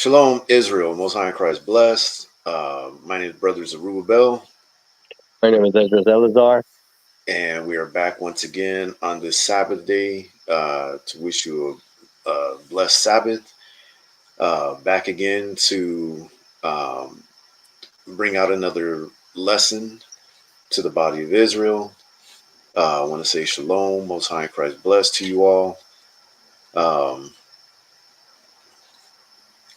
Shalom, Israel. Most High in Christ blessed. My name is Brother Zerubbabel, My name is Ezra Elazar. and we are back once again on this Sabbath day to wish you a blessed Sabbath. Back again to um, bring out another lesson to the body of Israel. I want to say Shalom, Most High in Christ blessed to you all. Um,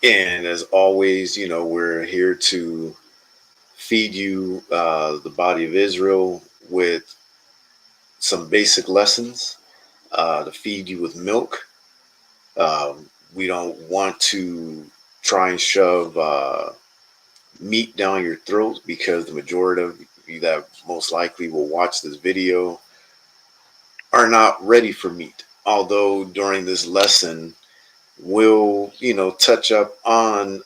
and as always, we're here to feed you, the body of Israel, with some basic lessons to feed you with milk. We don't want to try and shove meat down your throat because the majority of you that most likely will watch this video are not ready for meat. Although during this lesson, we'll, touch up on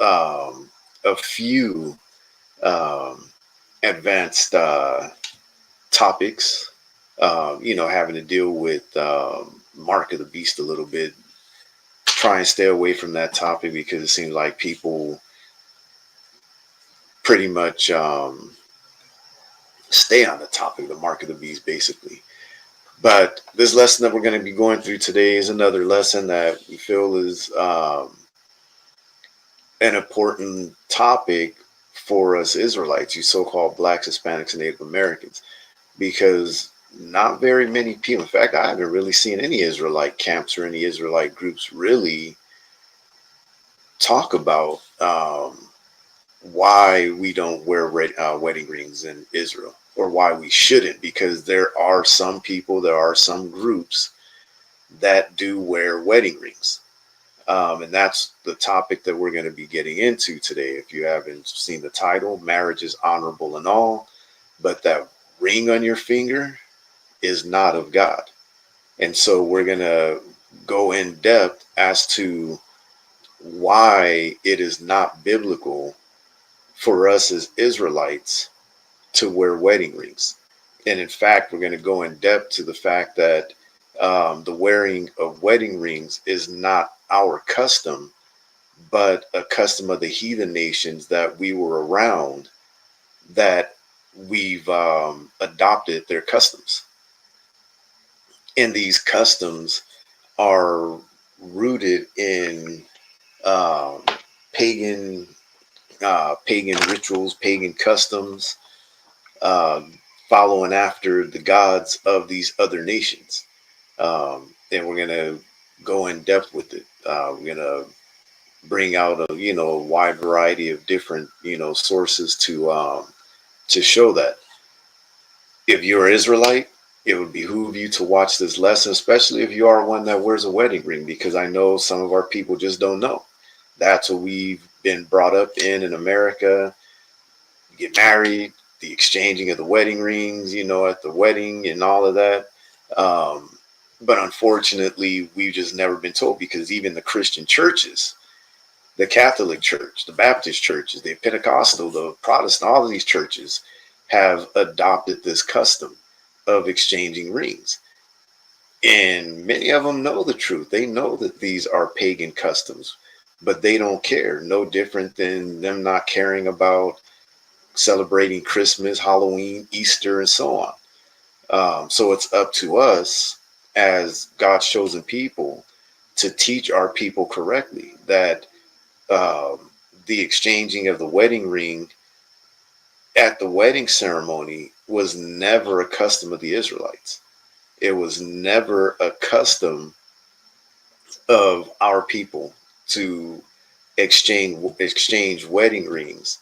a few um, advanced topics, having to deal with Mark of the Beast a little bit. Try and stay away from that topic because it seems like people pretty much stay on the topic, the Mark of the Beast, basically. But this lesson that we're going to be going through today is another lesson that we feel is an important topic for us Israelites, you so-called Blacks, Hispanics, and Native Americans, because not very many people, in fact, I haven't really seen any Israelite camps or any Israelite groups really talk about why we don't wear wedding rings in Israel, or why we shouldn't, because there are some people, there are some groups that do wear wedding rings. And that's the topic that we're going to be getting into today. If you haven't seen the title, Marriage is Honorable in All, but that ring on your finger is not of God. And so we're going to go in depth as to why it is not biblical for us as Israelites to wear wedding rings. And in fact, we're going to go in depth to the fact that the wearing of wedding rings is not our custom, but a custom of the heathen nations that we were around, that we've adopted their customs. And these customs are rooted in um, pagan pagan rituals, pagan customs, um, following after the gods of these other nations. And we're gonna go in depth with it. We're gonna bring out a wide variety of different sources to show that if you're an Israelite, it would behoove you to watch this lesson, especially if you are one that wears a wedding ring, because I know some of our people just don't know. That's what we've been brought up in America. You get married, the exchanging of the wedding rings, at the wedding and all of that. But unfortunately, we've just never been told, because even the Christian churches, the Catholic Church, the Baptist churches, the Pentecostal, the Protestant, all of these churches have adopted this custom of exchanging rings. And many of them know the truth. They know that these are pagan customs, but they don't care. No different than them not caring about celebrating Christmas, Halloween, Easter, and so on. So it's up to us as God's chosen people to teach our people correctly that the exchanging of the wedding ring at the wedding ceremony was never a custom of the Israelites. It was never a custom of our people to exchange wedding rings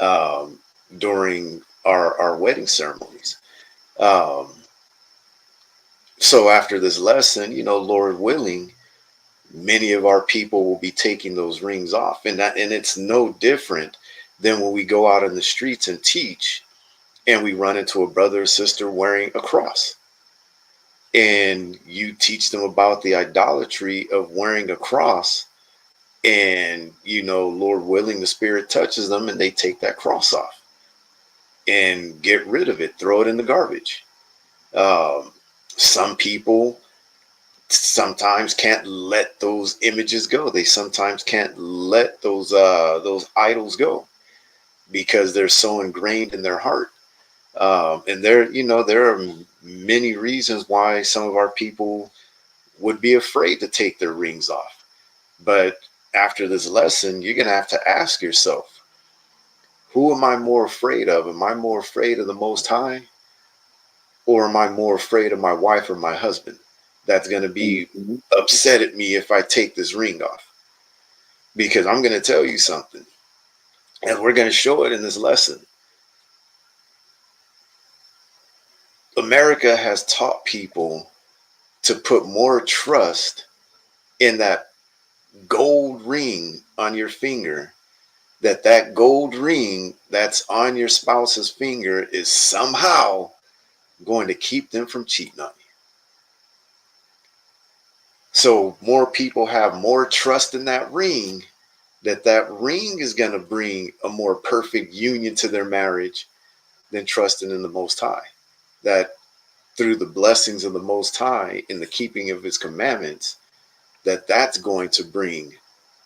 um, during our wedding ceremonies. Um, so after this lesson, Lord willing, many of our people will be taking those rings off, and it's no different than when we go out in the streets and teach, and we run into a brother or sister wearing a cross, and you teach them about the idolatry of wearing a cross, and Lord willing, the Spirit touches them and they take that cross off and get rid of it, throw it in the garbage. um, some people sometimes can't let those images go. They sometimes can't let those idols go because they're so ingrained in their heart. And there are many reasons why some of our people would be afraid to take their rings off. But after this lesson, you're going to have to ask yourself, who am I more afraid of? Am I more afraid of the Most High? Or am I more afraid of my wife or my husband that's going to be Mhm. upset at me if I take this ring off? Because I'm going to tell you something, and we're going to show it in this lesson. America has taught people to put more trust in that gold ring on your finger, that gold ring that's on your spouse's finger is somehow going to keep them from cheating on you. So more people have more trust in that ring, that ring is going to bring a more perfect union to their marriage than trusting in the Most High. That through the blessings of the Most High in the keeping of his commandments, that's going to bring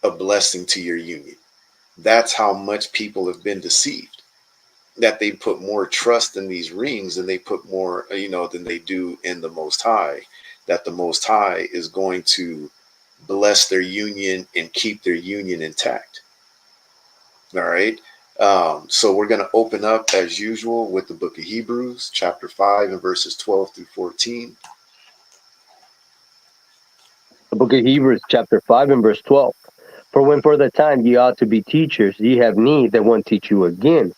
a blessing to your union. That's how much people have been deceived, that they put more trust in these rings than they put more, than they do in the Most High, that the Most High is going to bless their union and keep their union intact. All right. So we're going to open up as usual with the book of Hebrews, chapter 5, and verses 12 through 14. The book of Hebrews, chapter 5 and verse 12. For when for the time ye ought to be teachers, ye have need that one teach you again,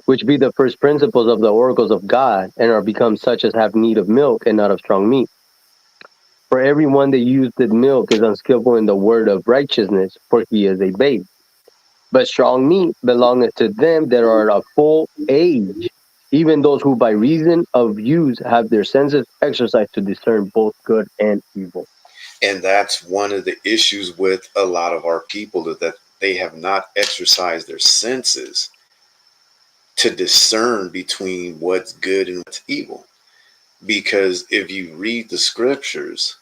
which be the first principles of the oracles of God, and are become such as have need of milk and not of strong meat. For every one that useth milk is unskillful in the word of righteousness, for he is a babe. But strong meat belongeth to them that are of full age, even those who by reason of use have their senses exercised to discern both good and evil. And that's one of the issues with a lot of our people, that they have not exercised their senses to discern between what's good and what's evil. Because if you read the scriptures,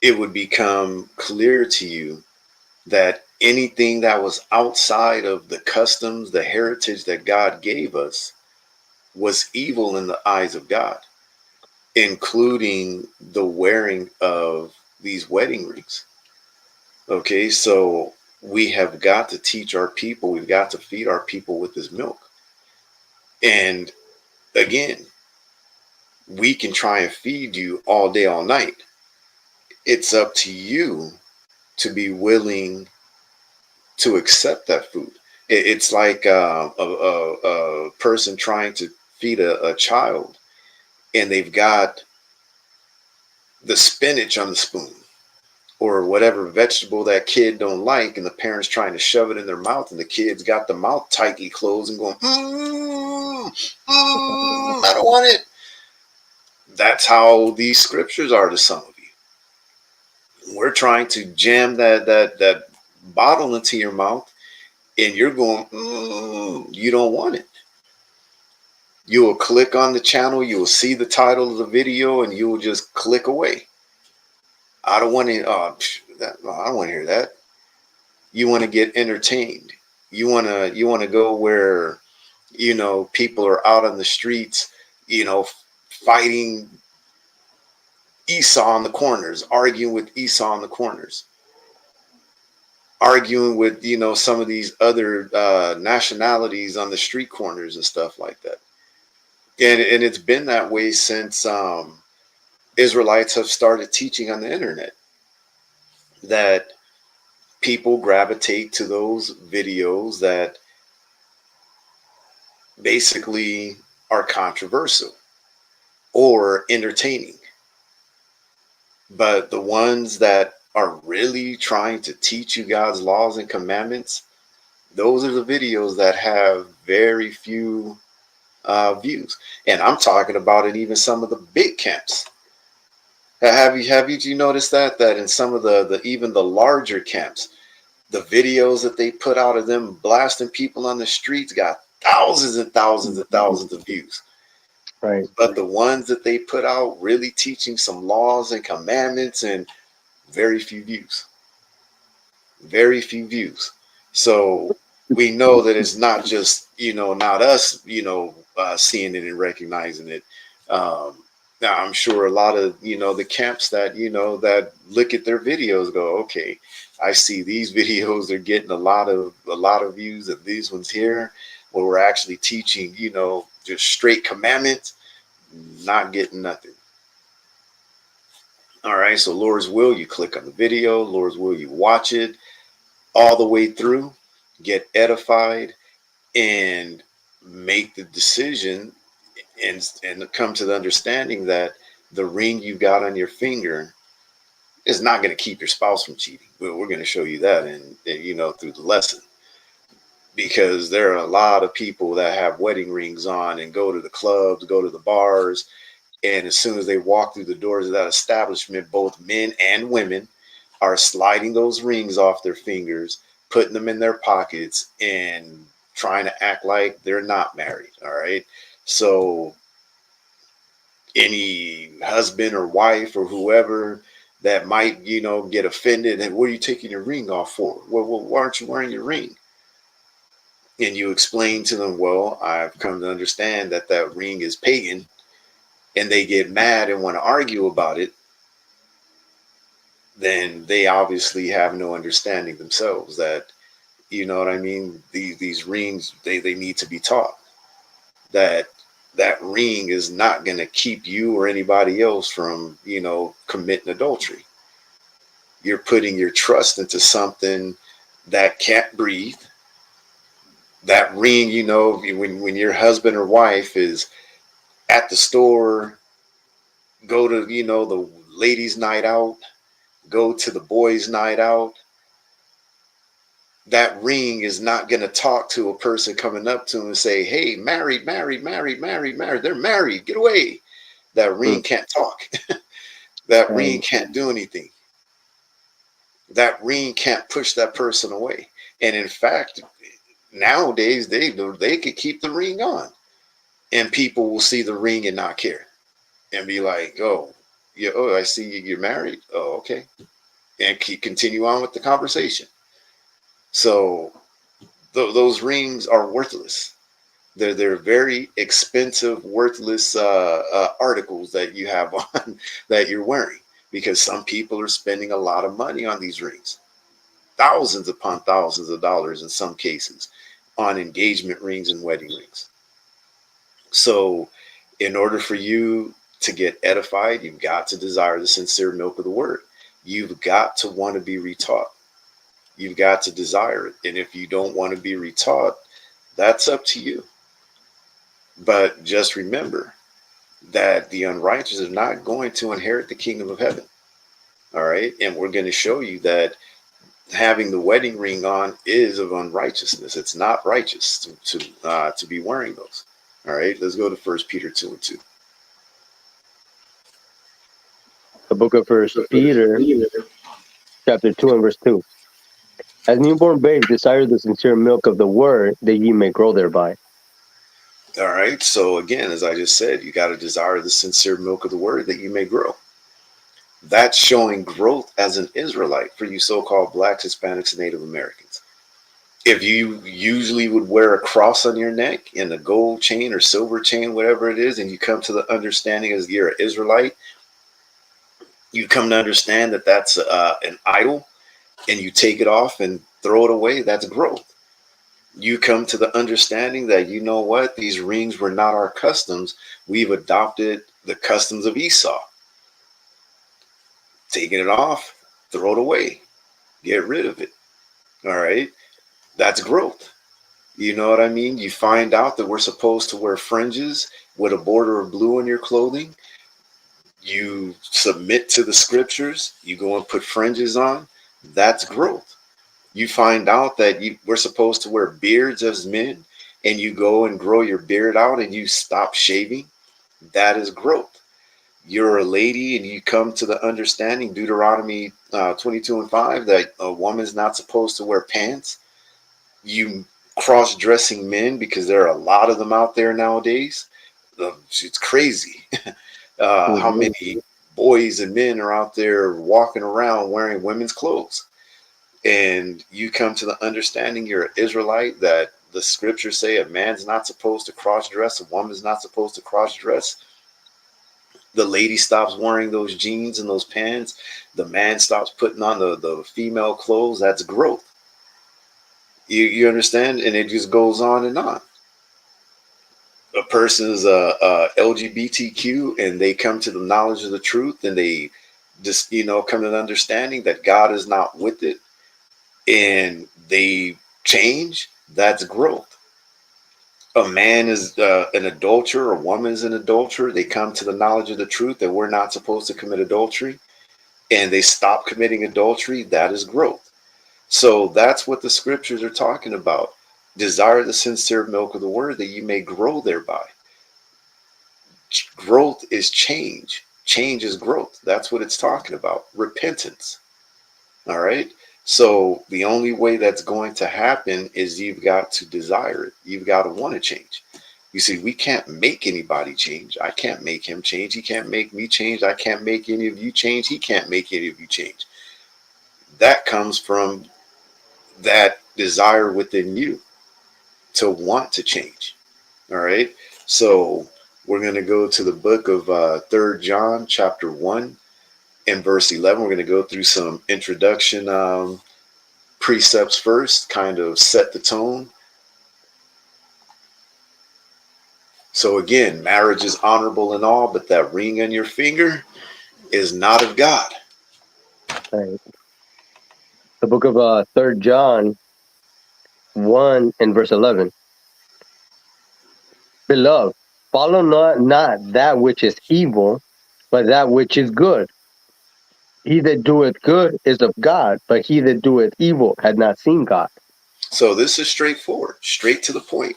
it would become clear to you that anything that was outside of the customs, the heritage that God gave us, was evil in the eyes of God, including the wearing of these wedding rings. Okay, so we have got to teach our people, we've got to feed our people with this milk. And again, we can try and feed you all day, all night. It's up to you to be willing to accept that food. It's like a person trying to feed a child, and they've got the spinach on the spoon or whatever vegetable that kid don't like, and the parents trying to shove it in their mouth, and the kid's got the mouth tightly closed and going, I don't want it. That's how these scriptures are to some of you. We're trying to jam that bottle into your mouth, and you're going, you don't want it. You will click on the channel, you will see the title of the video, and you will just click away. I don't want to. I don't want to hear that. You want to get entertained. You want to go where people are out on the streets, fighting Esau in the corners, arguing with Esau in the corners, arguing with some of these other nationalities on the street corners and stuff like that. And it's been that way since Israelites have started teaching on the internet, that people gravitate to those videos that basically are controversial or entertaining. But the ones that are really trying to teach you God's laws and commandments, those are the videos that have very few views. And I'm talking about it even some of the big camps. Have you noticed that in some of the even the larger camps, the videos that they put out of them blasting people on the streets got thousands and thousands and thousands of views. Right. But the ones that they put out really teaching some laws and commandments, and very few views. Very few views. So we know that it's not just, not us, seeing it and recognizing it. Now I'm sure a lot of, the camps that, that look at their videos go, okay, I see these videos are getting a lot of views, and these ones here where we're actually teaching, just straight commandments, not getting nothing. All right. So Lord's will, you click on the video, Lord's will, you watch it all the way through, get edified, and make the decision, and come to the understanding that the ring you got on your finger is not going to keep your spouse from cheating. We're going to show you that, through the lesson, because there are a lot of people that have wedding rings on and go to the clubs, go to the bars, and as soon as they walk through the doors of that establishment, both men and women are sliding those rings off their fingers, putting them in their pockets, and trying to act like they're not married. All right. So, any husband or wife or whoever that might, get offended, and what are you taking your ring off for? Well, why aren't you wearing your ring? And you explain to them, well, I've come to understand that that ring is pagan, and they get mad and want to argue about it, then they obviously have no understanding themselves that, you know what I mean, these rings, they need to be taught that that ring is not going to keep you or anybody else from, committing adultery. You're putting your trust into something that can't breathe. That ring, when your husband or wife is at the store, go to, the ladies' night out, go to the boys' night out, that ring is not going to talk to a person coming up to him and say, hey, married, married, married, married, married. They're married. Get away. That Mm. ring can't talk. That ring Right. can't do anything. That ring can't push that person away. And in fact, nowadays they could keep the ring on, and people will see the ring and not care and be like, oh, yeah, oh, I see you're married. Oh, okay. And continue on with the conversation. So those rings are worthless. They're very expensive, worthless articles that you have on that you're wearing, because some people are spending a lot of money on these rings, thousands upon thousands of dollars in some cases, on engagement rings and wedding rings. So, in order for you to get edified, you've got to desire the sincere milk of the word. You've got to want to be retaught. You've got to desire it. And if you don't want to be retaught, that's up to you. But just remember that the unrighteous are not going to inherit the kingdom of heaven. All right. And we're going to show you that having the wedding ring on is of unrighteousness. It's not righteous to be wearing those. All right. Let's go to 1 Peter 2:2. The book of First Peter, chapter 2 and verse 2. As newborn babes desire the sincere milk of the word, that ye may grow thereby. All right. So again, as I just said, you got to desire the sincere milk of the word that you may grow. That's showing growth as an Israelite for you so-called blacks, Hispanics, and Native Americans. If you usually would wear a cross on your neck and a gold chain or silver chain, whatever it is, and you come to the understanding as you're an Israelite, you come to understand that that's an idol, and you take it off and throw it away, that's growth. You come to the understanding that, you know what, these rings were not our customs. We've adopted the customs of Esau. Taking it off, throw it away, get rid of it. All right. That's growth. You know what I mean? You find out that we're supposed to wear fringes with a border of blue in your clothing. You submit to the scriptures. You go and put fringes on. That's growth. You find out that we're supposed to wear beards as men, and you go and grow your beard out and you stop shaving. That is growth. You're a lady and you come to the understanding, Deuteronomy 22:5, that a woman's not supposed to wear pants. You cross-dressing men, because there are a lot of them out there nowadays, It's crazy. How Mhm. many boys and men are out there walking around wearing women's clothes? And you come to the understanding you're an Israelite, that the scriptures say a man's not supposed to cross dress, a woman's not supposed to cross dress. The lady stops wearing those jeans and those pants. The man stops putting on the female clothes. That's growth. You understand? And it just goes on and on. A person's LGBTQ and they come to the knowledge of the truth, and they just, come to the understanding that God is not with it, and they change. That's growth. A man is an adulterer, a woman is an adulterer. They come to the knowledge of the truth that we're not supposed to commit adultery, and they stop committing adultery. That is growth. So that's what the scriptures are talking about. Desire the sincere milk of the word that you may grow thereby. Growth is change. Change is growth. That's what it's talking about. Repentance. All right. So the only way that's going to happen is you've got to desire it. You've got to want to change. You see, we can't make anybody change. I can't make him change. He can't make me change. I can't make any of you change. He can't make any of you change. That comes from that desire within you to want to change. All right. So we're going to go to the book of 3rd John, chapter 1, and verse 11. We're going to go through some introduction precepts first, kind of set the tone. So again, marriage is honorable in all, but that ring on your finger is not of God. Right. The book of 3rd John 1 and verse 11. Beloved, follow not that which is evil, but that which is good. He that doeth good is of God, but he that doeth evil had not seen God. So this is straightforward, straight to the point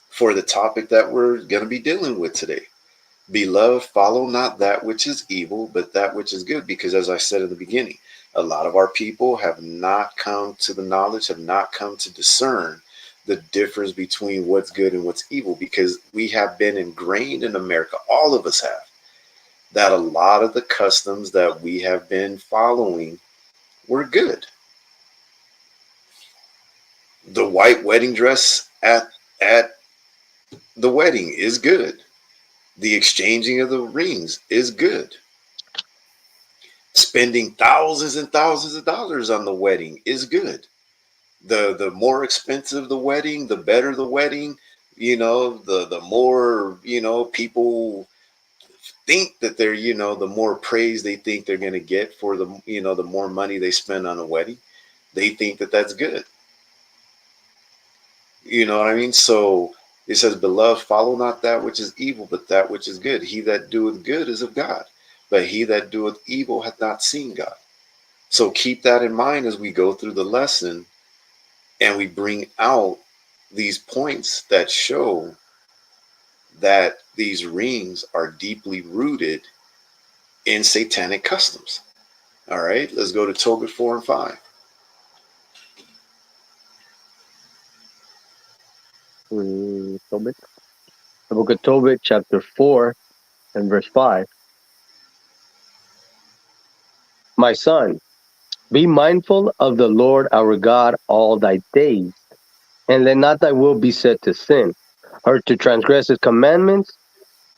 for the topic that we're going to be dealing with today. Beloved, follow not that which is evil, but that which is good. Because as I said in the beginning, a lot of our people have not come to the knowledge, have not come to discern the difference between what's good and what's evil, because we have been ingrained in America, all of us have, that a lot of the customs that we have been following were good. The white wedding dress at the wedding is good. The exchanging of the rings is good. Spending thousands and thousands of dollars on the wedding is good. The more expensive the wedding, the better the wedding. The more, people think that they're, the more praise they think they're going to get for the more money they spend on a wedding. They think that that's good. You know what I mean? So it says, beloved, follow not that which is evil, but that which is good. He that doeth good is of God, but he that doeth evil hath not seen God. So keep that in mind as we go through the lesson and we bring out these points that show that these rings are deeply rooted in satanic customs. All right, let's go to Tobit 4 and 5. Tobit. The book of Tobit, chapter 4 and verse 5. My son, be mindful of the Lord our God all thy days, and let not thy will be set to sin, or to transgress his commandments.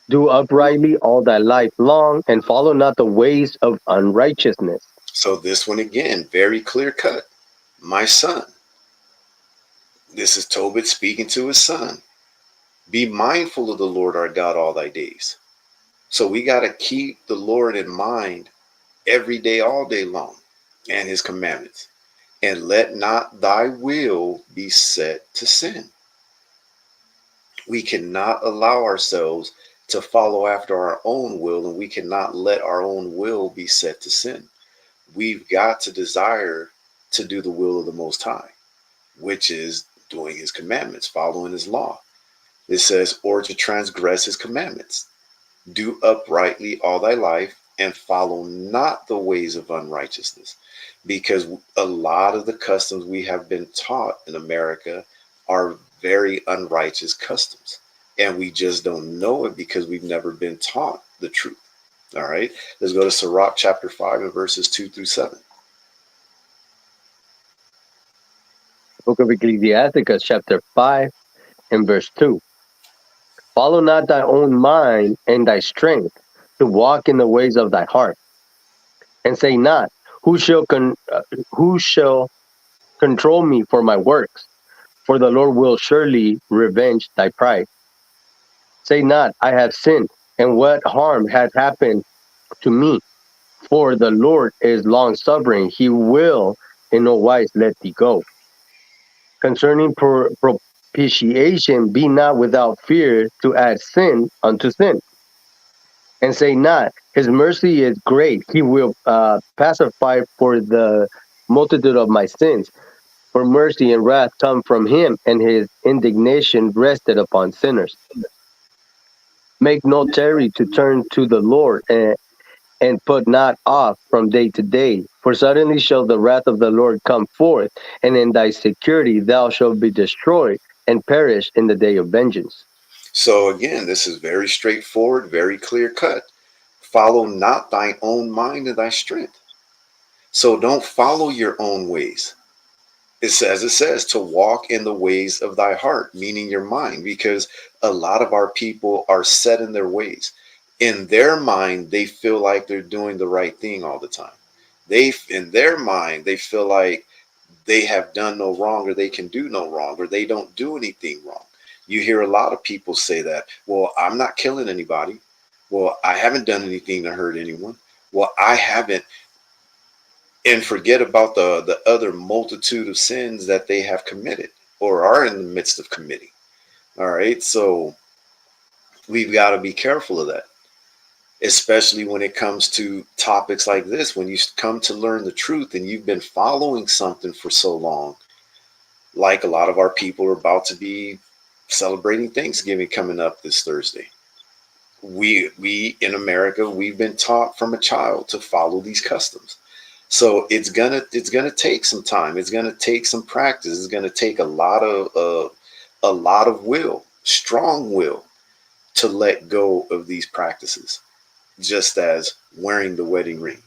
Do uprightly all thy life long, and follow not the ways of unrighteousness. So this one again, very clear cut. My son. This is Tobit speaking to his son. Be mindful of the Lord our God all thy days. So we got to keep the Lord in mind every day, all day long, and his commandments. And let not thy will be set to sin. We cannot allow ourselves to follow after our own will, and we cannot let our own will be set to sin. We've got to desire to do the will of the Most High, which is doing his commandments, following his law. It says, or to transgress his commandments. Do uprightly all thy life and follow not the ways of unrighteousness. Because a lot of the customs we have been taught in America are very unrighteous customs. and we just don't know it because we've never been taught the truth. All right, let's go to Sirach chapter 5 and verses 2 through 7. Book of Ecclesiasticus, chapter 5, and verse 2. Follow not thy own mind and thy strength to walk in the ways of thy heart, and say not, who shall control me for my works? For the Lord will surely revenge thy pride. Say not, I have sinned, and what harm hath happened to me? For the Lord is long suffering; he will in no wise let thee go. Concerning propitiation, be not without fear to add sin unto sin, and say not, his mercy is great; he will pacify for the multitude of my sins. For mercy and wrath come from him, and his indignation rested upon sinners. Make no tarry to turn to the Lord, and put not off from day to day. For suddenly shall the wrath of the Lord come forth, and in thy security thou shalt be destroyed and perish in the day of vengeance. So again, this is very straightforward, very clear cut. Follow not thine own mind and thy strength. So don't follow your own ways. It says to walk in the ways of thy heart, meaning your mind, because a lot of our people are set in their ways. In their mind, they feel like they're doing the right thing all the time. In their mind, they feel like they have done no wrong, or they can do no wrong, or they don't do anything wrong. You hear a lot of people say that, well, I'm not killing anybody. Well, I haven't done anything to hurt anyone. Well, I haven't, and forget about the other multitude of sins that they have committed or are in the midst of committing. All right, so we've got to be careful of that, especially when it comes to topics like this. When you come to learn the truth and you've been following something for so long, like a lot of our people are about to be celebrating Thanksgiving coming up this Thursday. We in America, we've been taught from a child to follow these customs. So it's gonna take some time. It's gonna take some practice. It's gonna take a lot of will, strong will, to let go of these practices. Just as wearing the wedding ring,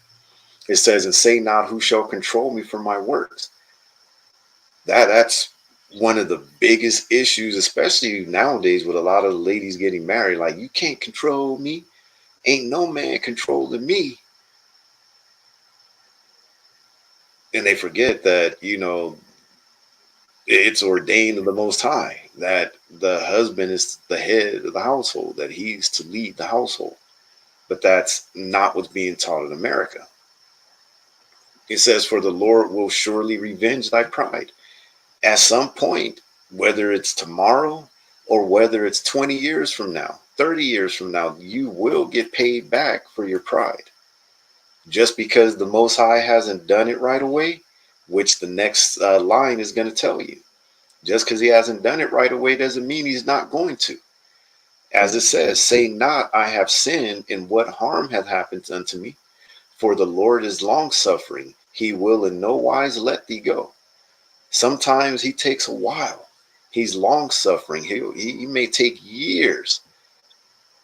it says, "And say not, who shall control me for my works." That's one of the biggest issues, especially nowadays with a lot of the ladies getting married. Like, you can't control me. Ain't no man controlling me. And they forget that, it's ordained of the Most High that the husband is the head of the household, that he's to lead the household. But that's not what's being taught in America. It says, "For the Lord will surely revenge thy pride." At some point, whether it's tomorrow or whether it's 20 years from now, 30 years from now, you will get paid back for your pride. Just because the Most High hasn't done it right away, which the next line is going to tell you. Just because he hasn't done it right away doesn't mean he's not going to. As it says, "Say not, I have sinned, and what harm hath happened unto me? For the Lord is long suffering, he will in no wise let thee go." Sometimes he takes a while. He's long suffering. He may take years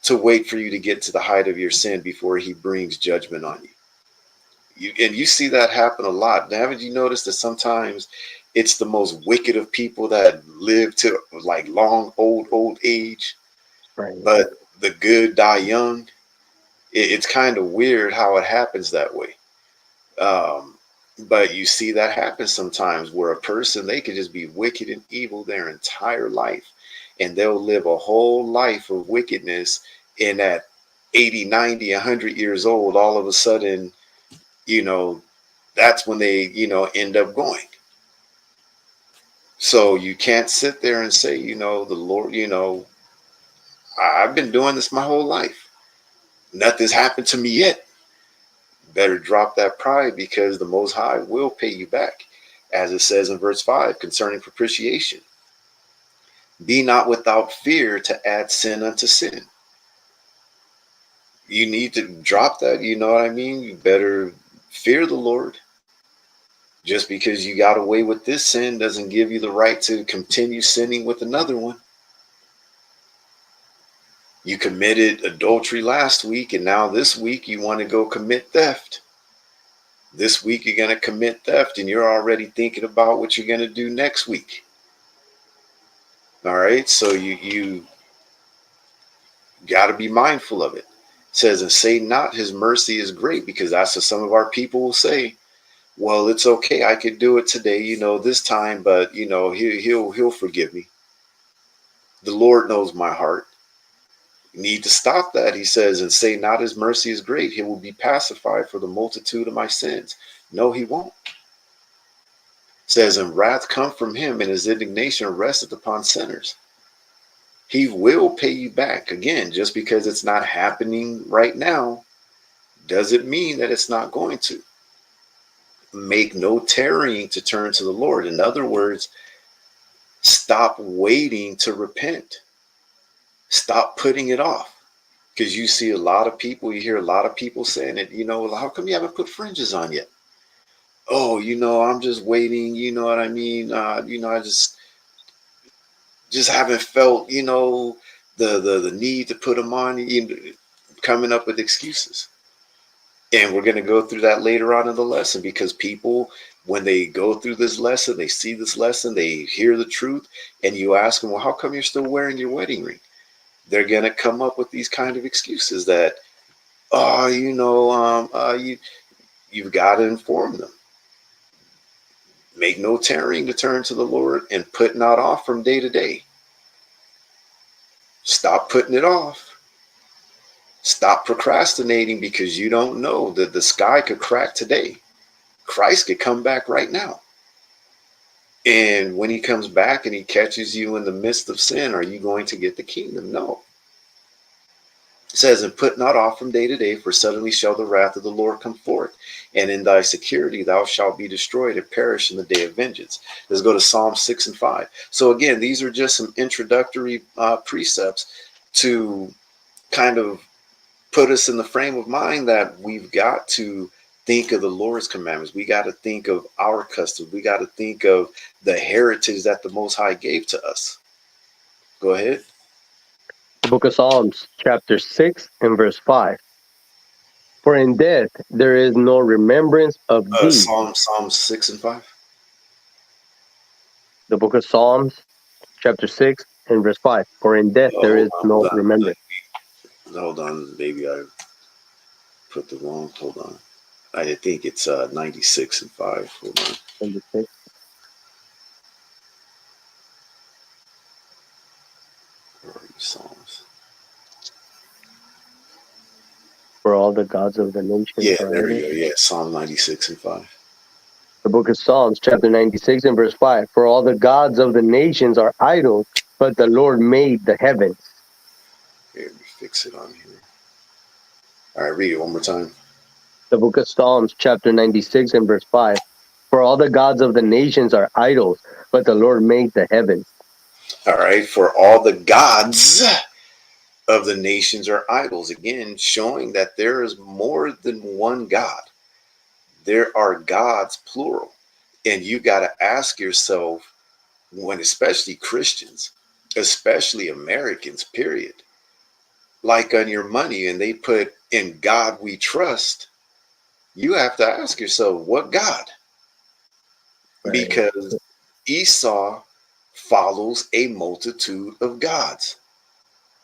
to wait for you to get to the height of your sin before he brings judgment on you. And you see that happen a lot. Haven't you noticed that sometimes it's the most wicked of people that live to like long, old age, Right. but the good die young? It's kind of weird how it happens that way. Um, but you see that happen sometimes where a person, they could just be wicked and evil their entire life, and they'll live a whole life of wickedness. And at 80, 90, 100 years old, all of a sudden, you know, that's when they, end up going. So you can't sit there and say, the Lord, I've been doing this my whole life. Nothing's happened to me yet. Better drop that pride, because the Most High will pay you back. As it says in verse 5 concerning propitiation, "Be not without fear to add sin unto sin." You need to drop that. You know what I mean? You better fear the Lord. Just because you got away with this sin doesn't give you the right to continue sinning with another one. You committed adultery last week, and now this week you want to go commit theft. This week you're going to commit theft, and you're already thinking about what you're going to do next week. All right, so you got to be mindful of it. It says, and say not his mercy is great, because that's what some of our people will say. Well, it's okay, I could do it today, this time, but he'll forgive me. The Lord knows my heart. You need to stop that. He says, and say not his mercy is great, he will be pacified for the multitude of my sins. No, he won't. It says, and wrath come from him, and his indignation resteth upon sinners. He will pay you back. Again, just because it's not happening right now doesn't mean that it's not going to. Make no tarrying to turn to the Lord. In other words, stop waiting to repent. Stop putting it off. Because you see a lot of people, you hear a lot of people saying it, how come you haven't put fringes on yet? Oh, I'm just waiting, you know what I mean? I just haven't felt, the need to put them on, coming up with excuses. And we're going to go through that later on in the lesson, because people, when they go through this lesson, they see this lesson, they hear the truth, and you ask them, well, how come you're still wearing your wedding ring? They're going to come up with these kind of excuses that, oh, you've got to inform them. Make no tarrying to turn to the Lord, and put not off from day to day. Stop putting it off. Stop procrastinating, because you don't know that the sky could crack today. Christ could come back right now. And when he comes back and he catches you in the midst of sin, are you going to get the kingdom? No. It says, and put not off from day to day, for suddenly shall the wrath of the Lord come forth, and in thy security thou shalt be destroyed and perish in the day of vengeance. Let's go to Psalm 6 and 5. So again, these are just some introductory precepts to kind of put us in the frame of mind that we've got to think of the Lord's commandments. We got to think of our customs. We got to think of the heritage that the Most High gave to us. Go ahead. The book of Psalms, chapter 6 and verse 5. For in death there is no remembrance of thee. Psalm 6 and 5. The book of Psalms, chapter 6 and verse 5. For in death there Oh, is no remembrance. hold on. Maybe I put the wrong. Hold on. I think it's 96 and 5. Hold on. Where are you, Psalms? For all the gods of the nations Yeah, are there we idols. go. Yeah, Psalm 96 and 5. The book of Psalms, chapter 96 and verse 5. For all the gods of the nations are idols, but the Lord made the heavens. Here, let me fix it on here. All right, read it one more time. The book of Psalms, chapter 96 and verse 5. For all the gods of the nations are idols, but the Lord made the heavens. All right, for all the gods of the nations are idols. Again, showing that there is more than one God. There are gods, plural. And you got to ask yourself, when especially Christians, especially Americans, period, like on your money and they put in God we trust, you have to ask yourself, what God? Right. Because Esau follows a multitude of gods.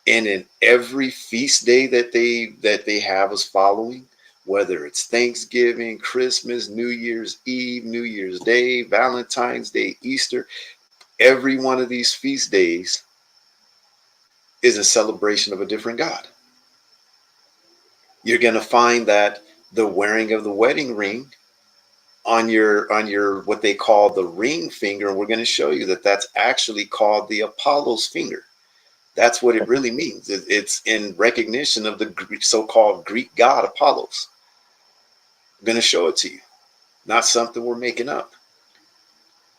And in every feast day that they have us following, whether it's Thanksgiving, Christmas, New Year's Eve, New Year's Day, Valentine's Day, Easter, every one of these feast days is a celebration of a different God. You're going to find that the wearing of the wedding ring on your what they call the ring finger, and we're going to show you that that's actually called the Apollo's finger. That's what it really means. It's in recognition of the so-called Greek god Apollos. I'm going to show it to you. Not something we're making up.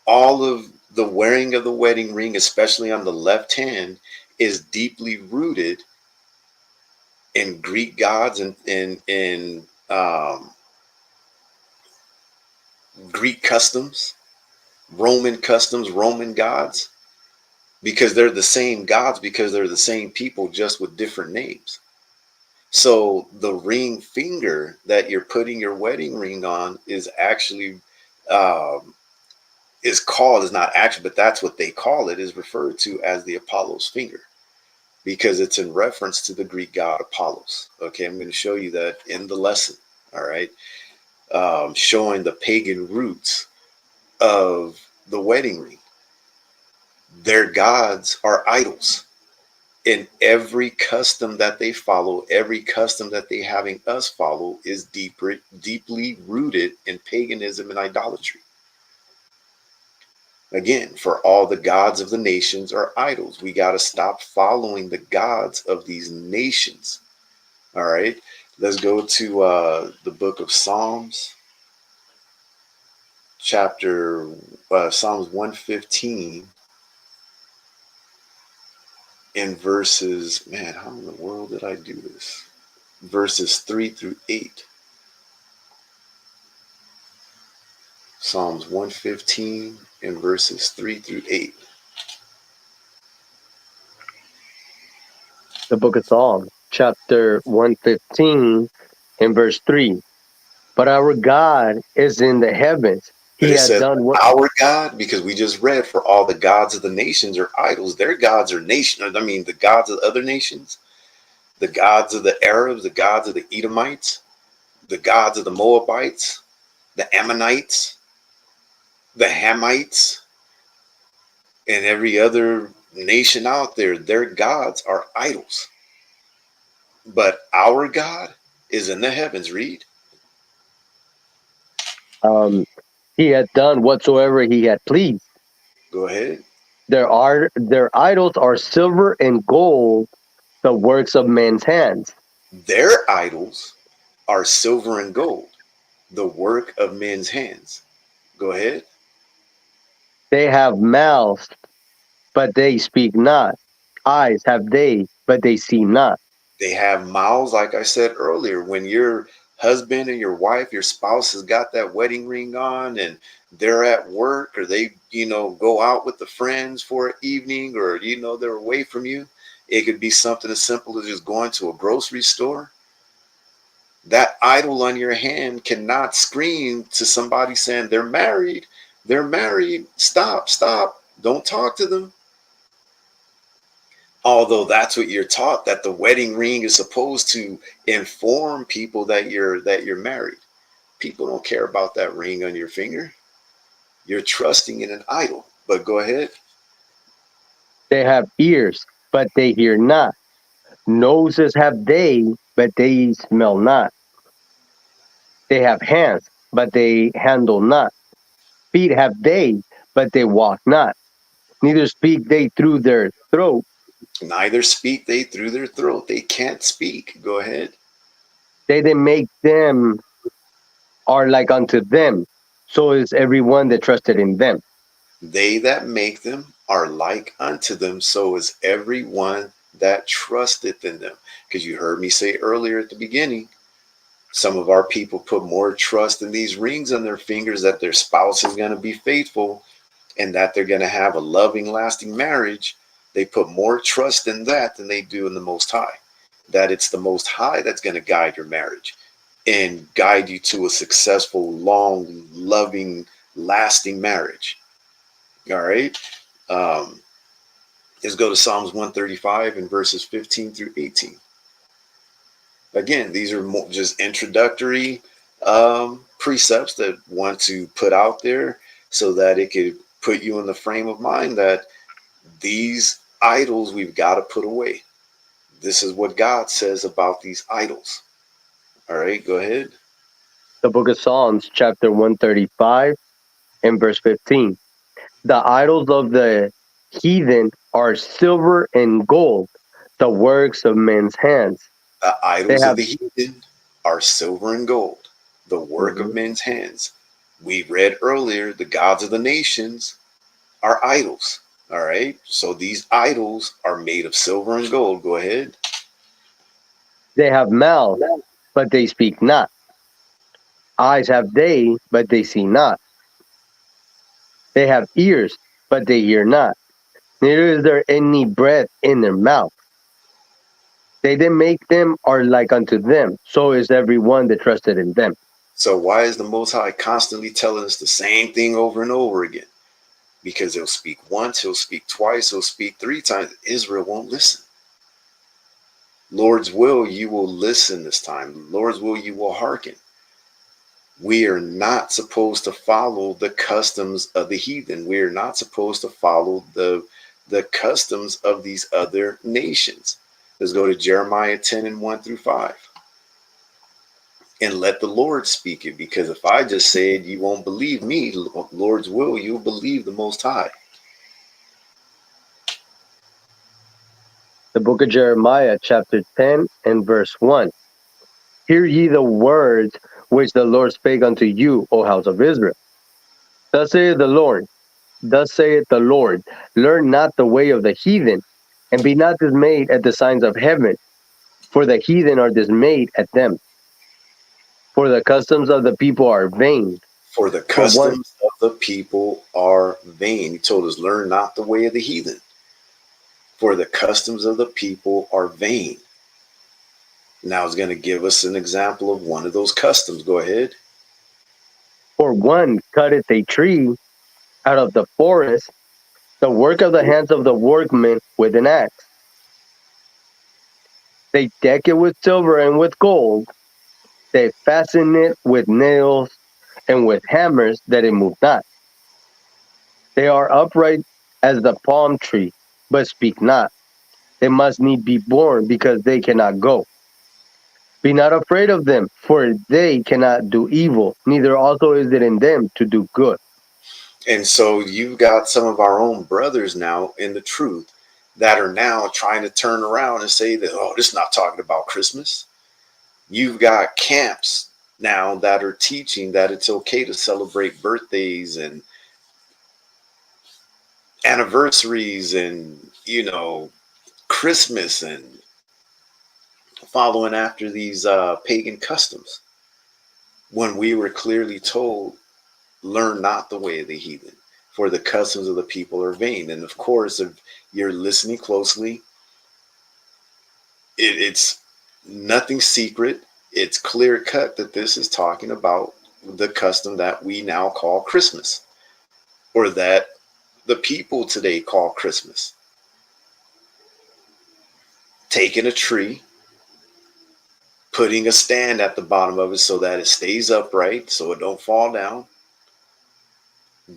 All of the wearing of the wedding ring, especially on the left hand, is deeply rooted in Greek gods and in Greek customs, Roman customs, Roman gods. because they're the same gods, because they're the same people, just with different names. So the ring finger that you're putting your wedding ring on is actually um, is called, is not actually, but that's what they call it, is referred to as the Apollo's finger, because it's in reference to the Greek god Apollos. Okay, I'm going to show you that in the lesson. All right, showing the pagan roots of the wedding ring. Their gods are idols. In every custom that they follow, every custom that they having us follow is deeply rooted in paganism and idolatry. Again, for all the gods of the nations are idols. We got to stop following the gods of these nations. All right, let's go to the book of Psalms, chapter Psalms 115, in verses, man, how in the world did I do this? Verses 3 through 8. Psalms 115 and verses 3 through 8. The book of Psalms, chapter 115, and verse 3. But our God is in the heavens. But He it had says done what? our God, because we just read, for all the gods of the nations are idols. Their gods are nations. I mean, the gods of the other nations, the gods of the Arabs, the gods of the Edomites, the gods of the Moabites, the Ammonites, the Hamites, and every other nation out there, their gods are idols. But our God is in the heavens. Read. Um, he had done whatsoever he had pleased. Go ahead. Their idols are silver and gold, the works of men's hands. Their idols are silver and gold, the work of men's hands. Go ahead. They have mouths, but they speak not. Eyes have they, but they see not. They have mouths, like I said earlier. When your husband and your wife, your spouse has got that wedding ring on and they're at work, or they, go out with the friends for an evening, or, they're away from you. It could be something as simple as just going to a grocery store. That idol on your hand cannot scream to somebody saying they're married. They're married. Stop, stop. Don't talk to them. Although that's what you're taught, that the wedding ring is supposed to inform people that you're married. People don't care about that ring on your finger. You're trusting in an idol. But go ahead. They have ears, but they hear not. Noses have they, but they smell not. They have hands, but they handle not. Feet have they, but they walk not. Neither speak they through their throat. Neither speak they through their throat. They can't speak. Go ahead. They that make them are like unto them. So is everyone that trusted in them. They that make them are like unto them, so is everyone that trusteth in them. Because you heard me say earlier at the beginning, some of our people put more trust in these rings on their fingers, that their spouse is going to be faithful and that they're going to have a loving, lasting marriage. They put more trust in that than they do in the Most High. That it's the Most High that's going to guide your marriage and guide you to a successful, long, loving, lasting marriage. All right. Um, let's go to Psalms 135 and verses 15 through 18. Again, these are more just introductory precepts that want to put out there so that it could put you in the frame of mind that these idols we've got to put away. This is what God says about these idols. All right, go ahead. The book of Psalms, chapter 135, and verse 15. The idols of the heathen are silver and gold, the works of men's hands. The They idols of have the heathen are silver and gold, the work of Mhm. men's hands. We read earlier the gods of the nations are idols. All right. So these idols are made of silver and gold. Go ahead. They have mouths, but they speak not. Eyes have they, but they see not. They have ears, but they hear not. neither is there any breath in their mouth. They that make them are like unto them, so is every one that trusted in them. So why is the Most High constantly telling us the same thing over and over again? Because he'll speak once, he'll speak twice, he'll speak three times. Israel won't listen. Lord's will, you will listen this time. Lord's will, you will hearken. We are not supposed to follow the customs of the heathen. We are not supposed to follow the customs of these other nations. Let's go to Jeremiah 10 and 1 through 5. And let the Lord speak it, because if I just say it, you won't believe me. Lord's will, you'll believe the Most High. The book of Jeremiah, chapter 10 and verse 1. Hear ye the words which the Lord spake unto you, O house of Israel. Thus saith the Lord, thus saith the Lord, learn not the way of the heathen, and be not dismayed at the signs of heaven, for the heathen are dismayed at them. For the customs of the people are vain. For the For one, customs of the people are vain. He told us, learn not the way of the heathen. For the customs of the people are vain. Now it's going to give us an example of one of those customs. Go ahead. for one cutteth a tree out of the forest, the work of the hands of the workmen with an axe. They deck it with silver and with gold. They fasten it with nails and with hammers that it move not. They are upright as the palm tree, but speak not. They must need be born because they cannot go. Be not afraid of them, for they cannot do evil, neither also is it in them to do good. And so you've got some of our own brothers now in the truth that are now trying to turn around and say that, oh, this is not talking about Christmas. You've got camps now that are teaching that it's okay to celebrate birthdays and anniversaries and, Christmas and following after these pagan customs when we were clearly told, learn not the way of the heathen, for the customs of the people are vain. And of course, if you're listening closely, it's nothing secret. It's clear cut that this is talking about the custom that we now call Christmas, or that the people today call Christmas. Taking a tree, putting a stand at the bottom of it so that it stays upright, so it don't fall down,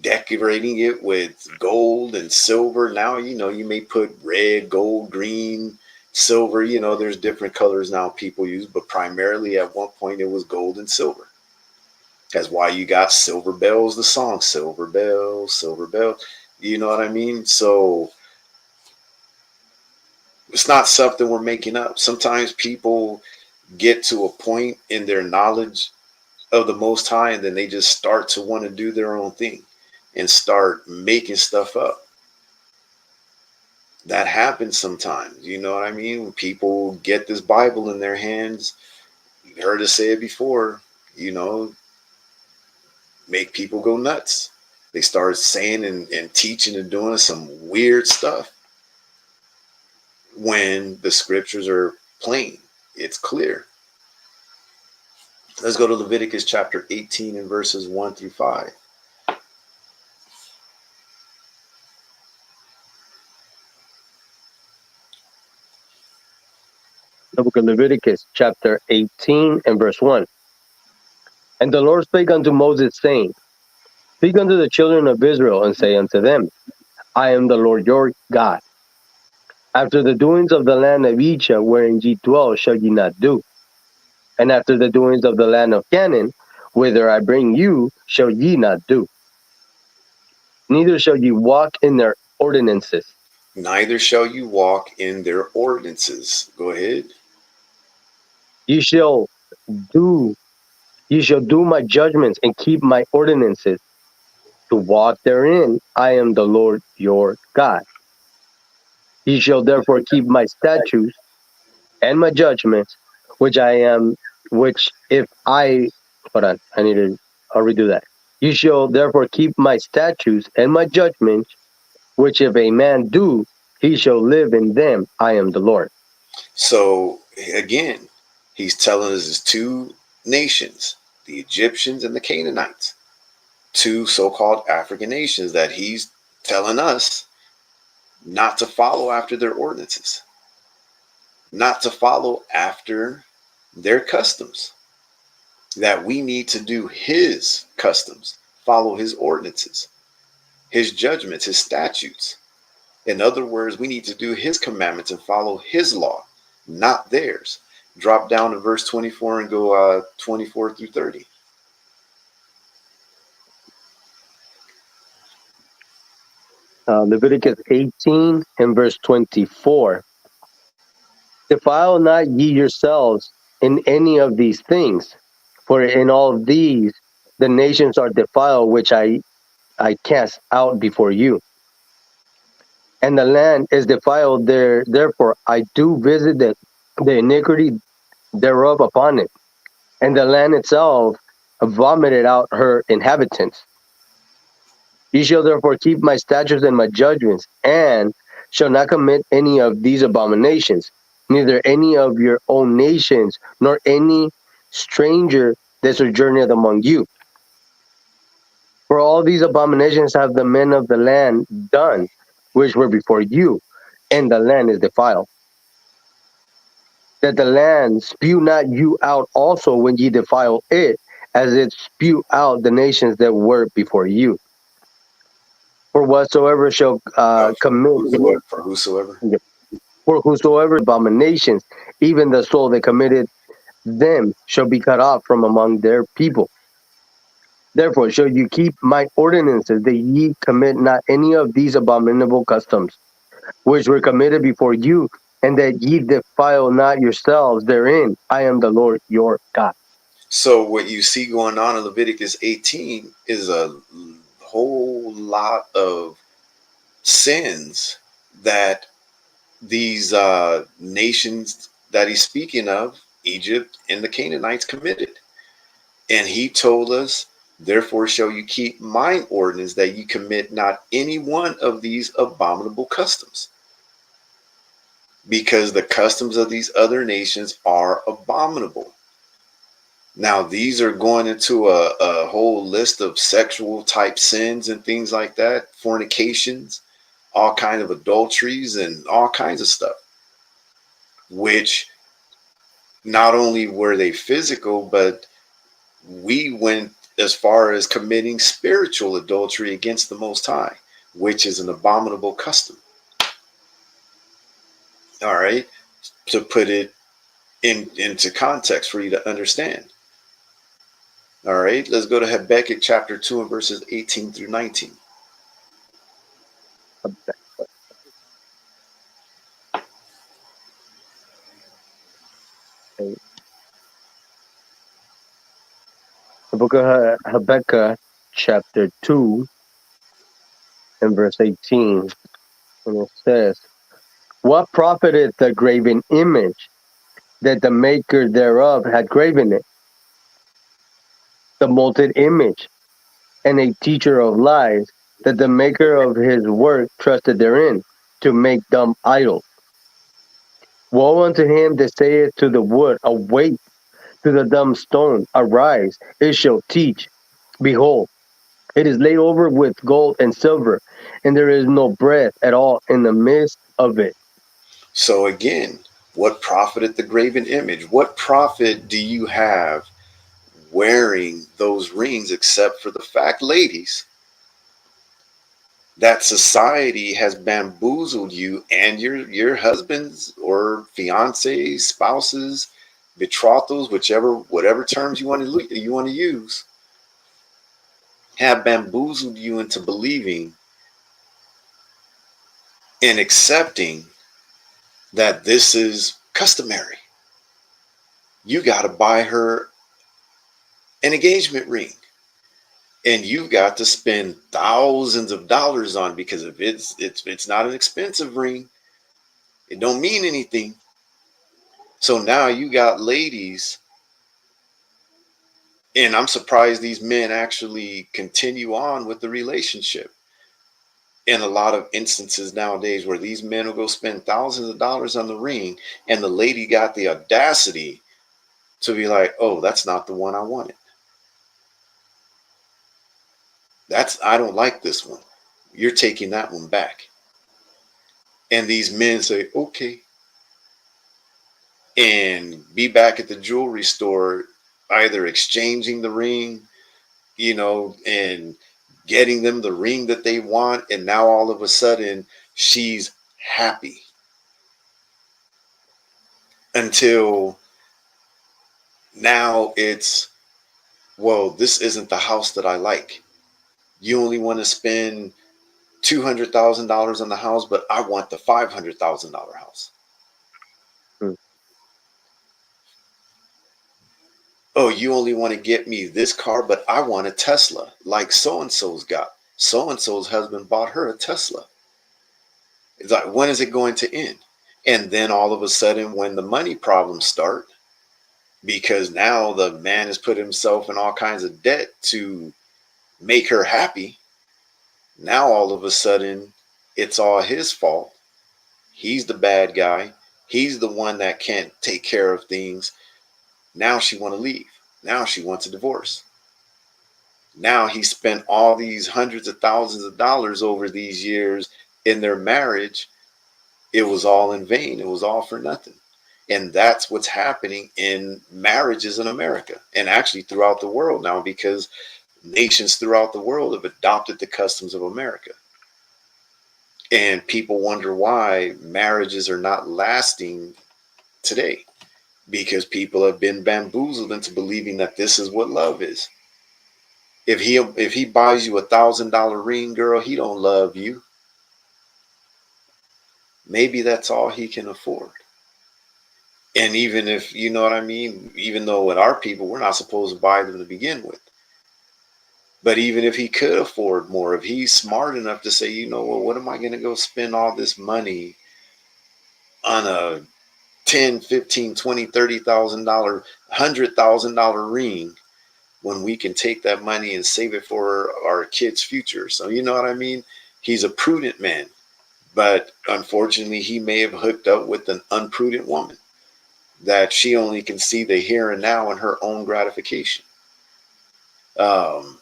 decorating it with gold and silver. Now, you may put red, gold, green, silver. There's different colors now people use, but primarily at one point it was gold and silver. That's why you got Silver Bells, the song Silver Bells, Silver Bells. You know what I mean? So it's not something we're making up. Sometimes people get to a point in their knowledge of the Most High, and then they just start to want to do their own thing and start making stuff up. That happens sometimes. You know what I mean? When people get this Bible in their hands, you've heard us say it before, make people go nuts. They start saying and teaching and doing some weird stuff when the scriptures are plain. It's clear. Let's go to Leviticus chapter 18 and verses 1 through 5. The book of Leviticus, chapter 18 and verse 1. And the Lord spake unto Moses, saying, speak unto the children of Israel, and say unto them, I am the Lord your God. After the doings of the land of Egypt, wherein ye dwell, shall ye not do. And after the doings of the land of Canaan, whither I bring you, shall ye not do. Neither shall ye walk in their ordinances. Neither shall you walk in their ordinances. Go ahead. Ye shall do, ye shall do my judgments and keep my ordinances, to walk therein. I am the Lord your God. Ye shall therefore keep my statutes and my judgments, which I am, which if I, hold on, I'll redo that. You shall therefore keep my statutes and my judgments, which if a man do, he shall live in them. I am the Lord. So again, he's telling us his two nations, the Egyptians and the Canaanites, two so-called African nations that he's telling us not to follow after their ordinances, not to follow after their customs, that we need to do his customs, follow his ordinances, his judgments, his statutes. In other words, we need to do his commandments and follow his law, not theirs. Drop down to verse 24 and go 24 through 30. Leviticus 18 and verse 24. Defile not ye yourselves in any of these things, for in all of these the nations are defiled, which I cast out before you. And the land is defiled there, therefore I do visit the iniquity thereof upon it, and the land itself vomited out her inhabitants. Ye shall therefore keep my statutes and my judgments, and shall not commit any of these abominations, neither any of your own nations, nor any stranger that sojourneth among you. For all these abominations have the men of the land done, which were before you, and the land is defiled. That the land spew not you out also when ye defile it, as it spew out the nations that were before you. For whatsoever shall commit For whosoever. for whosoever abominations, even the soul that committed them shall be cut off from among their people. Therefore shall you keep my ordinances, that ye commit not any of these abominable customs, which were committed before you, and that ye defile not yourselves therein. I am the Lord your God. So what you see going on in Leviticus 18 is a whole lot of sins that these nations that he's speaking of, Egypt and the Canaanites, committed. And he told us, therefore shall you keep mine ordinance, that you commit not any one of these abominable customs, because the customs of these other nations are abominable. Now, these are going into a whole list of sexual type sins and things like that, fornications, all kinds of adulteries, and all kinds of stuff, which not only were they physical, but we went as far as committing spiritual adultery against the Most High, which is an abominable custom. All right, to put it into context for you to understand. All right, let's go to Habakkuk chapter 2 and verses 18 through 19. The book of Habakkuk, chapter 2, and verse 18. And it says, what profiteth the graven image that the maker thereof had graven it? The molten image, and a teacher of lies, that the maker of his work trusted therein, to make dumb idols. Woe unto him that saith to the wood, awake, to the dumb stone, arise, it shall teach. Behold, it is laid over with gold and silver, and there is no breath at all in the midst of it. So again, what profited the graven image? What profit do you have wearing those rings, except for the fact, ladies, that society has bamboozled you and your husbands or fiancés, spouses, betrothals, whatever terms you want to use, have bamboozled you into believing and accepting that this is customary. You got to buy her an engagement ring, and you've got to spend thousands of dollars on, because if it's not an expensive ring, it don't mean anything. So now you got ladies, and I'm surprised these men actually continue on with the relationship. in a lot of instances nowadays where these men will go spend thousands of dollars on the ring, and the lady got the audacity to be like, oh, that's not the one I wanted. I don't like this one. You're taking that one back. And these men say, okay, and be back at the jewelry store, either exchanging the ring, and getting them the ring that they want. And now all of a sudden she's happy until now it's, well, this isn't the house that I like. You only want to spend $200,000 on the house, but I want the $500,000 house. Mm. Oh, you only want to get me this car, but I want a Tesla like so and so's got. So and so's husband bought her a Tesla. It's like, when is it going to end? And then all of a sudden, when the money problems start, because now the man has put himself in all kinds of debt to make her happy, now all of a sudden it's all his fault. He's the bad guy. He's the one that can't take care of things. Now she want to leave. Now she wants a divorce. Now he spent all these hundreds of thousands of dollars over these years in their marriage. It was all in vain. It was all for nothing. And that's what's happening in marriages in America and actually throughout the world now, because nations throughout the world have adopted the customs of America. And people wonder why marriages are not lasting today, because people have been bamboozled into believing that this is what love is. If he buys you $1,000 ring, girl, he don't love you. Maybe that's all he can afford. And even if, you know what I mean, even though with our people we're not supposed to buy them to begin with, but even if he could afford more, if he's smart enough to say, well, what am I going to go spend all this money on a 10, 15, 20, $30,000, $100,000 ring when we can take that money and save it for our kids' future? So you know what I mean? He's a prudent man, but unfortunately he may have hooked up with an unprudent woman that she only can see the here and now and her own gratification, um,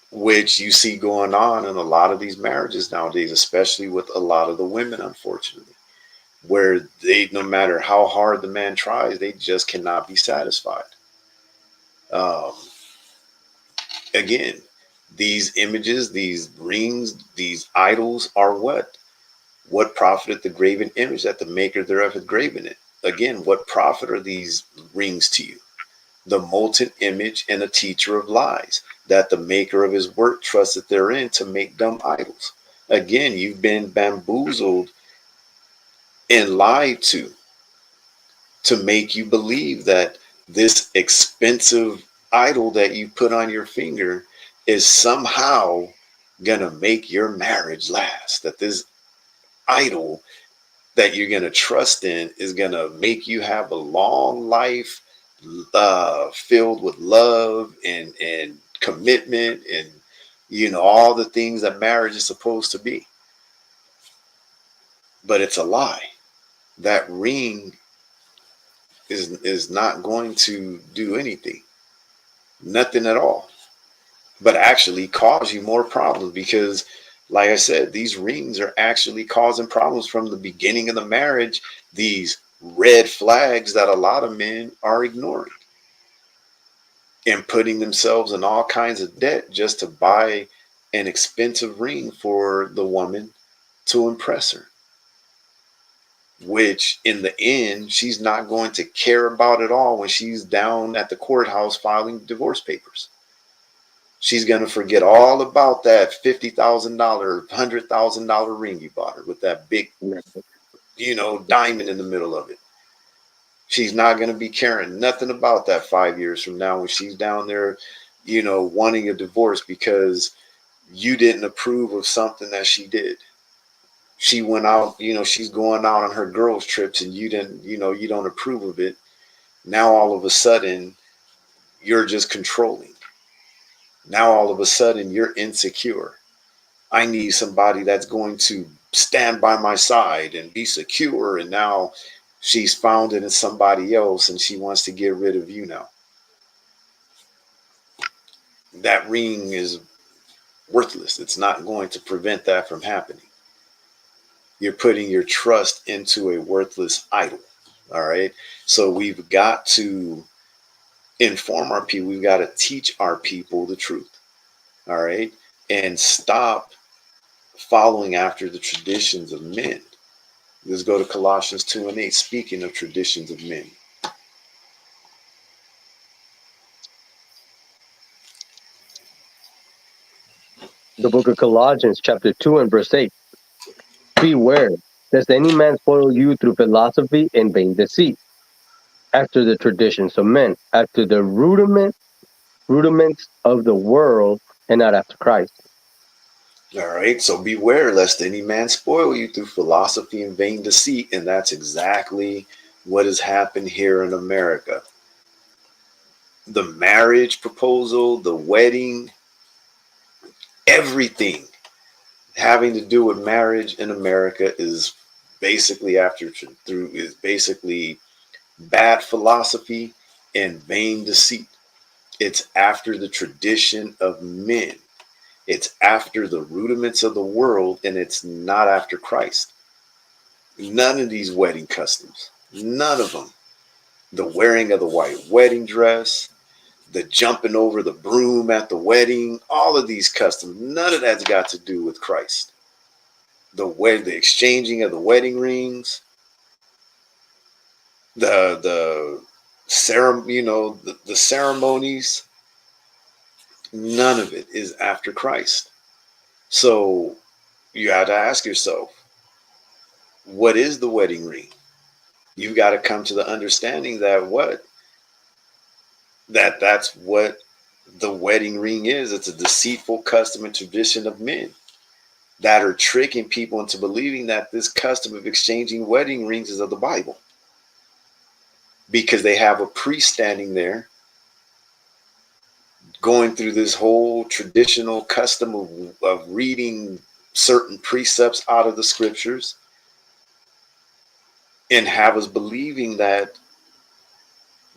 which you see going on in a lot of these marriages nowadays, especially with a lot of the women, unfortunately, where they, no matter how hard the man tries, they just cannot be satisfied. Um, Again, these images, these rings, these idols are what? What profiteth the graven image that the maker thereof hath graven it? Again, what profit are these rings to you? The molten image and a teacher of lies, that the maker of his work trusteth therein to make dumb idols. Again, you've been bamboozled and lied to make you believe that this expensive idol that you put on your finger is somehow gonna make your marriage last. That this idol that you're gonna trust in is gonna make you have a long life, filled with love and commitment and all the things that marriage is supposed to be. But it's a lie. That ring is not going to do anything, nothing at all, but actually cause you more problems, because like I said, these rings are actually causing problems from the beginning of the marriage. These red flags that a lot of men are ignoring and putting themselves in all kinds of debt just to buy an expensive ring for the woman to impress her, which in the end she's not going to care about at all when she's down at the courthouse filing divorce papers. She's going to forget all about that $50,000, $100,000 ring you bought her with that big, diamond in the middle of it. She's not going to be caring nothing about that 5 years from now when she's down there, wanting a divorce because you didn't approve of something that she did. She went out, she's going out on her girls' trips and you didn't, you don't approve of it. Now all of a sudden, you're just controlling. Now all of a sudden, you're insecure. I need somebody that's going to stand by my side and be secure. And now she's found it in somebody else and she wants to get rid of you now. That ring is worthless. It's not going to prevent that from happening. You're putting your trust into a worthless idol. All right. So we've got to inform our people. We've got to teach our people the truth. All right. And stop following after the traditions of men. Let's go to Colossians 2 and 8. Speaking of traditions of men. The book of Colossians, chapter 2 and verse 8. Beware, lest any man spoil you through philosophy and vain deceit, after the traditions of men, after the rudiments of the world, and not after Christ. All right. So beware lest any man spoil you through philosophy and vain deceit. And that's exactly what has happened here in America. The marriage proposal, the wedding, everything having to do with marriage in America is basically bad philosophy and vain deceit. It's after the tradition of men. It's after the rudiments of the world, and it's not after Christ. None of these wedding customs, none of them. The wearing of the white wedding dress, the jumping over the broom at the wedding, all of these customs, none of that's got to do with Christ. The exchanging of the wedding rings, the ceremony, the ceremonies, none of it is after Christ. So you have to ask yourself, what is the wedding ring? You've got to come to the understanding that's what the wedding ring is. It's a deceitful custom and tradition of men that are tricking people into believing that this custom of exchanging wedding rings is of the Bible, because they have a priest standing there going through this whole traditional custom of reading certain precepts out of the scriptures, and have us believing that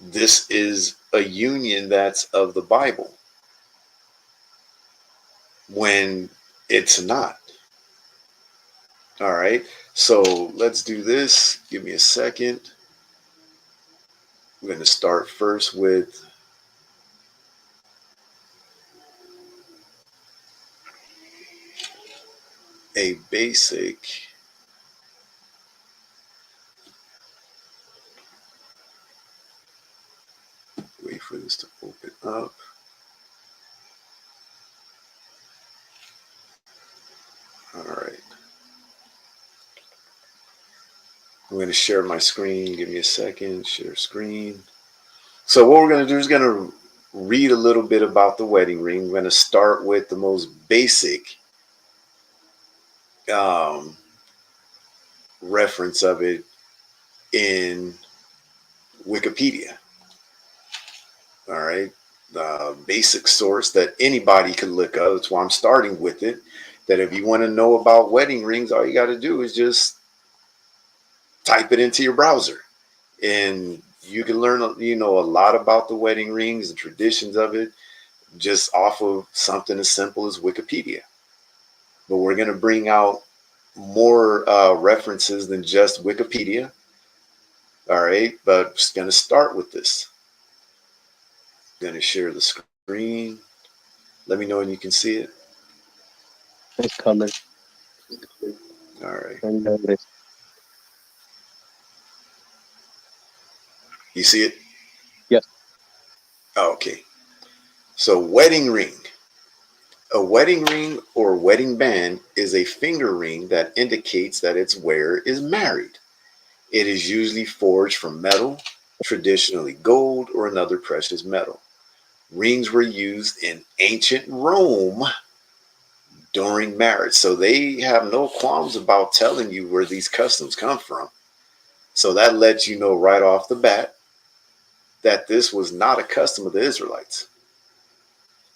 this is a union that's of the Bible when it's not. All right. So let's do this. Give me a second. I'm going to start first with a basic. Wait for this to open up. All right. I'm going to share my screen. Give me a second. Share screen. So what we're going to do is going to read a little bit about the wedding ring. We're going to start with the most basic reference of it in Wikipedia. All right. The basic source that anybody could look up. That's why I'm starting with it. That if you want to know about wedding rings, all you got to do is just type it into your browser, and you can learn, a lot about the wedding rings, the traditions of it, just off of something as simple as Wikipedia. But we're going to bring out more references than just Wikipedia. All right. But I'm just going to start with this. I'm going to share the screen. Let me know when you can see it. It's coming. All right. You see it? Yes. Oh, okay. So, wedding ring. A wedding ring or wedding band is a finger ring that indicates that its wearer is married. It is usually forged from metal, traditionally gold or another precious metal. Rings were used in ancient Rome during marriage. So they have no qualms about telling you where these customs come from. So that lets you know right off the bat that this was not a custom of the Israelites.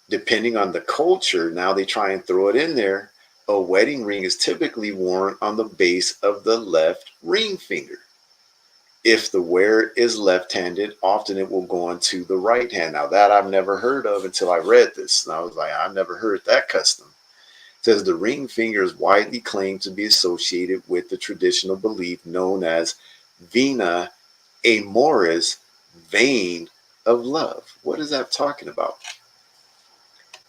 Depending on the culture, now they try and throw it in there. A wedding ring is typically worn on the base of the left ring finger. If the wearer is left-handed, often it will go onto the right hand. Now that I've never heard of until I read this. And I was like, I've never heard that custom. It says the ring finger is widely claimed to be associated with the traditional belief known as Vena Amoris, vein of love. What is that talking about?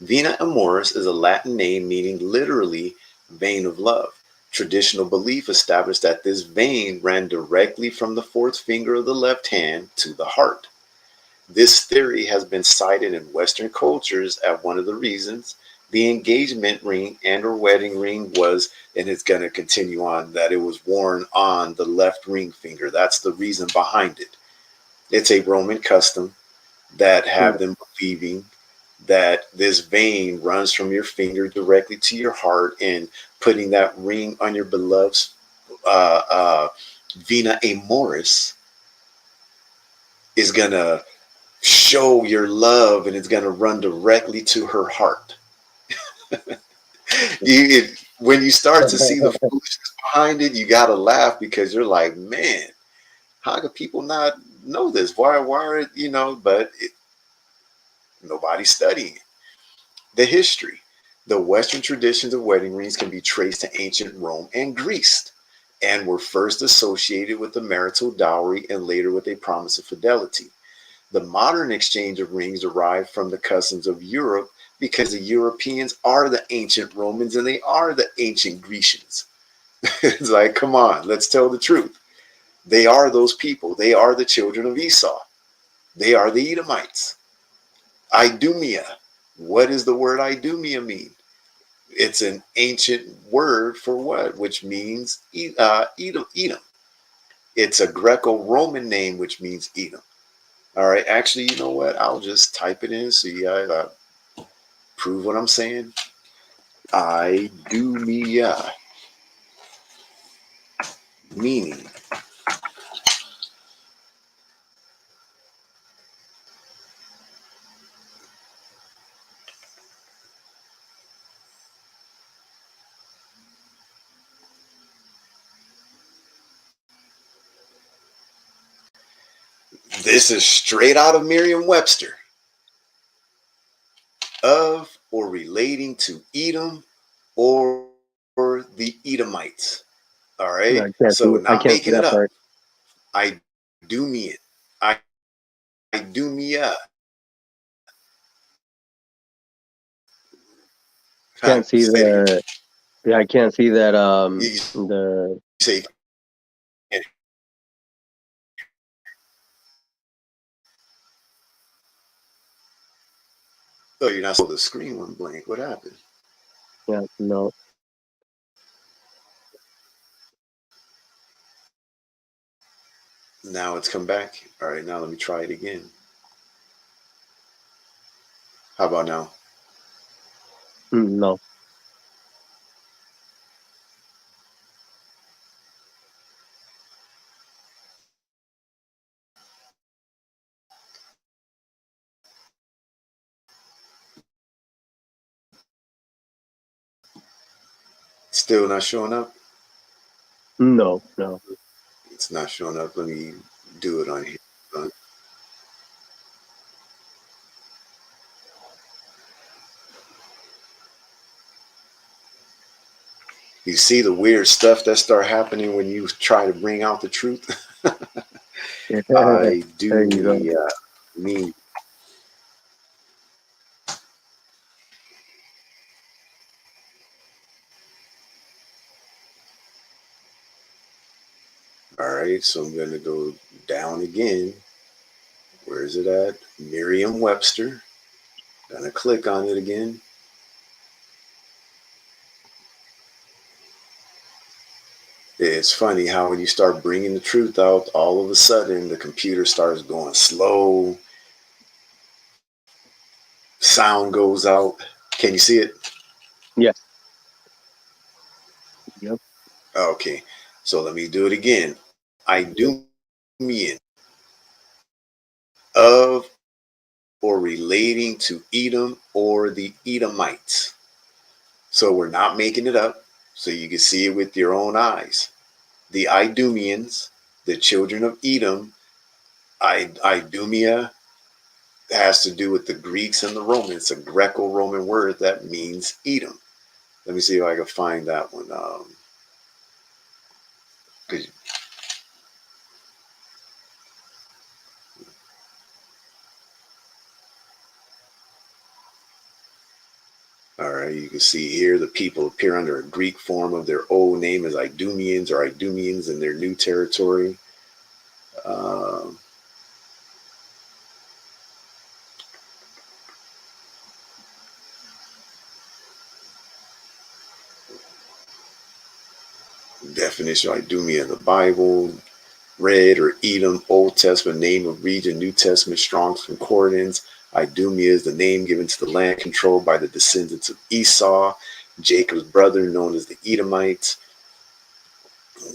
Vena Amoris is a Latin name meaning literally vein of love. Traditional belief established that this vein ran directly from the fourth finger of the left hand to the heart. This theory has been cited in Western cultures as one of the reasons the engagement ring and or wedding ring was, and it's going to continue on, that it was worn on the left ring finger. That's the reason behind it. It's a Roman custom that have them believing that this vein runs from your finger directly to your heart, and putting that ring on your beloved's uh, uh, vena amoris is going to show your love, and it's going to run directly to her heart. When you start to see the foolishness behind it, you got to laugh because you're like, man, how could people not know this? Why are, but nobody's studying it. The history. The Western traditions of wedding rings can be traced to ancient Rome and Greece, and were first associated with the marital dowry and later with a promise of fidelity. The modern exchange of rings derived from the customs of Europe because the Europeans are the ancient Romans and they are the ancient Grecians. It's like, come on, let's tell the truth. They are those people. They are the children of Esau. They are the Edomites. Idumea. What does the word Idumea mean? It's an ancient word for what? Which means Edom. Edom. It's a Greco-Roman name, which means Edom. All right. Actually, you know what? I'll just type it in so you guys prove what I'm saying. Idumea, meaning this is straight out of Merriam-Webster. Of or relating to Edom or the Edomites. All right. So I not can't see making it that up. part. Idumea. Idumea. Huh? Can't see Say it again. the. Yeah, I can't see that. You The say, oh, you're not. So the screen went blank. What happened? yeah, no. Now it's come back. All right. Now let me try it again. How about now? No. Still not showing up? No. No. It's not showing up. Let me do it on here. You see the weird stuff that start happening when you try to bring out the truth. I There do you go. me. All right, so I'm going to go down again. Where is it at? Merriam-Webster. Gonna click on it again. It's funny how when you start bringing the truth out, all of a sudden the computer starts going slow. Sound goes out. Can you see it? Yeah. Yep. Okay, so let me do it again. I do mean of or relating to Edom or the Edomites. So we're not making it up. So you can see it with your own eyes. The Idumeans, the children of Edom, Idumea has to do with the Greeks and the Romans. It's a Greco-Roman word that means Edom. Let me see if I can find that one. All right, you can see here the people appear under a Greek form of their old name as Idumeans or Idumeans in their new territory. Um, Definition of Idumea in the Bible: Red or Edom, Old Testament name of region, New Testament Strong's Concordance. Idumea is the name given to the land controlled by the descendants of Esau, Jacob's brother, known as the Edomites.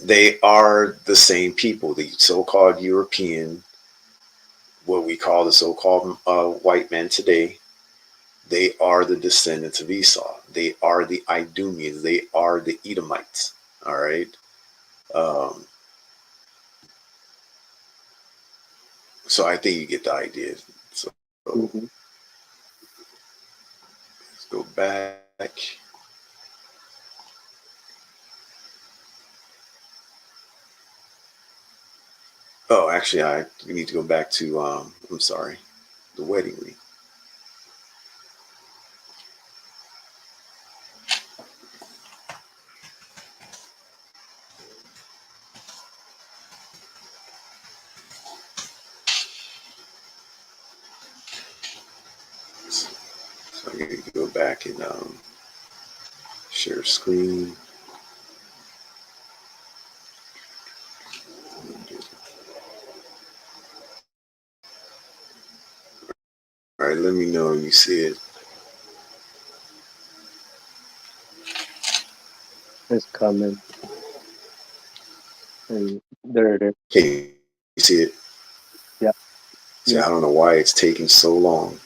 They are the same people, the so-called European, what we call the so-called white man today. They are the descendants of Esau. They are the Idumeans. They are the Edomites. All right. Um, so I think you get the idea. So Mhm. let's go back. Oh, actually, we need to go back to, I'm sorry, the wedding ring. So I need to go back and share screen. All right, let me know when you see it. It's coming. And there it is. Can you see it? Yeah. See, Yeah. I don't know why it's taking so long.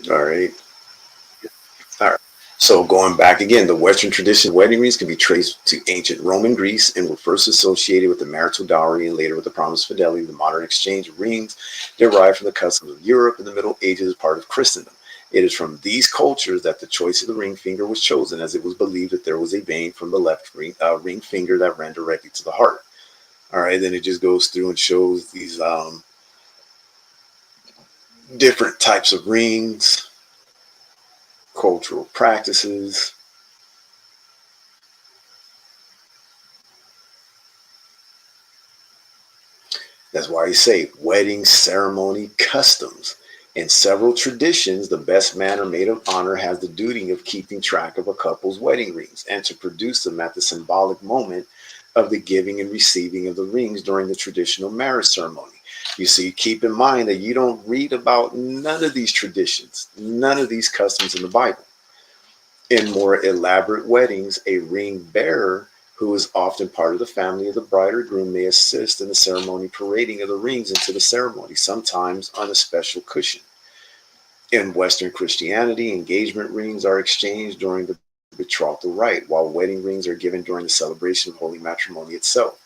All right. All right. So going back again, the Western tradition of wedding rings can be traced to ancient Roman Greece and were first associated with the marital dowry and later with the promise of fidelity. The modern exchange of rings derived from the customs of Europe in the Middle Ages as part of Christendom. It is from these cultures that the choice of the ring finger was chosen, as it was believed that there was a vein from the left ring finger that ran directly to the heart. All right, then it just goes through and shows these different types of rings, cultural practices. That's why you say wedding ceremony customs. In several traditions, the best man or maid of honor has the duty of keeping track of a couple's wedding rings and to produce them at the symbolic moment of the giving and receiving of the rings during the traditional marriage ceremony. You see, keep in mind that you don't read about none of these traditions, none of these customs in the Bible. In more elaborate weddings, a ring bearer, who is often part of the family of the bride or groom, may assist in the ceremony parading of the rings into the ceremony, sometimes on a special cushion. In Western Christianity, engagement rings are exchanged during the betrothal rite, while wedding rings are given during the celebration of holy matrimony itself.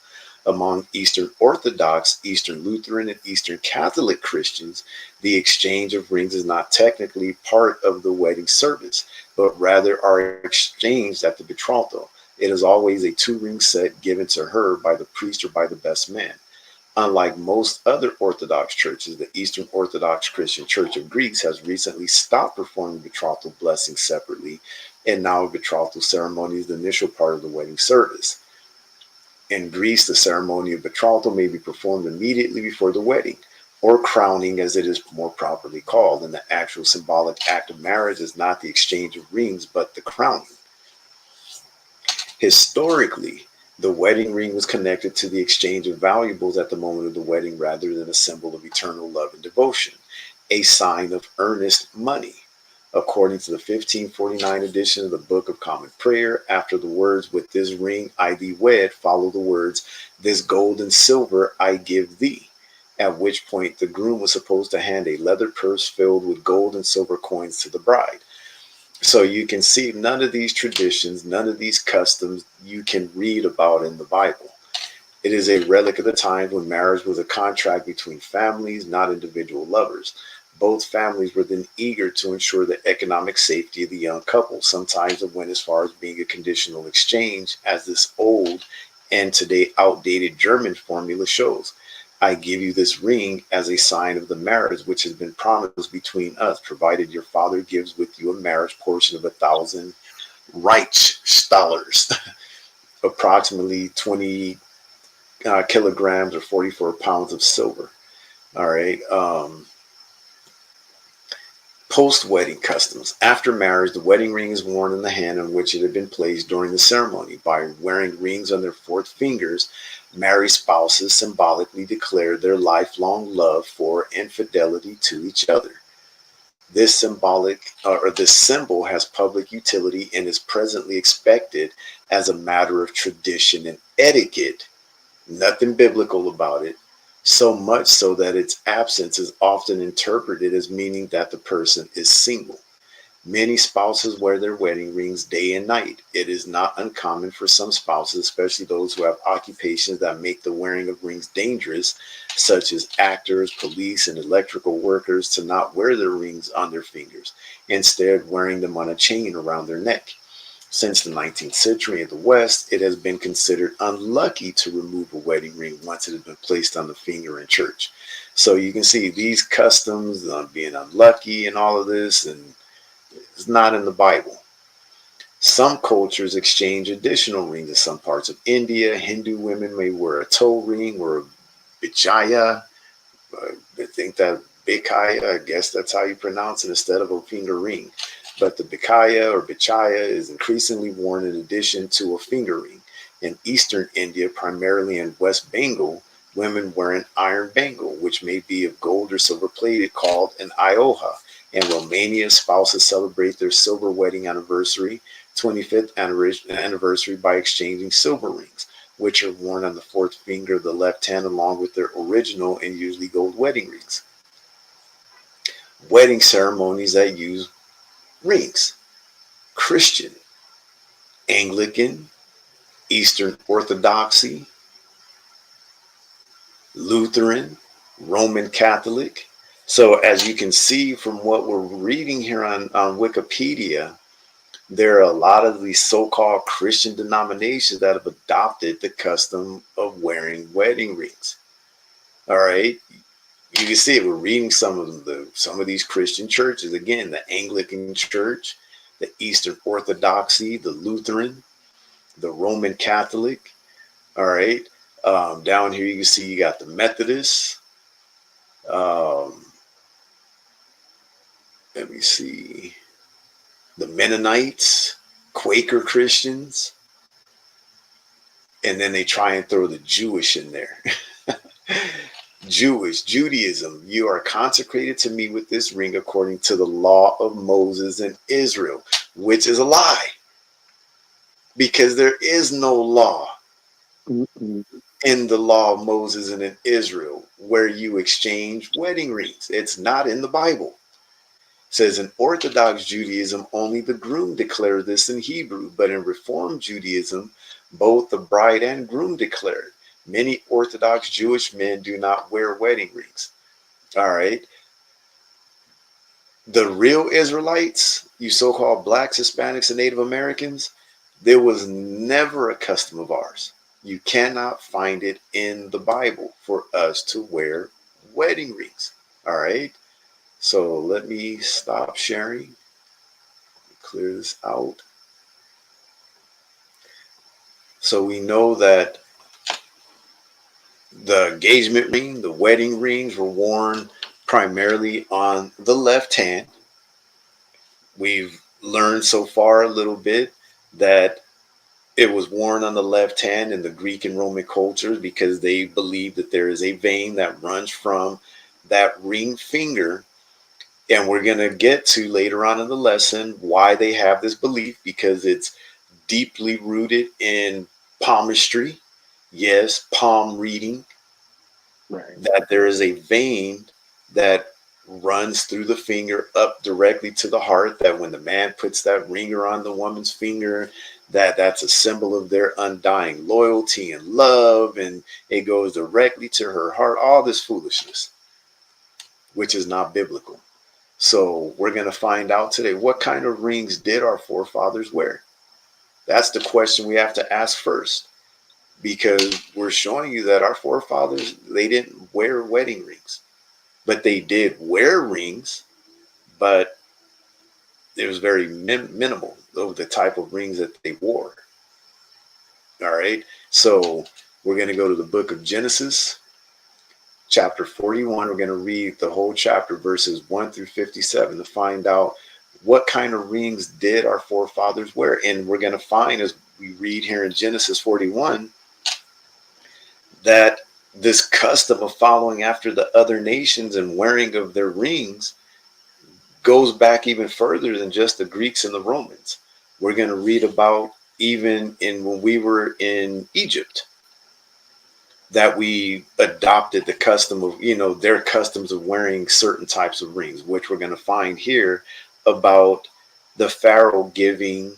Among Eastern Orthodox, Eastern Lutheran, and Eastern Catholic Christians, the exchange of rings is not technically part of the wedding service, but rather are exchanged at the betrothal. It is always a two-ring set given to her by the priest or by the best man. Unlike most other Orthodox churches, the Eastern Orthodox Christian Church of Greece has recently stopped performing betrothal blessings separately, and now a betrothal ceremony is the initial part of the wedding service. In Greece, the ceremony of betrothal may be performed immediately before the wedding, or crowning as it is more properly called, and the actual symbolic act of marriage is not the exchange of rings, but the crowning. Historically, the wedding ring was connected to the exchange of valuables at the moment of the wedding rather than a symbol of eternal love and devotion, a sign of earnest money. According to the 1549 edition of the Book of Common Prayer, after the words, "With this ring I thee wed," follow the words, "This gold and silver I give thee," at which point the groom was supposed to hand a leather purse filled with gold and silver coins to the bride. So you can see none of these traditions, none of these customs you can read about in the Bible. It is a relic of the time when marriage was a contract between families, not individual lovers. Both families were then eager to ensure the economic safety of the young couple. Sometimes it went as far as being a conditional exchange, as this old and today outdated German formula shows. I give you this ring as a sign of the marriage which has been promised between us, provided your father gives with you a marriage portion of 1,000 Reichsthalers, approximately 20 kilograms or 44 pounds of silver. All right. Post wedding customs. After marriage, the wedding ring is worn in the hand on which it had been placed during the ceremony. By wearing rings on their fourth fingers, married spouses symbolically declared their lifelong love for and fidelity to each other. This symbol has public utility and is presently expected as a matter of tradition and etiquette. Nothing biblical about it, so much so that its absence is often interpreted as meaning that the person is single. Many spouses wear their wedding rings day and night. It is not uncommon for some spouses, especially those who have occupations that make the wearing of rings dangerous, such as actors, police, and electrical workers, to not wear their rings on their fingers, instead wearing them on a chain around their neck. Since the 19th century in the West, it has been considered unlucky to remove a wedding ring once it has been placed on the finger in church. So you can see these customs on being unlucky and all of this, and it's not in the Bible. Some cultures exchange additional rings. In some parts of India, Hindu women may wear a toe ring or a bichaya. I think that bikaya, I guess that's how you pronounce it, instead of a finger ring. But the bikaya or bichaya is increasingly worn in addition to a finger ring. In eastern India, primarily in West Bengal, women wear an iron bangle, which may be of gold or silver plated, called an ioha. In Romania, spouses celebrate their silver wedding anniversary, 25th anniversary, by exchanging silver rings, which are worn on the fourth finger of the left hand along with their original and usually gold wedding rings. Wedding ceremonies that use rings: Christian, Anglican, Eastern Orthodoxy, Lutheran, Roman Catholic. So, as you can see from what we're reading here on Wikipedia, there are a lot of these so-called Christian denominations that have adopted the custom of wearing wedding rings. All right. You can see it. We're reading some of these Christian churches. Again, the Anglican Church, the Eastern Orthodoxy, the Lutheran, the Roman Catholic. All right. Down here, you can see you got the Methodists. Um, Let me see. The Mennonites, Quaker Christians, and then they try and throw the Jewish in there. Judaism, you are consecrated to me with this ring according to the law of Moses and Israel, which is a lie, because there is no law Mm-mm. in the law of Moses and in Israel where you exchange wedding rings. It's not in the Bible. It says in Orthodox Judaism, only the groom declares this in Hebrew, but in Reformed Judaism, both the bride and groom declare it. Many Orthodox Jewish men do not wear wedding rings. All right. The real Israelites, you so-called blacks, Hispanics, and Native Americans, there was never a custom of ours. You cannot find it in the Bible for us to wear wedding rings. All right. So let me stop sharing, clear this out. So we know that the engagement ring, the wedding rings were worn primarily on the left hand. We've learned so far a little bit that it was worn on the left hand in the Greek and Roman cultures because they believe that there is a vein that runs from that ring finger. And we're going to get to later on in the lesson why they have this belief, because it's deeply rooted in palmistry. Yes, palm reading, Right. that there is a vein that runs through the finger up directly to the heart, that when the man puts that ringer on the woman's finger, that's a symbol of their undying loyalty and love, and it goes directly to her heart. All this foolishness, which is not biblical. So we're going to find out today, what kind of rings did our forefathers wear? That's the question we have to ask first, because we're showing you that our forefathers, they didn't wear wedding rings, but they did wear rings, but it was very minimal of the type of rings that they wore. All right. So we're going to go to the book of Genesis, chapter 41. We're going to read the whole chapter, verses 1 through 57, to find out what kind of rings did our forefathers wear. And we're going to find, as we read here in Genesis 41, that this custom of following after the other nations and wearing of their rings goes back even further than just the Greeks and the Romans. We're going to read about even in when we were in Egypt, that we adopted the custom of, their customs of wearing certain types of rings, which we're going to find here about the Pharaoh giving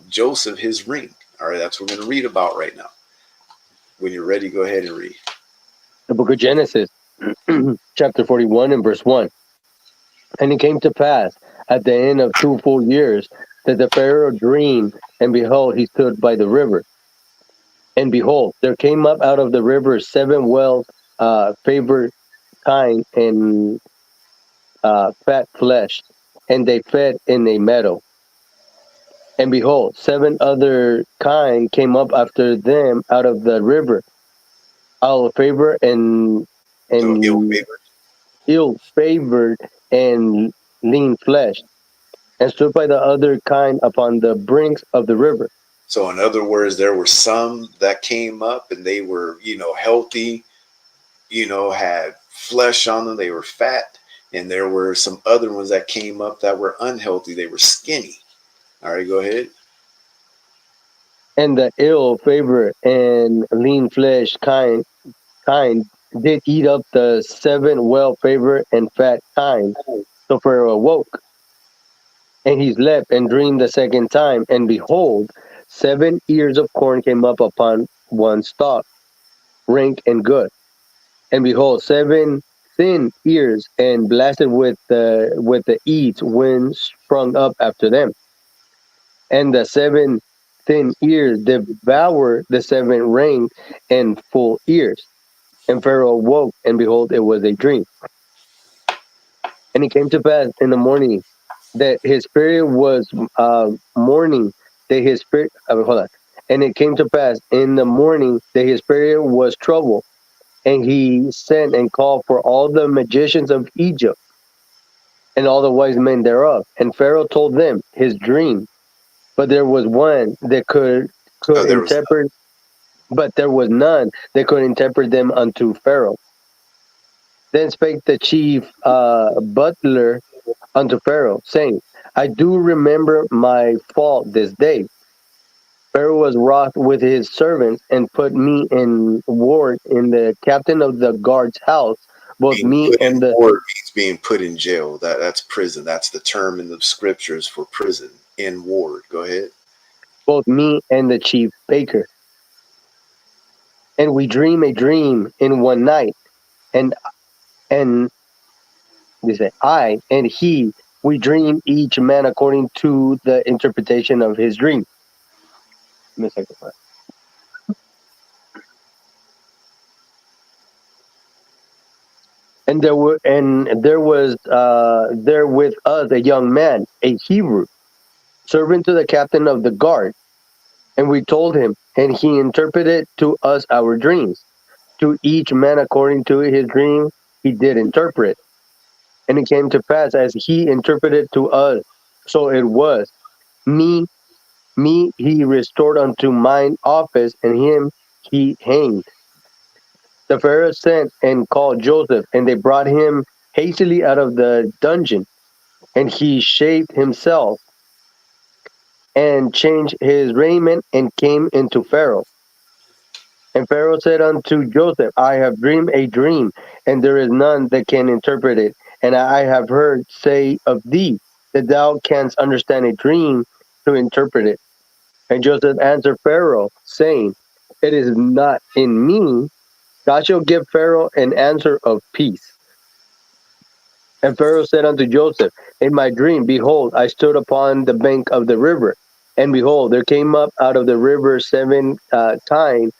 Joseph his ring. All right, that's what we're going to read about right now. When you're ready, go ahead and read. The book of Genesis, chapter 41 and verse 1. And it came to pass at the end of 2 full years that the Pharaoh dreamed, and behold, he stood by the river. And behold, there came up out of the river 7 well favored kine and fat flesh, and they fed in a meadow. And behold, 7 other kine came up after them out of the river, all favor So ill and favored. ill favored and lean flesh, and stood by the other kind upon the brinks of the river. So in other words, there were some that came up and they were, healthy, had flesh on them, they were fat, and there were some other ones that came up that were unhealthy, they were skinny. All right, go ahead. And the ill favored and lean flesh kind did eat up the 7 well favored and fat kind. So Pharaoh awoke, and he slept and dreamed the second time, and behold, 7 ears of corn came up upon one stalk, rank and good. And behold, 7 thin ears and blasted with the eats wind sprung up after them. And the 7 thin ears devoured the 7 rank and full ears. And Pharaoh awoke, and behold, it was a dream. And it came to pass in the morning that his spirit was morning that his spirit hold on. And it came to pass in the morning that his spirit was troubled, and he sent and called for all the magicians of Egypt and all the wise men thereof. And Pharaoh told them his dream, but there was one that could Oh, there was interpret, but there was none that could interpret them unto Pharaoh. Then spake the chief butler unto Pharaoh, saying, I do remember my fault this day. Pharaoh was wroth with his servants and put me in ward in the captain of the guard's house, both being me put in and the ward means being put in jail. That's prison. That's the term in the scriptures for prison. In ward. Go ahead. chief baker. And we dream a dream in one night, and and they say I and he we dream each man according to the interpretation of his dream. Give me a second. And there with us a young man, a Hebrew, servant to the captain of the guard, and we told him, and he interpreted to us our dreams. To each man according to his dream he did interpret. And it came to pass as he interpreted to us, so it was. Me, me he restored unto mine office, and him he hanged. The Pharaoh sent and called Joseph, and they brought him hastily out of the dungeon. And he shaved himself and changed his raiment and came into Pharaoh. And Pharaoh said unto Joseph, I have dreamed a dream, and there is none that can interpret it. and I have heard say of thee that thou canst understand a dream to interpret it. And Joseph answered Pharaoh, saying, It is not in me. God shall give Pharaoh an answer of peace. And Pharaoh said unto Joseph, In my dream, behold, I stood upon the bank of the river, and behold, there came up out of the river seven kine,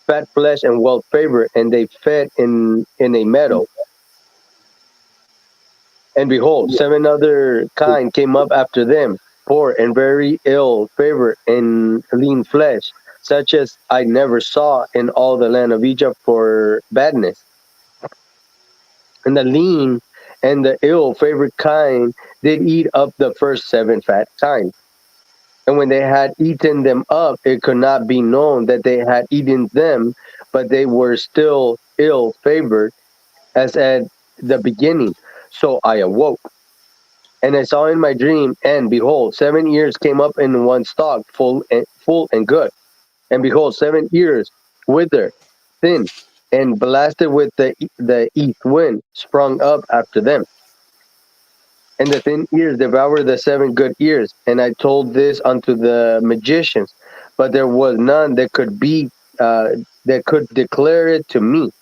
fat flesh and well favored, and they fed in a meadow. And behold, seven other kine came up after them, poor and very ill favored and lean flesh, such as I never saw in all the land of Egypt for badness. And the lean and the ill favored kine did eat up the first seven fat kine. And when they had eaten them up, it could not be known that they had eaten them, but they were still ill favored as at the beginning. So I awoke. And I saw in my dream, and behold, 7 ears came up in one stalk, full and good. And behold, 7 ears withered, thin, and blasted with the east wind sprung up after them. And the thin ears devoured the seven good ears. And I told this unto the magicians, but there was none uh, that could declare it to me.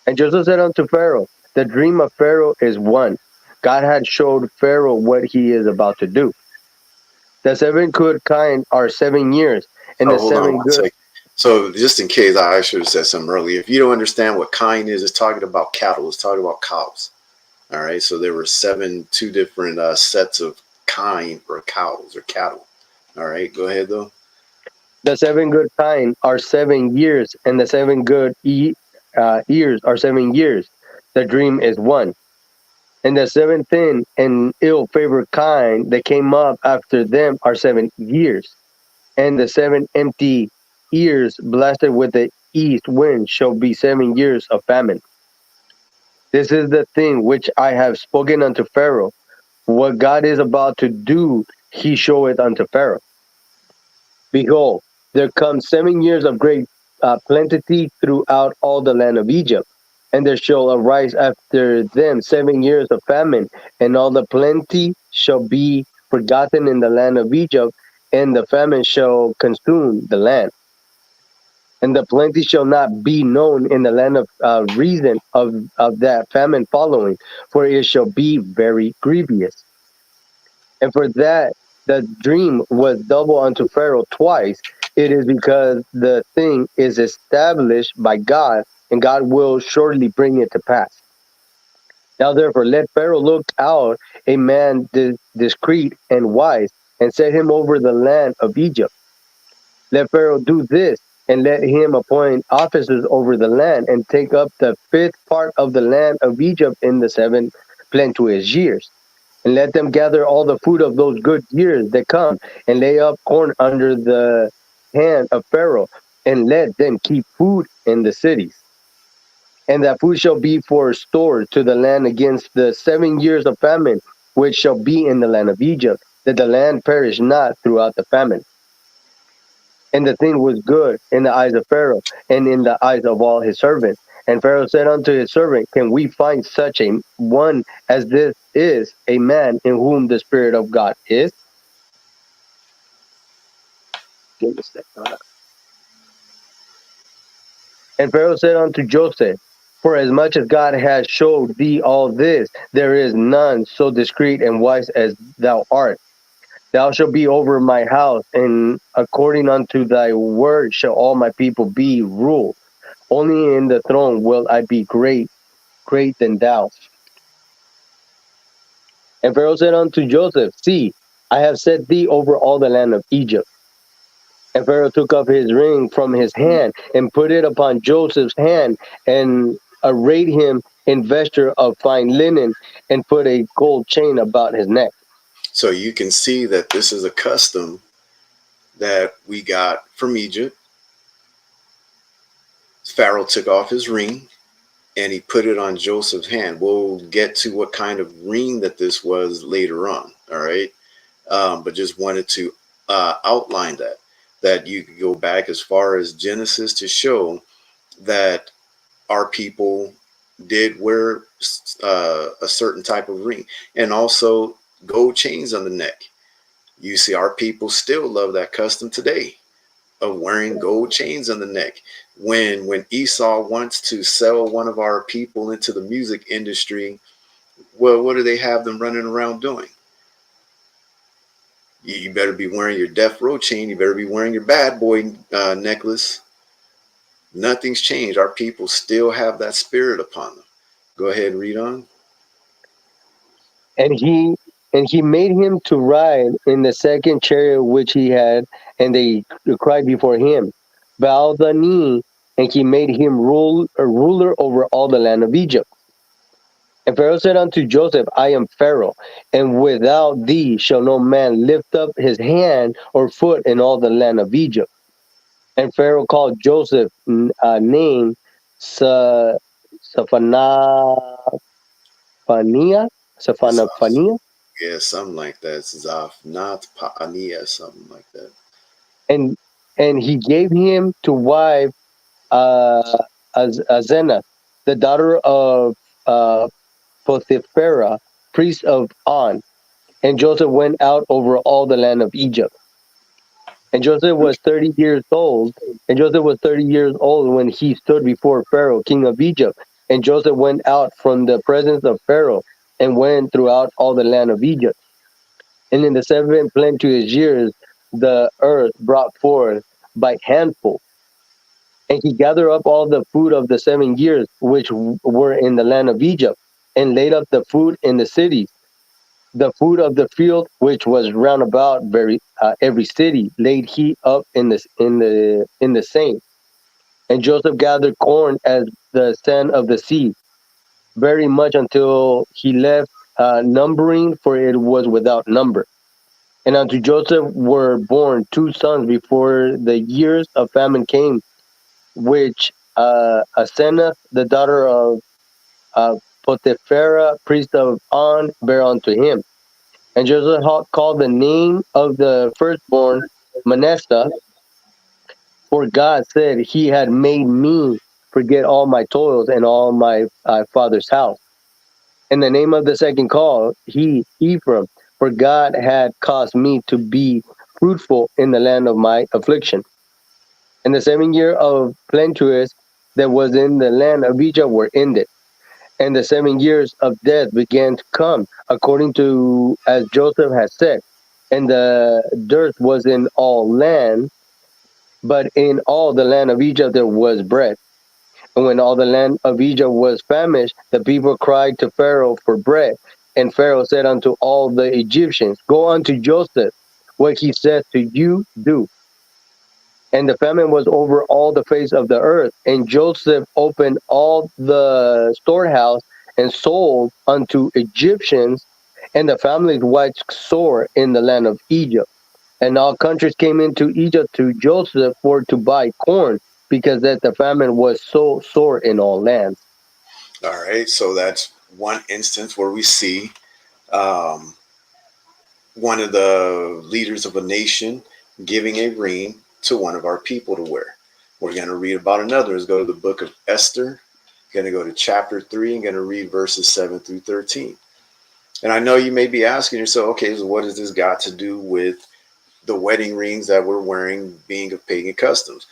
And Joseph said unto Pharaoh, The dream of Pharaoh is one. God had showed Pharaoh what he is about to do. The seven good kind are 7 years, and So the hold on seven one good. second. So just in case, I should have said something earlier. If you don't understand what kine is, it's talking about cattle. It's talking about cows. All right. So there were two different sets of kine or cows or cattle. All right. Go ahead though. The seven good kind are 7 years, and the seven good ears are 7 years. The dream is one. And the seven thin and ill favored kind that came up after them are 7 years. And the seven empty ears blasted with the east wind shall be 7 years of famine. This is the thing which I have spoken unto Pharaoh. What God is about to do, he showeth unto Pharaoh. Behold, there come 7 years of great plenty throughout all the land of Egypt. And there shall arise after them 7 years of famine, and all the plenty shall be forgotten in the land of Egypt, and the famine shall consume the land. And the plenty shall not be known in the land of reason of that famine following, for it shall be very grievous. And for that the dream was double unto Pharaoh twice, it is because the thing is established by God, and God will surely bring it to pass. Now therefore let Pharaoh look out a man discreet and wise, and set him over the land of Egypt. Let Pharaoh do this, and let him appoint officers over the land, and take up the fifth part of the land of Egypt in the 7 plenteous years. And let them gather all the food of those good years that come, and lay up corn under the hand of Pharaoh, and let them keep food in the cities. And that food shall be for store to the land against the 7 years of famine, which shall be in the land of Egypt, that the land perish not throughout the famine. And the thing was good in the eyes of Pharaoh, and in the eyes of all his servants. And Pharaoh said unto his servant, Can we find such a one as this is, a man in whom the Spirit of God is? Give me a second. And Pharaoh said unto Joseph, For as much as God has showed thee all this, there is none so discreet and wise as thou art. Thou shalt be over my house, and according unto thy word shall all my people be ruled. Only in the throne will I be great than thou. And Pharaoh said unto Joseph, See, I have set thee over all the land of Egypt. And Pharaoh took up his ring from his hand, and put it upon Joseph's hand, and arrayed him in vesture of fine linen, and put a gold chain about his neck. So you can see that this is a custom that we got from Egypt. Pharaoh took off his ring and he put it on Joseph's hand. We'll get to what kind of ring that this was later on. All right. But just wanted to outline that you could go back as far as Genesis to show that our people did wear a certain type of ring, and also gold chains on the neck. You see, our people still love that custom today of wearing gold chains on the neck. When Esau wants to sell one of our people into the music industry, well, what do they have them running around doing? You better be wearing your death row chain. You better be wearing your bad boy necklace. Nothing's changed. Our people still have that spirit upon them. Go ahead and read on. And he made him to ride in the second chariot which he had, and they cried before him, bow the knee, and he made him rule a ruler over all the land of Egypt. And Pharaoh said unto Joseph, I am Pharaoh, and without thee shall no man lift up his hand or foot in all the land of Egypt. And Pharaoh called Joseph name Sa- Saphanaphania, It's off. Saphanaphania, Yeah, something like that. It's off. Not Paania, something like that. and and he gave him to wife uh, Azenath, the daughter of uh, Potipharah, priest of On. And Joseph went out over all the land of Egypt. And Joseph was 30 years old. And Joseph was 30 years old when he stood before Pharaoh, king of Egypt. And Joseph went out from the presence of Pharaoh and went throughout all the land of Egypt. And in the 7 plenteous years, the earth brought forth by handful. And he gathered up all the food of the 7 years which were in the land of Egypt, and laid up the food in the cities. The food of the field, which was round about every city, laid he up in the same. And Joseph gathered corn as the sand of the sea, very much until he left numbering, for it was without number. And unto Joseph were born 2 sons before the years of famine came, which Asenath, the daughter of uh, Potipharah, priest of On, bare unto him. And Joseph called the name of the firstborn Manasseh, for God said, He had made me forget all my toils and all my father's house. And the name of the second called he Ephraim, for God had caused me to be fruitful in the land of my affliction. And the 7 year of plenteous that was in the land of Egypt were ended, and the 7 years of death began to come, according to as Joseph had said. And the dearth was in all land, but in all the land of Egypt there was bread. And when all the land of Egypt was famished, the people cried to Pharaoh for bread. And Pharaoh said unto all the Egyptians, Go unto Joseph, what he says to you, do. And the famine was over all the face of the earth. And Joseph opened all the storehouse and sold unto Egyptians, and the families waxed sore in the land of Egypt. And all countries came into Egypt to Joseph for to buy corn, because that the famine was so sore in all lands. All right, so that's one instance where we see um, one of the leaders of a nation giving a ring to one of our people to wear. We're going to read about another. Let's go to the book of Esther. Going to go to chapter 3 and going to read verses 7 through 13. And I know you may be asking yourself, okay, so what has this got to do with the wedding rings that we're wearing being of pagan customs?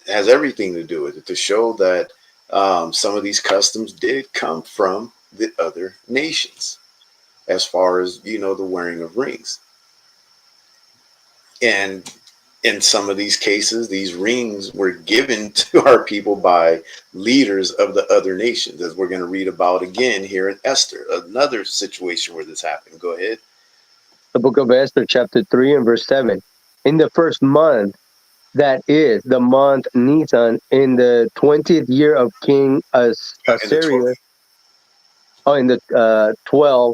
It has everything to do with it, to show that some of these customs did come from the other nations, as far as, the wearing of rings. And in some of these cases, these rings were given to our people by leaders of the other nations, as we're going to read about again here in Esther, another situation where this happened. Go ahead. The book of Esther, chapter 3 and verse 7. In the first month, that is the month Nisan, in the 20th year of King In the 12th. Assyria, in the 12th,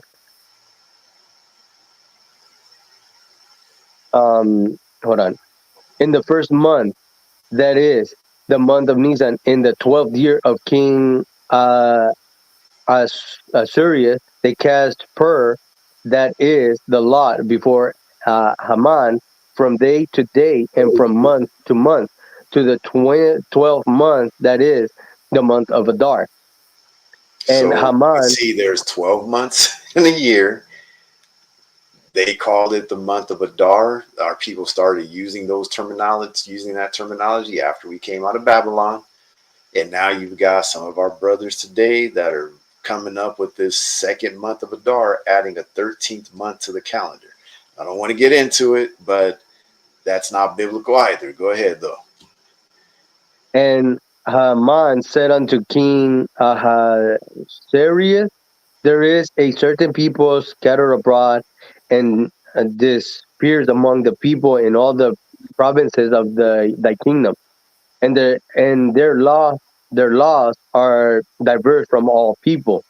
hold on, in the first month, that is the month of Nisan, in the 12th year of King Assyria, they cast pur, that is the lot, before Haman, from day to day and from month to month, to the 12th month, that is the month of Adar. And So we Haman, see there's 12 months in a year. They called it the month of Adar. Our people started using that terminology after we came out of Babylon. And now you've got some of our brothers today that are coming up with this second month of Adar, adding a 13th month to the calendar. I don't want to get into it, but that's not biblical either. Go ahead, though. and Haman said unto King Ahasuerus, there is a certain people scattered abroad and dispersed among the people in all the provinces of thy kingdom, and their laws are diverse from all people.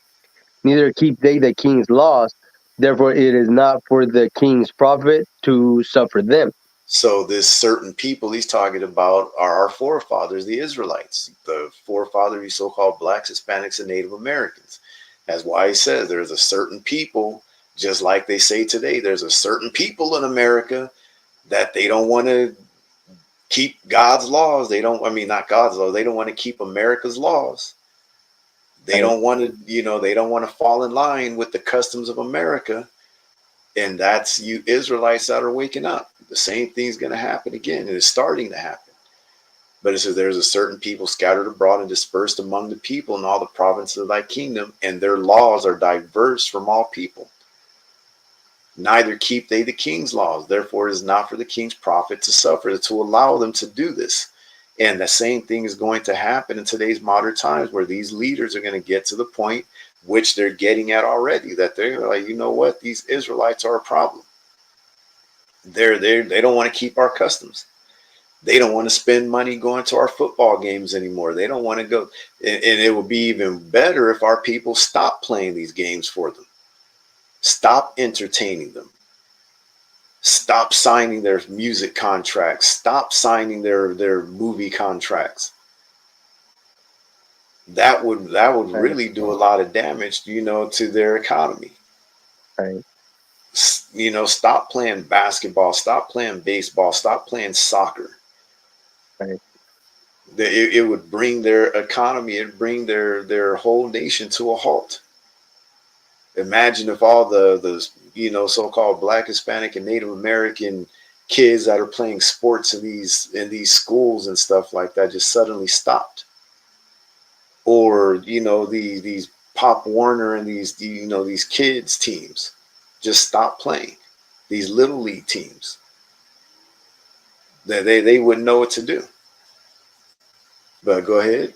Neither keep they the king's laws. Therefore, it is not for the king's profit to suffer them. So, this certain people he's talking about are our forefathers, the Israelites, the forefathers, these so called blacks, Hispanics, and Native Americans. That's why he says there's a certain people, just like they say today, there's a certain people in America that they don't want to keep God's laws. They don't, I mean, not God's laws, they don't want to keep America's laws. They Right? don't want to, they don't want to fall in line with the customs of America. And that's you Israelites that are waking up. The same thing's going to happen again. And it's starting to happen. But it says there's a certain people scattered abroad and dispersed among the people in all the provinces of thy kingdom, and their laws are diverse from all people. Neither keep they the king's laws. Therefore, it is not for the king's profit to suffer, to allow them to do this. And the same thing is going to happen in today's modern times, where these leaders are going to get to the point which they're getting at already, that they're like, you know what, these Israelites are a problem. They don't want to keep our customs. They don't want to spend money going to our football games anymore. They don't want to go. And it would be even better if our people stop playing these games for them, stop entertaining them, stop signing their music contracts, stop signing their movie contracts. That would Right? really do a lot of damage, to their economy. Right? Stop playing basketball, stop playing baseball, stop playing soccer. Right? It would bring their economy, it'd bring their whole nation to a halt. Imagine if all the so-called black, Hispanic, and Native American kids that are playing sports in these schools and stuff like that just suddenly stopped. Or these Pop Warner and these kids teams just stopped playing. These little league teams, they wouldn't know what to do. But go ahead.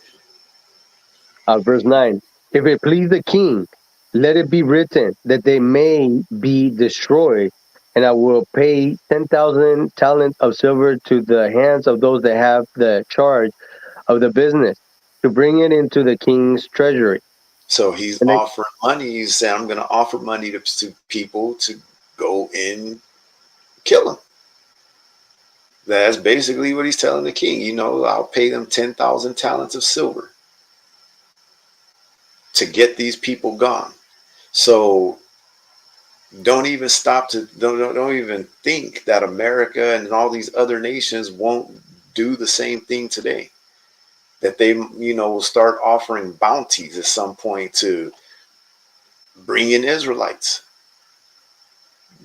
Verse 9. If it please the king, let it be written that they may be destroyed, and I will pay 10,000 talents of silver to the hands of those that have the charge of the business to bring it into the king's treasury. So he's And they, offering money. He's saying, I'm going to offer money to people to go and kill him. That's basically what he's telling the king. I'll pay them 10,000 talents of silver to get these people gone. So don't even stop to don't even think that America and all these other nations won't do the same thing today. That they will start offering bounties at some point to bring in Israelites,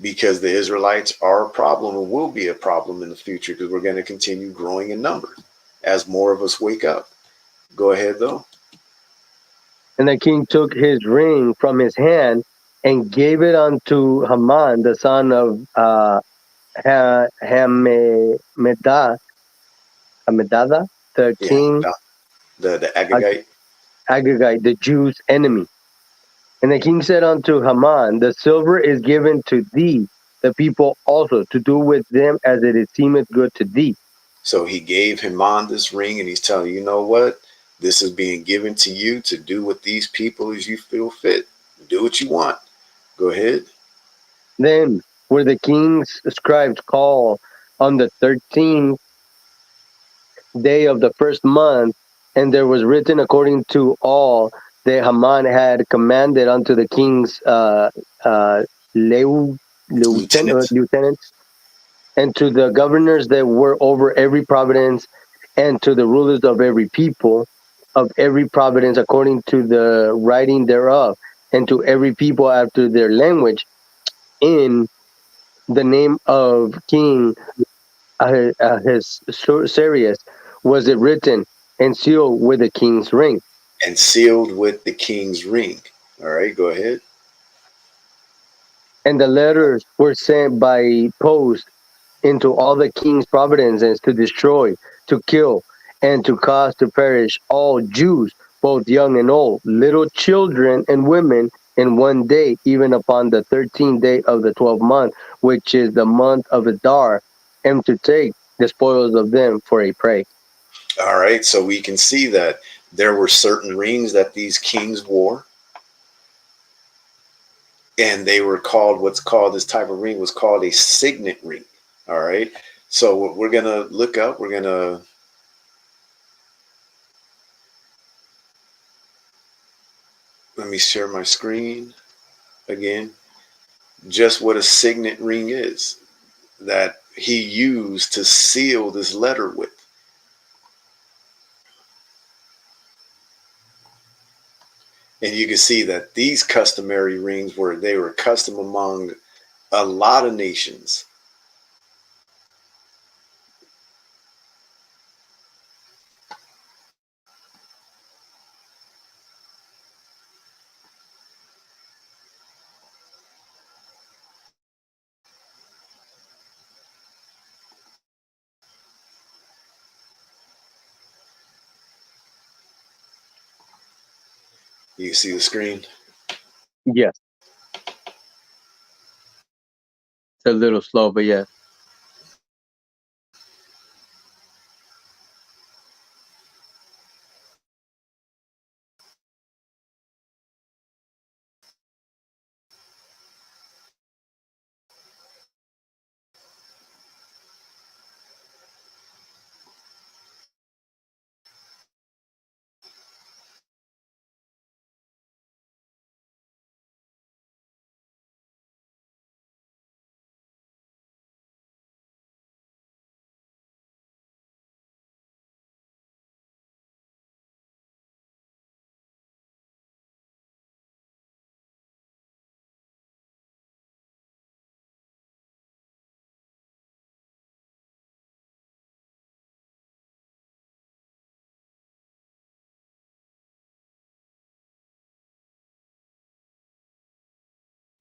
because the Israelites are a problem and will be a problem in the future, because we're going to continue growing in number as more of us wake up. Go ahead, though. and the king took his ring from his hand and gave it unto Haman, the son of Hammedatha, the Yeah, king the Agagite. Agagite, the Jews' enemy. And the king said unto Haman, the silver is given to thee, the people also, to do with them as it seemeth good to thee. So he gave Haman this ring, and he's telling you know what? This is being given to you to do with these people as you feel fit. Do what you want. Go ahead. Then were the king's scribes called on the 13th day of the first month, and there was written according to all that Haman had commanded unto the king's uh, leu- Lieutenants. lieutenants, and to the governors that were over every province, and to the rulers of every people. of every province according to the writing thereof, and to every people after their language, in the name of King Ahasuerus was it written, and sealed with the king's ring. and sealed with the king's ring. All right, go ahead. And the letters were sent by post into all the king's provinces to destroy, to kill, and to cause to perish all Jews, both young and old, little children and women, in one day, even upon the 13th day of the 12th month, which is the month of Adar, and to take the spoils of them for a prey. All right, so we can see that there were certain rings that these kings wore, and they were called, what's called, this type of ring was called a signet ring. All right, so what we're gonna look up, we're gonna, let me share my screen again, just what a signet ring is that he used to seal this letter with. And you can see that these customary rings were, they were custom among a lot of nations. You see the screen? Yes, it's a little slow, but yeah.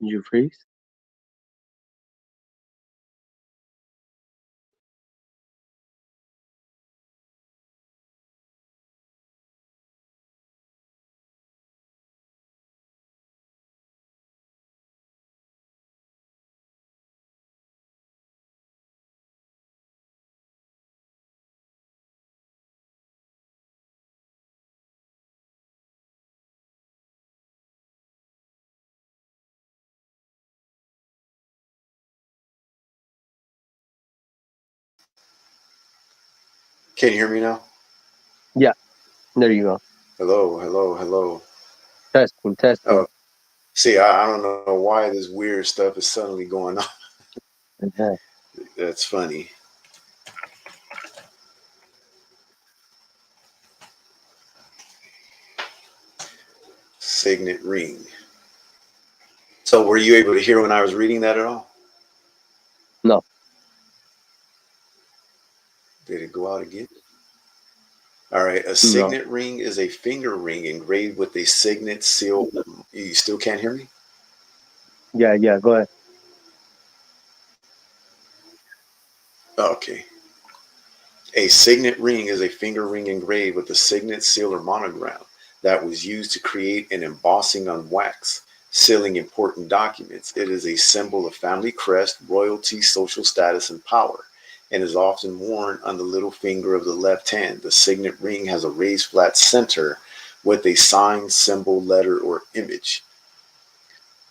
Did you freeze? Can you hear me now? Yeah, there you go. Hello, hello, hello. Testing, testing. Oh, see, I don't know why this weird stuff is suddenly going on. Uh-huh. That's funny. Signet ring. So, were you able to hear when I was reading that at all? No. Did it go out again? All right. A No. signet ring is a finger ring engraved with a signet seal. You still can't hear me? Yeah, yeah, go ahead. Okay. A signet ring is a finger ring engraved with a signet seal or monogram that was used to create an embossing on wax, sealing important documents. It is a symbol of family crest, royalty, social status, and power, and is often worn on the little finger of the left hand. The signet ring has a raised flat center with a sign, symbol, letter, or image.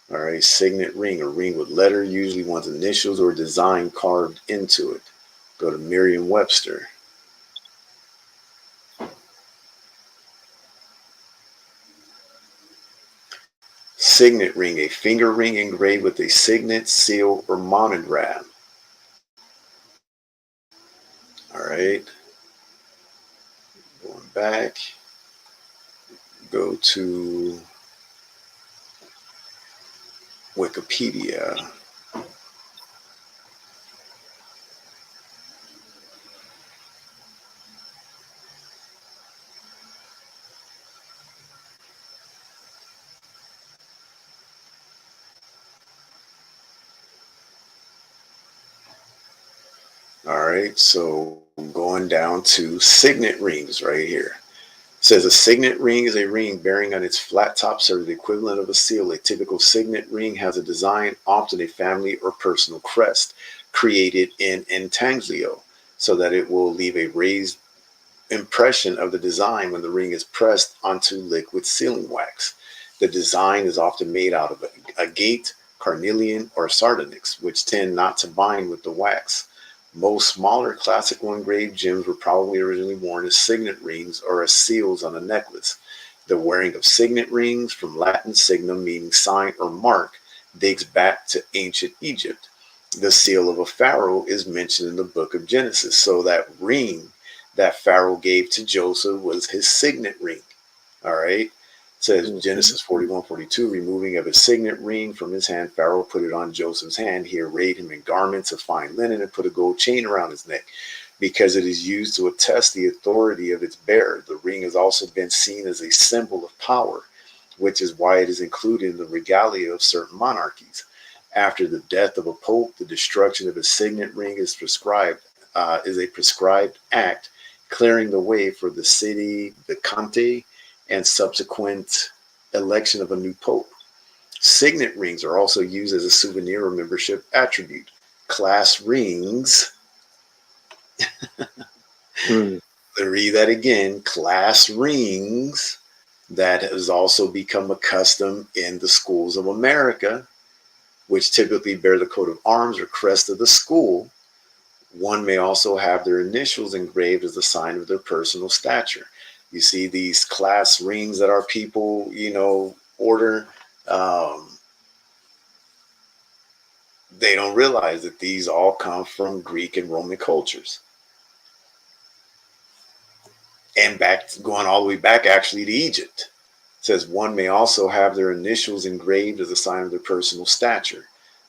All right, signet ring, a ring with letter, usually one's initials or design carved into it. Go to Merriam Webster. Signet ring, a finger ring engraved with a signet, seal, or monogram. All right, going back. go to Wikipedia. All right, so going down to signet rings right here. It says a signet ring is a ring bearing on its flat top surface the equivalent of a seal. A typical signet ring has a design, often a family or personal crest, created in intaglio, so that it will leave a raised impression of the design when the ring is pressed onto liquid sealing wax. The design is often made out of agate, carnelian, or sardonyx, which tend not to bind with the wax. Most smaller classical engraved gems were probably originally worn as signet rings or as seals on a necklace. The wearing of signet rings, from Latin signum meaning sign or mark, dates back to ancient Egypt. The seal of a pharaoh is mentioned in the book of Genesis. So that ring that Pharaoh gave to Joseph was his signet ring. All right. It says Mhm. Genesis 41:42, removing of his signet ring from his hand, Pharaoh put it on Joseph's hand. He arrayed him in garments of fine linen and put a gold chain around his neck because it is used to attest the authority of its bearer. The ring has also been seen as a symbol of power, which is why it is included in the regalia of certain monarchies. After the death of a pope, the destruction of a signet ring is a prescribed act, clearing the way for the city, the Conte, and subsequent election of a new pope. Signet rings are also used as a souvenir or membership attribute. Class rings, Mm. read that again, class rings that has also become a custom in the schools of America, which typically bear the coat of arms or crest of the school. One may also have their initials engraved as a sign of their personal stature. You see these class rings that our people, order. Um, they don't realize that these all come from Greek and Roman cultures, and back going all the way back actually to Egypt. It says one may also have their initials engraved as a sign of their personal stature.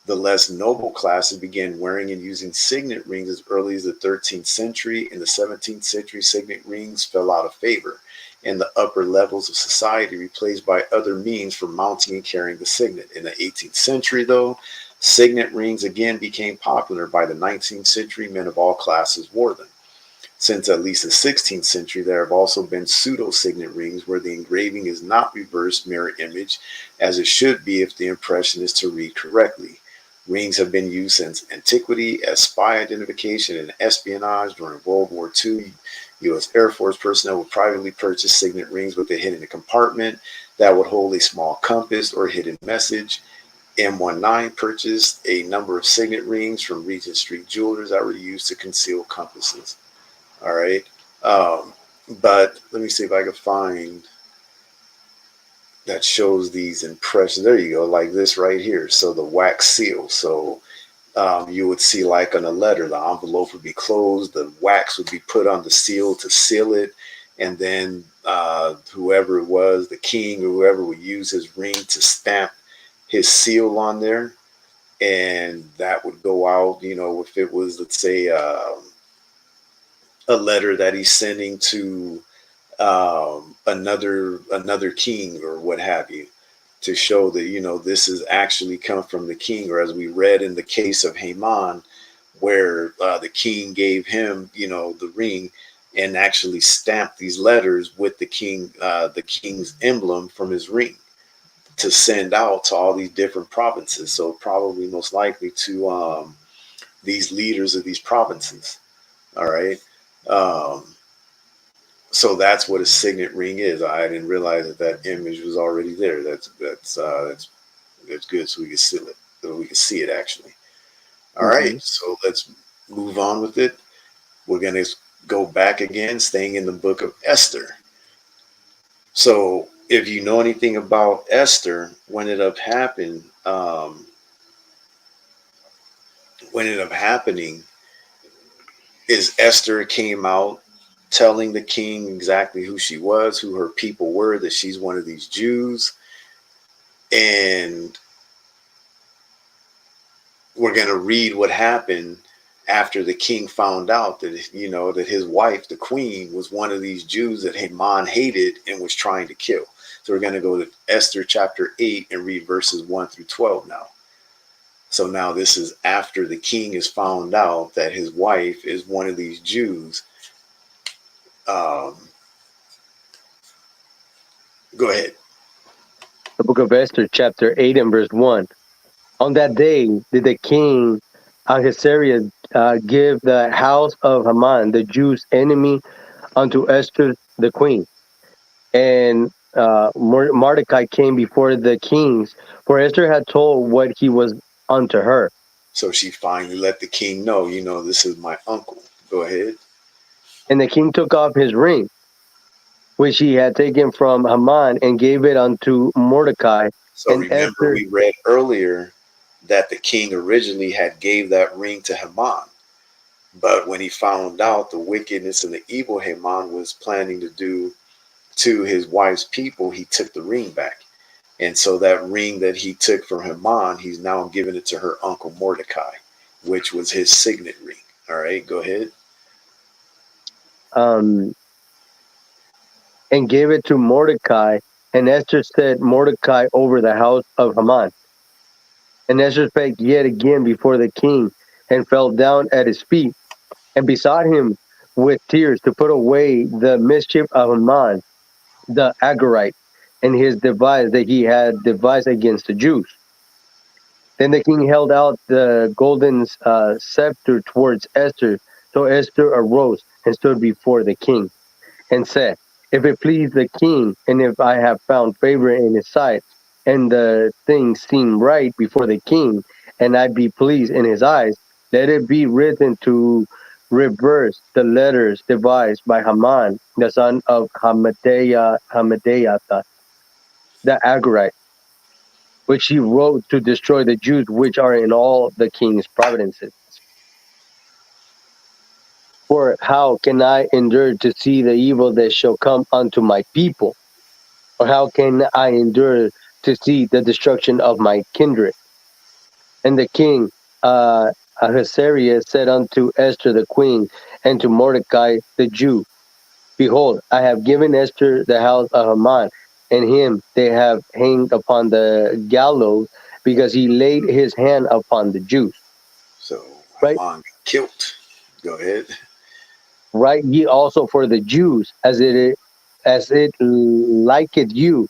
The less noble classes began wearing and using signet rings as early as the 13th century. In the 17th century, signet rings fell out of favor, and the upper levels of society replaced by other means for mounting and carrying the signet. In the 18th century, though, signet rings again became popular. By the 19th century, men of all classes wore them. Since at least the 16th century, there have also been pseudo-signet rings where the engraving is not reverse mirror image as it should be if the impression is to read correctly. Rings have been used since antiquity as spy identification and espionage. During World War II, U.S. Air Force personnel would privately purchase signet rings with a hidden compartment that would hold a small compass or hidden message. M19 purchased a number of signet rings from Regent Street jewelers that were used to conceal compasses. All right. Um, but let me see if I can find that shows these impressions. There you go, like this right here. So the wax seal. So you would see like on a letter, the envelope would be closed, the wax would be put on the seal to seal it, and then whoever it was, the king or whoever, would use his ring to stamp his seal on there, and that would go out. If it was, let's say, a letter that he's sending to another king or what have you, to show that this has actually come from the king, or as we read in the case of Haman, where the king gave him the ring and actually stamped these letters with the king's emblem from his ring to send out to all these different provinces. So probably most likely to these leaders of these provinces. All right. um, so that's what a signet ring is. I didn't realize that image was already there. That's good. So we can see it. So we can see it actually. All right. Mhm. So let's move on with it. We're gonna go back again, staying in the book of Esther. So if you know anything about Esther, when it up happening is Esther came out. telling the king exactly who she was, who her people were, that she's one of these Jews. And we're going to read what happened after the king found out that, that his wife, the queen, was one of these Jews that Haman hated and was trying to kill. So we're going to go to Esther chapter 8 and read verses 1 through 12 now. So now this is after the king has found out that his wife is one of these Jews. Um, Go ahead. The book of Esther, chapter 8 and verse 1. On that day did the king Ahasuerus give the house of Haman, the Jews' enemy, unto Esther the queen. And Mordecai came before the kings, for Esther had told what he was unto her. So she finally let the king know, this is my uncle. Go ahead. And the king took off his ring, which he had taken from Haman, and gave it unto Mordecai. So And remember, Esther, we read earlier that the king originally had gave that ring to Haman. But when he found out the wickedness and the evil Haman was planning to do to his wife's people, he took the ring back. And so that ring that he took from Haman, he's now giving it to her uncle Mordecai, which was his signet ring. All right, go ahead. um, and gave it to Mordecai. And Esther set Mordecai over the house of Haman. And Esther spake yet again before the king, and fell down at his feet, and besought him with tears to put away the mischief of Haman the Agagite, and his device that he had devised against the Jews. Then the king held out the golden scepter towards Esther. So Esther arose and stood before the king, and said, if it please the king, and if I have found favor in his sight, and the thing seem right before the king, and I be pleased in his eyes, let it be written to reverse the letters devised by Haman, the son of Hammedatha, the Agagite, which he wrote to destroy the Jews which are in all the king's provinces. For how can I endure to see the evil that shall come unto my people? Or how can I endure to see the destruction of my kindred? And the king Ahasuerus said unto Esther the queen, and to Mordecai the Jew, behold, I have given Esther the house of Haman, and him they have hanged upon the gallows, because he laid his hand upon the Jews. So Right? Haman got killed. Go ahead. Write ye also for the Jews, as it liketh you,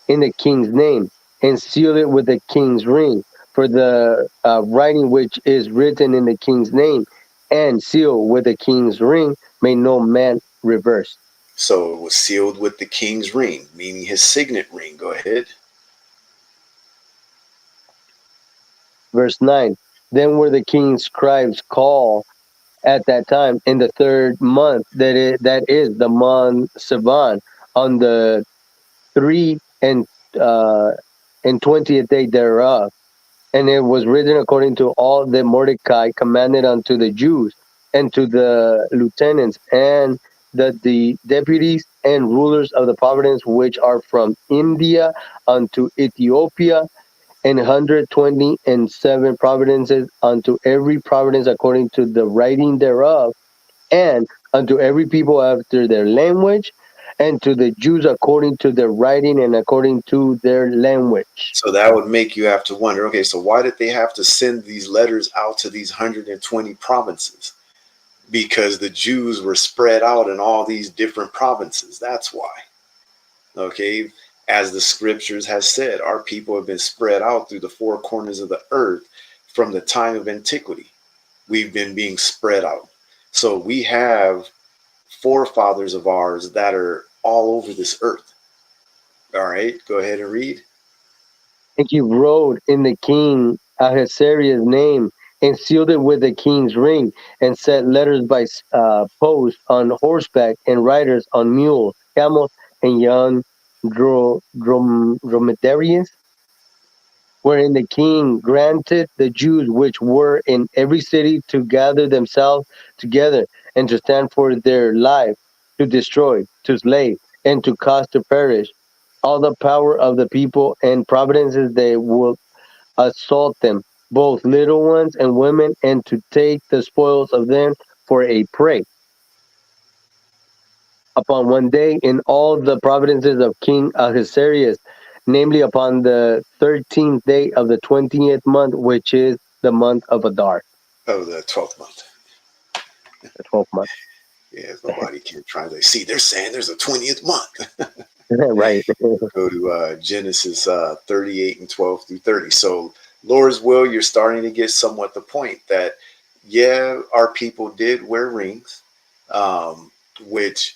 in the king's name, and seal it with the king's ring. For the writing which is written in the king's name, and seal with the king's ring, may no man reverse. So it was sealed with the king's ring, meaning his signet ring. Go ahead. Verse 9. Then were the king's scribes called at that time in the third month, that is the month Sivan, on the 3 and 20th day thereof. And it was written according to all that Mordecai commanded unto the Jews, and to the lieutenants, and the deputies and rulers of the province which are from India unto Ethiopia, and 127 provinces, unto every province according to the writing thereof, and unto every people after their language, and to the Jews according to their writing and according to their language. So that would make you have to wonder, okay, so why did they have to send these letters out to these 120 provinces? Because the Jews were spread out in all these different provinces. That's why. Okay, as the scriptures has said, our people have been spread out through the four corners of the earth from the time of antiquity. We've been being spread out. So we have forefathers of ours that are all over this earth. All right, go ahead and read. And he wrote in the king Ahasuerus' name, and sealed it with the king's ring, and set letters by post on horseback, and riders on mules, camels, and young dromedaries, wherein the king granted the Jews which were in every city to gather themselves together, and to stand for their life. to destroy, to slay, and to cause to perish all the power of the people and providences. They will assault them, both little ones and women, and to take the spoils of them for a prey. Upon one day in all the providences of King Ahasuerus, namely upon the 13th day of the 20th month, which is the month of Adar, Oh, the 12th month. the 12th month. Yeah, nobody can translate. See, they're saying there's a 20th month. Right. Go to Genesis 38 and 12 through 30. So, Lord's will, you're starting to get somewhat the point that, yeah, our people did wear rings, which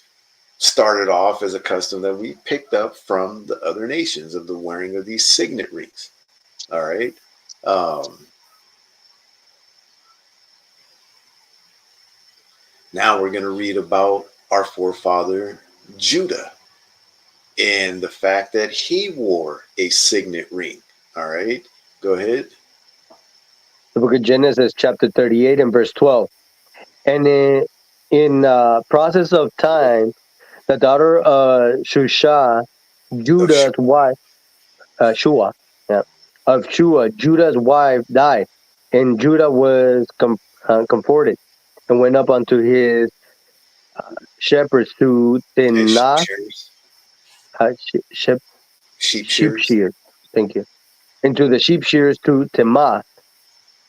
started off as a custom that we picked up from the other nations of the wearing of these signet rings. All right. Um, Now we're going to read about our forefather Judah and the fact that he wore a signet ring. All right. Go ahead. The book of Genesis, chapter 38 and verse 12. And in process of time, the daughter of Shusha, Of Shu- Judah's wife, Shua, yeah, of Shua, Judah's wife died, and Judah was comforted and went up unto his shepherds to and sheep Timnah, shearers. uh, sh- shep, Sheep sheep shearers. shear, thank you, into the sheep shearers to Timah,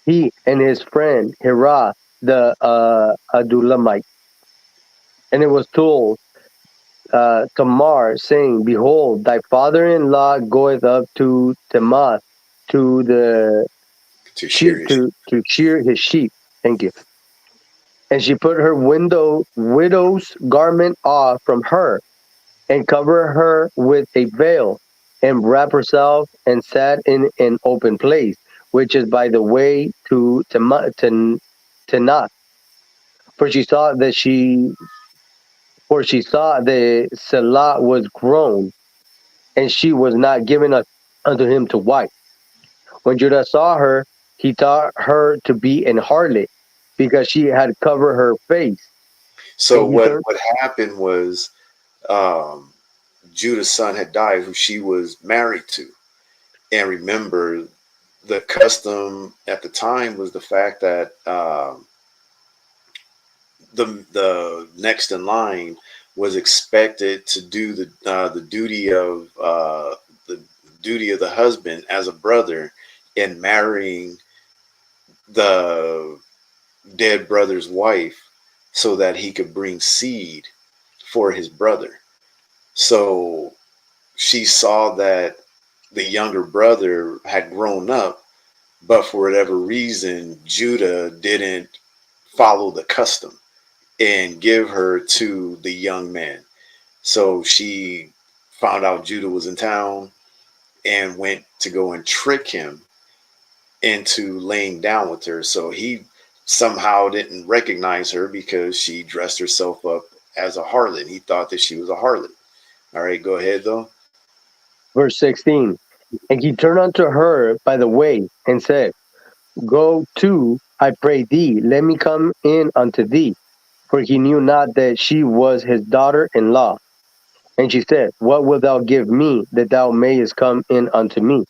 he and his friend Hirah the Adulamite. And it was told Tamar, saying, Behold, thy father-in-law goeth up to Timah to the To shear sheep his sheep. to shear his sheep. Thank you. And she put her widow's garment off from her, and covered her with a veil, and wrapped herself, and sat in an open place, which is by the way to Tanakh. For she saw that she saw the Selah was grown, and she was not given unto him to wipe. When Judah saw her, he thought her to be an harlot, because she had covered her face. So And he what turned, what happened was um, Judah's son had died, who she was married to. And remember, the custom at the time was the fact that the next in line was expected to do the duty of the husband as a brother in marrying the dead brother's wife so that he could bring seed for his brother. So she saw that the younger brother had grown up, but for whatever reason, Judah didn't follow the custom and give her to the young man. So she found out Judah was in town and went to go and trick him into laying down with her. So he somehow didn't recognize her because she dressed herself up as a harlot. He thought that she was a harlot. All right, go ahead though. verse 16, and he turned unto her by the way, and said, Go to, I pray thee, let me come in unto thee. For he knew not that she was his daughter-in-law. And she said, What wilt thou give me, that thou mayest come in unto me?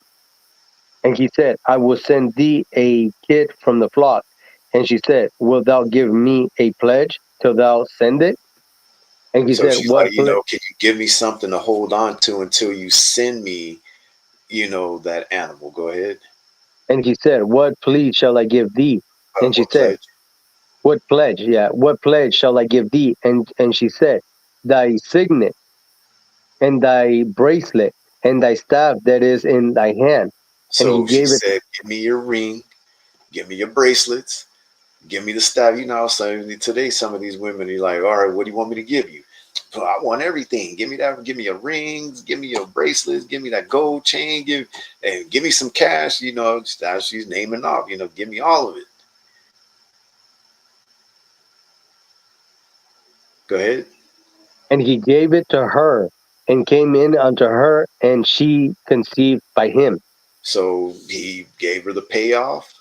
And he said, I will send thee a kid from the flock. And she said, Wilt thou give me a pledge till thou send it? And he So said, she's What like, pledge? can you give me something to hold on to until you send me, that animal? Go ahead. And he said, What plea shall I give thee? And she What said, pledge? What pledge? Yeah, what pledge shall I give thee? And she said, Thy signet, and thy bracelet, and thy staff that is in thy hand. And he So she gave it, said, give me your ring, give me your bracelets, give me the staff. So today some of these women are like, all right, what do you want me to give you? So I want everything. Give me that. Give me your rings. Give me your bracelets. Give me that gold chain. Give me some cash. She's naming off. Give me all of it. Go ahead. and he gave it to her, and came in unto her, and she conceived by him. So he gave her the payoff.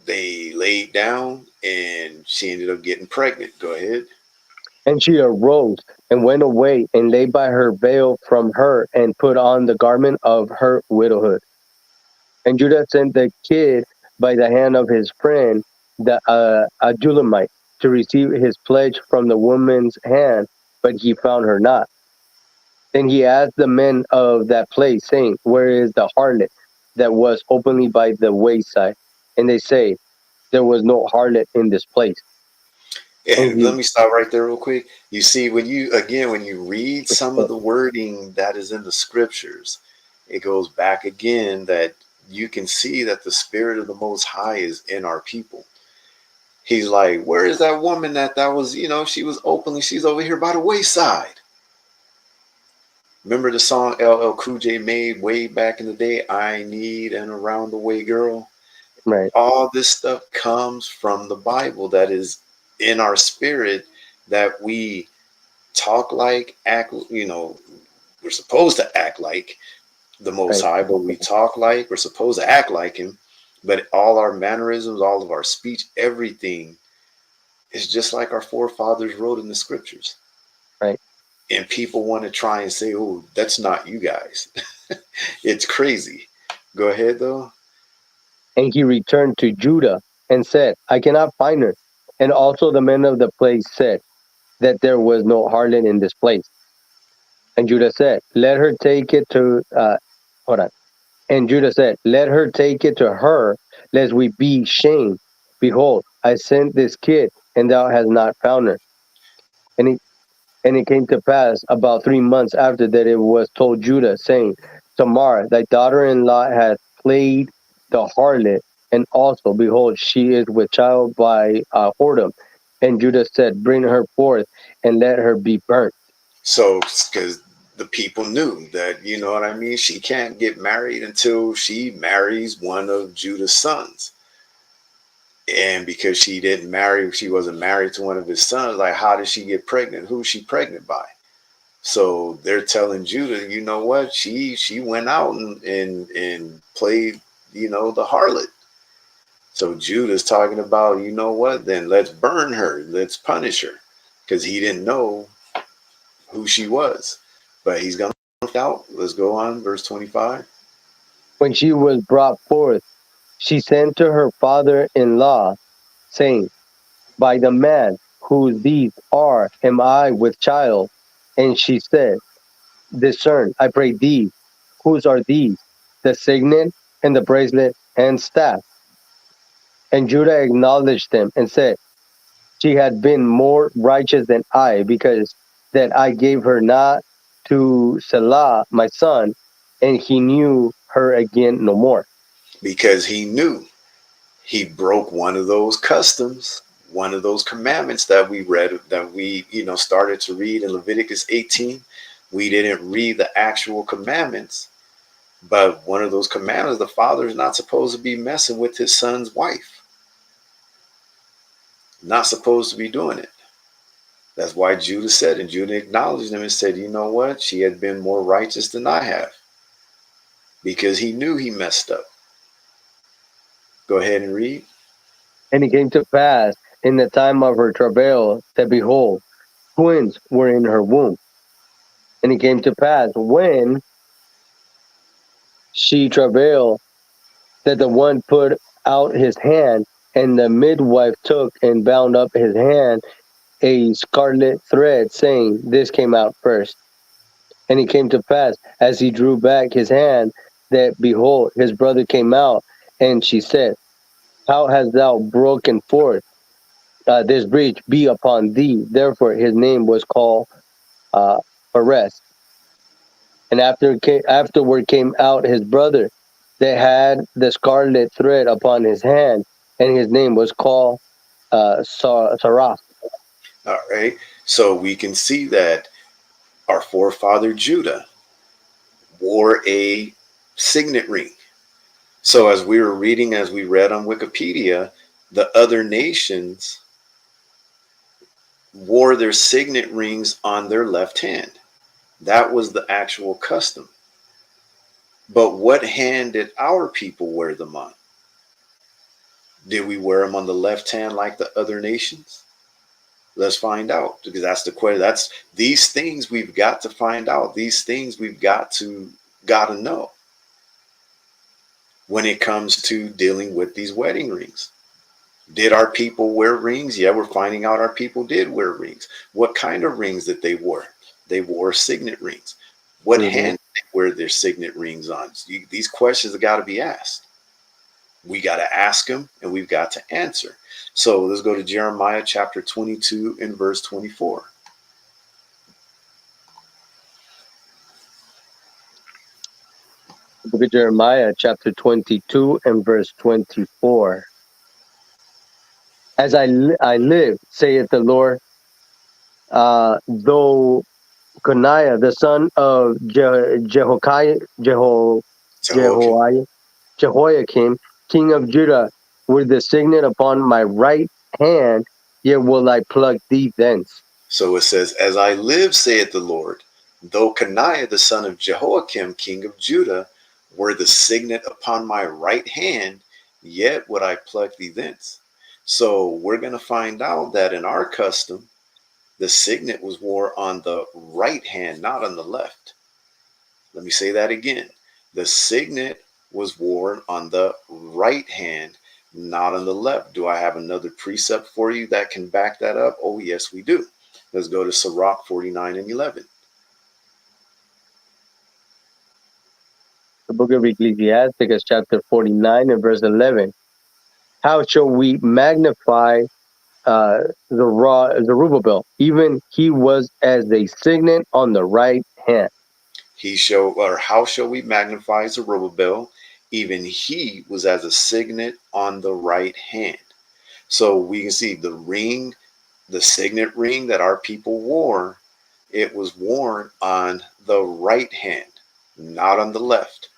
They laid down, and she ended up getting pregnant. Go ahead. And she arose and went away and laid by her veil from her and put on the garment of her widowhood. And Judah sent the kid by the hand of his friend, the Adulamite, to receive his pledge from the woman's hand, but he found her not. Then he asked the men of that place, saying, where is the harlot that was openly by the wayside? And they say, there was no harlot in this place. And And he, let me stop right there real quick. You see, when you read some of the wording that is in the scriptures, it goes back again that you can see that the spirit of the Most High is in our people. He's like, where is that woman that was, she was openly, she's over here by the wayside. Remember the song LL Cool J made way back in the day, I Need an Around the Way Girl? right, All this stuff comes from the Bible that is in our spirit, that we talk like, act, we're supposed to act like the Most right. High, but we talk like, we're supposed to act like Him. But all our mannerisms, all of our speech, everything is just like our forefathers wrote in the scriptures. Right. And people want to try and say, oh, that's not you guys. It's crazy. Go ahead, though. And he returned to Judah and said, I cannot find her. And also the men of the place said that there was no harlot in this place. And Judah said, let her take it to, hold on. And Judah said, let her take it to her, lest we be shamed. Behold, I sent this kid, and thou hast not found her. And it came to pass about 3 months after that it was told Judah, saying, Tamar, thy daughter-in-law hath played the harlot, and also, behold, she is with child by whoredom. And Judah said, bring her forth, and let her be burnt. So, because the people knew that, you know what I mean? She can't get married until she marries one of Judah's sons. And because she wasn't married to one of his sons, like, how did she get pregnant? Who's she pregnant by? So they're telling Judah, you know what? She went out and played, the harlot. So Judah's talking about, you know what? Then let's burn her. Let's punish her. Because he didn't know who she was. But he's going to find out. Let's go on, verse 25. When she was brought forth, she sent to her father-in-law, saying, by the man whose these are, am I with child? And she said, discern, I pray thee, whose are these? The signet and the bracelet and staff. And Judah acknowledged them and said, she had been more righteous than I, because that I gave her not to Selah, my son, and he knew her again no more. Because he knew he broke one of those customs, one of those commandments that we read, that we, started to read in Leviticus 18. We didn't read the actual commandments, but one of those commandments, the father is not supposed to be messing with his son's wife. Not supposed to be doing it. That's why Judah said, and Judah acknowledged him and said, you know what? She had been more righteous than I have, because he knew he messed up. Go ahead and read. And it came to pass in the time of her travail that behold, twins were in her womb. And it came to pass when she travailed that the one put out his hand, and the midwife took and bound up his hand a scarlet thread, saying, this came out first. And it came to pass, as he drew back his hand, that behold, his brother came out, and she said, how hast thou broken forth? This breach be upon thee. Therefore his name was called uh, Perez. And afterward came out his brother that had the scarlet thread upon his hand, and his name was called Sarah. All right. So we can see that our forefather Judah wore a signet ring. So as we were reading, as we read on Wikipedia, the other nations wore their signet rings on their left hand. That was the actual custom. But what hand did our people wear them on? Did we wear them on the left hand like the other nations? Let's find out, because that's the question. That's these things we've got to find out. These things we've got to know when it comes to dealing with these wedding rings. Did our people wear rings? Yeah, we're finding out our people did wear rings. What kind of rings did they wear? They wore signet rings. What Hmm. hand did they wear their signet rings on? These questions have got to be asked. We got to ask them and we've got to answer. So let's go to Jeremiah chapter 22 and verse 24. The book of Jeremiah, chapter 22 and verse 24. As I live, saith the Lord, though Coniah, the son of Jehoiakim. Jehoiakim, king of Judah, with the signet upon my right hand, yet will I pluck thee thence. So it says, as I live, saith the Lord, though Coniah the son of Jehoiakim, king of Judah, were the signet upon my right hand, yet would I pluck thee thence. So we're going to find out that in our custom, the signet was worn on the right hand, not on the left. Let me say that again. The signet was worn on the right hand, not on the left. Do I have another precept for you that can back that up? Oh, yes, we do. Let's go to Sirach 49 and 11. The book of Ecclesiasticus, chapter 49 and verse 11. How shall we magnify Zerubbabel? Even he was as a signet on the right hand. How shall we magnify Zerubbabel? Even he was as a signet on the right hand. So we can see the ring, the signet ring that our people wore, it was worn on the right hand, not on the left.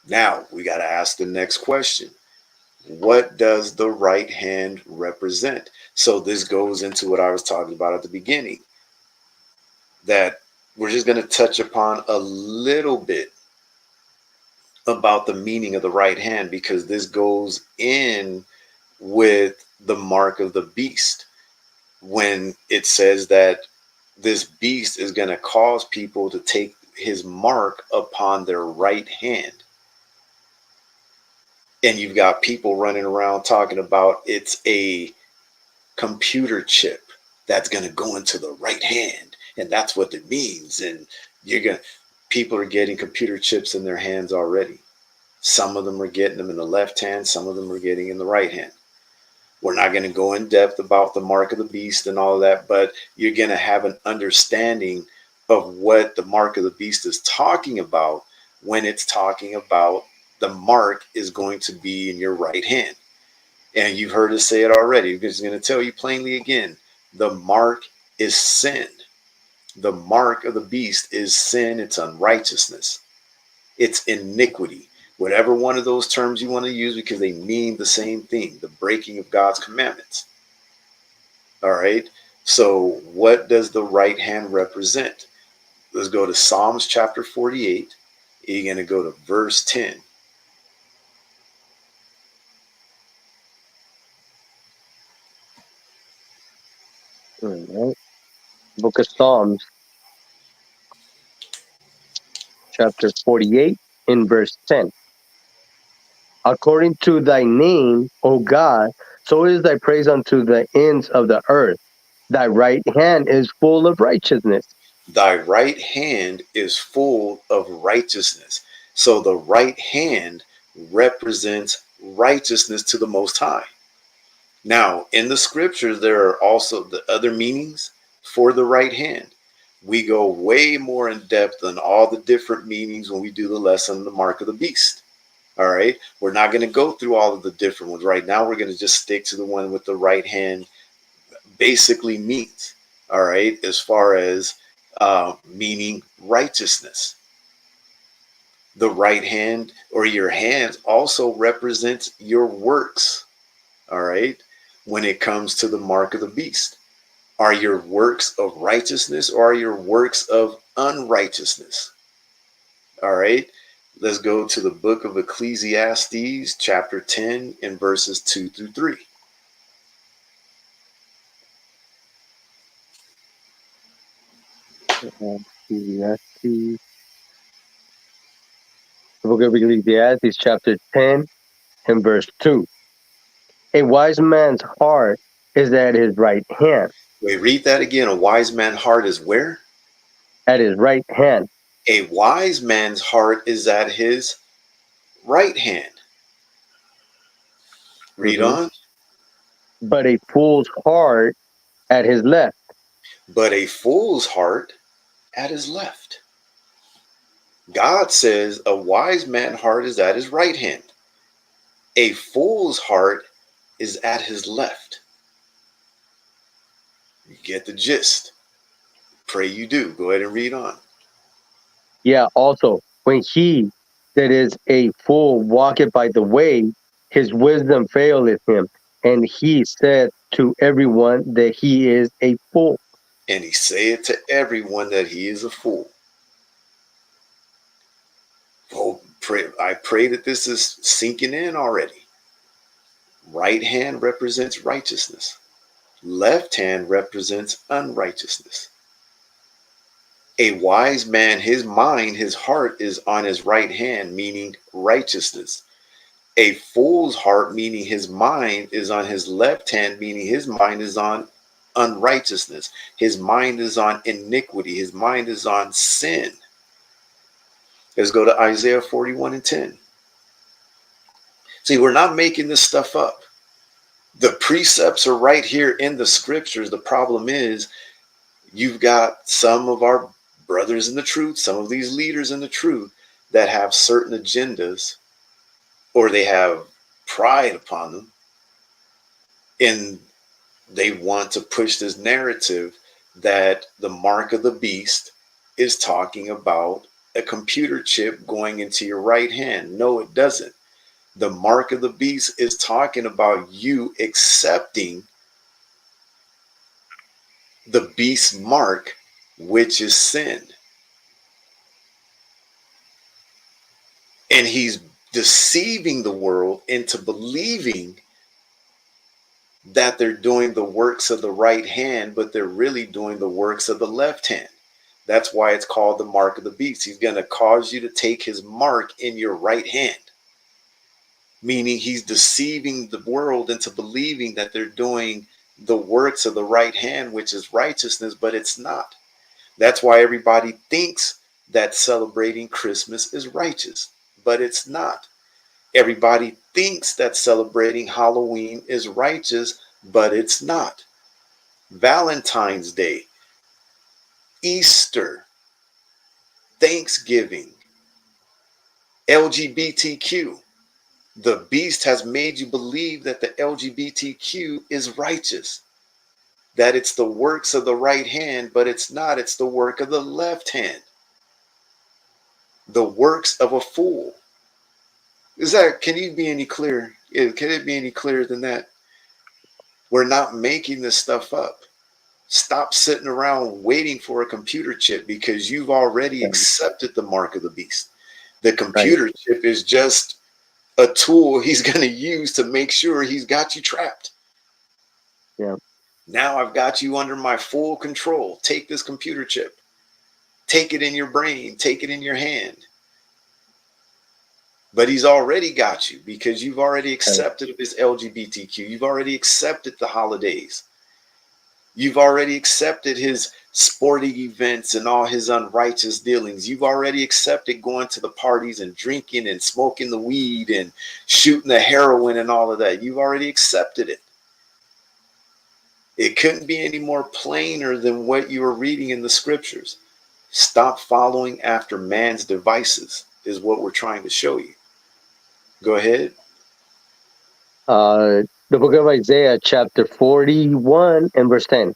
Now we got to ask the next question. What does the right hand represent? So this goes into what I was talking about at the beginning, that we're just going to touch upon a little bit about the meaning of the right hand, because this goes in with the mark of the beast, when it says that this beast is going to cause people to take his mark upon their right hand. And you've got people running around talking about it's a computer chip that's going to go into the right hand, and that's what it means. And you're going to people are getting computer chips in their hands already. Some of them are getting them in the left hand, some of them are getting in the right hand. We're not going to go in depth about the mark of the beast and all of that, but you're going to have an understanding of what the mark of the beast is talking about when it's talking about the mark is going to be in your right hand. And you've heard us say it already. I'm just going to tell you plainly again. The mark is sin. The mark of the beast is sin. It's unrighteousness. It's iniquity. Whatever one of those terms you want to use, because they mean the same thing, the breaking of God's commandments. All right. So what does the right hand represent? Let's go to Psalms chapter 48. You're going to go to verse 10. All right. Book of Psalms, chapter 48 in verse 10. According to thy name, O God, so is thy praise unto the ends of the earth. Thy right hand is full of righteousness. Thy right hand is full of righteousness. So the right hand represents righteousness to the Most High. Now, in the scriptures, there are also the other meanings for the right hand. We go way more in depth on all the different meanings when we do the lesson, the mark of the beast. All right. We're not going to go through all of the different ones right now. We're going to just stick to the one with the right hand basically means. All right. As far as meaning righteousness, the right hand or your hands also represents your works. All right. When it comes to the mark of the beast, are your works of righteousness or are your works of unrighteousness? All right. Let's go to the book of Ecclesiastes, chapter 10, and verses 2 through 3. Ecclesiastes. The book of Ecclesiastes, chapter 10 and verse 2. A wise man's heart is at his right hand. Wait, read that again. A wise man's heart is where? At his right hand. A wise man's heart is at his right hand. Read Mhm. on. But a fool's heart at his left. But a fool's heart at his left. God says a wise man's heart is at his right hand. A fool's heart is at his left. You get the gist. Pray you do. Go ahead and read on. Yeah, also, when he that is a fool walketh by the way, his wisdom faileth him, and he said to everyone that he is a fool. And he saith to everyone that he is a fool. Oh, I pray that this is sinking in already. Right hand represents righteousness. Left hand represents unrighteousness. A wise man, his mind, his heart is on his right hand, meaning righteousness. A fool's heart, meaning his mind, is on his left hand, meaning his mind is on unrighteousness. His mind is on iniquity. His mind is on sin. Let's go to Isaiah 41 and 10. See, we're not making this stuff up. The precepts are right here in the scriptures. The problem is you've got some of our brothers in the truth, some of these leaders in the truth that have certain agendas, or they have pride upon them, and they want to push this narrative that the mark of the beast is talking about a computer chip going into your right hand. No, it doesn't. The mark of the beast is talking about you accepting the beast's mark, which is sin. And he's deceiving the world into believing that they're doing the works of the right hand, but they're really doing the works of the left hand. That's why it's called the mark of the beast. He's going to cause you to take his mark in your right hand, meaning he's deceiving the world into believing that they're doing the works of the right hand, which is righteousness, but it's not. That's why everybody thinks that celebrating Christmas is righteous, but it's not. Everybody thinks that celebrating Halloween is righteous, but it's not. Valentine's Day, Easter, Thanksgiving, LGBTQ. The beast has made you believe that the LGBTQ is righteous, that it's the works of the right hand, but it's not. It's the work of the left hand, the works of a fool. Is that, can you be any clearer? Can it be any clearer than that? We're not making this stuff up. Stop sitting around waiting for a computer chip because you've already accepted the mark of the beast. The Right. computer chip is just a tool he's going to use to make sure he's got you trapped. Yeah. Now I've got you under my full control. Take this computer chip. Take it in your brain. Take it in your hand. But he's already got you because you've already Right. accepted this LGBTQ. You've already accepted the holidays. You've already accepted his sporting events and all his unrighteous dealings. You've already accepted going to the parties and drinking and smoking the weed and shooting the heroin and all of that. You've already accepted it. It couldn't be any more plainer than what you were reading in the scriptures. Stop following after man's devices is what we're trying to show you. Go ahead. The book of Isaiah, chapter 41 and verse 10.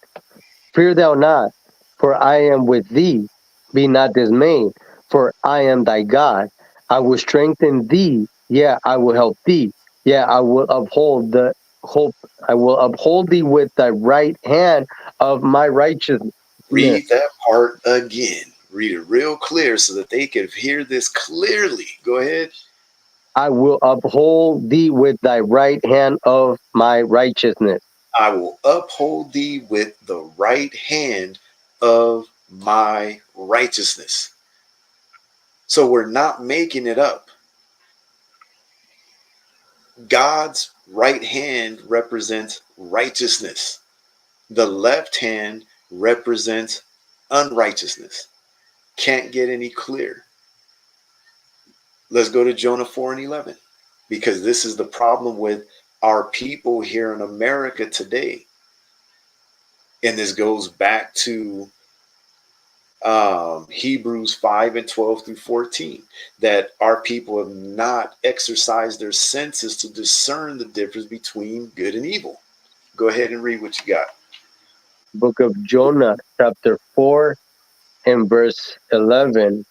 Fear thou not, for I am with thee. Be not dismayed, for I am thy God. I will strengthen thee. Yeah, I will help thee. Yeah, I will uphold the hope. I will uphold thee with thy right hand of my righteousness. Read that part again. Read it real clear so that they can hear this clearly. Go ahead. I will uphold thee with thy right hand of my righteousness. I will uphold thee with the right hand of my righteousness. So we're not making it up. God's right hand represents righteousness. The left hand represents unrighteousness. Can't get any clearer. Let's go to Jonah 4:11, because this is the problem with our people here in America today. And this goes back to Hebrews 5:12 through 14, that our people have not exercised their senses to discern the difference between good and evil. Go ahead and read what you got. Book of Jonah, chapter 4 and verse 11.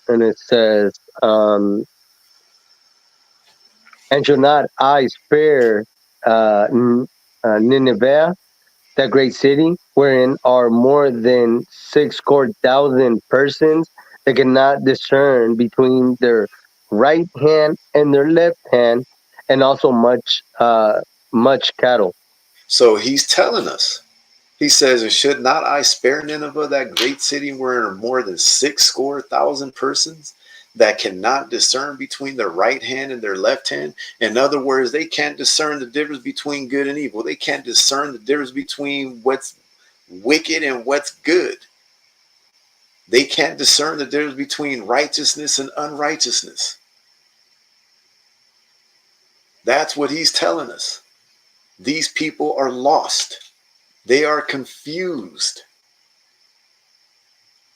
And it says, and shall not I spare Nineveh, that great city, wherein are more than 6,000 persons that cannot discern between their right hand and their left hand, and also much cattle. So he's telling us, he says, and should not I spare Nineveh, that great city where are more than 6,000 persons that cannot discern between their right hand and their left hand? In other words, they can't discern the difference between good and evil. They can't discern the difference between what's wicked and what's good. They can't discern the difference between righteousness and unrighteousness. That's what he's telling us. These people are lost. They are confused.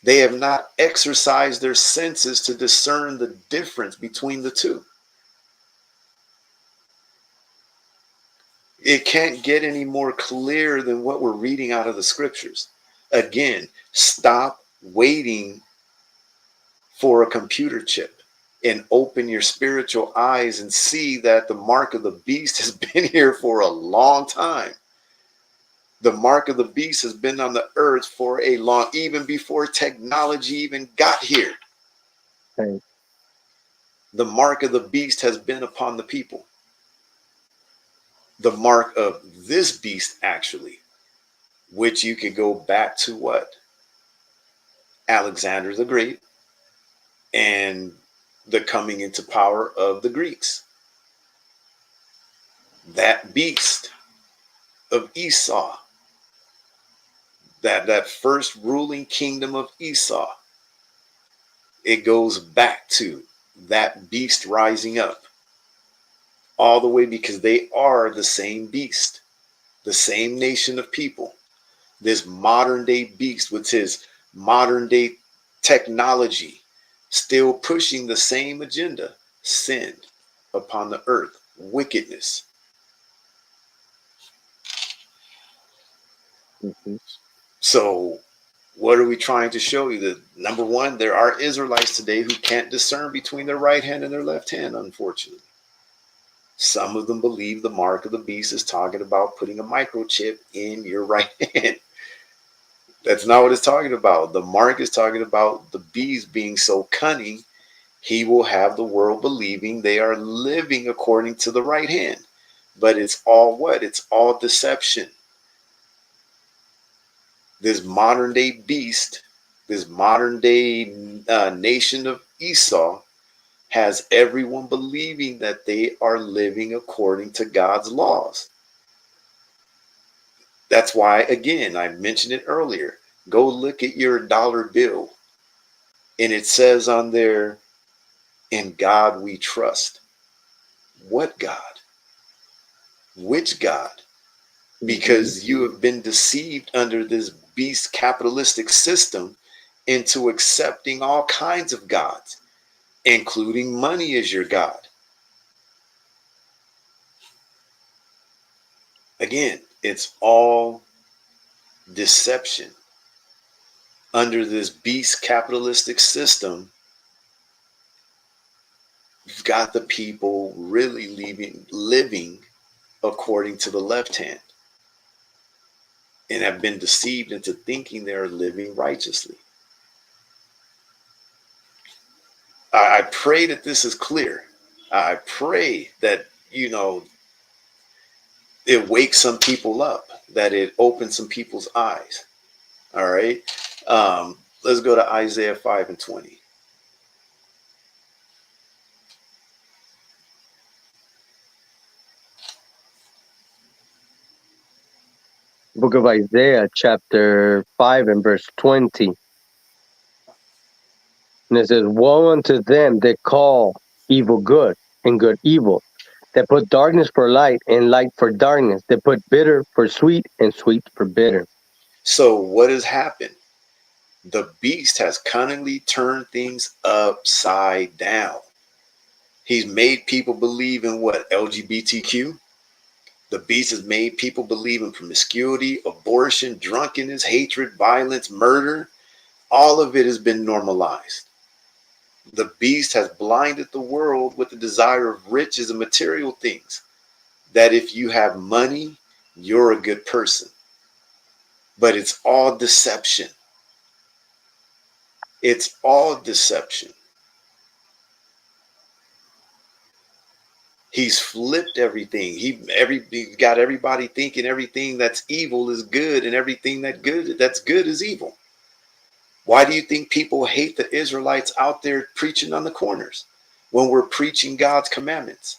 They have not exercised their senses to discern the difference between the two. It can't get any more clear than what we're reading out of the scriptures. Again, stop waiting for a computer chip and open your spiritual eyes and see that the mark of the beast has been here for a long time. The mark of the beast has been on the earth for a long, even before technology even got here. Right. The mark of the beast has been upon the people. The mark of this beast, actually, which you could go back to what? Alexander the Great and the coming into power of the Greeks. That beast of Esau, that first ruling kingdom of Esau, it goes back to that beast rising up all the way, because they are the same beast, the same nation of people. This modern day beast with his modern day technology still pushing the same agenda: sin upon the earth, wickedness. Mhm. So what are we trying to show you? That number one, there are Israelites today who can't discern between their right hand and their left hand, unfortunately. Some of them believe the mark of the beast is talking about putting a microchip in your right hand. That's not what it's talking about. The mark is talking about the beast being so cunning, he will have the world believing they are living according to the right hand. But it's all what? It's all deception. This modern day beast, this modern day nation of Esau, has everyone believing that they are living according to God's laws. That's why, again, I mentioned it earlier. Go look at your dollar bill, and it says on there, "In God we trust." What God? Which God? Mhm. Because you have been deceived under this beast capitalistic system into accepting all kinds of gods, including money as your God. Again, it's all deception. Under this beast capitalistic system, you've got the people really living according to the left hand, and have been deceived into thinking they're living righteously. I pray that this is clear. I pray that, it wakes some people up, that it opens some people's eyes. All right. Let's go to Isaiah 5 and 20. Book of Isaiah, chapter 5 and verse 20. And it says, woe unto them that call evil good and good evil, that put darkness for light and light for darkness, that put bitter for sweet and sweet for bitter. So, what has happened? The beast has cunningly turned things upside down. He's made people believe in what? LGBTQ? The beast has made people believe in promiscuity, abortion, drunkenness, hatred, violence, murder. All of it has been normalized. The beast has blinded the world with the desire of riches and material things. That if you have money, you're a good person. But it's all deception. It's all deception. He's flipped everything. He got everybody thinking everything that's evil is good and everything that's good is evil. Why do you think people hate the Israelites out there preaching on the corners when we're preaching God's commandments?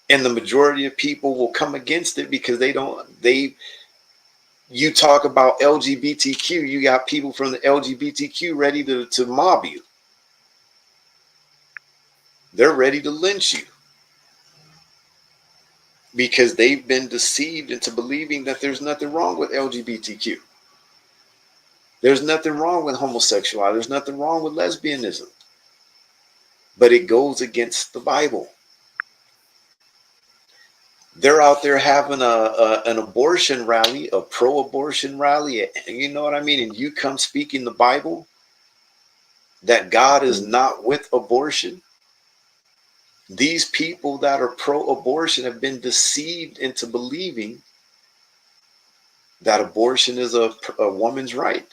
And the majority of people will come against it because you talk about LGBTQ, you got people from the LGBTQ ready to mob you. They're ready to lynch you because they've been deceived into believing that there's nothing wrong with LGBTQ. There's nothing wrong with homosexuality. There's nothing wrong with lesbianism. But it goes against the Bible. They're out there having an abortion rally, a pro-abortion rally. You know what I mean? And you come speaking the Bible that God is not with abortion. These people that are pro-abortion have been deceived into believing that abortion is a woman's right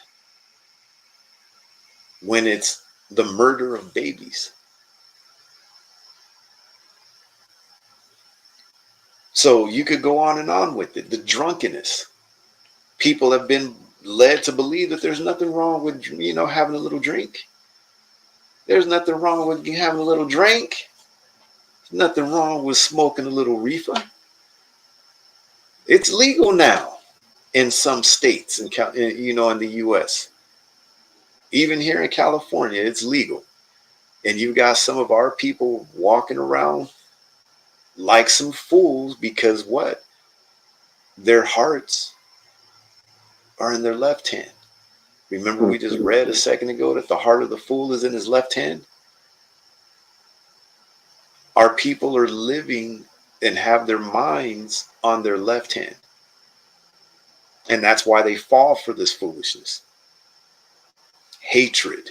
when it's the murder of babies. So you could go on with it. The drunkenness. People have been led to believe that there's nothing wrong with, having a little drink. There's nothing wrong with having a little drink. There's nothing wrong with smoking a little reefer. It's legal now in some states, in the U.S. Even here in California, it's legal. And you've got some of our people walking around like some fools because what? Their hearts are in their left hand. Remember, we just read a second ago that the heart of the fool is in his left hand. Our people are living and have their minds on their left hand. And that's why they fall for this foolishness. Hatred,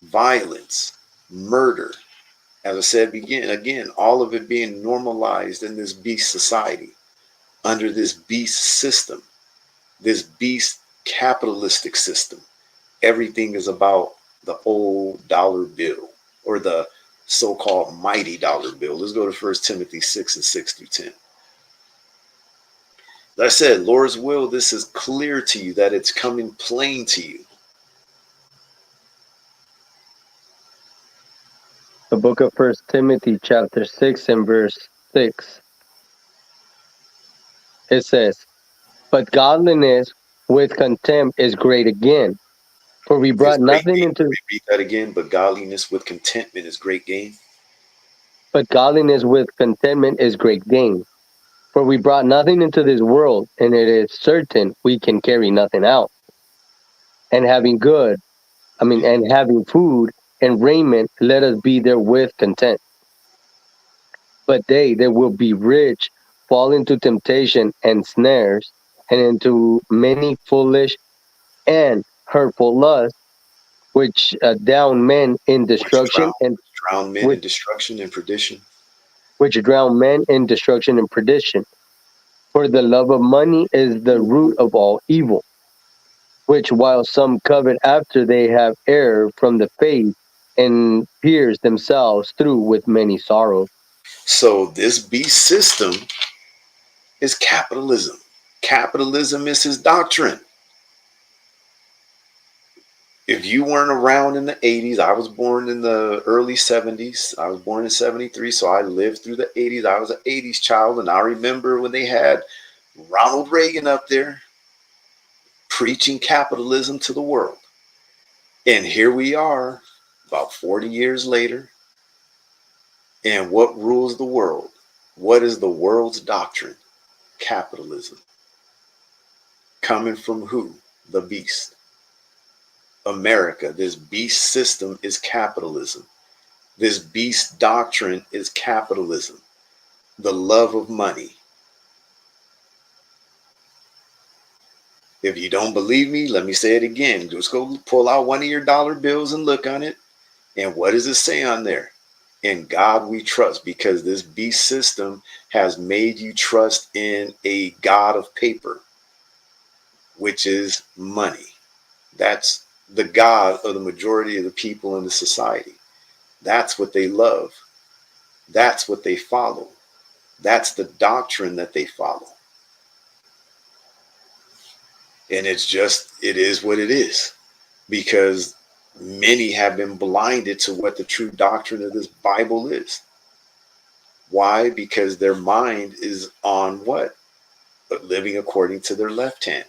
violence, murder. As I said again, all of it being normalized in this beast society, under this beast system, this beast capitalistic system. Everything is about the old dollar bill or the so-called mighty dollar bill. Let's go to 1 Timothy 6 and 6 through 10. As I said, Lord's will, this is clear to you, that it's coming plain to you. The book of 1 Timothy, chapter 6 and verse 6. It says, but godliness with contempt is great again. For we It's brought great nothing gain. into Repeat that again. But godliness with contentment is great gain. but godliness with contentment is great gain. For we brought nothing into this world, and it is certain we can carry nothing out. And and having food and raiment, let us be therewith content. But they that will be rich fall into temptation and snares, and into many foolish and hurtful lusts, which down men in Which destruction, and drown men in which, destruction and perdition. which drown men in destruction and perdition. For the love of money is the root of all evil, which while some covet after they have erred from the faith, and pierce themselves through with many sorrows. So this beast system is capitalism. Capitalism is his doctrine. If you weren't around in the 80s, I was born in the early 70s. I was born in 73, so I lived through the 80s. I was an 80s child, and I remember when they had Ronald Reagan up there preaching capitalism to the world. And here we are, about 40 years later, and what rules the world? What is the world's doctrine? Capitalism. Coming from who? The beast. America. This beast system is capitalism. This beast doctrine is capitalism. The love of money. If you don't believe me, let me say it again. Just go pull out one of your dollar bills and look on it. And what does it say on there? In God we trust, because this beast system has made you trust in a God of paper, which is money. That's the God of the majority of the people in the society. That's what they love. That's what they follow. That's the doctrine that they follow. And it's just, it is what it is, because many have been blinded to what the true doctrine of this Bible is. Why? Because their mind is on what? But living according to their left hand.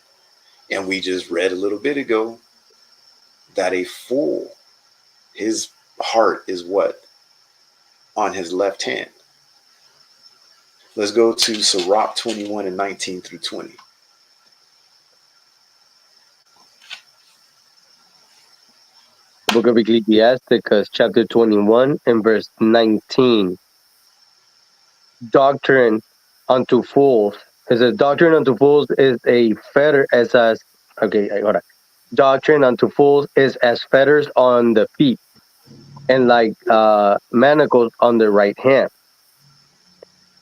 And we just read a little bit ago that a fool, his heart is what? On his left hand. Let's go to Sirach 21 and 19 through 20. Book of Ecclesiasticus, chapter 21 and verse 19. Doctrine unto fools. It says, doctrine unto fools is a fetter as okay, hold on. Doctrine unto fools is as fetters on the feet, and like manacles on the right hand.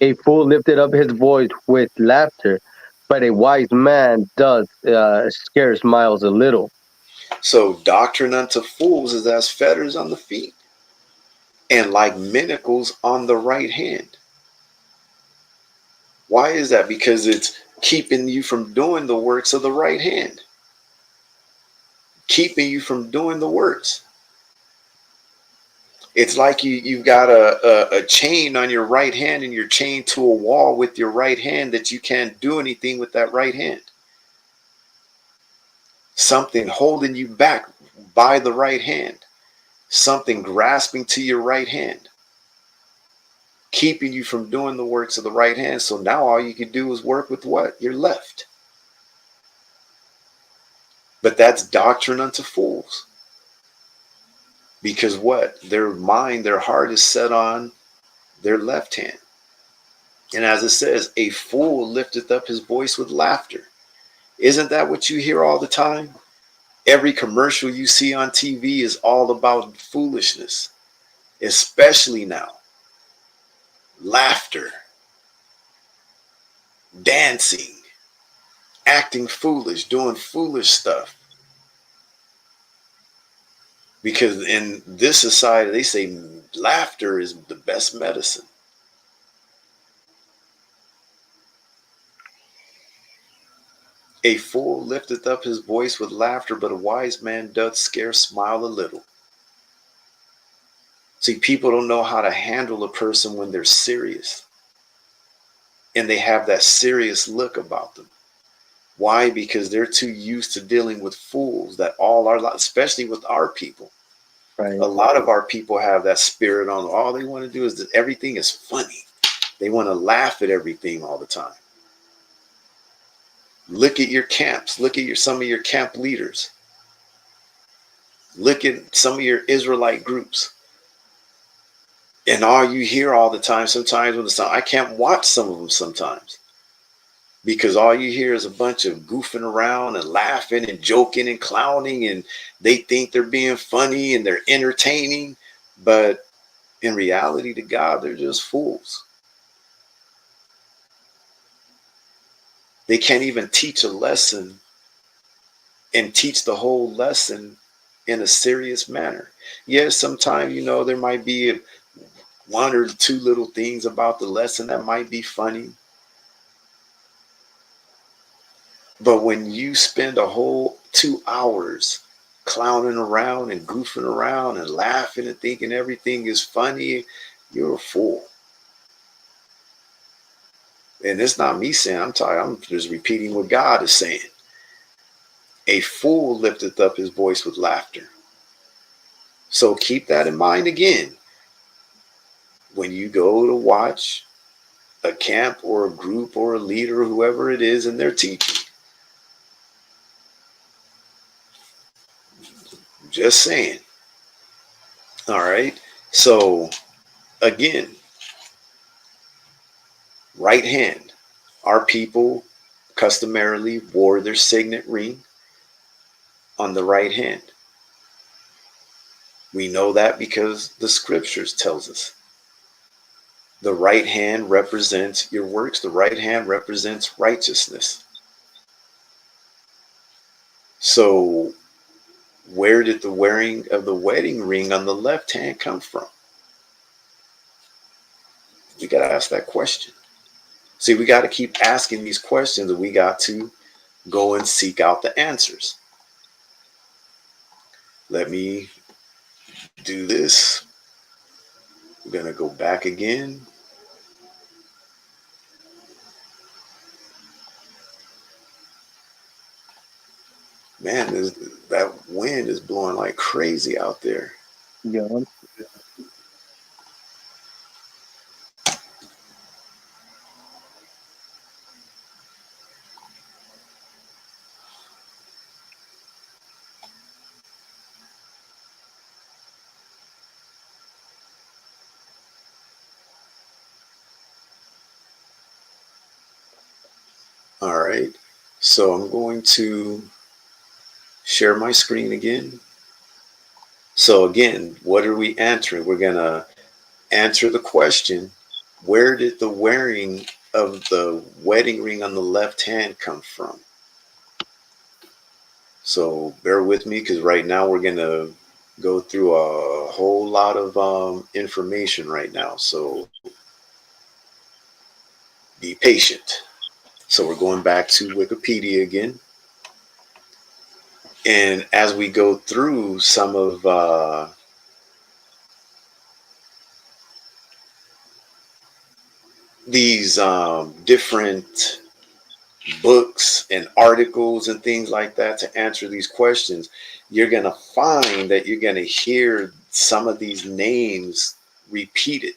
A fool lifted up his voice with laughter, but a wise man does scarce smiles a little. So doctrine unto fools is as fetters on the feet, and like manacles on the right hand. Why is that? Because it's keeping you from doing the works of the right hand, keeping you from doing the works. It's like you've got a chain on your right hand, and you're chained to a wall with your right hand that you can't do anything with that right hand. Something holding you back by the right hand, something grasping to your right hand, keeping you from doing the works of the right hand. So now all you can do is work with what? Your left. But that's doctrine unto fools. Because what? Their mind, their heart is set on their left hand. And as it says, a fool lifteth up his voice with laughter. Isn't that what you hear all the time? Every commercial you see on TV is all about foolishness, especially now. Laughter, dancing, acting foolish, doing foolish stuff. Because in this society, they say laughter is the best medicine. A fool lifteth up his voice with laughter, but a wise man doth scarce smile a little. See, people don't know how to handle a person when they're serious, and they have that serious look about them. Why? Because they're too used to dealing with fools that all are, especially with our people. Right. A lot of our people have that spirit on. All they want to do is that everything is funny. They want to laugh at everything all the time. Look at your camps. Look at some of your camp leaders. Look at some of your Israelite groups. And all you hear all the time, sometimes when it's I can't watch some of them sometimes, because all you hear is a bunch of goofing around and laughing and joking and clowning, and they think they're being funny and they're entertaining, but in reality to God, they're just fools. They can't even teach a lesson and teach the whole lesson in a serious manner. Yes, sometimes, there might be one or two little things about the lesson that might be funny. But when you spend a whole 2 hours clowning around and goofing around and laughing and thinking everything is funny, you're a fool. And it's not me saying, I'm just repeating what God is saying. A fool lifteth up his voice with laughter. So keep that in mind again. When you go to watch a camp or a group or a leader, whoever it is, and they're teaching. Just saying. All right. So again, right hand. Our people customarily wore their signet ring on the right hand. We know that because the scriptures tells us. The right hand represents your works. The right hand represents righteousness. So where did the wearing of the wedding ring on the left hand come from? We got to ask that question. See, we got to keep asking these questions, and we got to go and seek out the answers. Let me do this. We're going to go back again. Man, that wind is blowing like crazy out there. Yeah. All right. So I'm going to share my screen again. So again, what are we answering? We're going to answer the question, where did the wearing of the wedding ring on the left hand come from? So bear with me, because right now we're going to go through a whole lot of information right now. So be patient. So we're going back to Wikipedia again. And as we go through some of these different books and articles and things like that to answer these questions, you're going to find that you're going to hear some of these names repeated.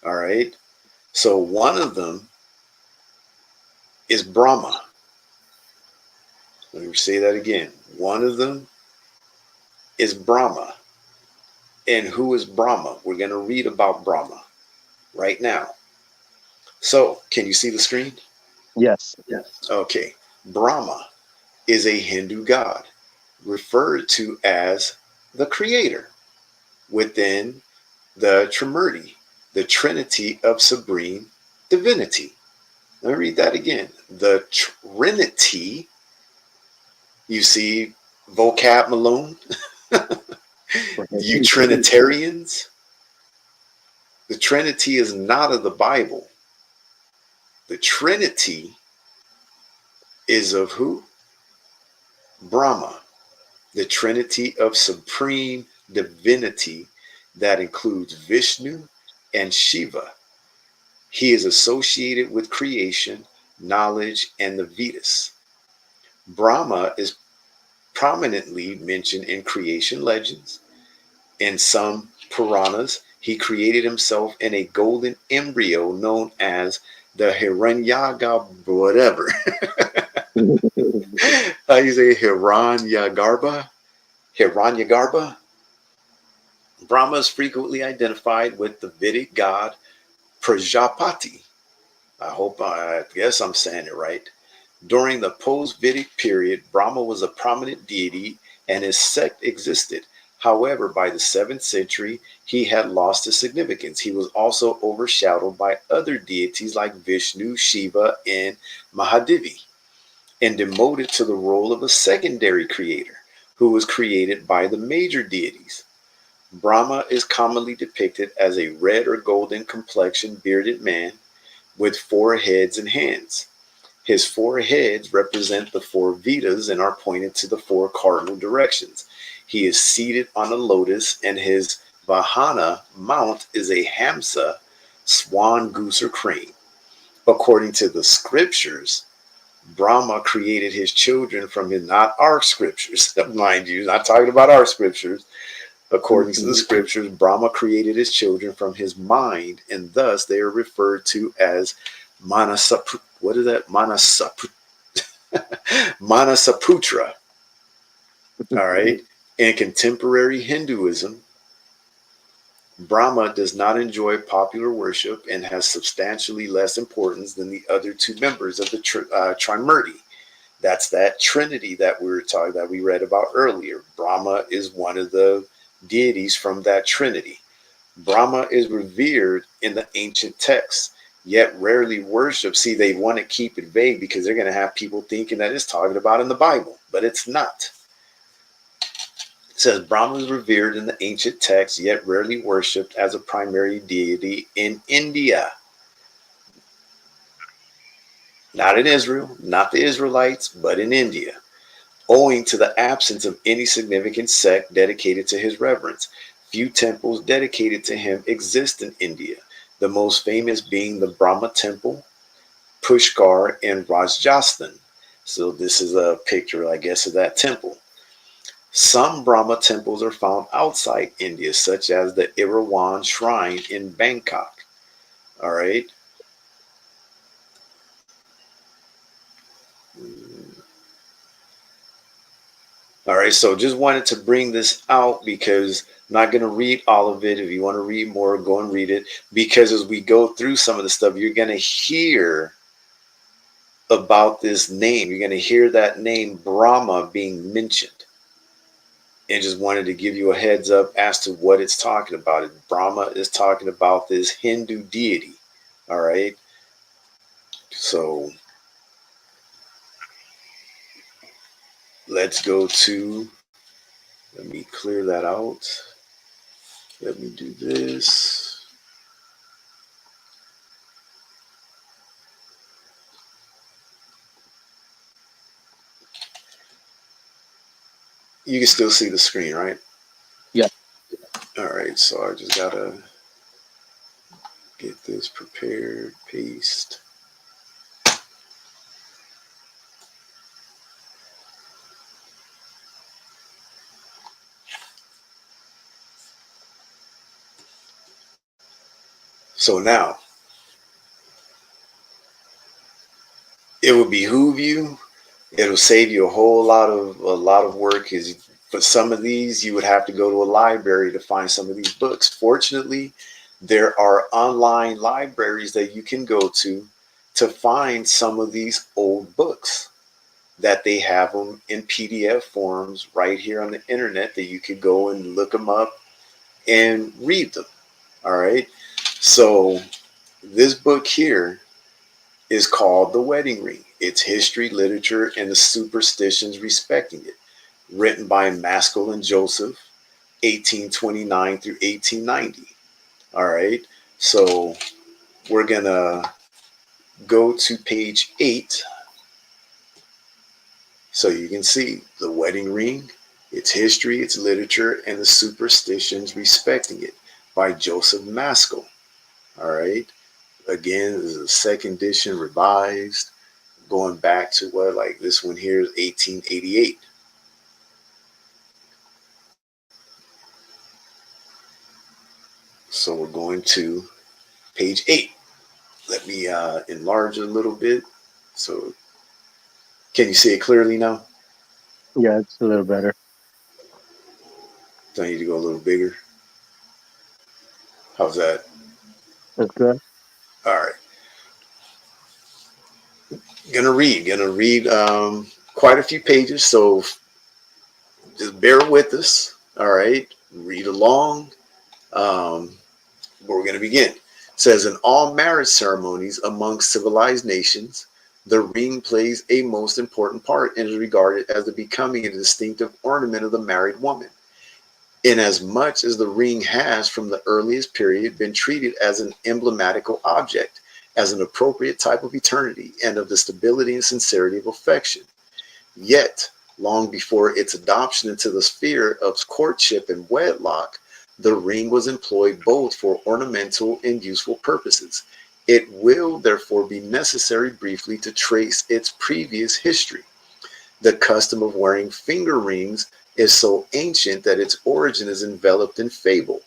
All right. So one of them is Brahma. Let me say that again. One of them is Brahma. And who is Brahma? We're going to read about Brahma right now. So, can you see the screen? Yes. Okay. Brahma is a Hindu god referred to as the creator within the Trimurti, the Trinity of Supreme Divinity. Let me read that again. The Trinity, you see, vocab Malone, you Trinitarians, the Trinity is not of the Bible. The Trinity is of who? Brahma, the Trinity of Supreme Divinity that includes Vishnu and Shiva. He is associated with creation, knowledge, and the Vedas. Brahma is prominently mentioned in creation legends. In some Puranas, he created himself in a golden embryo known as the Hiranyaga, whatever. How you say Hiranyagarbha? Hiranyagarbha? Brahma is frequently identified with the Vedic god Prajapati. I guess I'm saying it right. During the post-Vedic period, Brahma was a prominent deity and his sect existed. However, by the 7th century, he had lost his significance. He was also overshadowed by other deities like Vishnu, Shiva, and Mahadevi, and demoted to the role of a secondary creator who was created by the major deities. Brahma is commonly depicted as a red or golden complexioned bearded man with 4 heads and hands. His four heads represent the four Vedas and are pointed to the four cardinal directions. He is seated on a lotus, and his Vahana mount is a Hamsa, swan, goose, or crane. According to the scriptures, Brahma created his children from his, not our scriptures, mind you, not talking about our scriptures. According to the scriptures, Brahma created his children from his mind, and thus they are referred to as Manasaputra. What is that? Manasaputra. All right. In contemporary Hinduism, Brahma does not enjoy popular worship and has substantially less importance than the other two members of the Trimurti. That's that Trinity that we were talking that we read about earlier. Brahma is one of the deities from that Trinity. Brahma is revered in the ancient texts, yet rarely worshipped. See, they want to keep it vague because they're going to have people thinking that it's talking about in the Bible, but it's not. It says Brahma is revered in the ancient texts, yet rarely worshipped as a primary deity in India. Not in Israel, not the Israelites, but in India, owing to the absence of any significant sect dedicated to his reverence. Few temples dedicated to him exist in India, the most famous being the Brahma Temple, Pushkar, and Rajasthan. So this is a picture, I guess, of that temple. Some Brahma temples are found outside India, such as the Erawan Shrine in Bangkok. All right. All right, so just wanted to bring this out because I'm not going to read all of it. If you want to read more, go and read it. Because as we go through some of the stuff, you're going to hear about this name. You're going to hear that name Brahma being mentioned. And just wanted to give you a heads up as to what it's talking about. Brahma is talking about this Hindu deity. All right. So let's go to, let me clear that out. Let me do this. You can still see the screen, right? Yeah. All right, so I just gotta get this prepared, paste. So now it would behoove you. It'll save you a lot of work because for some of these you would have to go to a library to find some of these books. Fortunately, there are online libraries that you can go to find some of these old books that they have them in PDF forms right here on the internet that you could go and look them up and read them. All right. So this book here is called The Wedding Ring. It's history, literature, and the superstitions respecting it. Written by Maskell and Joseph, 1829 through 1890. All right. So we're going to go to page 8 so you can see The Wedding Ring, its history, its literature, and the superstitions respecting it by Joseph Maskell. All right. Again, this is a second edition revised, going back to what, like this one here is 1888. So we're going to page 8. Let me enlarge it a little bit. So can you see it clearly now? Yeah, it's a little better. Do I need to go a little bigger? How's that? That's good. All right. Gonna read quite a few pages. So just bear with us. All right. Read along. Um, we're going to begin. It says, in all marriage ceremonies among civilized nations, the ring plays a most important part and is regarded as the becoming and distinctive ornament of the married woman. Inasmuch as the ring has, from the earliest period, been treated as an emblematical object, as an appropriate type of eternity and of the stability and sincerity of affection. Yet, long before its adoption into the sphere of courtship and wedlock, the ring was employed both for ornamental and useful purposes. It will therefore be necessary briefly to trace its previous history. The custom of wearing finger rings is so ancient that its origin is enveloped in fable.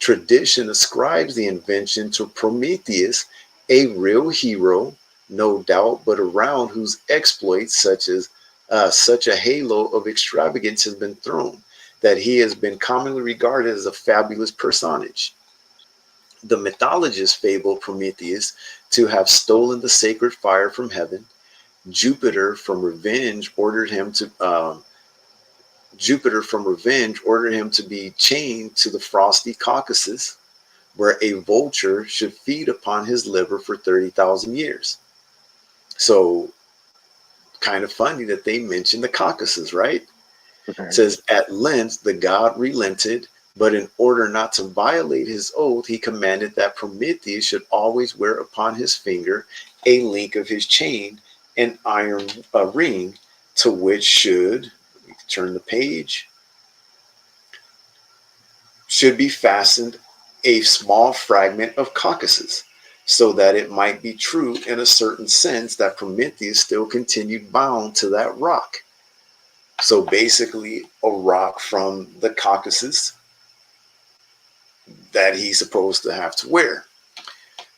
Tradition ascribes the invention to Prometheus, a real hero, no doubt, but around whose exploits such a halo of extravagance has been thrown that he has been commonly regarded as a fabulous personage. The mythologists fable Prometheus to have stolen the sacred fire from heaven. Jupiter, from revenge, ordered him to be chained to the frosty Caucasus, where a vulture should feed upon his liver for 30,000 years. So, kind of funny that they mentioned the Caucasus, right? It says, at length the god relented, but in order not to violate his oath, he commanded that Prometheus should always wear upon his finger a link of his chain, an iron ring, to which should, turn the page, should be fastened a small fragment of Caucasus, so that it might be true in a certain sense that Prometheus still continued bound to that rock. So basically, a rock from the Caucasus that he's supposed to have to wear.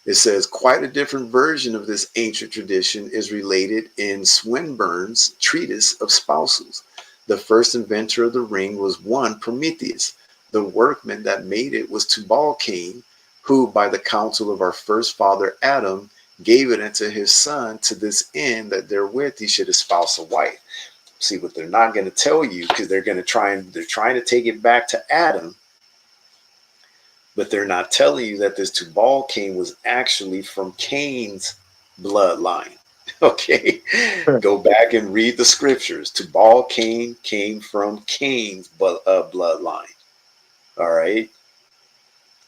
It says quite a different version of this ancient tradition is related in Swinburne's treatise of spousals. The first inventor of the ring was one Prometheus. The workman that made it was Tubal-Cain, who by the counsel of our first father Adam gave it unto his son to this end that therewith he should espouse a wife. See, what they're not going to tell you, because they're trying to take it back to Adam, but they're not telling you that this Tubal-Cain was actually from Cain's bloodline. Okay, go back and read the scriptures. Tubal-Cain came from Cain's bloodline. All right,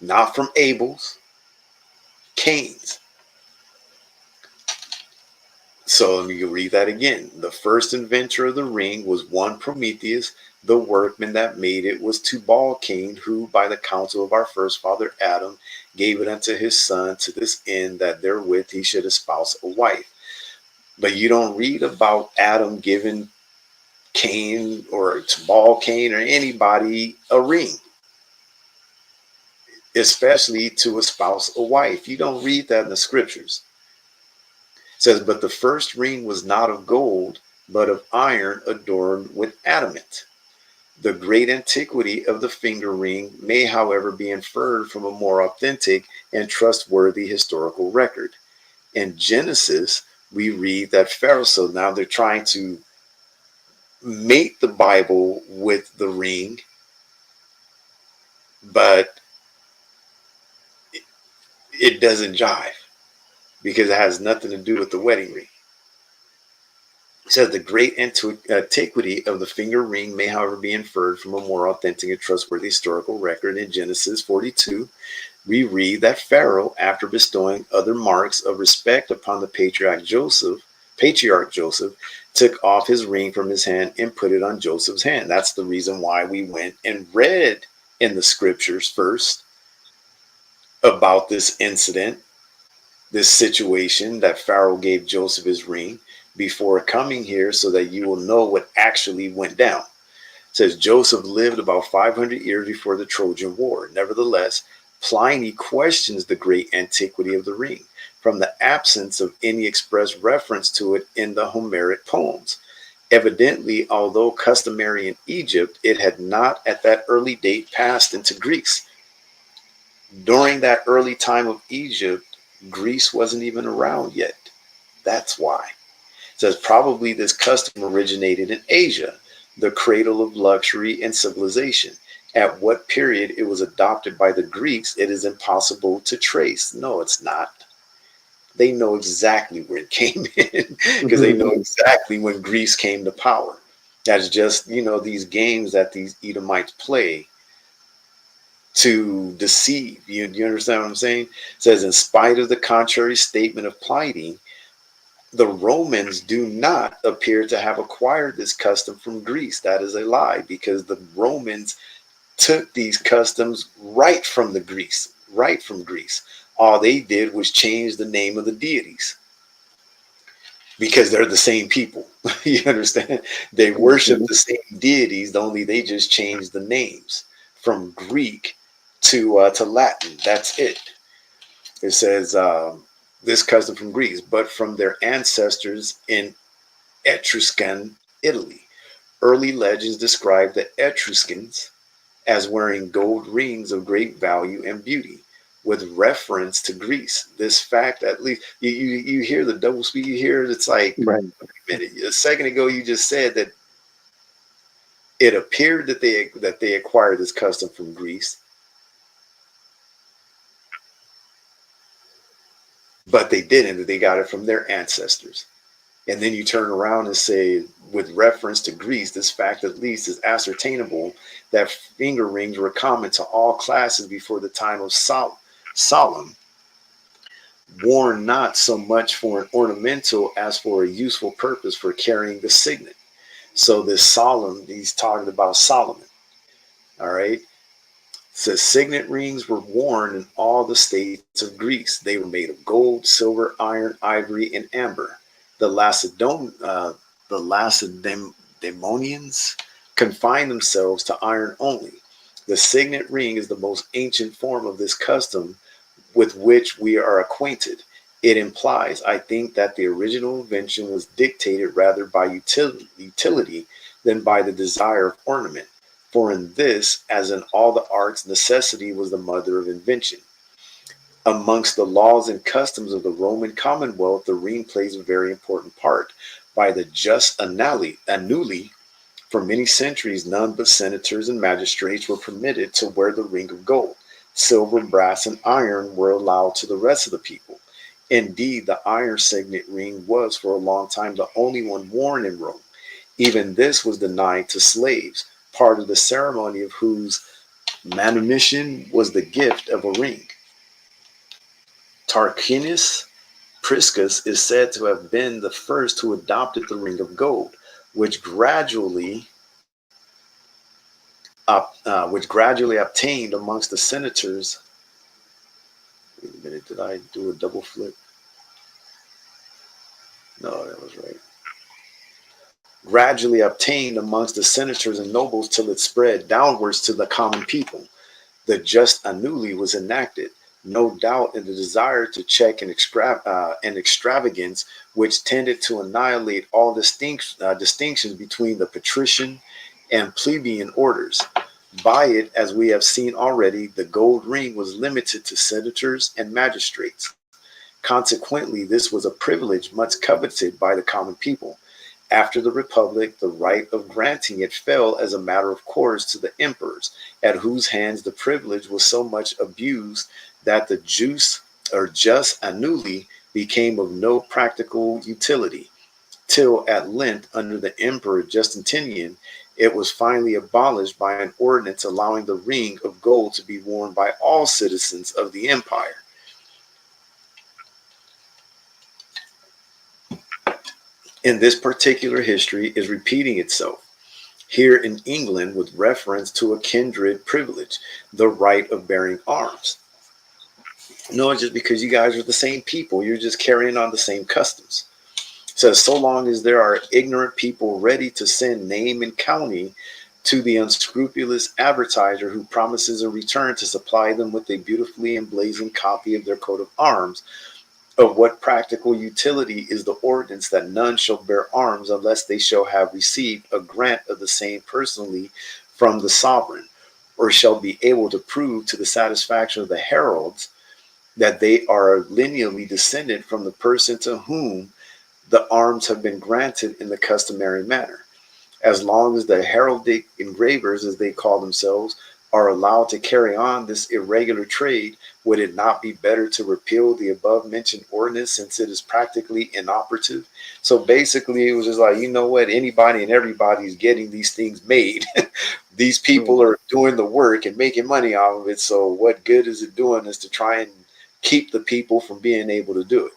not from Abel's, Cain's. So let me read that again. The first inventor of the ring was one Prometheus. The workman that made it was Tubal-Cain, who by the counsel of our first father Adam gave it unto his son to this end that therewith he should espouse a wife. But you don't read about Adam giving Cain or Tubal-Cain or anybody a ring, especially to espouse a wife. You don't read that in the scriptures. It says, but the first ring was not of gold, but of iron adorned with adamant. The great antiquity of the finger ring may, however, be inferred from a more authentic and trustworthy historical record. In Genesis, we read that Pharaoh, so now they're trying to mate the Bible with the ring, but it doesn't jive because it has nothing to do with the wedding ring. It says the great antiquity of the finger ring may, however, be inferred from a more authentic and trustworthy historical record. In Genesis 42, we read that Pharaoh, after bestowing other marks of respect upon the patriarch Joseph, took off his ring from his hand and put it on Joseph's hand. That's the reason why we went and read in the scriptures first about this incident, this situation that Pharaoh gave Joseph his ring before coming here, so that you will know what actually went down. It says Joseph lived about 500 years before the Trojan War. Nevertheless, Pliny questions the great antiquity of the ring from the absence of any express reference to it in the Homeric poems. Evidently, although customary in Egypt, it had not at that early date passed into Greece. During that early time of Egypt, Greece wasn't even around yet. That's why. It says probably this custom originated in Asia, the cradle of luxury and civilization. At what period it was adopted by the Greeks, it is impossible to trace. No, it's not. They know exactly where it came in because they know exactly when Greece came to power. That's just, these games that these Edomites play. to deceive. You understand what I'm saying? It says, in spite of the contrary statement of Pliny, the Romans do not appear to have acquired this custom from Greece. That is a lie, because the Romans took these customs right from Greece. All they did was change the name of the deities, because they're the same people. You understand? They worship Mhm. the same deities, only they just changed the names from Greek to Latin. That's it. It says this custom from Greece, but from their ancestors in Etruscan Italy. Early legends describe the Etruscans as wearing gold rings of great value and beauty, with reference to Greece. This fact, at least, you hear the double speak. You hear it's like, Right. wait a minute, a second ago you just said that it appeared that they acquired this custom from Greece, but they didn't. That they got it from their ancestors. And then you turn around and say, with reference to Greece, this fact at least is ascertainable that finger rings were common to all classes before the time of Solomon, worn not so much for an ornamental as for a useful purpose for carrying the signet. So this Solomon, he's talking about Solomon. All right. Says signet rings were worn in all the states of Greece. They were made of gold, silver, iron, ivory, and amber. The Lacedaemonians confined themselves to iron only. The signet ring is the most ancient form of this custom with which we are acquainted. It implies, I think, that the original invention was dictated rather by utility than by the desire of ornament. For in this, as in all the arts, necessity was the mother of invention. Amongst the laws and customs of the Roman Commonwealth, the ring plays a very important part. By the jus annuli, for many centuries, none but senators and magistrates were permitted to wear the ring of gold. Silver, brass, and iron were allowed to the rest of the people. Indeed, the iron signet ring was for a long time the only one worn in Rome. Even this was denied to slaves, part of the ceremony of whose manumission was the gift of a ring. Tarquinius Priscus is said to have been the first who adopted the ring of gold, which gradually obtained amongst the senators. Wait a minute, did I do a double flip? No, that was right. Gradually obtained amongst the senators and nobles till it spread downwards to the common people. The just annuli was enacted, no doubt in the desire to check an extravagance which tended to annihilate all distinctions between the patrician and plebeian orders. By it, as we have seen already, the gold ring was limited to senators and magistrates. Consequently, this was a privilege much coveted by the common people. After the Republic, the right of granting it fell as a matter of course to the emperors, at whose hands the privilege was so much abused that the jus annuli became of no practical utility, till at length, under the Emperor Justinian, it was finally abolished by an ordinance allowing the ring of gold to be worn by all citizens of the empire. And this particular history is repeating itself here in England with reference to a kindred privilege, the right of bearing arms. No, just because you guys are the same people, you're just carrying on the same customs. It says, so long as there are ignorant people ready to send name and county to the unscrupulous advertiser who promises a return to supply them with a beautifully emblazoned copy of their coat of arms, of what practical utility is the ordinance that none shall bear arms unless they shall have received a grant of the same personally from the sovereign, or shall be able to prove to the satisfaction of the heralds that they are lineally descended from the person to whom the arms have been granted in the customary manner. As long as the heraldic engravers, as they call themselves, are allowed to carry on this irregular trade, would it not be better to repeal the above mentioned ordinance since it is practically inoperative? So basically, it was just like, you know what, anybody and everybody is getting these things made, These people Mm. are doing the work and making money off of it. So what good is it doing is to try and keep the people from being able to do it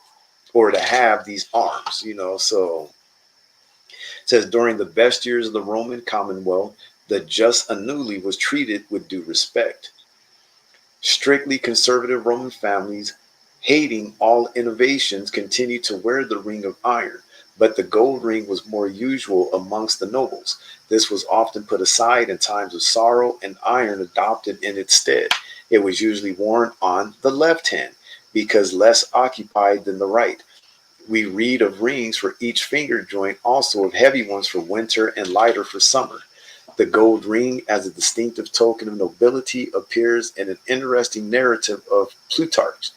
or to have these arms, you know? So it says during the best years of the Roman Commonwealth, the just annuli was treated with due respect. Strictly conservative Roman families, hating all innovations, continued to wear the ring of iron, but the gold ring was more usual amongst the nobles. This was often put aside in times of sorrow, and iron adopted in its stead. It was usually worn on the left hand because less occupied than the right. We read of rings for each finger joint, also of heavy ones for winter and lighter for summer. The gold ring, as a distinctive token of nobility, appears in an interesting narrative of Plutarch.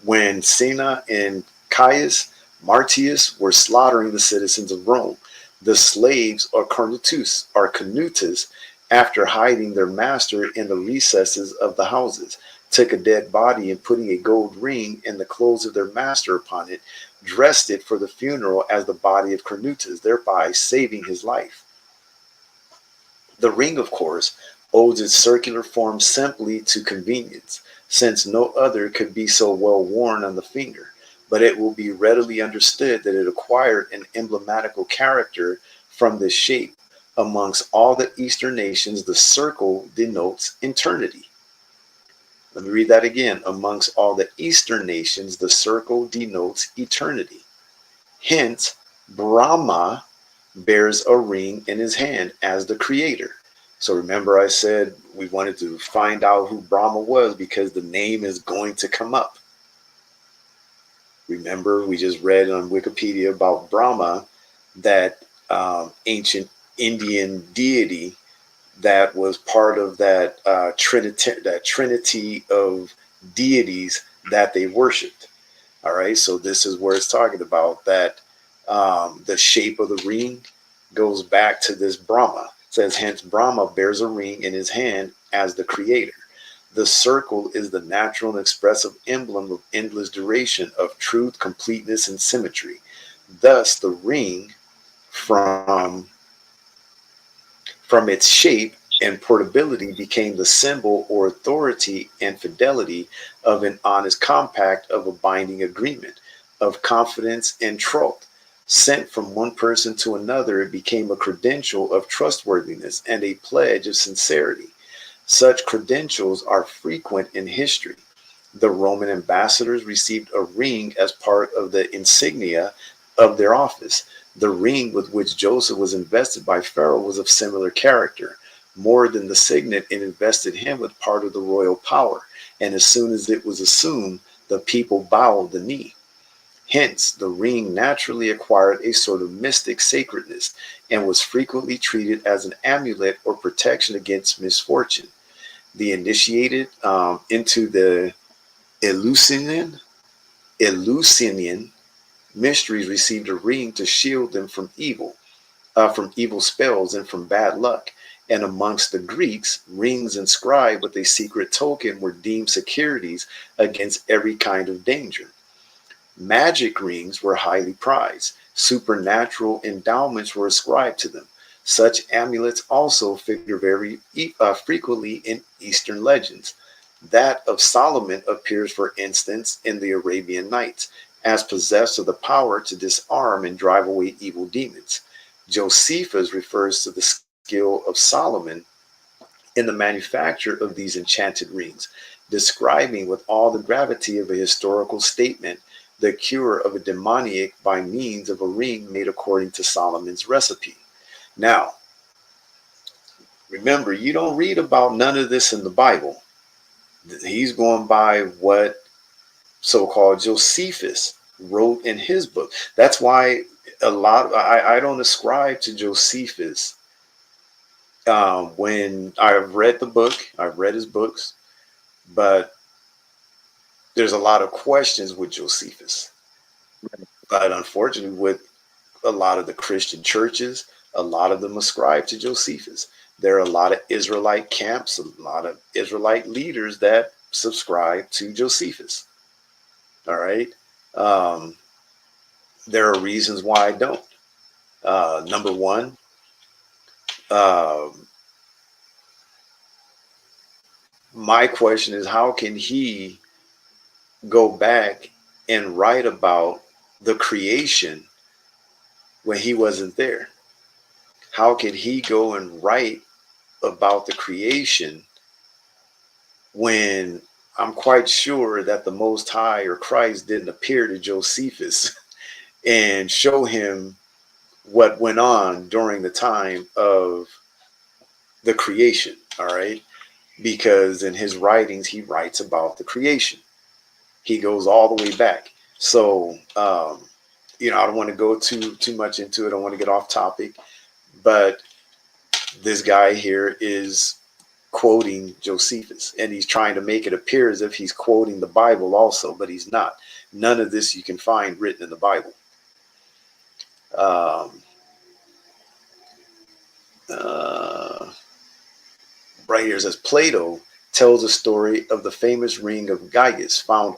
When Cinna and Caius Martius were slaughtering the citizens of Rome, the slaves or canutus, after hiding their master in the recesses of the houses, took a dead body and putting a gold ring and the clothes of their master upon it, dressed it for the funeral as the body of Cornutus, thereby saving his life. The ring, of course, owes its circular form simply to convenience, since no other could be so well worn on the finger, but it will be readily understood that it acquired an emblematical character from this shape. Amongst all the Eastern nations, the circle denotes eternity. Let me read that again. Amongst all the Eastern nations, the circle denotes eternity. Hence, Brahma bears a ring in his hand as the creator. So remember, I said we wanted to find out who Brahma was because the name is going to come up. Remember, we just read on Wikipedia about Brahma, that ancient Indian deity that was part of that trinity of deities that they worshipped. All right, so this is where it's talking about that the shape of the ring goes back to this Brahma. It says, hence Brahma bears a ring in his hand as the creator. The circle is the natural and expressive emblem of endless duration, of truth, completeness, and symmetry. Thus, the ring, from from its shape and portability, became the symbol or authority and fidelity of an honest compact, of a binding agreement, of confidence and troth. Sent from one person to another, it became a credential of trustworthiness and a pledge of sincerity. Such credentials are frequent in history. The Roman ambassadors received a ring as part of the insignia of their office. The ring with which Joseph was invested by Pharaoh was of similar character. More than the signet, it invested him with part of the royal power, and as soon as it was assumed, the people bowed the knee. Hence, the ring naturally acquired a sort of mystic sacredness and was frequently treated as an amulet or protection against misfortune. The initiated into the Eleusinian, Eleusinian mysteries received a ring to shield them from evil spells and from bad luck. And amongst the Greeks, rings inscribed with a secret token were deemed securities against every kind of danger. Magic rings were highly prized. Supernatural endowments were ascribed to them. Such amulets also figure very frequently in Eastern legends. That of Solomon appears, for instance, in the Arabian Nights, as possessed of the power to disarm and drive away evil demons. Josephus refers to the skill of Solomon in the manufacture of these enchanted rings, describing with all the gravity of a historical statement the cure of a demoniac by means of a ring made according to Solomon's recipe. Now, remember, you don't read about none of this in the Bible. He's going by what so called Josephus wrote in his book. That's why I don't ascribe to Josephus. When I've read the book, I've read his books, but there's a lot of questions with Josephus. But unfortunately, with a lot of the Christian churches, a lot of them ascribe to Josephus. There are a lot of Israelite camps, a lot of Israelite leaders that subscribe to Josephus. All right. Um, there are reasons why I don't. Number one, um My question is, how can he go back and write about the creation when he wasn't there? How can he go and write about the creation when I'm quite sure that the Most High or Christ didn't appear to Josephus and show him what went on during the time of the creation? All right. Because in his writings, he writes about the creation. He goes all the way back. So, I don't want to go too much into it. I don't want to get off topic, but this guy here is quoting Josephus, and he's trying to make it appear as if he's quoting the Bible also, but he's not. None of this you can find written in the Bible. Um, uh, right here it says Plato tells a story of the famous ring of Gyges found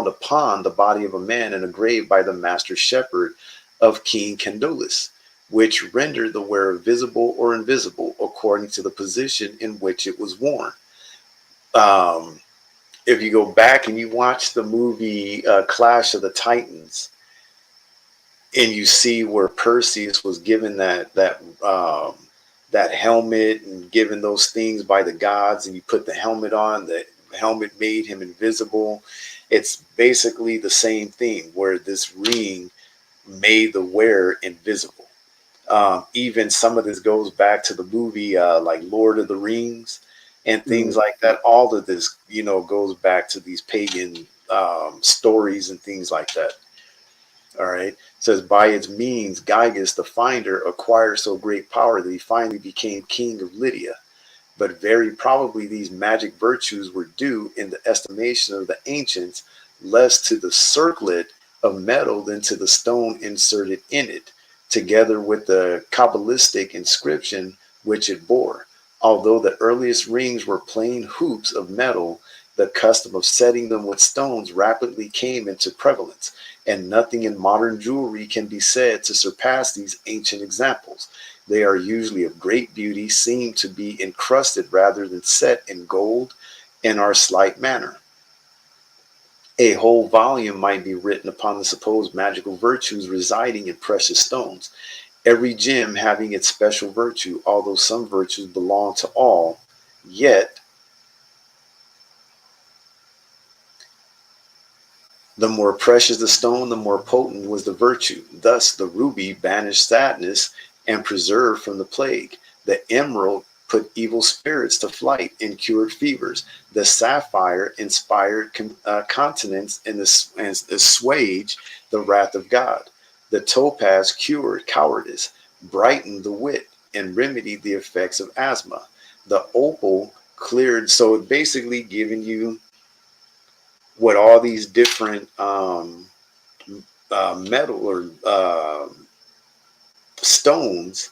upon the body of a man in a grave by the master shepherd of King Candolus, which rendered the wearer visible or invisible according to the position in which it was worn. Um, if you go back and you watch the movie Clash of the Titans, and you see where Perseus was given that helmet and given those things by the gods, and you put the helmet on, the helmet made him invisible. It's basically the same thing where this ring made the wearer invisible. Even some of this goes back to the movie like Lord of the Rings and things like that. All of this, goes back to these pagan stories and things like that. All right. It says, by its means, Gyges the finder acquired so great power that he finally became king of Lydia. But very probably these magic virtues were due, in the estimation of the ancients, less to the circlet of metal than to the stone inserted in it, together with the Kabbalistic inscription which it bore. Although the earliest rings were plain hoops of metal, the custom of setting them with stones rapidly came into prevalence, and nothing in modern jewelry can be said to surpass these ancient examples. They are usually of great beauty, seem to be encrusted rather than set in gold, and are slight manner. A whole volume might be written upon the supposed magical virtues residing in precious stones, every gem having its special virtue, although some virtues belong to all, yet the more precious the stone, the more potent was the virtue. Thus, the ruby banished sadness and preserved from the plague. The emerald put evil spirits to flight and cured fevers. The sapphire inspired continence and assuaged the wrath of God. The topaz cured cowardice, brightened the wit, and remedied the effects of asthma. The opal cleared, so it basically giving you what all these different metal or stones,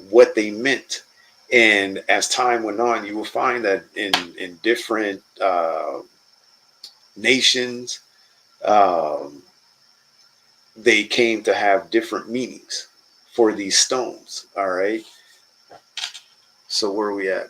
what they meant. And as time went on, you will find that in different nations, um, they came to have different meanings for these stones. All right. So where are we at?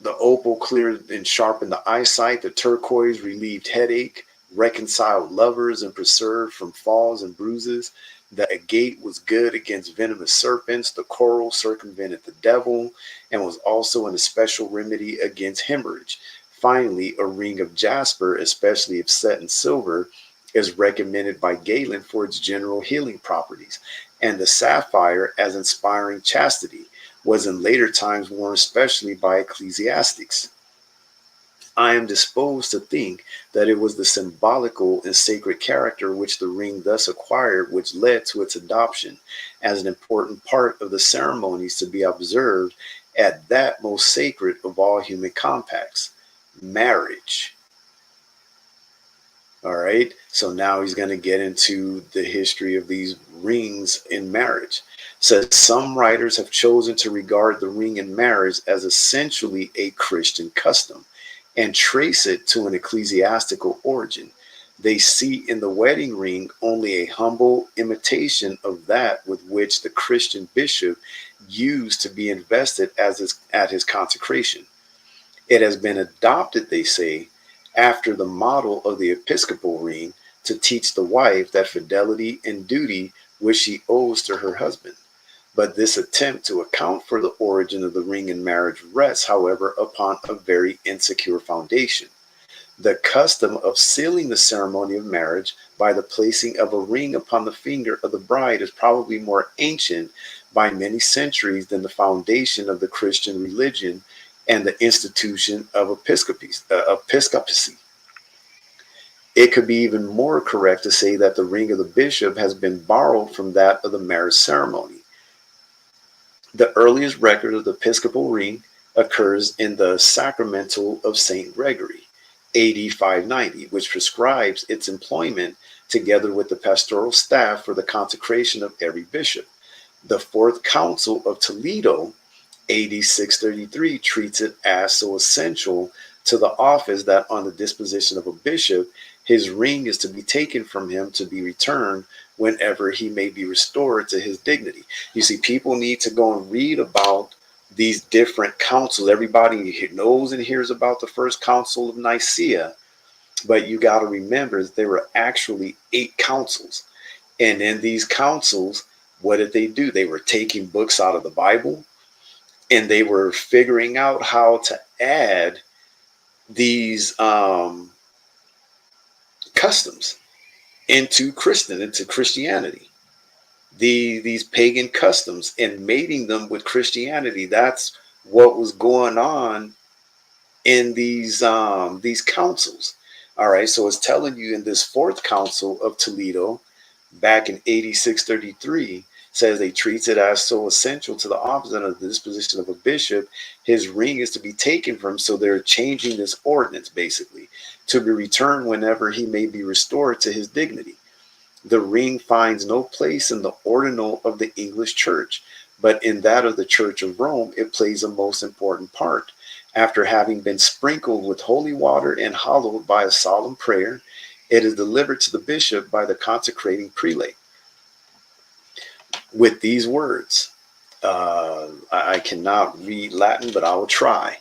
The opal cleared and sharpened the eyesight. The turquoise relieved headache, reconciled lovers, and preserved from falls and bruises. The agate was good against venomous serpents. The coral circumvented the devil and was also an especial remedy against hemorrhage. Finally, a ring of jasper, especially if set in silver, is recommended by Galen for its general healing properties, and the sapphire as inspiring chastity was in later times worn especially by ecclesiastics. I am disposed to think that it was the symbolical and sacred character which the ring thus acquired which led to its adoption as an important part of the ceremonies to be observed at that most sacred of all human compacts, marriage. All right. So now he's going to get into the history of these rings in marriage. Says some writers have chosen to regard the ring in marriage as essentially a Christian custom and trace it to an ecclesiastical origin. They see in the wedding ring only a humble imitation of that with which the Christian bishop used to be invested at his consecration. It has been adopted, they say, after the model of the episcopal ring to teach the wife that fidelity and duty which she owes to her husband. But this attempt to account for the origin of the ring in marriage rests, however, upon a very insecure foundation. The custom of sealing the ceremony of marriage by the placing of a ring upon the finger of the bride is probably more ancient by many centuries than the foundation of the Christian religion and the institution of episcopacy. It could be even more correct to say that the ring of the bishop has been borrowed from that of the marriage ceremony. The earliest record of the episcopal ring occurs in the Sacramental of St. Gregory, AD 590, which prescribes its employment together with the pastoral staff for the consecration of every bishop. The Fourth Council of Toledo, AD 633, treats it as so essential to the office that on the disposition of a bishop, his ring is to be taken from him to be returned whenever he may be restored to his dignity. You see, people need to go and read about these different councils. Everybody knows and hears about the First Council of Nicaea, but you got to remember there were actually 8 councils. And in these councils, what did they do? They were taking books out of the Bible and they were figuring out how to add these customs into Christianity, these pagan customs, and mating them with Christianity. That's what was going on in these councils. All right, so it's telling you in this Fourth Council of Toledo, back in 8633, says they treats it as so essential to the office and of the disposition of a bishop, his ring is to be taken from. So they're changing this ordinance basically to be returned whenever he may be restored to his dignity. The ring finds no place in the ordinal of the English church, but in that of the Church of Rome, it plays a most important part. After having been sprinkled with holy water and hallowed by a solemn prayer, it is delivered to the bishop by the consecrating prelate with these words. I cannot read Latin, but I will try.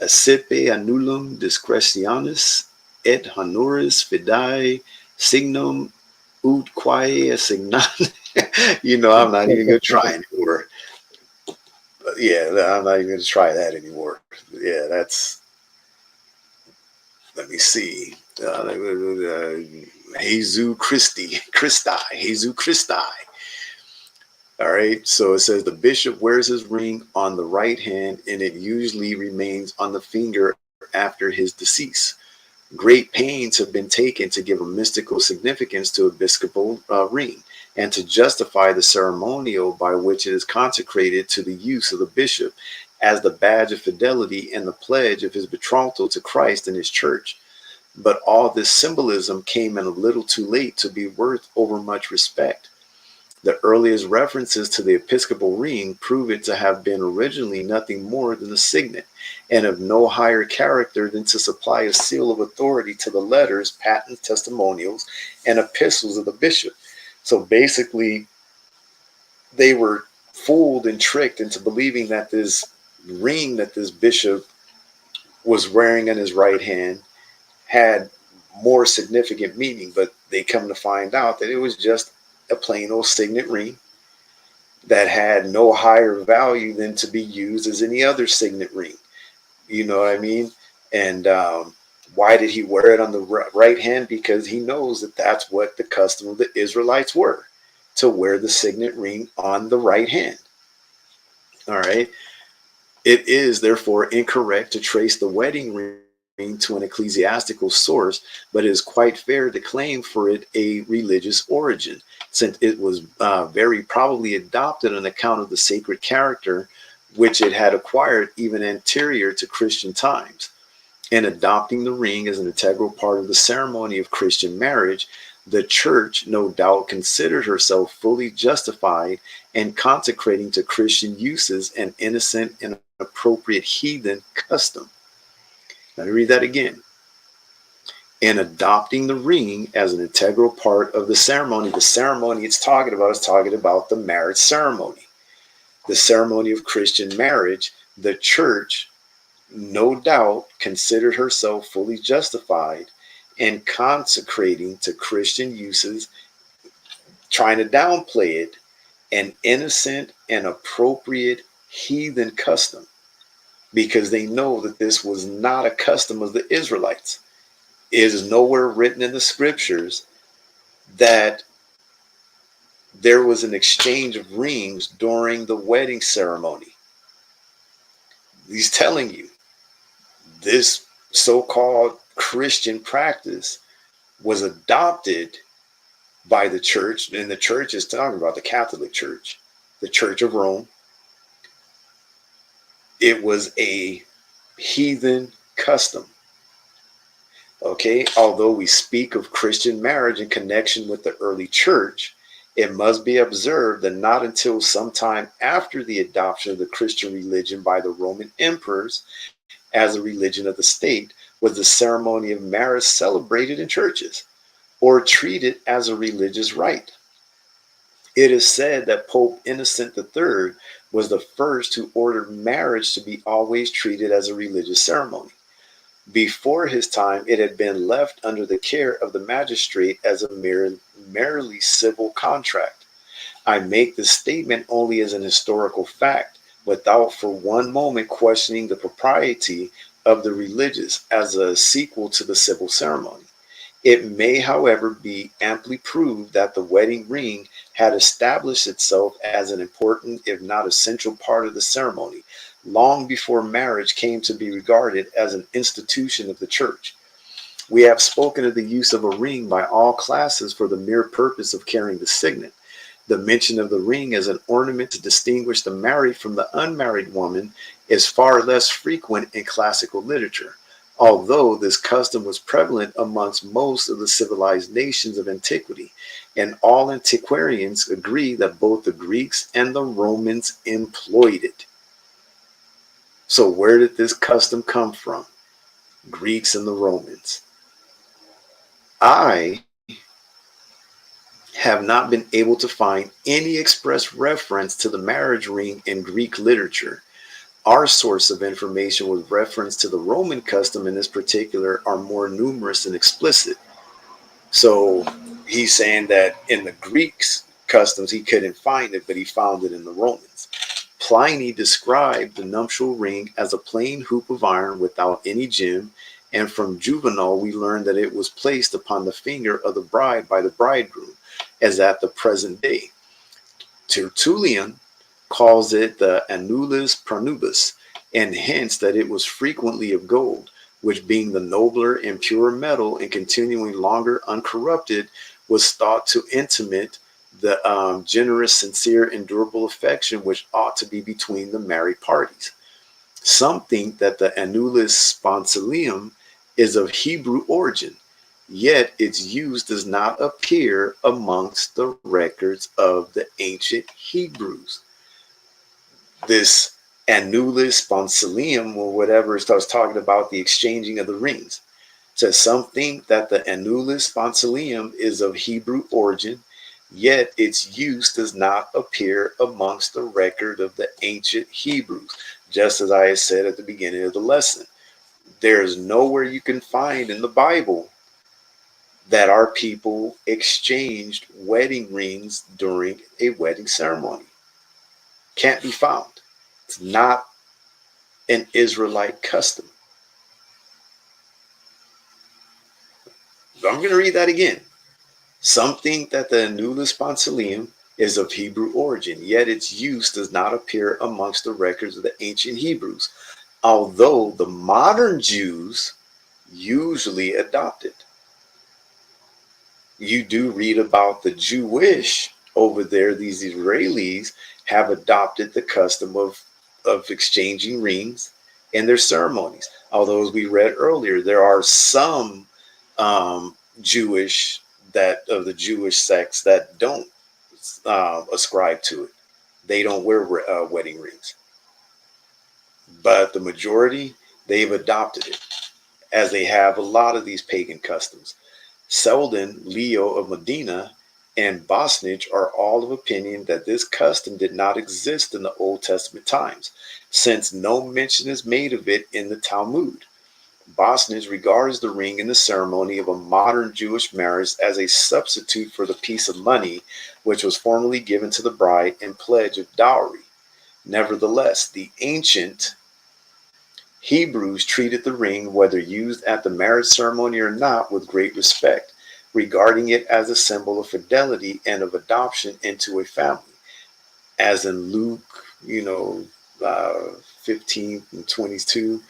Accipe annulum discretionis et honoris fidei signum ut quae assignat. I'm not even going to try anymore. But yeah, I'm not even going to try that anymore. Yeah, that's, let me see. Jesus Christi. All right, so it says the bishop wears his ring on the right hand and it usually remains on the finger after his decease. Great pains have been taken to give a mystical significance to episcopal ring and to justify the ceremonial by which it is consecrated to the use of the bishop as the badge of fidelity and the pledge of his betrothal to Christ and his church. But all this symbolism came in a little too late to be worth overmuch respect. The earliest references to the episcopal ring prove it to have been originally nothing more than a signet, and of no higher character than to supply a seal of authority to the letters, patents, testimonials, and epistles of the bishop. So basically, they were fooled and tricked into believing that this ring that this bishop was wearing on his right hand had more significant meaning, but they come to find out that it was just a plain old signet ring that had no higher value than to be used as any other signet ring. You know what I mean? And why did he wear it on the right hand? Because he knows that that's what the custom of the Israelites were, to wear the signet ring on the right hand. All right. It is therefore incorrect to trace the wedding ring to an ecclesiastical source, but it is quite fair to claim for it a religious origin, since it was very probably adopted on account of the sacred character which it had acquired even anterior to Christian times. In adopting the ring as an integral part of the ceremony of Christian marriage, the church no doubt considered herself fully justified in consecrating to Christian uses an innocent and appropriate heathen custom. Let me read that again. In adopting the ring as an integral part of the ceremony it's talking about is talking about the marriage ceremony. The ceremony of Christian marriage, the church no doubt considered herself fully justified in consecrating to Christian uses, trying to downplay it, an innocent and appropriate heathen custom, because they know that this was not a custom of the Israelites. It is nowhere written in the scriptures that there was an exchange of rings during the wedding ceremony. He's telling you this so-called Christian practice was adopted by the church, and the church is talking about the Catholic Church, the Church of Rome. It was a heathen custom. Okay, although we speak of Christian marriage in connection with the early church, it must be observed that not until sometime after the adoption of the Christian religion by the Roman emperors as a religion of the state was the ceremony of marriage celebrated in churches or treated as a religious rite. It is said that Pope Innocent III was the first who ordered marriage to be always treated as a religious ceremony. Before his time, it had been left under the care of the magistrate as a merely civil contract. I make this statement only as an historical fact, without for one moment questioning the propriety of the religious as a sequel to the civil ceremony. It may, however, be amply proved that the wedding ring had established itself as an important, if not essential, part of the ceremony long before marriage came to be regarded as an institution of the church. We have spoken of the use of a ring by all classes for the mere purpose of carrying the signet. The mention of the ring as an ornament to distinguish the married from the unmarried woman is far less frequent in classical literature, although this custom was prevalent amongst most of the civilized nations of antiquity, and all antiquarians agree that both the Greeks and the Romans employed it. So where did this custom come from? Greeks and the Romans. I have not been able to find any express reference to the marriage ring in Greek literature. Our source of information with reference to the Roman custom in this particular are more numerous and explicit. So he's saying that in the Greeks' customs, he couldn't find it, but he found it in the Romans. Pliny described the nuptial ring as a plain hoop of iron without any gem, and from Juvenal we learn that it was placed upon the finger of the bride by the bridegroom, as at the present day. Tertullian calls it the annulus pronubis, and hints that it was frequently of gold, which being the nobler and purer metal and continuing longer uncorrupted, was thought to intimate the generous, sincere, and durable affection which ought to be between the married parties. Some think that the annulus sponsoleum is of Hebrew origin, yet its use does not appear amongst the records of the ancient Hebrews. This annulus sponsoleum or whatever starts talking about the exchanging of the rings. Says some think that the annulus sponsoleum is of Hebrew origin, yet its use does not appear amongst the record of the ancient Hebrews, just as I said at the beginning of the lesson. There is nowhere you can find in the Bible that our people exchanged wedding rings during a wedding ceremony. Can't be found. It's not an Israelite custom. I'm going to read that again. Some think that the annulus sponsoleum is of Hebrew origin, yet its use does not appear amongst the records of the ancient Hebrews, although the modern Jews usually adopt it. You do read about the Jewish over there, these Israelis have adopted the custom of exchanging rings in their ceremonies. Although, as we read earlier, there are some Jewish that of the Jewish sects that don't ascribe to it. They don't wear wedding rings, but the majority, they've adopted it, as they have a lot of these pagan customs. Selden Leo of Medina and Bosnich are all of opinion that this custom did not exist in the Old Testament times, since no mention is made of it in the Talmud. Bosnich regards the ring in the ceremony of a modern Jewish marriage as a substitute for the piece of money which was formerly given to the bride in pledge of dowry. Nevertheless, the ancient Hebrews treated the ring, whether used at the marriage ceremony or not, with great respect, regarding it as a symbol of fidelity and of adoption into a family. As in Luke, 15 and 22.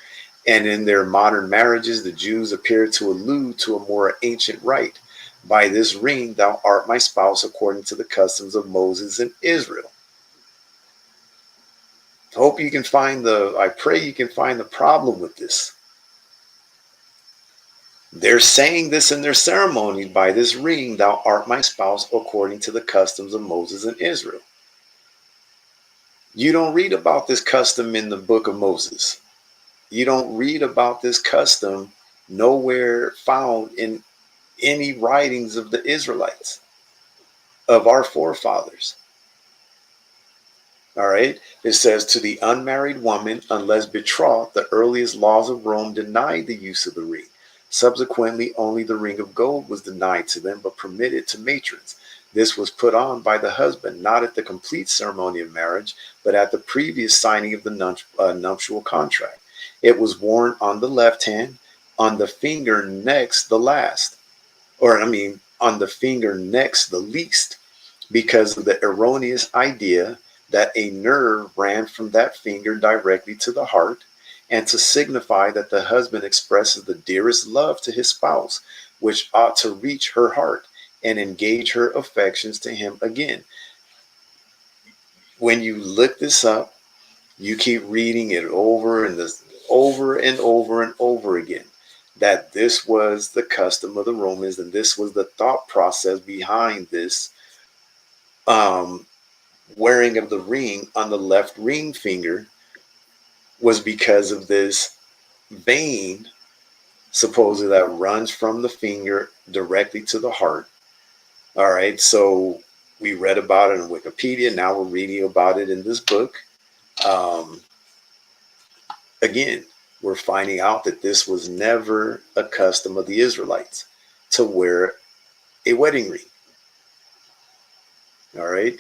And in their modern marriages, the Jews appear to allude to a more ancient rite. By this ring, thou art my spouse, according to the customs of Moses and Israel. I pray you can find the problem with this. They're saying this in their ceremonies: by this ring, thou art my spouse, according to the customs of Moses and Israel. You don't read about this custom in the book of Moses. You don't read about this custom nowhere found in any writings of the Israelites, of our forefathers. All right. It says, to the unmarried woman, unless betrothed, the earliest laws of Rome denied the use of the ring. Subsequently, only the ring of gold was denied to them, but permitted to matrons. This was put on by the husband, not at the complete ceremony of marriage, but at the previous signing of the nuptial contract. It was worn on the left hand, on the finger next the last, on the finger next the least, because of the erroneous idea that a nerve ran from that finger directly to the heart, and to signify that the husband expresses the dearest love to his spouse, which ought to reach her heart and engage her affections to him again. When you look this up, you keep reading it over and over again, that this was the custom of the Romans, and this was the thought process behind this wearing of the ring on the left ring finger, was because of this vein supposedly that runs from the finger directly to the heart. All right, so we read about it in Wikipedia. Now we're reading about it in this book. Again, we're finding out that this was never a custom of the Israelites to wear a wedding ring. All right.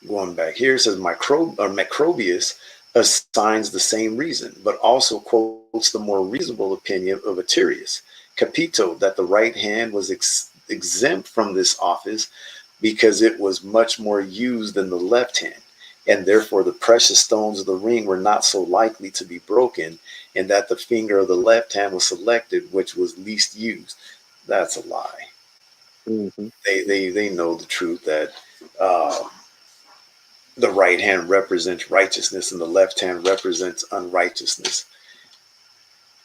Going back here, it says Macrobius assigns the same reason, but also quotes the more reasonable opinion of Atterius Capito that the right hand was exempt from this office because it was much more used than the left hand, and therefore the precious stones of the ring were not so likely to be broken, and that the finger of the left hand was selected, which was least used. That's a lie. Mm-hmm. They know the truth that the right hand represents righteousness and the left hand represents unrighteousness.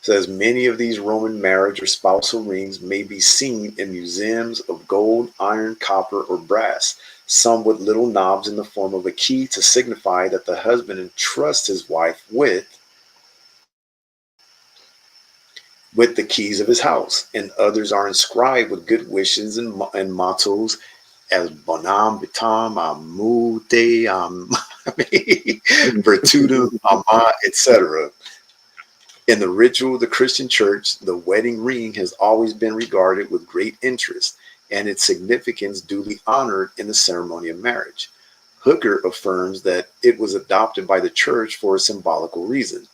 It says many of these Roman marriage or spousal rings may be seen in museums of gold, iron, copper, or brass, some with little knobs in the form of a key to signify that the husband entrusts his wife with the keys of his house, and others are inscribed with good wishes and mottos as bonam vitam amute virtutum ama, etc. In the ritual of the Christian church, the wedding ring has always been regarded with great interest, and its significance duly honored in the ceremony of marriage. Hooker affirms that it was adopted by the church for a symbolical reason.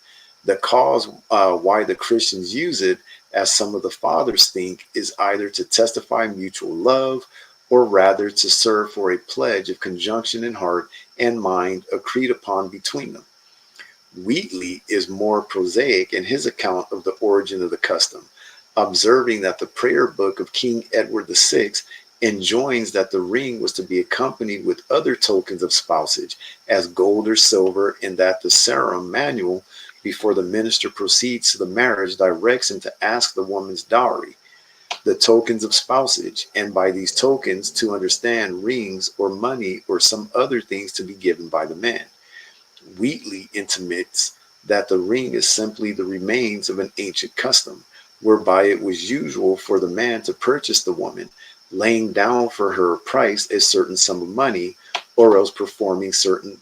The cause why the Christians use it, as some of the fathers think, is either to testify mutual love, or rather to serve for a pledge of conjunction in heart and mind agreed upon between them. Wheatley is more prosaic in his account of the origin of the custom, observing that the prayer book of King Edward VI enjoins that the ring was to be accompanied with other tokens of spousage, as gold or silver, and that the Sarum manual, before the minister proceeds to the marriage, directs him to ask the woman's dowry, the tokens of spousage, and by these tokens to understand rings or money or some other things to be given by the man. Wheatley intimates that the ring is simply the remains of an ancient custom, whereby it was usual for the man to purchase the woman, laying down for her price a certain sum of money, or else performing certain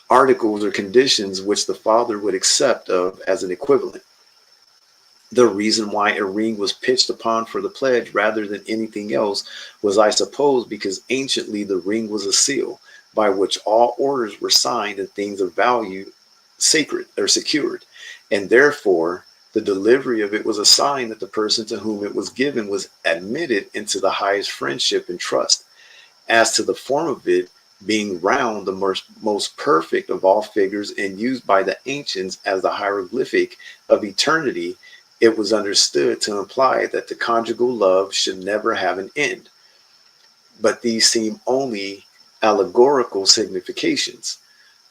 articles or conditions which the father would accept of as an equivalent. The reason why a ring was pitched upon for the pledge rather than anything else was, I suppose, because anciently the ring was a seal by which all orders were signed and things of value sacred or secured, and therefore the delivery of it was a sign that the person to whom it was given was admitted into the highest friendship and trust. As to the form of it, being round, the most perfect of all figures and used by the ancients as the hieroglyphic of eternity, it was understood to imply that the conjugal love should never have an end. But these seem only allegorical significations.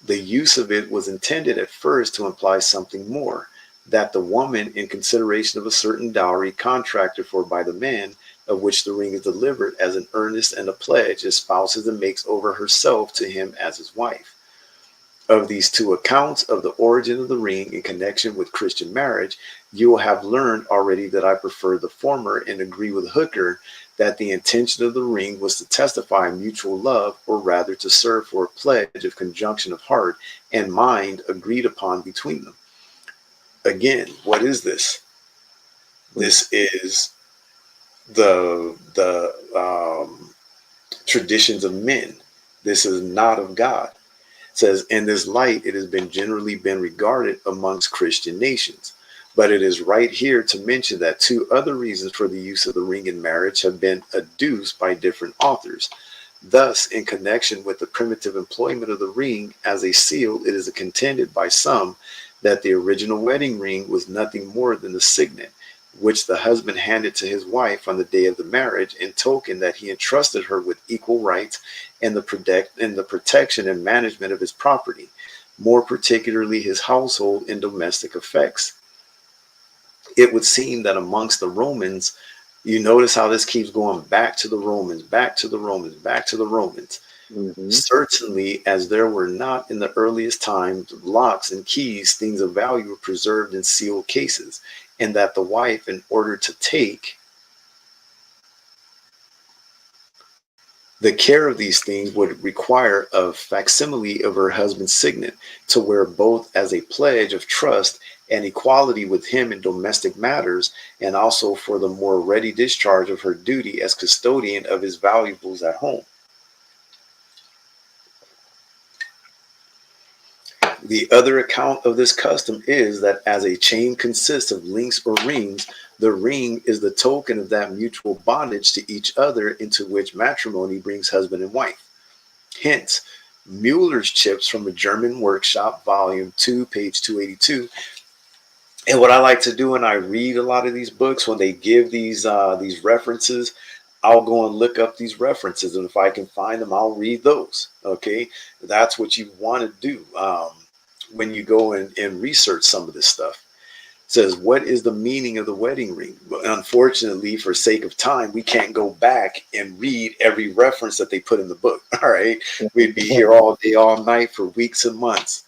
The use of it was intended at first to imply something more, that the woman, in consideration of a certain dowry contracted for by the man, of which the ring is delivered as an earnest and a pledge, espouses and makes over herself to him as his wife. Of these two accounts of the origin of the ring in connection with Christian marriage, you will have learned already that I prefer the former and agree with Hooker that the intention of the ring was to testify mutual love, or rather to serve for a pledge of conjunction of heart and mind agreed upon between them. Again, what is this? This is the traditions of men. This is not of God. It says, in this light, it has been generally been regarded amongst Christian nations. But it is right here to mention that two other reasons for the use of the ring in marriage have been adduced by different authors. Thus, in connection with the primitive employment of the ring as a seal, it is contended by some that the original wedding ring was nothing more than the signet which the husband handed to his wife on the day of the marriage, in token that he entrusted her with equal rights in the protection and management of his property, more particularly his household and domestic effects. It would seem that amongst the Romans, you notice how this keeps going back to the Romans, back to the Romans, back to the Romans. Mm-hmm. Certainly, as there were not in the earliest times locks and keys, things of value were preserved in sealed cases, and that the wife, in order to take the care of these things, would require a facsimile of her husband's signet, to wear both as a pledge of trust and equality with him in domestic matters, and also for the more ready discharge of her duty as custodian of his valuables at home. The other account of this custom is that as a chain consists of links or rings, the ring is the token of that mutual bondage to each other into which matrimony brings husband and wife. Hence, Mueller's chips from a German workshop, volume 2, page 282. And what I like to do when I read a lot of these books, when they give these references, I'll go and look up these references, and if I can find them, I'll read those. Okay, that's what you want to do when you go and research some of this stuff. It says, what is the meaning of the wedding ring? But unfortunately, for sake of time, we can't go back and read every reference that they put in the book. All right, we'd be here all day, all night for weeks and months.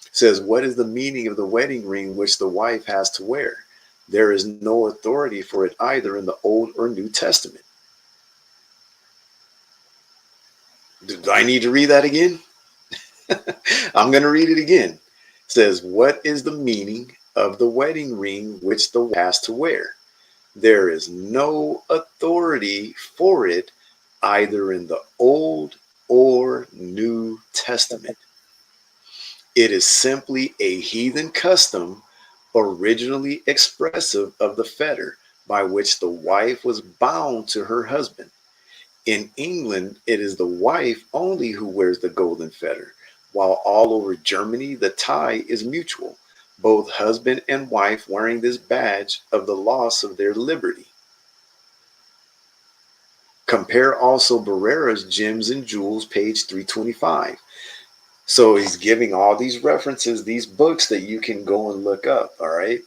It says, what is the meaning of the wedding ring which the wife has to wear? There is no authority for it either in the Old or New Testament. Do I need to read that again? I'm going to read it again. It says, what is the meaning of the wedding ring which the wife has to wear? There is no authority for it either in the Old or New Testament. It is simply a heathen custom, originally expressive of the fetter by which the wife was bound to her husband. In England, it is the wife only who wears the golden fetter, while all over Germany, the tie is mutual, both husband and wife wearing this badge of the loss of their liberty. Compare also Barrera's Gems and Jewels, page 325. So he's giving all these references, these books that you can go and look up. All right.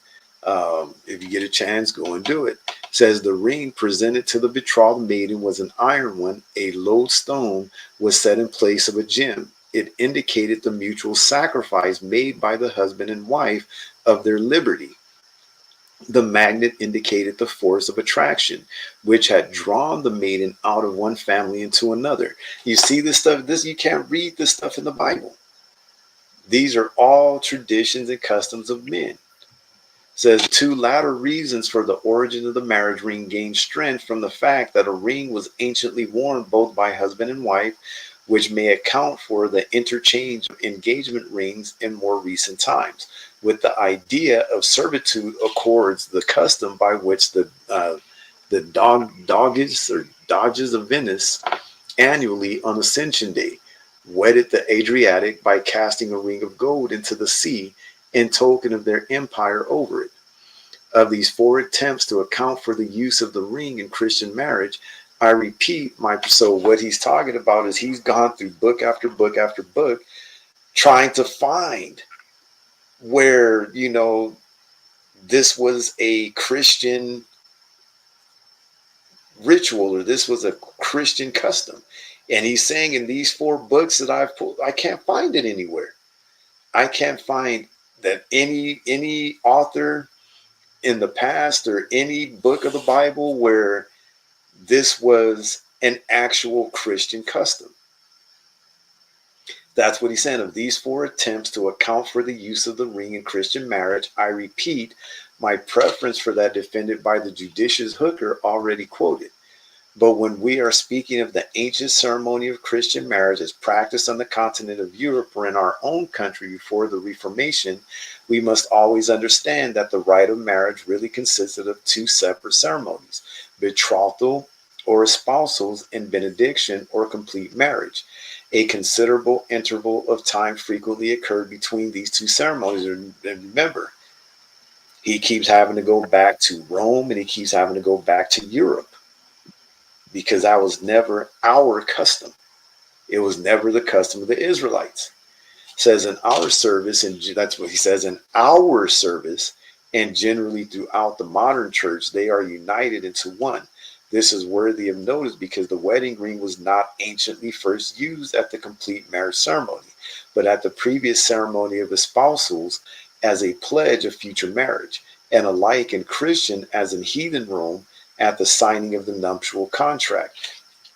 If you get a chance, go and do it. It says the ring presented to the betrothed maiden was an iron one. A lodestone was set in place of a gem. It indicated the mutual sacrifice made by the husband and wife of their liberty. The magnet indicated the force of attraction, which had drawn the maiden out of one family into another. You see this stuff, this you can't read this stuff in the Bible. These are all traditions and customs of men. Says two latter reasons for the origin of the marriage ring gain strength from the fact that a ring was anciently worn both by husband and wife, which may account for the interchange of engagement rings in more recent times. With the idea of servitude accords the custom by which the Doges of Venice annually on Ascension Day wedded the Adriatic by casting a ring of gold into the sea in token of their empire over it. Of these four attempts to account for the use of the ring in Christian marriage, I repeat so what he's talking about is he's gone through book after book after book trying to find where, this was a Christian ritual or this was a Christian custom. And he's saying in these four books that I've pulled, I can't find it anywhere. I can't find that any author in the past or any book of the Bible where this was an actual Christian custom. That's what he's saying. Of these four attempts to account for the use of the ring in Christian marriage, I repeat my preference for that defended by the judicious Hooker already quoted. But when we are speaking of the ancient ceremony of Christian marriage as practiced on the continent of Europe or in our own country before the Reformation, we must always understand that the rite of marriage really consisted of two separate ceremonies: betrothal or espousals and benediction or complete marriage. A considerable interval of time frequently occurred between these two ceremonies. And remember, he keeps having to go back to Rome and he keeps having to go back to Europe, because that was never our custom. It was never the custom of the Israelites. It says in our service, and that's what he says, in our service, and generally throughout the modern church, they are united into one. This is worthy of notice because the wedding ring was not anciently first used at the complete marriage ceremony, but at the previous ceremony of espousals as a pledge of future marriage, and alike in Christian as in heathen Rome at the signing of the nuptial contract.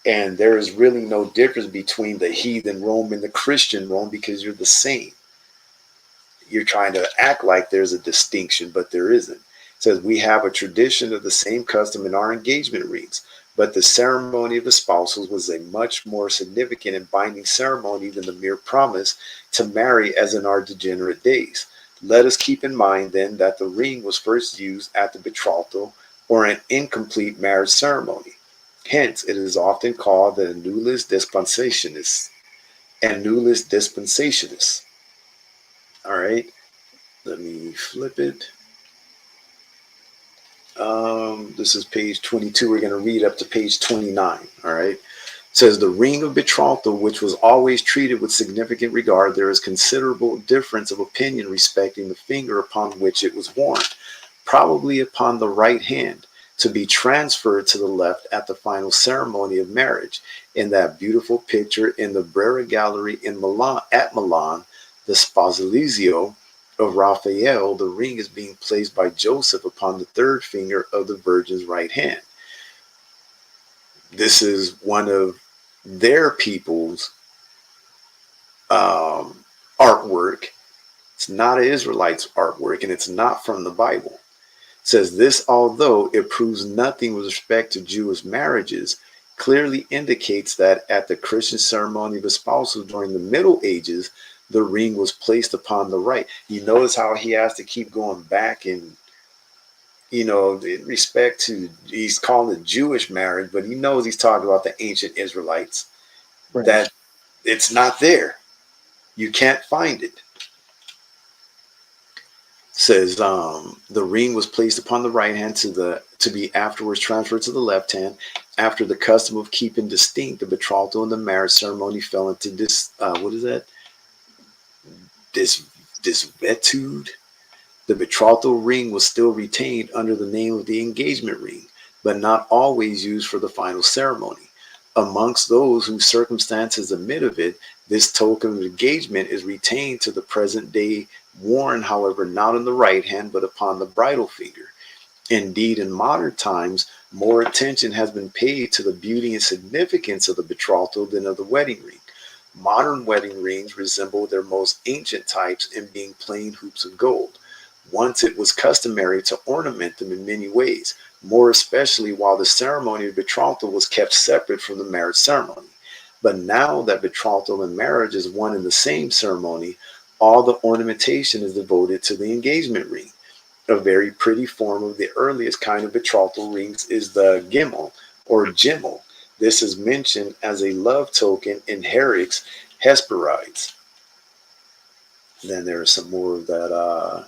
And there is really no difference between the heathen Rome and the Christian Rome because you're the same. You're trying to act like there's a distinction, but there isn't. It says we have a tradition of the same custom in our engagement rings, but the ceremony of espousals was a much more significant and binding ceremony than the mere promise to marry as in our degenerate days. Let us keep in mind then that the ring was first used at the betrothal or an incomplete marriage ceremony. Hence, it is often called the annulus dispensationis. Annulus dispensationis. All right, let me flip it. This is page 22. We're going to read up to page 29. All right. It says the ring of betrothal, which was always treated with significant regard, there is considerable difference of opinion respecting the finger upon which it was worn, probably upon the right hand, to be transferred to the left at the final ceremony of marriage. In that beautiful picture in the Brera Gallery in Milan, the Sposalizio of Raphael, the ring is being placed by Joseph upon the third finger of the Virgin's right hand. This is one of their people's artwork. It's not an Israelite's artwork, and it's not from the Bible. It says this, although it proves nothing with respect to Jewish marriages, clearly indicates that at the Christian ceremony of espousal during the Middle Ages, the ring was placed upon the right. You notice how he has to keep going back and, in respect to, he's calling it Jewish marriage, but he knows he's talking about the ancient Israelites, Right. that it's not there. You can't find it. Says the ring was placed upon the right hand to be afterwards transferred to the left hand. After the custom of keeping distinct, the betrothal and the marriage ceremony fell into this disvetude. The betrothal ring was still retained under the name of the engagement ring, but not always used for the final ceremony. Amongst those whose circumstances admit of it, this token of engagement is retained to the present day, worn, however, not on the right hand, but upon the bridle finger. Indeed, in modern times, more attention has been paid to the beauty and significance of the betrothal than of the wedding ring. Modern wedding rings resemble their most ancient types in being plain hoops of gold. Once it was customary to ornament them in many ways, more especially while the ceremony of betrothal was kept separate from the marriage ceremony. But now that betrothal and marriage is one and the same ceremony, all the ornamentation is devoted to the engagement ring. A very pretty form of the earliest kind of betrothal rings is the gimel or gimel. This is mentioned as a love token in Herrick's Hesperides. Then there is some more of that.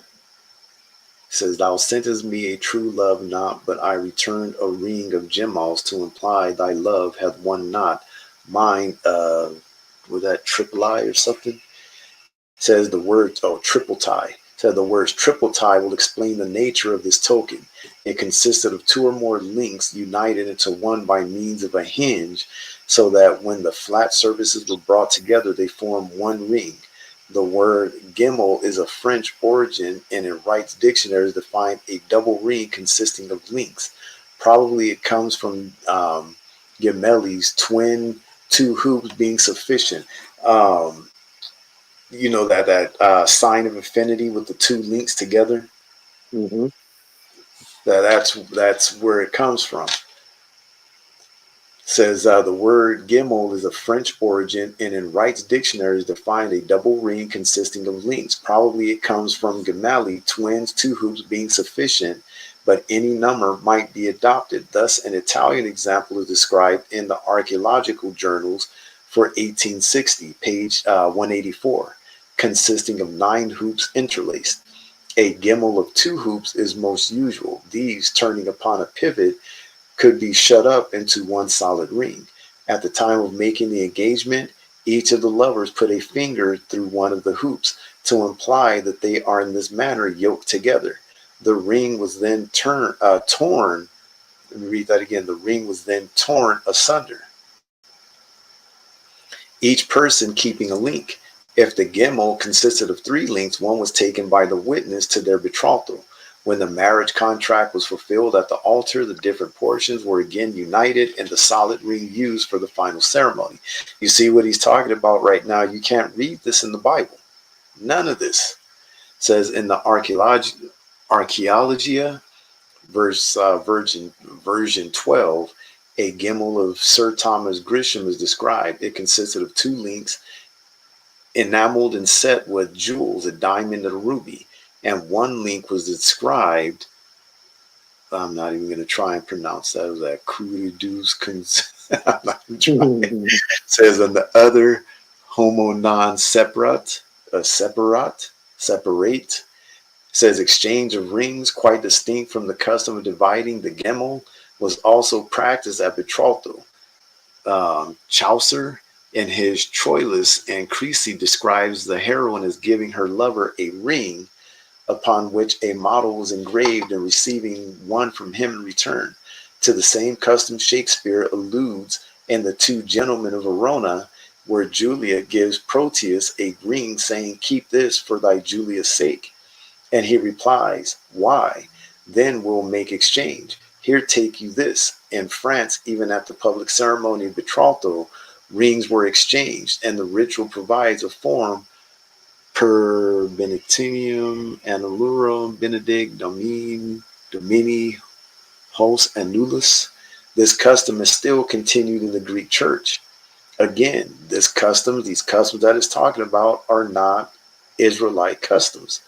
Says, Thou sentest me a true love knot, but I returned a ring of gemals to imply thy love hath one knot. Mine, was that triple I or something? Says the words, oh, triple tie. Says the words triple tie will explain the nature of this token. It consisted of two or more links united into one by means of a hinge, so that when the flat surfaces were brought together, they formed one ring. The word gimel is of French origin and in Wright's dictionaries define a double ring consisting of links. Probably it comes from gemellis, twin, two hoops being sufficient. Um, that sign of infinity with the two links together. Hmm. That's where it comes from. Says the word gimel is of French origin and in Wright's dictionary is defined a double ring consisting of links. Probably it comes from gemelli, twins, two hoops being sufficient, but any number might be adopted. Thus, an Italian example is described in the Archaeological Journals for 1860, page 184, consisting of 9 hoops interlaced. A gimel of 2 hoops is most usual. These, turning upon a pivot, could be shut up into one solid ring. At the time of making the engagement, each of the lovers put a finger through one of the hoops to imply that they are in this manner yoked together. The ring was then torn. Let me read that again. The ring was then torn asunder, each person keeping a link. If the gimel consisted of 3 links, one was taken by the witness to their betrothal. When the marriage contract was fulfilled at the altar, the different portions were again united in the solid ring used for the final ceremony. You see what he's talking about right now? You can't read this in the Bible. None of this. It says in the Archaeologia, version 12, a gimel of Sir Thomas Grisham is described. It consisted of 2 links enameled and set with jewels, a diamond and a ruby. And one link was described. I'm not even going to try and pronounce that. It was that I'm not even trying. It says on the other, homo non separat, separate. Says exchange of rings, quite distinct from the custom of dividing the gemel, was also practiced at betrothal. Chaucer, in his Troilus and Crecy, describes the heroine as giving her lover a ring upon which a model was engraved and receiving one from him in return. To the same custom Shakespeare alludes in The Two Gentlemen of Verona, where Julia gives Proteus a ring saying, Keep this for thy Julia's sake. And he replies, Why? Then we'll make exchange. Here, take you this. In France, even at the public ceremony of betrothal, rings were exchanged, and the ritual provides a form per benedictinum annulorum benedict domini hos annulus. This custom is still continued in the Greek church. Again, these customs that it's talking about are not Israelite customs.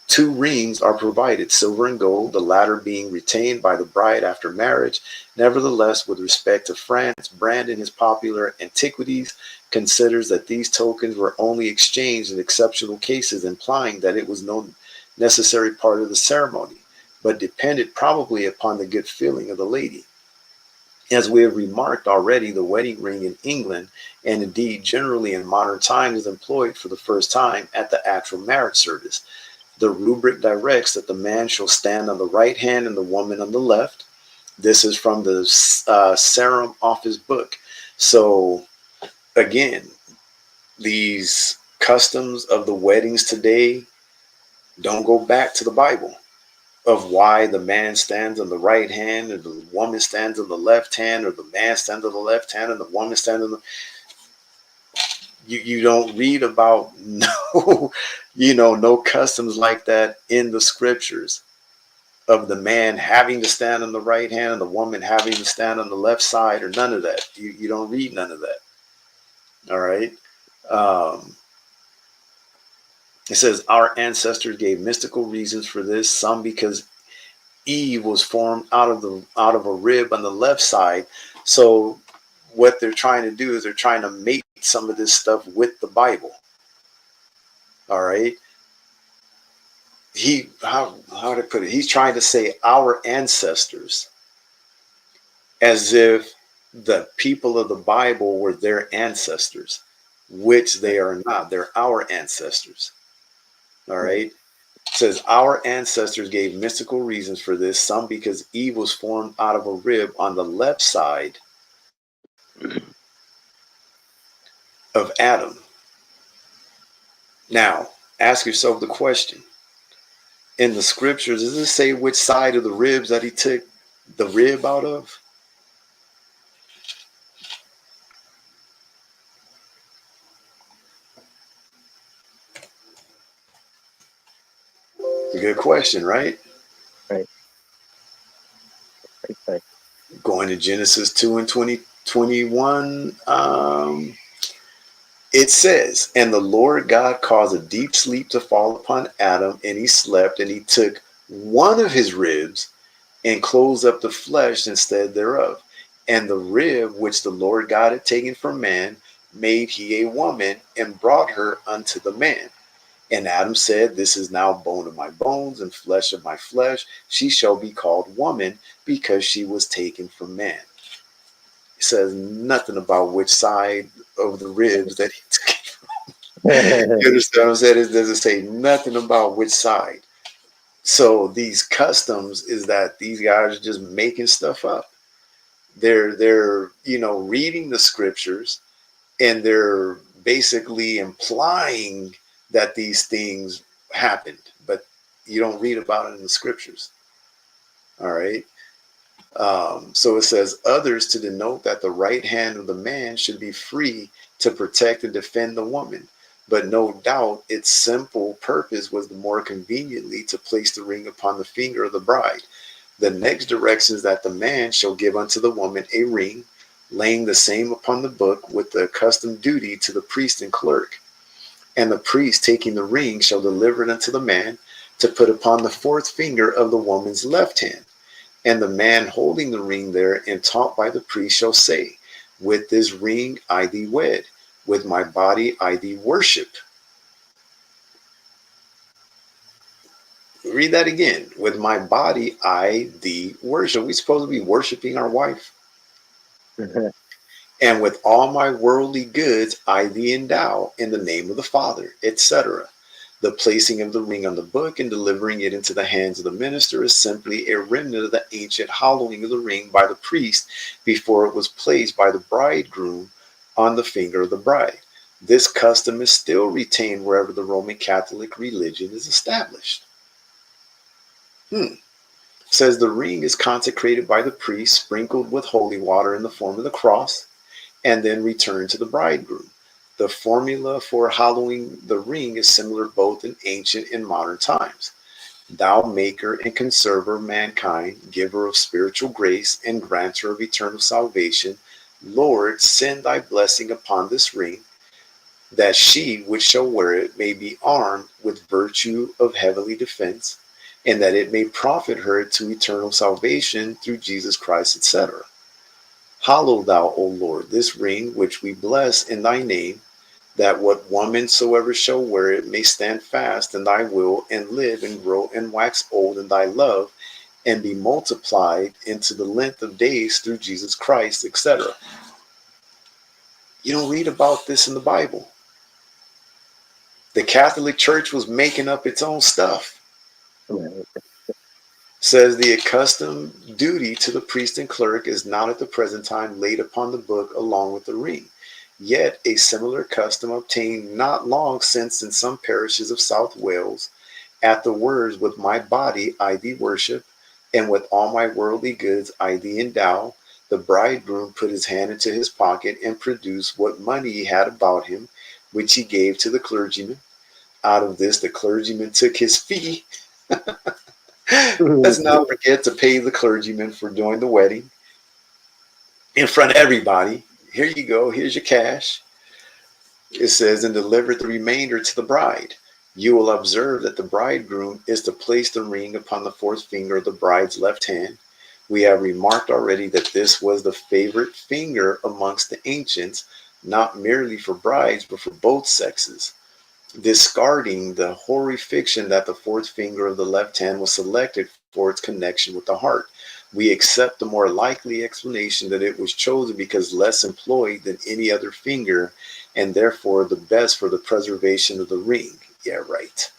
2 rings are provided, silver and gold, the latter being retained by the bride after marriage. Nevertheless, with respect to France, Brandon, his popular Antiquities, considers that these tokens were only exchanged in exceptional cases, implying that it was no necessary part of the ceremony, but depended probably upon the good feeling of the lady. As we have remarked already, the wedding ring in England, and indeed generally in modern times, is employed for the first time at the actual marriage service. The rubric directs that the man shall stand on the right hand and the woman on the left. This is from the Sarum Office book. So, again, these customs of the weddings today don't go back to the Bible. of why the man stands on the right hand and the woman stands on the left hand, or the man stands on the left hand and the woman stands on the, you don't read about no, no customs like that in the scriptures, of the man having to stand on the right hand and the woman having to stand on the left side, or none of that. You don't read none of that. All right. um, it says our ancestors gave mystical reasons for this, some because Eve was formed out of a rib on the left side. So what they're trying to do is they're trying to mate some of this stuff with the Bible. All right. How to put it? He's trying to say our ancestors, as if the people of the Bible were their ancestors, which they are not. They're our ancestors. All right. It says our ancestors gave mystical reasons for this, some because Eve was formed out of a rib on the left side of Adam. Now, ask yourself the question. In the scriptures, does it say which side of the ribs that he took the rib out of? It's a good question, right? Right. Right. Going to Genesis 2 and 21, it says, and the Lord God caused a deep sleep to fall upon Adam, and he slept, and he took one of his ribs and closed up the flesh instead thereof. And the rib which the Lord God had taken from man made he a woman, and brought her unto the man. And Adam said, this is now bone of my bones and flesh of my flesh. She shall be called woman, because she was taken from man. It says nothing about which side of the ribs that he took. You understand what I'm saying? It doesn't say nothing about which side. So these customs is that these guys are just making stuff up. They're reading the scriptures, and they're basically implying that these things happened, but you don't read about it in the scriptures. All right. So it says others, to denote that the right hand of the man should be free to protect and defend the woman. But no doubt its simple purpose was the more conveniently to place the ring upon the finger of the bride. The next direction is that the man shall give unto the woman a ring, laying the same upon the book, with the accustomed duty to the priest and clerk. And the priest, taking the ring, shall deliver it unto the man to put upon the fourth finger of the woman's left hand. And the man holding the ring there and taught by the priest shall say, with this ring I thee wed, with my body I thee worship. Read that again. With my body I thee worship. We supposed to be worshiping our wife. And with all my worldly goods I thee endow, in the name of the Father, etc. The placing of the ring on the book and delivering it into the hands of the minister is simply a remnant of the ancient hallowing of the ring by the priest before it was placed by the bridegroom on the finger of the bride. This custom is still retained wherever the Roman Catholic religion is established. Says the ring is consecrated by the priest, sprinkled with holy water in the form of the cross, and then returned to the bridegroom. The formula for hallowing the ring is similar both in ancient and modern times. Thou maker and conserver of mankind, giver of spiritual grace and granter of eternal salvation, Lord, send thy blessing upon this ring, that she which shall wear it may be armed with virtue of heavenly defense, and that it may profit her to eternal salvation through Jesus Christ, etc. Hallow thou, O Lord, this ring which we bless in thy name, that what woman soever shall wear it may stand fast in thy will, and live and grow and wax old in thy love, and be multiplied into the length of days through Jesus Christ, etc. You don't read about this in the Bible. The Catholic Church was making up its own stuff. Says the accustomed duty to the priest and clerk is not at the present time laid upon the book along with the ring. Yet a similar custom obtained not long since in some parishes of South Wales, At the words, with my body I thee worship, and with all my worldly goods I thee endow, the bridegroom put his hand into his pocket and produced what money he had about him, which he gave to the clergyman. Out of this, the clergyman took his fee. Let's not forget to pay the clergyman for doing the wedding in front of everybody. Here you go. Here's your cash. It says, and delivered the remainder to the bride. You will observe that the bridegroom is to place the ring upon the fourth finger of the bride's left hand. We have remarked already that this was the favorite finger amongst the ancients, not merely for brides, but for both sexes. Discarding the hoary fiction that the fourth finger of the left hand was selected for its connection with the heart, we accept the more likely explanation that it was chosen because less employed than any other finger, and therefore the best for the preservation of the ring. Yeah, right.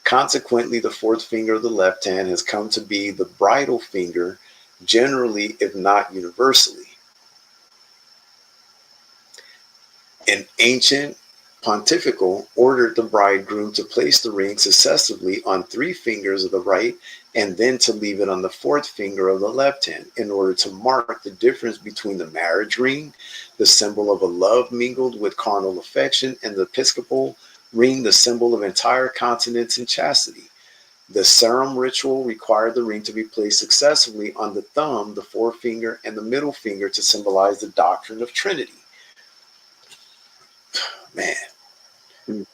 Consequently, the fourth finger of the left hand has come to be the bridal finger, generally, if not universally. An ancient pontifical ordered the bridegroom to place the ring successively on three fingers of the right and then to leave it on the fourth finger of the left hand in order to mark the difference between the marriage ring, the symbol of a love mingled with carnal affection, and the episcopal ring, the symbol of entire continence and chastity. The serum ritual required the ring to be placed successively on the thumb, the forefinger, and the middle finger to symbolize the doctrine of Trinity. Man,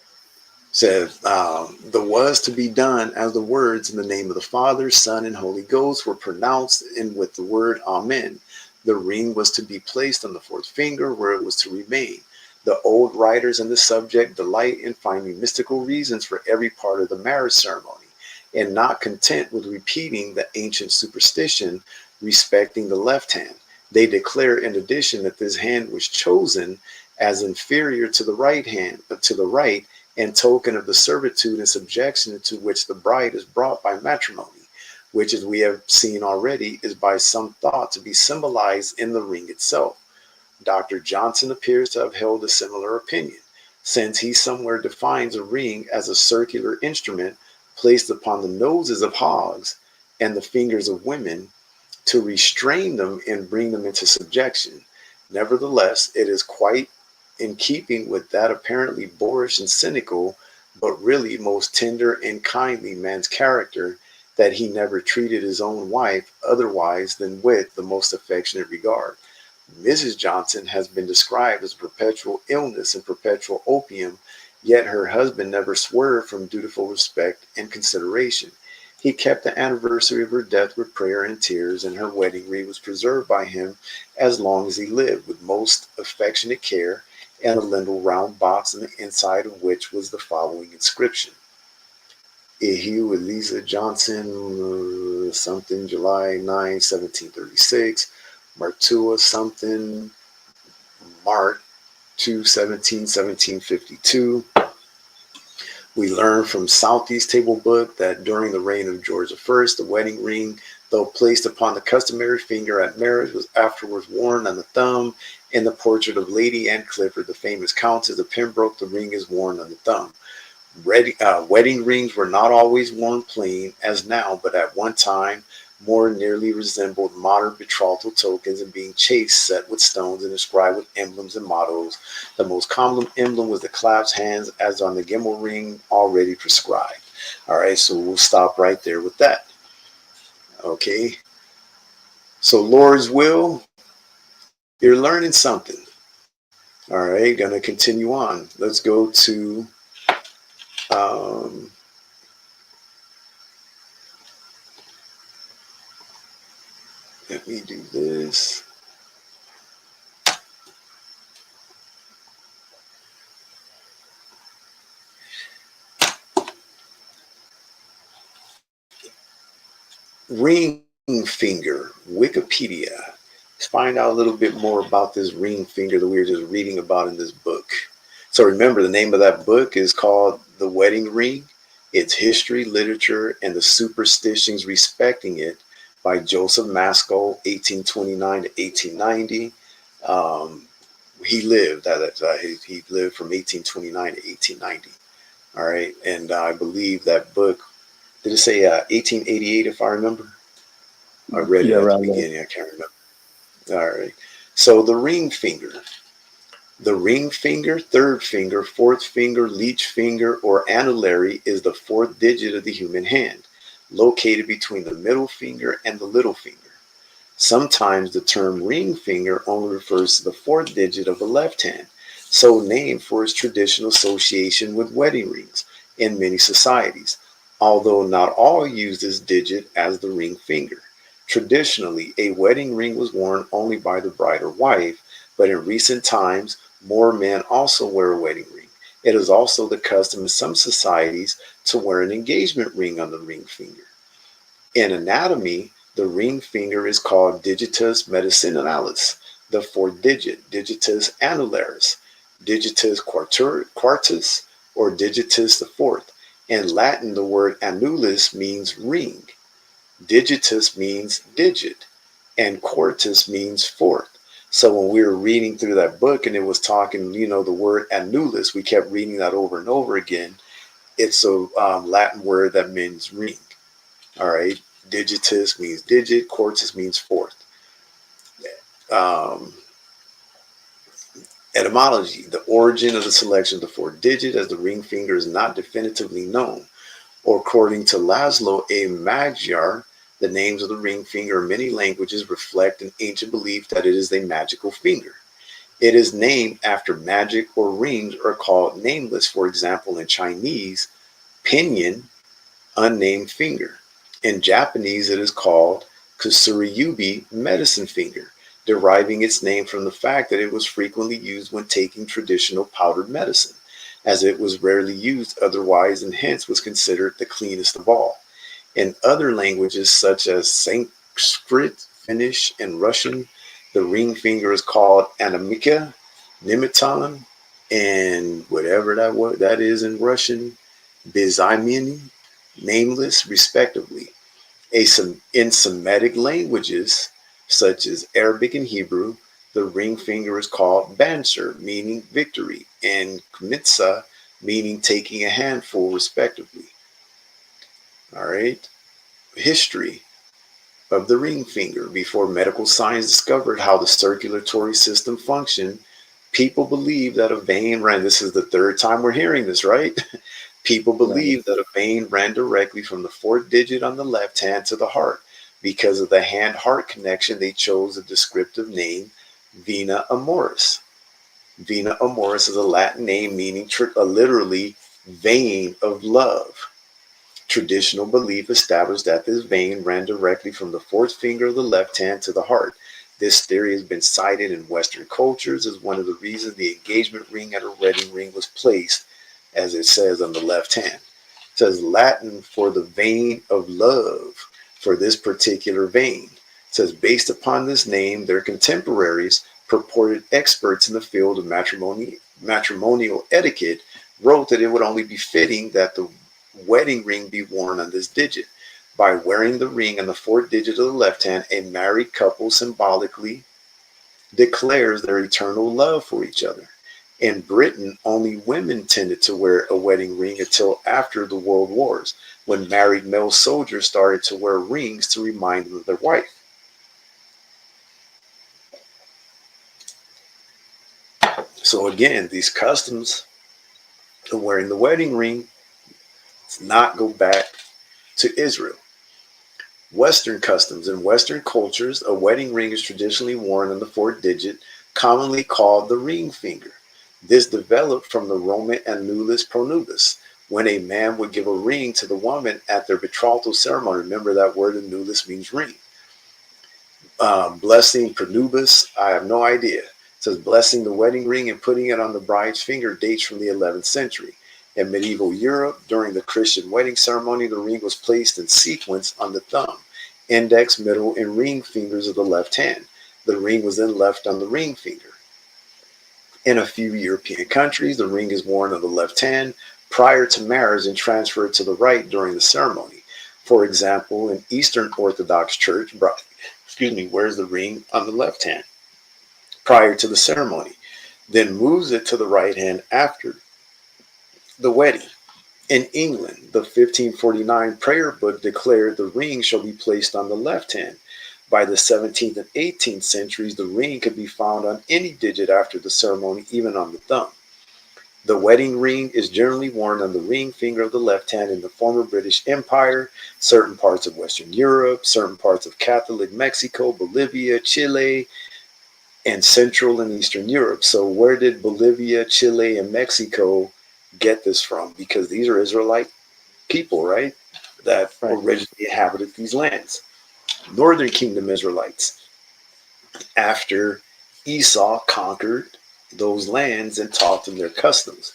says the was to be done as the words in the name of the Father, Son, and Holy Ghost were pronounced, and with the word Amen. The ring was to be placed on the fourth finger where it was to remain. The old writers on the subject delight in finding mystical reasons for every part of the marriage ceremony, and not content with repeating the ancient superstition respecting the left hand. They declare in addition that this hand was chosen as inferior to the right hand, to the right, and token of the servitude and subjection to which the bride is brought by matrimony, which, as we have seen already, is by some thought to be symbolized in the ring itself. Dr. Johnson appears to have held a similar opinion, since he somewhere defines a ring as a circular instrument placed upon the noses of hogs and the fingers of women to restrain them and bring them into subjection. Nevertheless, it is quite in keeping with that apparently boorish and cynical, but really most tender and kindly man's character, that he never treated his own wife otherwise than with the most affectionate regard. Mrs. Johnson has been described as perpetual illness and perpetual opium, yet her husband never swerved from dutiful respect and consideration. He kept the anniversary of her death with prayer and tears, and her wedding ring was preserved by him as long as he lived, with most affectionate care, and a little round box on the inside of which was the following inscription: Ehue Eliza Johnson, something, July 9, 1736, Martua something, March 2, 1752. We learn from Southeast Table Book that during the reign of George I, the wedding ring, though placed upon the customary finger at marriage, was afterwards worn on the thumb. In the portrait of Lady Anne Clifford, the famous Countess of Pembroke, the ring is worn on the thumb. Wedding rings were not always worn plain, as now, but at one time more nearly resembled modern betrothal tokens, and being chased, set with stones, and inscribed with emblems and mottos. The most common emblem was the clasped hands, as on the gimbal ring already prescribed. All right, so we'll stop right there with that. Okay, so Lord's will, you're learning something. All right, gonna continue on. Let's go to um, let me do this. Ring finger, Wikipedia. Let's find out a little bit more about this ring finger that we were just reading about in this book. So remember, the name of that book is called The Wedding Ring, Its History, Literature, and the Superstitions Respecting It by Joseph Maskell, 1829 to 1890. He lived, he lived from 1829 to 1890. All right. And I believe that book Did it say 1888 if I remember? I read it Yeah, at the around there. beginning. I can't remember. All right. So the ring finger. The ring finger, third finger, fourth finger, leech finger, or annullary is the fourth digit of the human hand, located between the middle finger and the little finger. Sometimes the term ring finger only refers to the fourth digit of the left hand, so named for its traditional association with wedding rings in many societies, although not all use this digit as the ring finger. Traditionally, a wedding ring was worn only by the bride or wife, but in recent times, more men also wear a wedding ring. It is also the custom in some societies to wear an engagement ring on the ring finger. In anatomy, the ring finger is called digitus medicinalis, the fourth digit, digitus annularis, digitus quartus, or digitus the fourth. In Latin, the word annulus means ring, digitus means digit, and quartus means fourth. So when we were reading through that book and it was talking, the word annulus, we kept reading that over and over again. It's a Latin word that means ring. All right. Digitus means digit, quartus means fourth. Um, Etymology: the origin of the selection of the fourth digit as the ring finger is not definitively known. Or according to Laszlo A. Magyar, the names of the ring finger in many languages reflect an ancient belief that it is a magical finger. It is named after magic, or rings are called nameless. For example, in Chinese, pinyin, unnamed finger. In Japanese, it is called Kusuriyubi, medicine finger, deriving its name from the fact that it was frequently used when taking traditional powdered medicine, as it was rarely used otherwise and hence was considered the cleanest of all. In other languages such as Sanskrit, Finnish, and Russian, the ring finger is called anamika, nimitan, and whatever that is in Russian, bizimini, nameless, respectively. In Semitic languages, such as Arabic and Hebrew, the ring finger is called banser, meaning victory, and kmitza, meaning taking a handful, respectively. All right. History of the ring finger. Before medical science discovered how the circulatory system functioned, people believed that a vein ran. This is the third time we're hearing this, right? People Right. believed that a vein ran directly from the fourth digit on the left hand to the heart. Because of the hand heart connection, they chose the descriptive name Vena Amoris. Vena Amoris is a Latin name meaning literally vein of love. Traditional belief established that this vein ran directly from the fourth finger of the left hand to the heart. This theory has been cited in Western cultures as one of the reasons the engagement ring at a wedding ring was placed, as it says, on the left hand. It says Latin for the vein of love for this particular vein. It says based upon this name, their contemporaries, purported experts in the field of matrimonial etiquette, wrote that it would only be fitting that the wedding ring be worn on this digit. By wearing the ring on the fourth digit of the left hand, a married couple symbolically declares their eternal love for each other. In Britain, only women tended to wear a wedding ring until after the World Wars, when married male soldiers started to wear rings to remind them of their wife. So again, these customs of wearing the wedding ring does not go back to Israel. Western customs. In Western cultures, a wedding ring is traditionally worn on the fourth digit, commonly called the ring finger. This developed from the Roman annulus pronubis, when a man would give a ring to the woman at their betrothal ceremony. Remember that word annulus means ring. Blessing pronubis, I have no idea. It says blessing the wedding ring and putting it on the bride's finger dates from the 11th century. In medieval Europe, during the Christian wedding ceremony, the ring was placed in sequence on the thumb, index, middle, and ring fingers of the left hand. The ring was then left on the ring finger. In a few European countries, the ring is worn on the left hand prior to marriage and transferred to the right during the ceremony. For example, an Eastern Orthodox church wears the ring on the left hand prior to the ceremony, then moves it to the right hand after the wedding. In England, the 1549 prayer book declared the ring shall be placed on the left hand. By the 17th and 18th centuries, the ring could be found on any digit after the ceremony, even on the thumb. The wedding ring is generally worn on the ring finger of the left hand in the former British Empire, certain parts of Western Europe, certain parts of Catholic Mexico, Bolivia, Chile, and Central and Eastern Europe. So, where did Bolivia, Chile, and Mexico get this from? Because these are Israelite people, right? That Right. originally inhabited these lands. Northern Kingdom Israelites, after Esau conquered those lands and taught them their customs.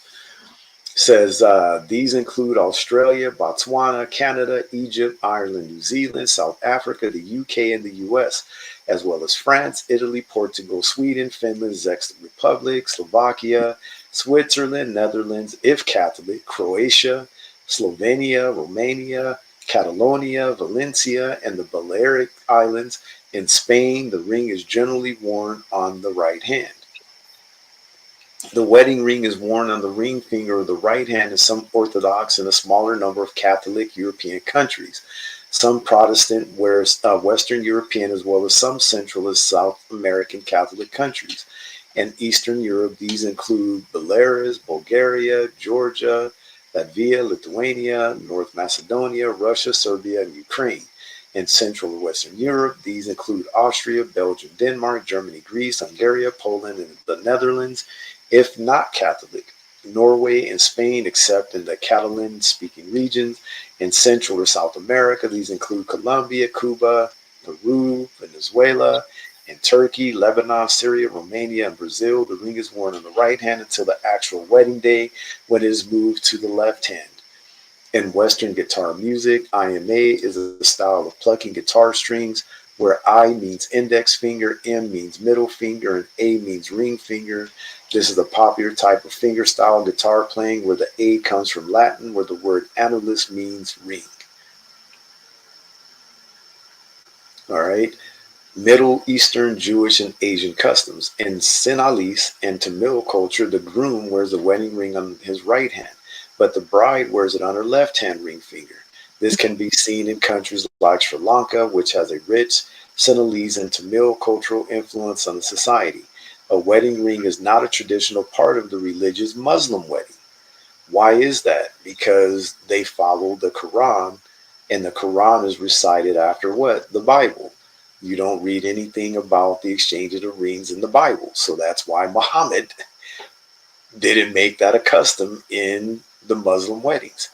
Says these include Australia, Botswana, Canada, Egypt, Ireland, New Zealand, South Africa, the UK, and the US, as well as France, Italy, Portugal, Sweden, Finland, Czech Republic, Slovakia, Switzerland, Netherlands, if Catholic, Croatia, Slovenia, Romania, Catalonia, Valencia, and the Balearic Islands. In Spain, the ring is generally worn on the right hand. The wedding ring is worn on the ring finger of the right hand in some Orthodox and a smaller number of Catholic European countries. Some Protestant, Western European, as well as some Central and South American Catholic countries. In Eastern Europe, these include Belarus, Bulgaria, Georgia, Latvia, Lithuania, North Macedonia, Russia, Serbia, and Ukraine. In Central and Western Europe, these include Austria, Belgium, Denmark, Germany, Greece, Hungary, Poland, and the Netherlands, if not Catholic. Norway and Spain, except in the Catalan speaking regions. In Central or South America, these include Colombia, Cuba, Peru, Venezuela, and Turkey, Lebanon, Syria, Romania, and Brazil. The ring is worn on the right hand until the actual wedding day, when it is moved to the left hand. In Western guitar music, IMA is a style of plucking guitar strings where I means index finger, M means middle finger, and A means ring finger. This is a popular type of finger style guitar playing where the A comes from Latin, where the word annulus means ring. All right. Middle Eastern, Jewish, and Asian customs. In Sinhalese and Tamil culture, the groom wears the wedding ring on his right hand, but the bride wears it on her left hand ring finger. This can be seen in countries like Sri Lanka, which has a rich Sinhalese and Tamil cultural influence on the society. A wedding ring is not a traditional part of the religious Muslim wedding. Why is that? Because they follow the Quran, and the Quran is recited after what? The Bible. You don't read anything about the exchange of the rings in the Bible. So that's why Muhammad didn't make that a custom in the Muslim weddings.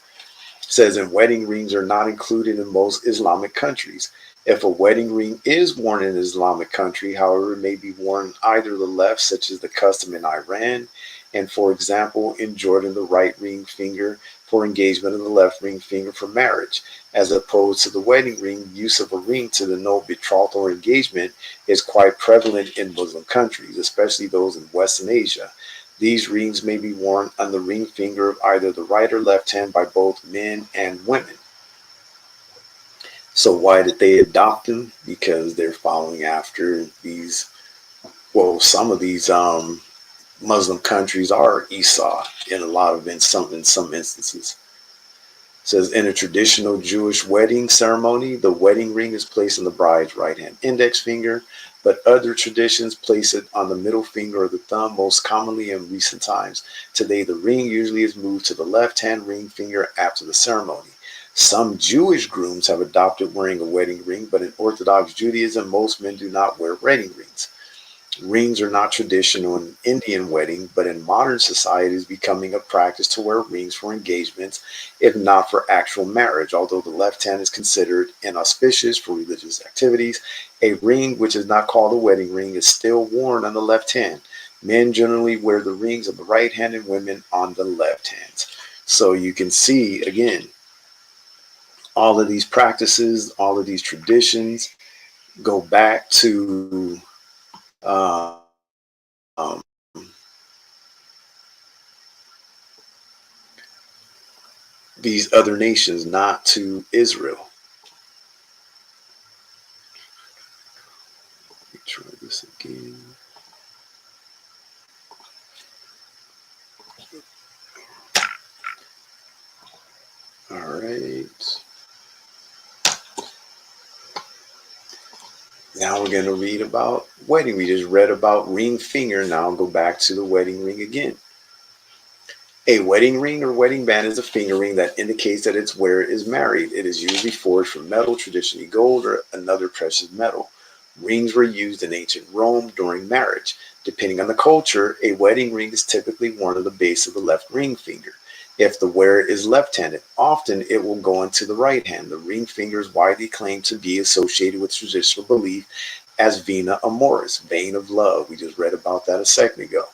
It says, and wedding rings are not included in most Islamic countries. If a wedding ring is worn in an Islamic country, however, it may be worn either the left, such as the custom in Iran, and for example, in Jordan, the right ring finger for engagement and the left ring finger for marriage. As opposed to the wedding ring, use of a ring to denote betrothal or engagement is quite prevalent in Muslim countries, especially those in Western Asia. These rings may be worn on the ring finger of either the right or left hand by both men and women. So why did they adopt them? Because they're following after these. Well, some of these Muslim countries are Esau in a lot of in some instances. It says in a traditional Jewish wedding ceremony, the wedding ring is placed on the bride's right hand index finger, but other traditions place it on the middle finger or the thumb, most commonly in recent times. Today, the ring usually is moved to the left hand ring finger after the ceremony. Some Jewish grooms have adopted wearing a wedding ring, but in Orthodox Judaism, most men do not wear wedding rings. Rings are not traditional in Indian wedding, but in modern society is becoming a practice to wear rings for engagements, if not for actual marriage. Although the left hand is considered inauspicious for religious activities, a ring, which is not called a wedding ring, is still worn on the left hand. Men generally wear the rings of the right hand and women on the left hands. So you can see, again, all of these practices, all of these traditions go back to um, these other nations, not to Israel. Let me try this again. All right. Now we're going to read about wedding. We just read about ring finger. Now I'll go back to the wedding ring again. A wedding ring or wedding band is a finger ring that indicates that its wearer is married. It is usually forged from metal, traditionally gold or another precious metal. Rings were used in ancient Rome during marriage. Depending on the culture, a wedding ring is typically worn on the base of the left ring finger. If the wearer is left-handed, often it will go into the right hand. The ring finger is widely claimed to be associated with traditional belief as Vena Amoris, vein of love. We just read about that a second ago.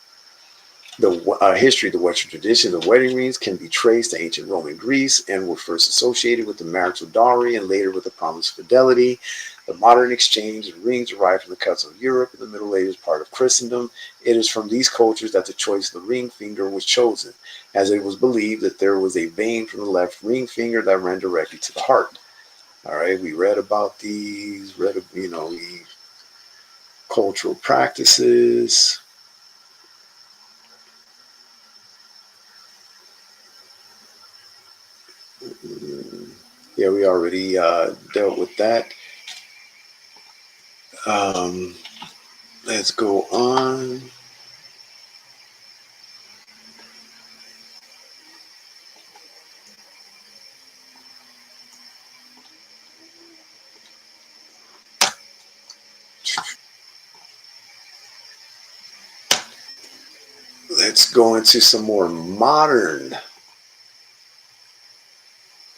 The history of the Western tradition of wedding rings can be traced to ancient Roman Greece and were first associated with the marital dowry and later with the promise of fidelity. The modern exchange of rings arrived from the customs of Europe in the Middle Ages, part of Christendom. It is from these cultures that the choice of the ring finger was chosen, as it was believed that there was a vein from the left ring finger that ran directly to the heart. All right, we read about these, the cultural practices. Yeah, we already dealt with that. Um, let's go on. Let's go into some more modern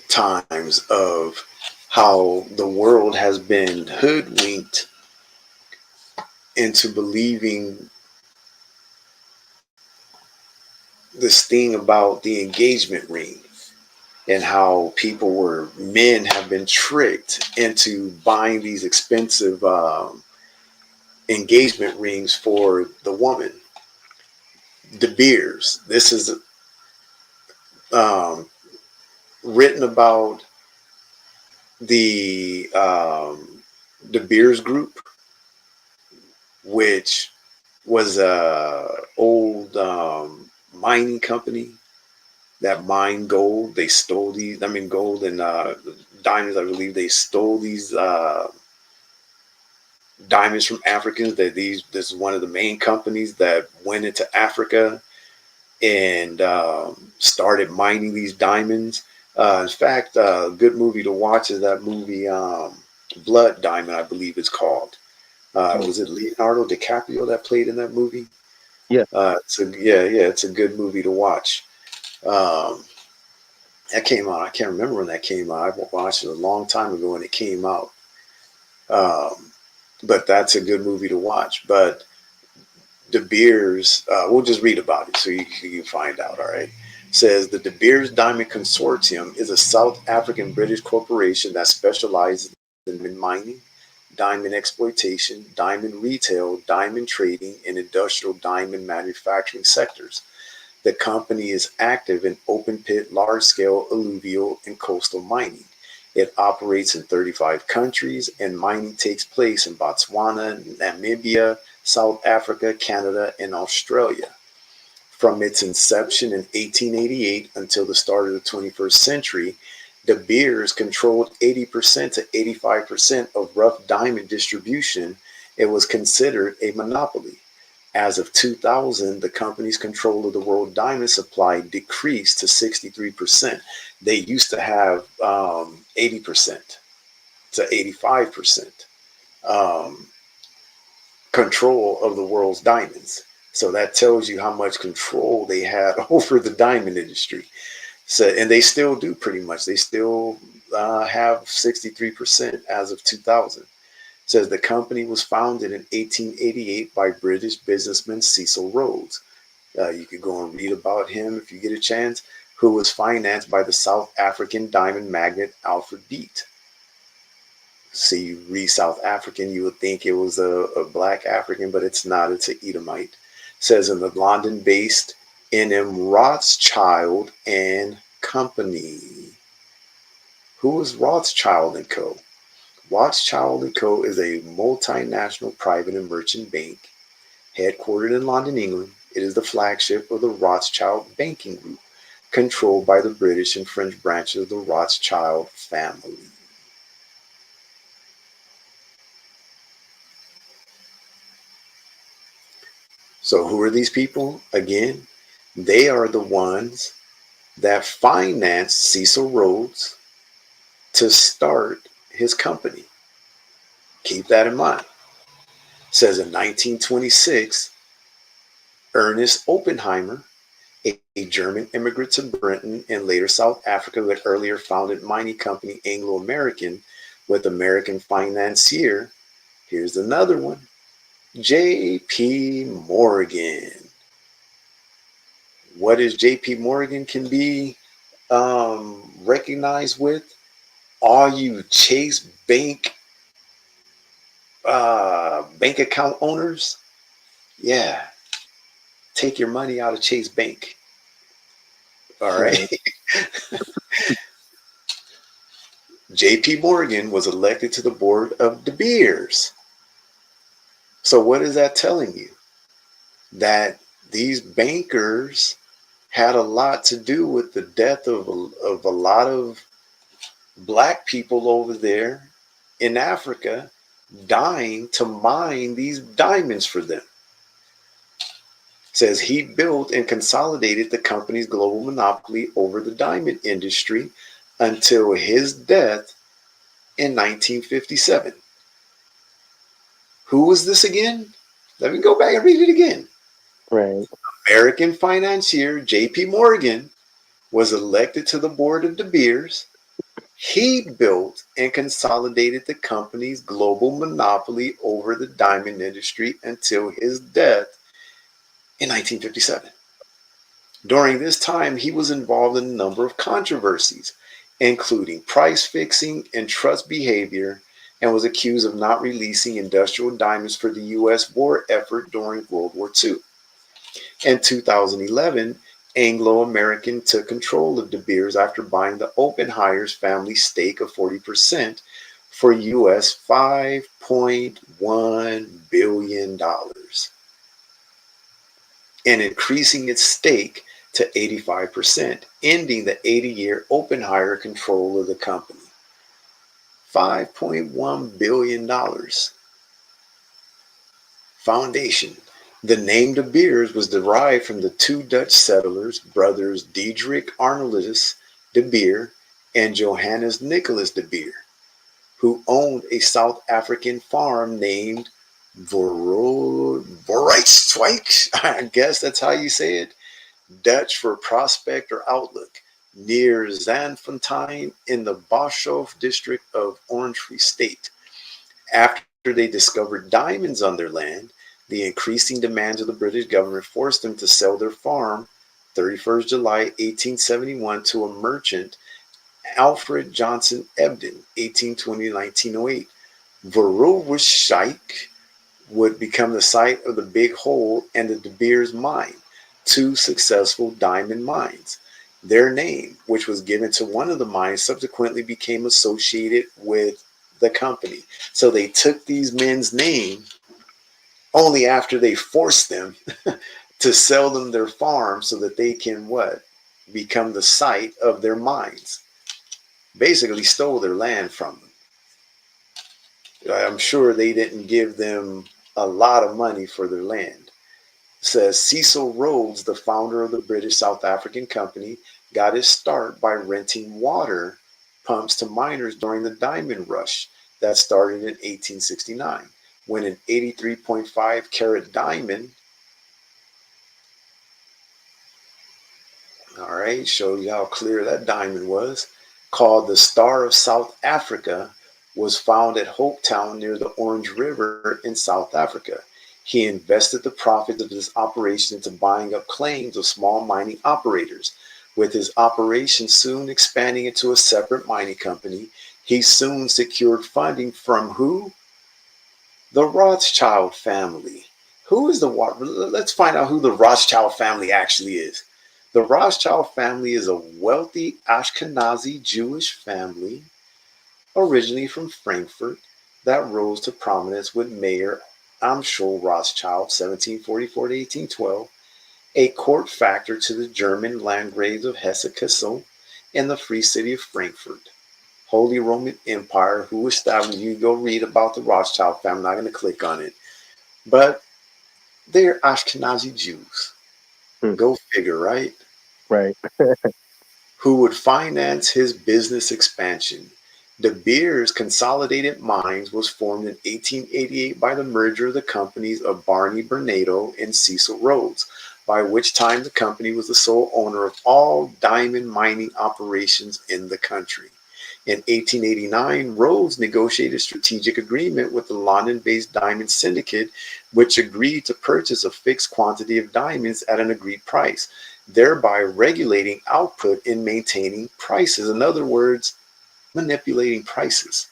times of how the world has been hoodwinked into believing this thing about the engagement ring and how men have been tricked into buying these expensive engagement rings for the woman. De Beers. This is um, written about the De Beers Group, which was a old mining company that mined gold. They stole these. I mean, gold and diamonds. I believe they stole these diamonds from Africans. This is one of the main companies that went into Africa and started mining these diamonds. In fact, a good movie to watch is that movie Blood Diamond, I believe it's called. Oh, Was it Leonardo DiCaprio that played in that movie? yeah. It's a good movie to watch. Um, that came out. I can't remember when that came out. I watched it a long time ago when it came out. Um, but that's a good movie to watch. But De Beers, we'll just read about it so you can find out. All right. Says the De Beers Diamond Consortium is a South African British corporation that specializes in mining, diamond exploitation, diamond retail, diamond trading, and industrial diamond manufacturing sectors. The company is active in open pit, large scale alluvial and coastal mining. It operates in 35 countries, and mining takes place in Botswana, Namibia, South Africa, Canada, and Australia. From its inception in 1888 until the start of the 21st century, De Beers controlled 80% to 85% of rough diamond distribution. It was considered a monopoly. As of 2000, the company's control of the world diamond supply decreased to 63%. They used to have 80% to 85% um, control of the world's diamonds. So that tells you how much control they had over the diamond industry. So, and they still do pretty much. They still have 63% as of 2000. Says the company was founded in 1888 by British businessman Cecil Rhodes. You could go and read about him if you get a chance, who was financed by the South African diamond magnate Alfred Beat. See, you read South African, you would think it was a black African, but it's not. It's an Edomite. Says in the London-based N.M. Rothschild and Company. Who is Rothschild and Co.? Rothschild and Co. is a multinational private and merchant bank headquartered in London, England. It is the flagship of the Rothschild Banking Group, controlled by the British and French branches of the Rothschild family. So, who are these people? Again, they are the ones that financed Cecil Rhodes to start his company. Keep that in mind. It says in 1926, Ernest Oppenheimer, a German immigrant to Britain and later South Africa, who had earlier founded mining company Anglo American with American financier. Here's another one, J.P. Morgan. What is J.P. Morgan can be recognized with? All you Chase bank account owners, yeah, take your money out of Chase Bank. All right. Right. J.P. Morgan was elected to the board of De Beers. So what is that telling you? That these bankers had a lot to do with the death of a lot of black people over there in Africa dying to mine these diamonds for them. It says he built and consolidated the company's global monopoly over the diamond industry until his death in 1957. Who was this again? Let me go back and read it again. Right. American financier J.P. Morgan was elected to the board of De Beers. He built and consolidated the company's global monopoly over the diamond industry until his death in 1957. During this time, he was involved in a number of controversies, including price fixing and trust behavior, and was accused of not releasing industrial diamonds for the U.S. war effort during World War II. In 2011, Anglo American took control of De Beers after buying the Oppenheimer's family stake of 40% for US $5.1 billion and increasing its stake to 85%, ending the 80-year Oppenheimer control of the company. $5.1 billion. Foundation. The name De Beers was derived from the two Dutch settlers, brothers Diederik Arnoldus de Beer and Johannes Nicholas de Beer, who owned a South African farm named Vooruitstrijk, I guess that's how you say it, Dutch for prospect or outlook, near Zandfontein in the Boshof district of Orange Free State. After they discovered diamonds on their land, the increasing demands of the British government forced them to sell their farm 31st July 1871 to a merchant, Alfred Johnson Ebden, 1820 to 1908. Vooruitstrijk would become the site of the Big Hole and the De Beers Mine, two successful diamond mines. Their name, which was given to one of the mines, subsequently became associated with the company. So they took these men's name only after they forced them to sell them their farm so that they can what? Become the site of their mines. Basically stole their land from them. I'm sure they didn't give them a lot of money for their land. It says Cecil Rhodes, the founder of the British South African Company, got his start by renting water pumps to miners during the diamond rush that started in 1869, when an 83.5 carat diamond, all right, show you how clear that diamond was, called the Star of South Africa, was found at Hopetown near the Orange River in South Africa. He invested the profits of his operation into buying up claims of small mining operators. With his operation soon expanding into a separate mining company, he soon secured funding from who? The Rothschild family. Who is the Let's find out who the Rothschild family actually is. The Rothschild family is a wealthy Ashkenazi Jewish family originally from Frankfurt that rose to prominence with Mayor Amschel Rothschild, 1744 to 1812, a court factor to the German landgraves of Hesse-Kassel and the Free City of Frankfurt. Holy Roman Empire, who established, you go read about the Rothschild family, I'm not going to click on it, but they're Ashkenazi Jews. Hmm. Go figure, right? Right. Who would finance his business expansion. De Beers Consolidated Mines was formed in 1888 by the merger of the companies of Barney Bernardo and Cecil Rhodes, by which time the company was the sole owner of all diamond mining operations in the country. In 1889, Rhodes negotiated a strategic agreement with the London-based Diamond Syndicate, which agreed to purchase a fixed quantity of diamonds at an agreed price, thereby regulating output and maintaining prices. In other words, manipulating prices.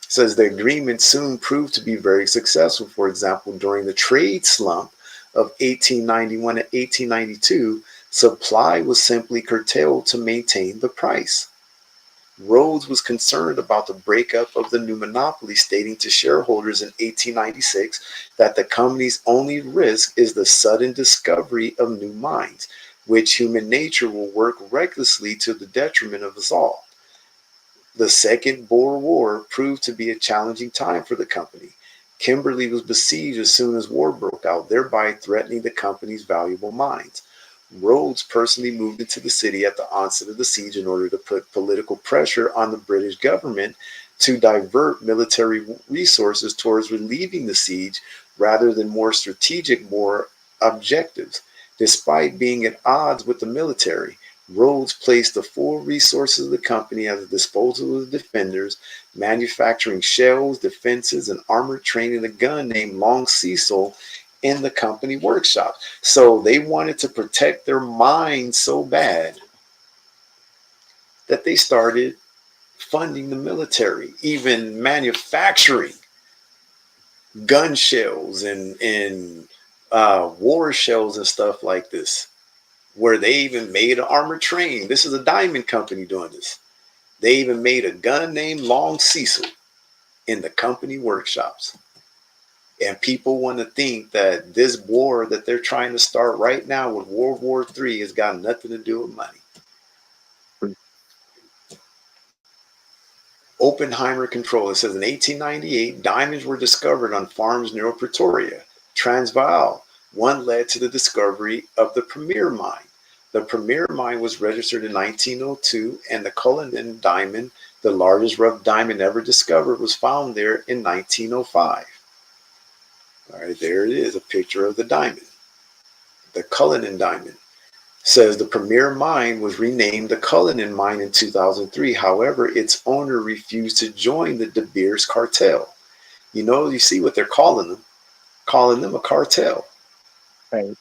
It says the agreement soon proved to be very successful. For example, during the trade slump of 1891 and 1892, supply was simply curtailed to maintain the price. Rhodes was concerned about the breakup of the new monopoly, stating to shareholders in 1896 that the company's only risk is the sudden discovery of new mines, which human nature will work recklessly to the detriment of us all. The Second Boer War proved to be a challenging time for the company. Kimberley was besieged as soon as war broke out, thereby threatening the company's valuable mines. Rhodes personally moved into the city at the onset of the siege in order to put political pressure on the British government to divert military resources towards relieving the siege rather than more strategic war objectives. Despite being at odds with the military, Rhodes placed the full resources of the company at the disposal of the defenders, manufacturing shells, defenses, and armor, training a gun named Long Cecil in the company workshop. So they wanted to protect their mines so bad that they started funding the military, even manufacturing gun shells and war shells and stuff like this, where they even made an armored train. This is a diamond company doing this. They even made a gun named Long Cecil in the company workshops. And people want to think that this war that they're trying to start right now with World War III has got nothing to do with money. Oppenheimer control. It says in 1898, diamonds were discovered on farms near Pretoria, Transvaal. One led to the discovery of the Premier mine. The Premier mine was registered in 1902, and the Cullinan diamond, the largest rough diamond ever discovered, was found there in 1905. All right, there it is, a picture of the diamond. The Cullinan diamond. Says the Premier mine was renamed the Cullinan mine in 2003. However, its owner refused to join the De Beers cartel. You see what they're calling them a cartel. Right.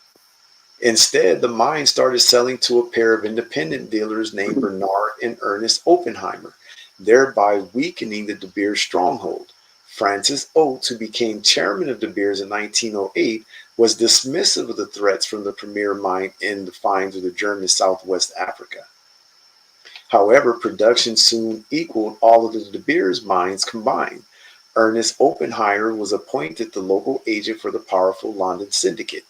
Instead, the mine started selling to a pair of independent dealers named Bernard and Ernest Oppenheimer, thereby weakening the De Beers stronghold. Francis Oates, who became chairman of De Beers in 1908, was dismissive of the threats from the Premier mine in the finds of the German Southwest Africa. However, production soon equaled all of the De Beers mines combined. Ernest Oppenheimer was appointed the local agent for the powerful London Syndicate,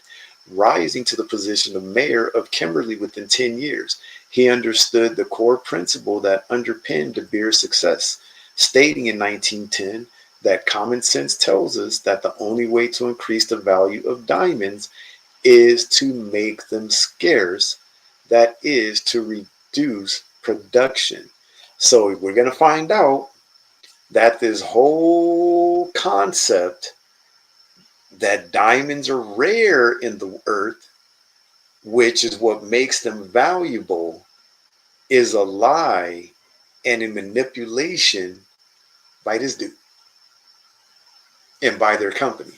rising to the position of mayor of Kimberley within 10 years. He understood the core principle that underpinned De Beers' success, stating in 1910 that common sense tells us that the only way to increase the value of diamonds is to make them scarce, that is, to reduce production. So we're going to find out that this whole concept that diamonds are rare in the earth, which is what makes them valuable, is a lie and a manipulation by this dude and by their company.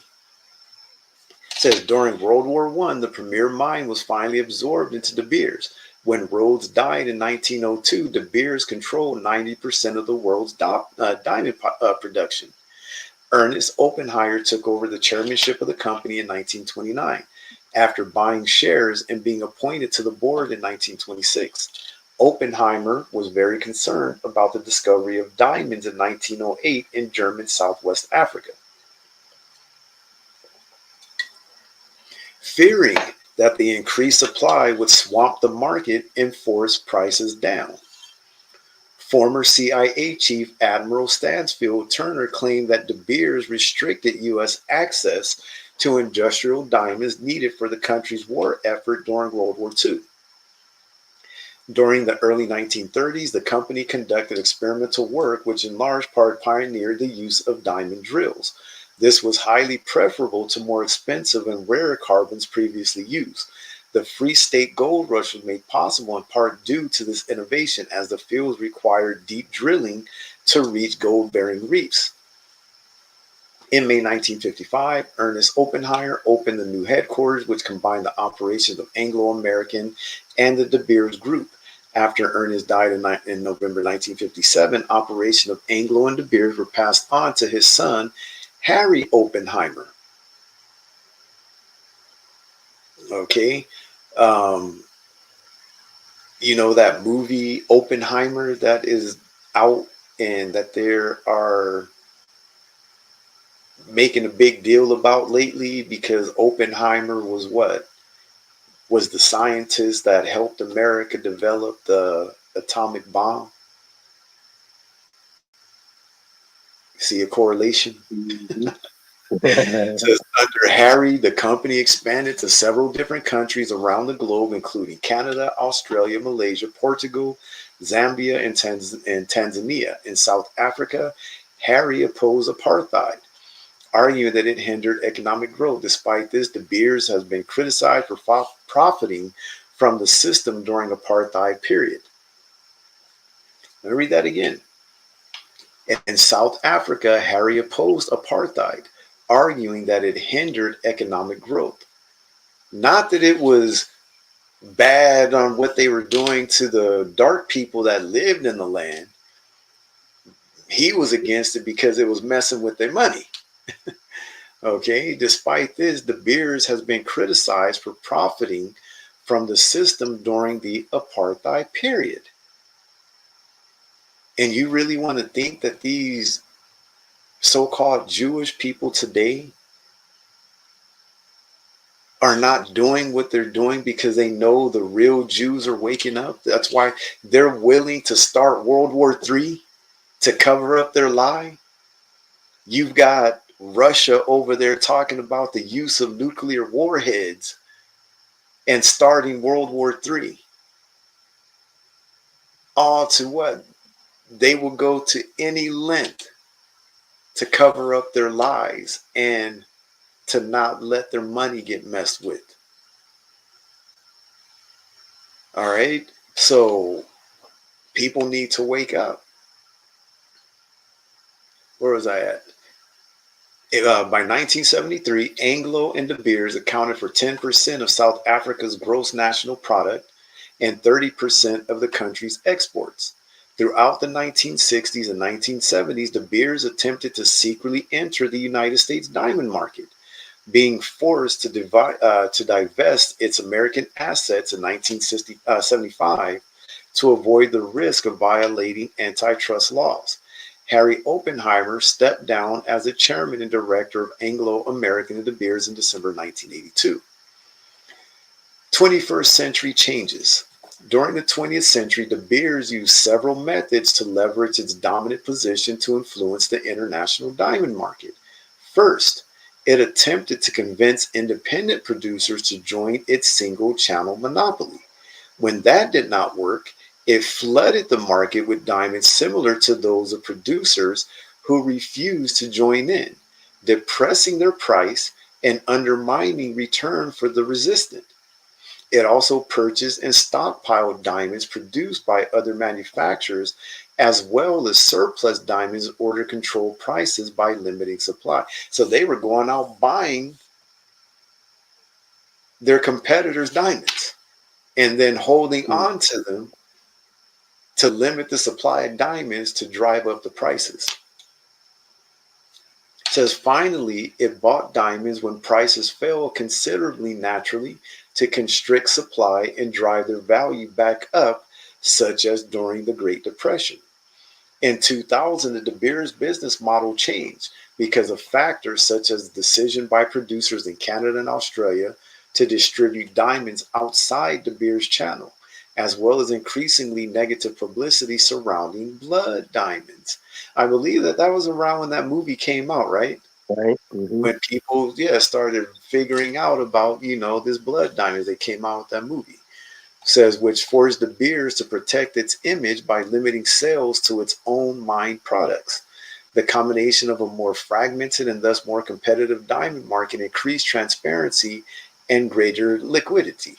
It says during World War I, the Premier mine was finally absorbed into De Beers. When Rhodes died in 1902, De Beers controlled 90% of the world's diamond production. Ernest Oppenheimer took over the chairmanship of the company in 1929, after buying shares and being appointed to the board in 1926. Oppenheimer was very concerned about the discovery of diamonds in 1908 in German Southwest Africa. Fearing that the increased supply would swamp the market and force prices down. Former CIA Chief Admiral Stansfield Turner claimed that De Beers restricted U.S. access to industrial diamonds needed for the country's war effort during World War II. During the early 1930s, the company conducted experimental work which in large part pioneered the use of diamond drills. This was highly preferable to more expensive and rarer carbons previously used. The Free State Gold Rush was made possible in part due to this innovation, as the fields required deep drilling to reach gold-bearing reefs. In May 1955, Ernest Oppenheimer opened the new headquarters, which combined the operations of Anglo-American and the De Beers Group. After Ernest died in November 1957, operation of Anglo and De Beers were passed on to his son, Harry Oppenheimer. Okay. Um, you know that movie Oppenheimer that is out and that there are making a big deal about lately because Oppenheimer was what? Was the scientist that helped America develop the atomic bomb. See a correlation? Mhm. Says under Harry, the company expanded to several different countries around the globe, including Canada, Australia, Malaysia, Portugal, Zambia, and Tanzania. In South Africa, Harry opposed apartheid, arguing that it hindered economic growth. Despite this, De Beers has been criticized for profiting from the system during apartheid period. Let me read that again. In South Africa, Harry opposed apartheid, arguing that it hindered economic growth. Not that it was bad on what they were doing to the dark people that lived in the land. He was against it because it was messing with their money. Okay, despite this, De Beers has been criticized for profiting from the system during the apartheid period. And you really want to think that these so-called Jewish people today are not doing what they're doing because they know the real Jews are waking up? That's why they're willing to start World War III to cover up their lie. You've got Russia over there talking about the use of nuclear warheads and starting World War III. All to what? They will go to any length to cover up their lies and to not let their money get messed with. All right. So people need to wake up. Where was I at? By 1973, Anglo and De Beers accounted for 10% of South Africa's gross national product and 30% of the country's exports. Throughout the 1960s and 1970s, De Beers attempted to secretly enter the United States diamond market, being forced to divest its American assets in 1975 to avoid the risk of violating antitrust laws. Harry Oppenheimer stepped down as the chairman and director of Anglo American and De Beers in December 1982. 21st century changes. During the 20th century, De Beers used several methods to leverage its dominant position to influence the international diamond market. First, it attempted to convince independent producers to join its single channel monopoly. When that did not work, it flooded the market with diamonds similar to those of producers who refused to join in, depressing their price and undermining return for the resistant. It also purchased and stockpiled diamonds produced by other manufacturers, as well as surplus diamonds in order to control prices by limiting supply. So they were going out buying their competitors' diamonds and then holding on to them to limit the supply of diamonds to drive up the prices. It says finally, it bought diamonds when prices fell considerably naturally to constrict supply and drive their value back up, such as during the Great Depression. In 2000, the De Beers business model changed because of factors such as the decision by producers in Canada and Australia to distribute diamonds outside De Beers channel, as well as increasingly negative publicity surrounding blood diamonds. I believe that that was around when that movie came out, right? Right. Hmm. When people, yeah, started figuring out about, this blood diamonds, they came out with that movie. Says, which forced De Beers to protect its image by limiting sales to its own mine products. The combination of a more fragmented and thus more competitive diamond market increased transparency and greater liquidity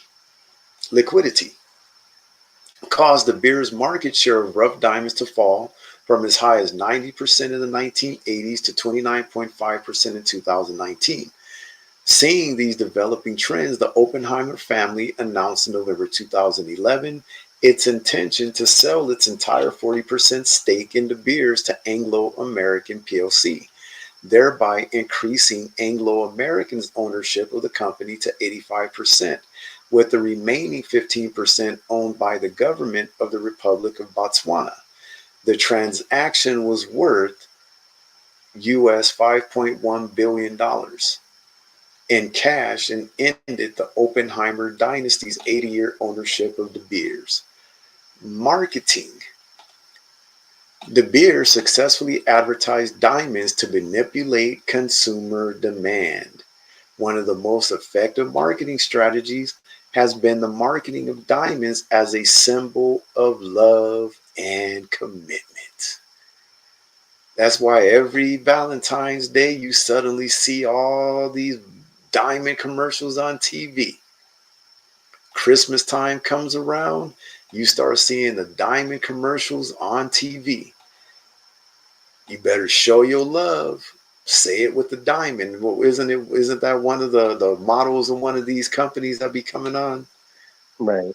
caused De Beers' market share of rough diamonds to fall from as high as 90% in the 1980s to 29.5% in 2019. Seeing these developing trends, the Oppenheimer family announced in November 2011 its intention to sell its entire 40% stake in De Beers to Anglo American plc, thereby increasing Anglo American's ownership of the company to 85%, with the remaining 15% owned by the government of the Republic of Botswana. The transaction was worth US $5.1 billion in cash and ended the Oppenheimer dynasty's 80-year ownership of De Beers. Marketing. De Beers successfully advertised diamonds to manipulate consumer demand. One of the most effective marketing strategies has been the marketing of diamonds as a symbol of love and commitment. That's why every Valentine's Day you suddenly see all these diamond commercials on TV. Christmas time comes around, you start seeing the diamond commercials on TV. You better show your love. Say it with the diamond. Well, isn't that one of the models of one of these companies that be coming on? Right.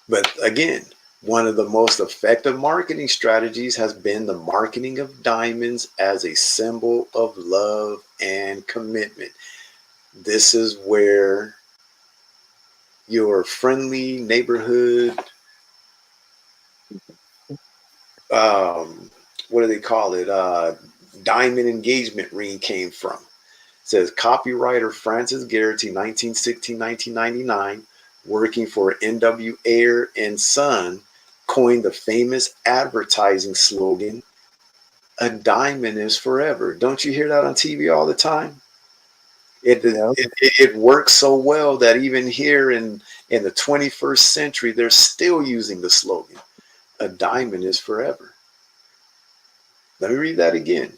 But again, one of the most effective marketing strategies has been the marketing of diamonds as a symbol of love and commitment. This is where your friendly neighborhood, um, what do they call it? Diamond engagement ring came from. It says copywriter Francis Garrity, 1916 1999, working for N.W. Ayer and Son, coined the famous advertising slogan, "A diamond is forever." Don't you hear that on TV all the time? Yeah. It works so well that even here in the 21st century, they're still using the slogan, "A diamond is forever." Let me read that again.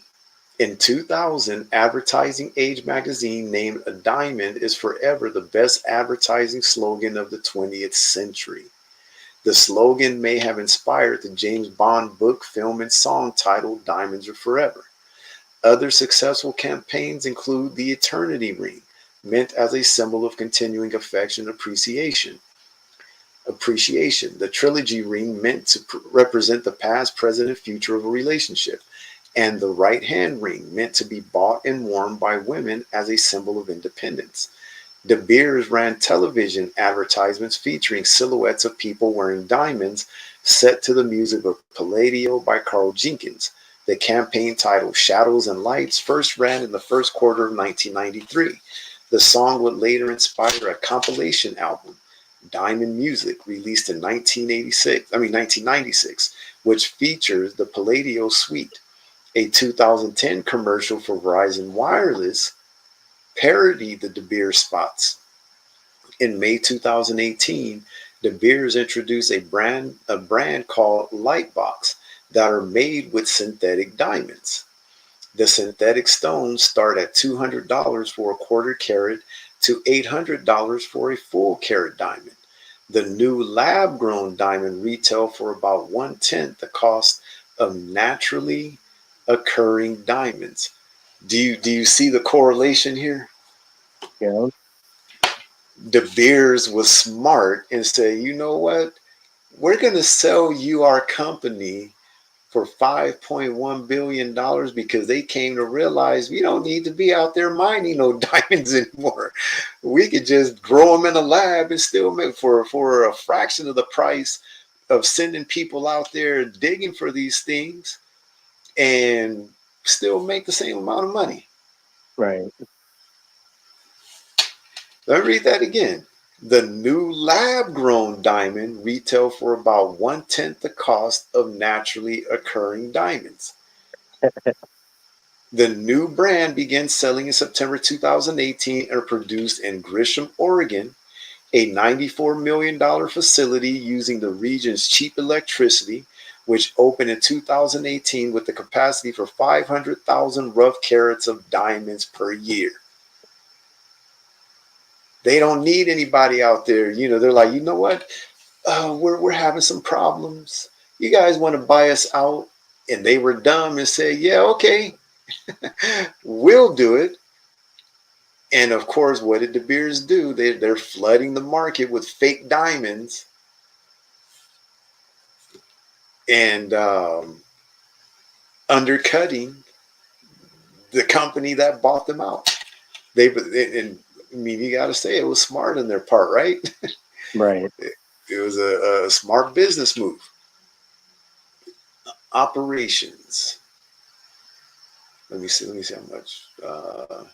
In 2000, Advertising Age magazine named "A Diamond is Forever" the best advertising slogan of the 20th century. The slogan may have inspired the James Bond book, film, and song titled "Diamonds Are Forever." Other successful campaigns include the Eternity Ring, meant as a symbol of continuing affection and appreciation. The Trilogy Ring, meant to represent the past, present, and future of a relationship. And the right hand ring, meant to be bought and worn by women as a symbol of independence. De Beers ran television advertisements featuring silhouettes of people wearing diamonds set to the music of Palladio by Carl Jenkins. The campaign titled Shadows and Lights first ran in the first quarter of 1993. The song would later inspire a compilation album, Diamond Music, released in 1996, which features the Palladio Suite. A 2010 commercial for Verizon Wireless parodied the De Beers spots. In May 2018, De Beers introduced a brand called Lightbox that are made with synthetic diamonds. The synthetic stones start at $200 for a quarter carat to $800 for a full carat diamond. The new lab grown diamond retail for about 1/10 the cost of naturally occurring diamonds. Do you see the correlation here? Yeah. De Beers was smart and said, you know what? We're going to sell you our company for $5.1 billion because they came to realize we don't need to be out there mining no diamonds anymore. We could just grow them in a lab and still make for a fraction of the price of sending people out there digging for these things and still make the same amount of money. Right. Let me read that again. The new lab-grown diamond retail for about 1/10 the cost of naturally occurring diamonds. The new brand began selling in September 2018 and are produced in Grisham, Oregon, a $94 million facility using the region's cheap electricity, which opened in 2018 with the capacity for 500,000 rough carats of diamonds per year. They don't need anybody out there. They're like, you know what? We're having some problems. You guys want to buy us out? And they were dumb and said, yeah, okay, we'll do it. And of course, what did De Beers do? They're flooding the market with fake diamonds and undercutting the company that bought them out. And I mean, you got to say it was smart on their part, right? Right. It was a smart business move. Operations. Let me see. Let me see how much. Um,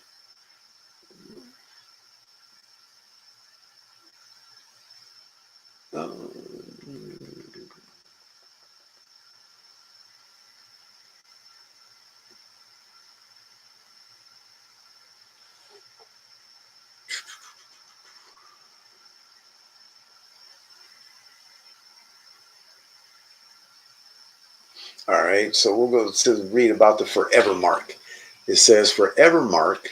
all right, so we'll go to read about the Forever Mark. It says Forever Mark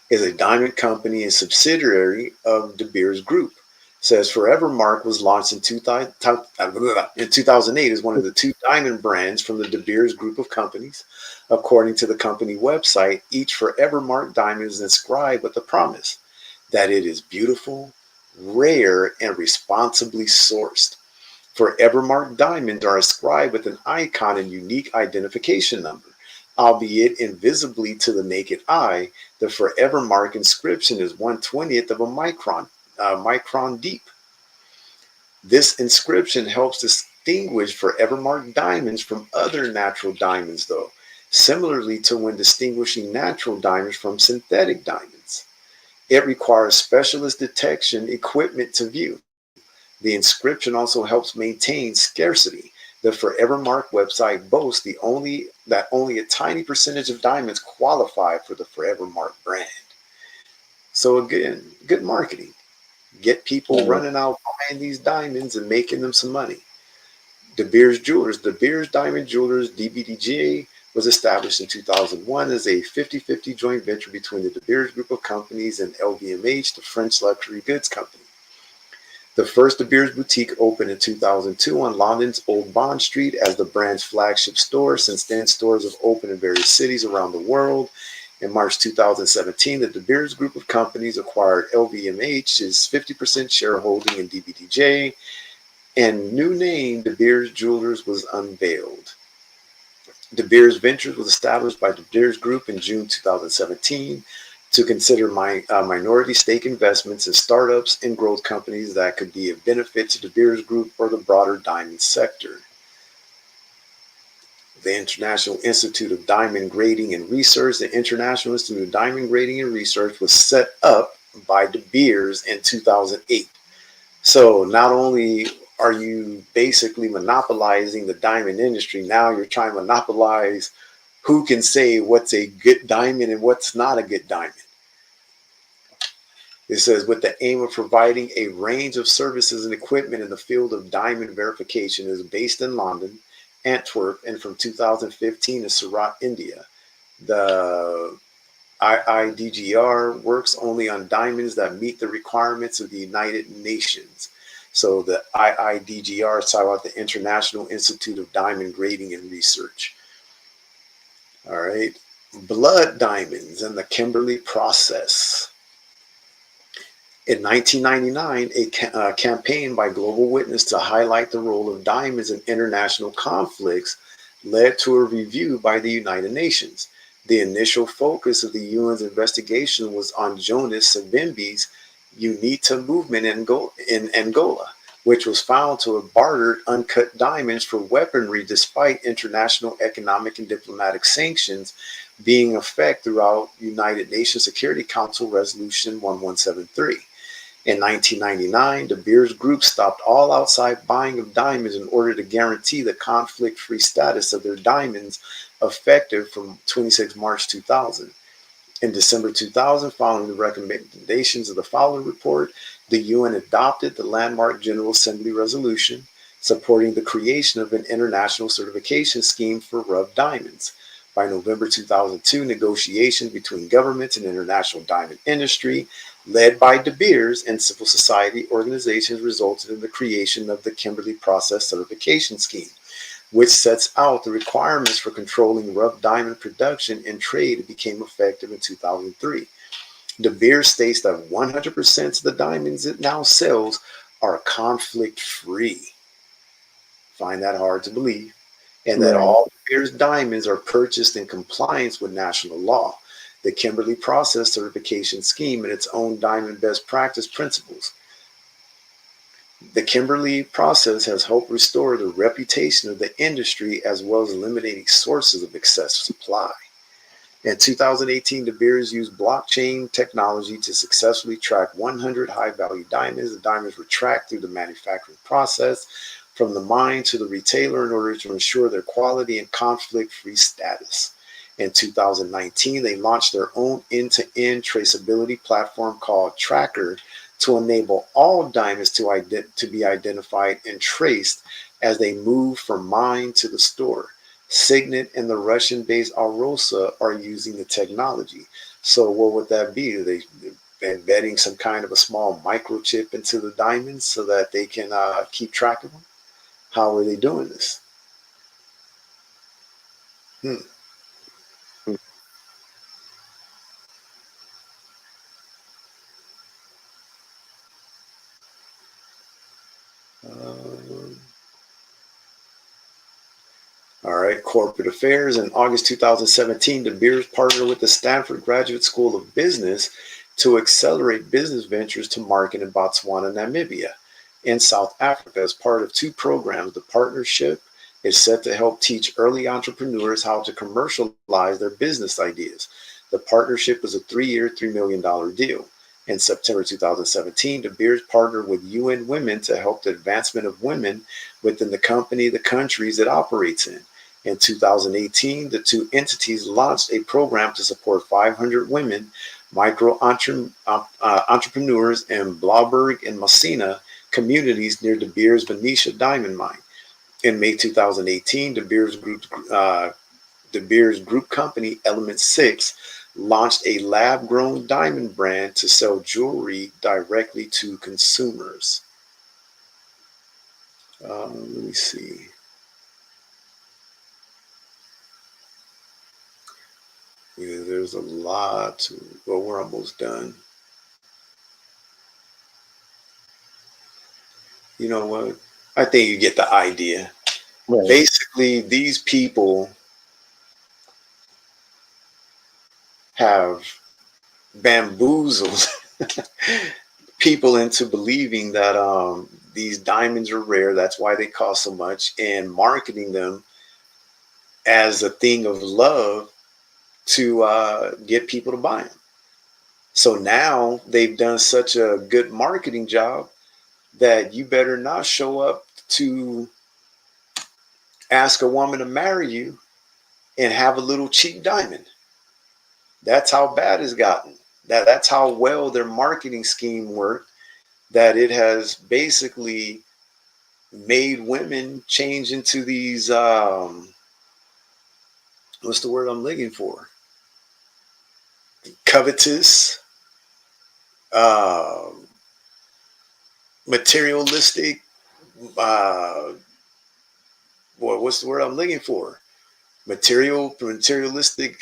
is a diamond company and subsidiary of De Beers Group. It says Forever Mark was launched in 2008 as one of the two diamond brands from the De Beers Group of companies. According to the company website, each Forever Mark diamond is inscribed with the promise that it is beautiful, rare, and responsibly sourced. Forever Mark diamonds are inscribed with an icon and unique identification number. Albeit invisibly to the naked eye, the Forever Mark inscription is 1/20th of a micron deep. This inscription helps distinguish Forever Mark diamonds from other natural diamonds, though, similarly to when distinguishing natural diamonds from synthetic diamonds. It requires specialist detection equipment to view. The inscription also helps maintain scarcity. The Forever Mark website boasts that only a tiny percentage of diamonds qualify for the Forever Mark brand. So again, good marketing. Get people Right. running out buying these diamonds and making them some money. De Beers Jewelers. De Beers Diamond Jewelers (DBDJ) was established in 2001 as a 50-50 joint venture between the De Beers Group of companies and LVMH, the French luxury goods company. The first De Beers boutique opened in 2002 on London's Old Bond Street as the brand's flagship store. Since then, stores have opened in various cities around the world. In March 2017, the De Beers Group of companies acquired LVMH's 50% shareholding in DBDJ, and new name De Beers Jewelers was unveiled. De Beers Ventures was established by De Beers Group in June 2017 to consider minority stake investments in startups and growth companies that could be of benefit to De Beers Group or the broader diamond sector. The International Institute of Diamond Grading and Research. The International Institute of Diamond Grading and Research was set up by De Beers in 2008. So not only are you basically monopolizing the diamond industry, now you're trying to monopolize who can say what's a good diamond and what's not a good diamond. It says, with the aim of providing a range of services and equipment in the field of diamond verification, is based in London, Antwerp, and from 2015 in Surat, India. The IIDGR works only on diamonds that meet the requirements of the United Nations. So the IIDGR is talking about the International Institute of Diamond Grading and Research. All right. Blood diamonds and the Kimberley process. In 1999, a campaign by Global Witness to highlight the role of diamonds in international conflicts led to a review by the United Nations. The initial focus of the UN's investigation was on Jonas Savimbi's UNITA movement in Angola, which was found to have bartered uncut diamonds for weaponry despite international economic and diplomatic sanctions being in effect throughout United Nations Security Council Resolution 1173. In 1999, De Beers Group stopped all outside buying of diamonds in order to guarantee the conflict-free status of their diamonds effective from 26 March 2000. In December 2000, following the recommendations of the Fowler Report, the UN adopted the landmark General Assembly resolution supporting the creation of an international certification scheme for rough diamonds. By November 2002, negotiations between governments and international diamond industry, led by De Beers and civil society organizations, resulted in the creation of the Kimberley Process Certification Scheme, which sets out the requirements for controlling rough diamond production and trade. It became effective in 2003. De Beers states that 100% of the diamonds it now sells are conflict free. Find that hard to believe. And that Right. all De Beers diamonds are purchased in compliance with national law, the Kimberley Process Certification Scheme, and its own diamond best practice principles. The Kimberley process has helped restore the reputation of the industry as well as eliminating sources of excessive supply. In 2018, De Beers used blockchain technology to successfully track 100 high-value diamonds. The diamonds were tracked through the manufacturing process from the mine to the retailer in order to ensure their quality and conflict-free status. In 2019, they launched their own end-to-end traceability platform called Tracker to enable all diamonds to be identified and traced as they move from mine to the store. Signet and the Russian-based Alrosa are using the technology. So what would that be? Are they embedding some kind of a small microchip into the diamonds so that they can keep track of them? How are they doing this? Hmm. Uh, All right, corporate affairs. In August 2017, De Beers partnered with the Stanford Graduate School of Business to accelerate business ventures to market in Botswana, Namibia, and South Africa as part of two programs. The partnership is set to help teach early entrepreneurs how to commercialize their business ideas. The partnership is a 3-year, $3 million deal. In September 2017, De Beers partnered with UN Women to help the advancement of women within the countries it operates in. In 2018, the two entities launched a program to support 500 women entrepreneurs in Blauberg and Masina communities near De Beers Venetia diamond mine. In May 2018, De Beers Group company Element 6 launched a lab-grown diamond brand to sell jewelry directly to consumers. Let me see. Yeah, there's a lot to, well, we're almost done. You know what? I think you get the idea. Right. Basically, these people have bamboozled people into believing that these diamonds are rare. That's why they cost so much, and marketing them as a thing of love to get people to buy them. So now they've done such a good marketing job that you better not show up to ask a woman to marry you and have a little cheap diamond. That's how bad it's gotten. That's how well their marketing scheme worked. That it has basically made women change into these what's the word I'm looking for? Covetous, uh, materialistic. Uh, what's the word I'm looking for? Materialistic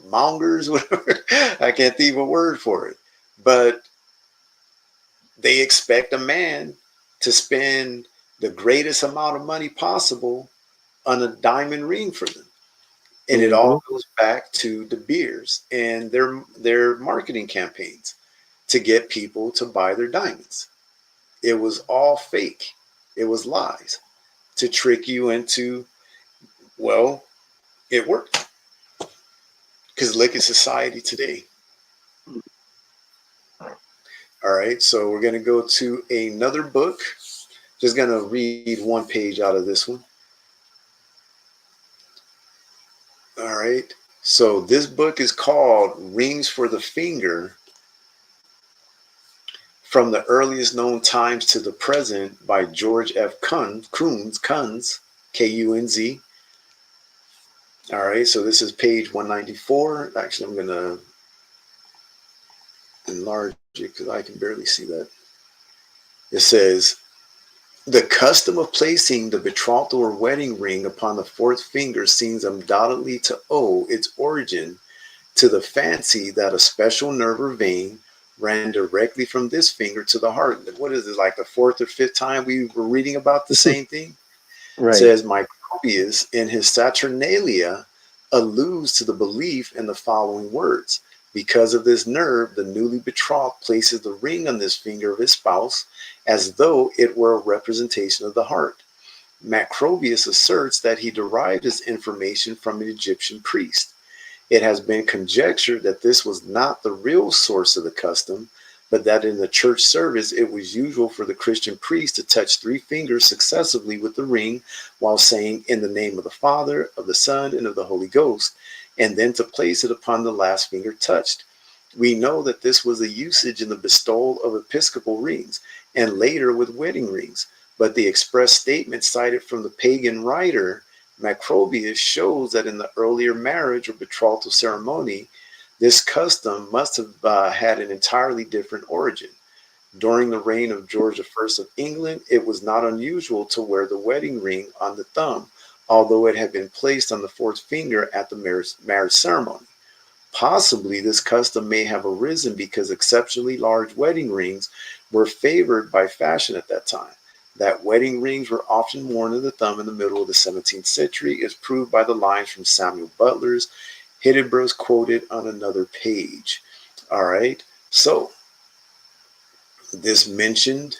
mongers, whatever. I can't think of a word for it, but they expect a man to spend the greatest amount of money possible on a diamond ring for them. And it Mm-hmm. all goes back to De Beers and their marketing campaigns to get people to buy their diamonds. It was all fake. It was lies to trick you into, well, it worked. Because look at society today. All right, so we're going to go to another book. Just going to read one page out of this one. All right, so this book is called Rings for the Finger from the Earliest Known Times to the Present by George F. Kunz, K-U-N-Z. All right, so this is page 194. Actually, I'm going to enlarge it because I can barely see that. It says, the custom of placing the betrothal or wedding ring upon the fourth finger seems undoubtedly to owe its origin to the fancy that a special nerve or vein ran directly from this finger to the heart. What is it, like the fourth or fifth time we were reading about the same thing? It Right. says Microbius in his Saturnalia alludes to the belief in the following words. Because of this nerve, the newly betrothed places the ring on this finger of his spouse as though it were a representation of the heart. Macrobius asserts that he derived his information from an Egyptian priest. It has been conjectured that this was not the real source of the custom, but that in the church service it was usual for the Christian priest to touch three fingers successively with the ring while saying, "In the name of the Father, of the Son, and of the Holy Ghost," and then to place it upon the last finger touched. We know that this was a usage in the bestowal of episcopal rings, and later with wedding rings, but the express statement cited from the pagan writer Macrobius shows that in the earlier marriage or betrothal ceremony, this custom must have had an entirely different origin. During the reign of George I of England, it was not unusual to wear the wedding ring on the thumb, although it had been placed on the fourth finger at the marriage ceremony. Possibly this custom may have arisen because exceptionally large wedding rings were favored by fashion at that time. That wedding rings were often worn on the thumb in the middle of the 17th century is proved by the lines from Samuel Butler's Hudibras quoted on another page. All right, so this mentioned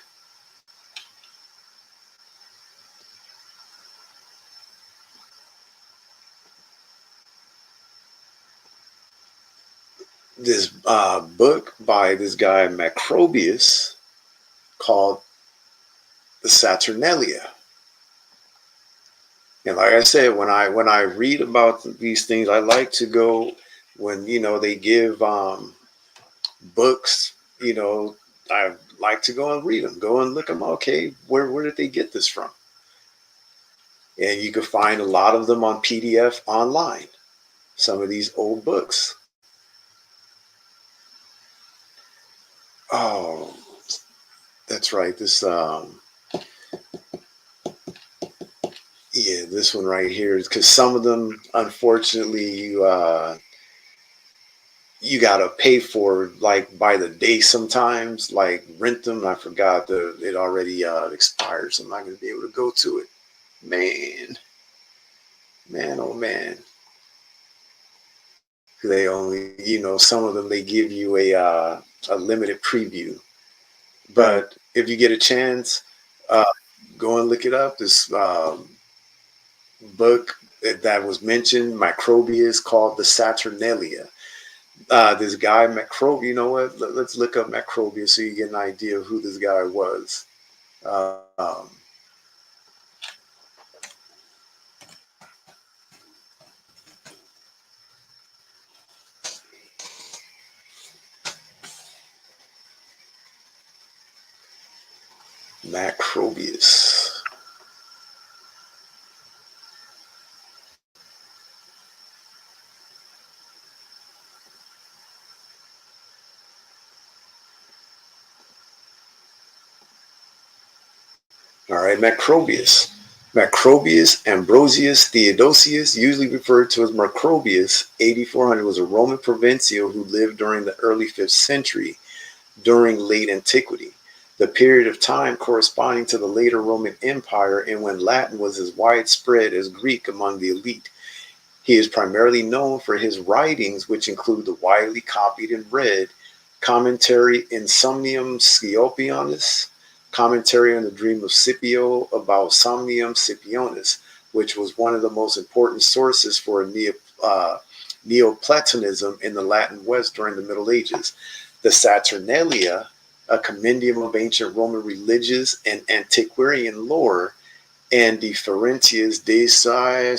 this book by this guy Macrobius called the Saturnalia. And like I said, when I read about these things, I like to go when they give books. I like to go and read them, go and look them. Okay, where did they get this from? And you can find a lot of them on PDF online. Some of these old books. Oh, that's right. This one right here is because some of them, unfortunately, you gotta pay for like by the day sometimes, like rent them. I forgot it already expired, so I'm not gonna be able to go to it. Man, oh man. They only, some of them they give you a limited preview. Right. But if you get a chance, uh, go and look it up. This book that was mentioned, Microbius, called the Saturnalia. This guy Macrobius, you know what? Let's look up Macrobius so you get an idea of who this guy was. Um, Macrobius. All right, Macrobius. Macrobius Ambrosius Theodosius, usually referred to as Macrobius, 8400, was a Roman provincial who lived during the early 5th century during late antiquity, the period of time corresponding to the later Roman Empire and when Latin was as widespread as Greek among the elite. He is primarily known for his writings, which include the widely copied and read commentary Insomnium Scipionis, commentary on the dream of Scipio about Somnium Scipionis, which was one of the most important sources for Neoplatonism in the Latin West during the Middle Ages. The Saturnalia a compendium of ancient Roman religious and antiquarian lore, and the Ferentius de Societatis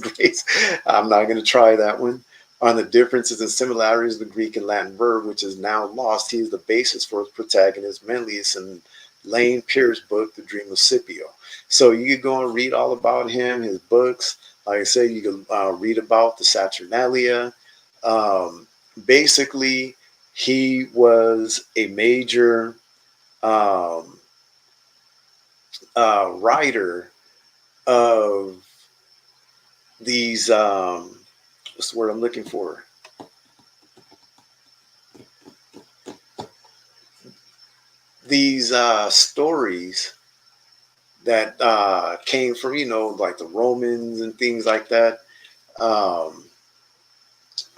Grace. I'm not going to try that one. On the differences and similarities of the Greek and Latin verb, which is now lost, he is the basis for his protagonist Menelaus in Lane Pierce's book, The Dream of Scipio. So you could go and read all about him, his books. Like I said, you can read about the Saturnalia. Basically, he was a major um, writer of these what's the word I'm looking for? These stories that came from, like the Romans and things like that. Um,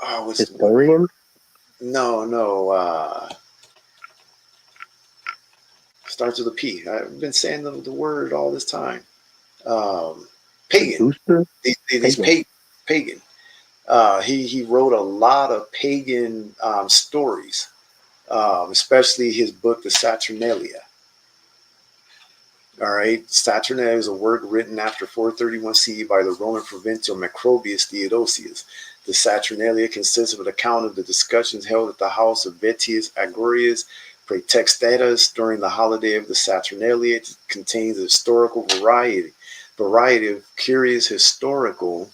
oh, what's the word? Historian? No. Starts with a P. I've been saying the word all this time. Pagan. Producer? These pagan. He wrote a lot of pagan stories, especially his book, The Saturnalia. All right, Saturnalia is a work written after 431 CE by the Roman provincial Macrobius Theodosius. The Saturnalia consists of an account of the discussions held at the house of Vettius Agorius Praetextatus during the holiday of the Saturnalia. It contains a historical variety of curious historical,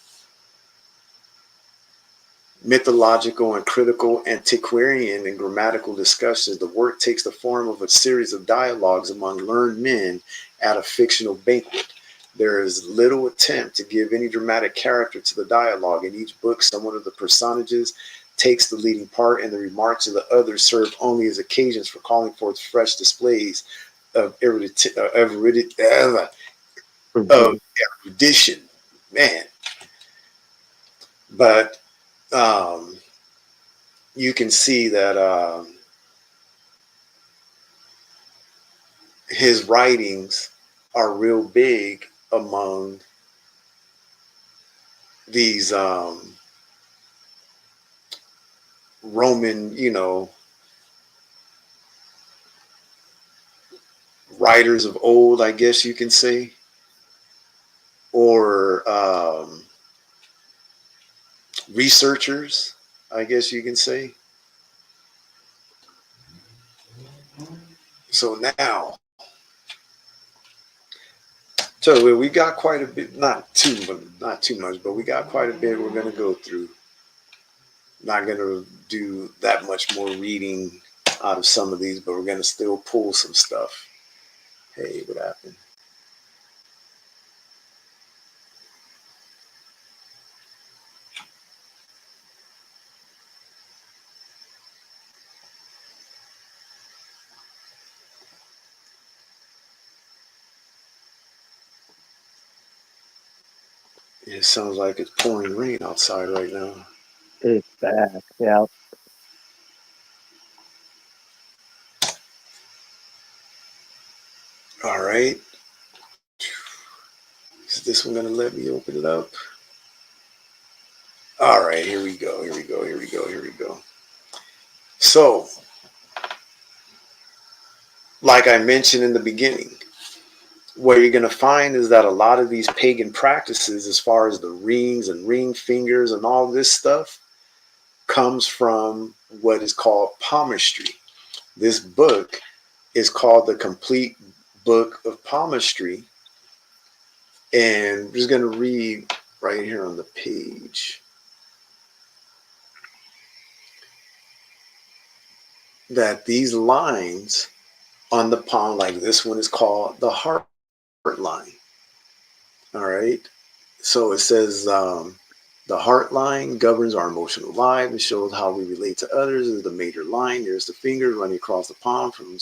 mythological, and critical antiquarian and grammatical discussions. The work takes the form of a series of dialogues among learned men at a fictional banquet. There is little attempt to give any dramatic character to the dialogue. In each book, someone of the personages takes the leading part, and the remarks of the others serve only as occasions for calling forth fresh displays of erudition. Man. But you can see that his writings are real big among these Roman, writers of old, I guess you can say, or researchers, I guess you can say. So now, so we got quite a bit, not too much, but we got quite a bit we're going to go through. Not going to do that much more reading out of some of these, but we're going to still pull some stuff. Hey, what happened? It sounds like it's pouring rain outside right now. It's bad. Yeah. All right. Is this one going to let me open it up? All right, here we go. So, like I mentioned in the beginning, what you're going to find is that a lot of these pagan practices, as far as the rings and ring fingers and all this stuff, comes from what is called palmistry. This book is called The Complete Book of Palmistry. And I'm just going to read right here on the page that these lines on the palm, like this one, is called the heart line. All right. So it says the heart line governs our emotional life and shows how we relate to others. Is the major line. There's the finger running across the palm from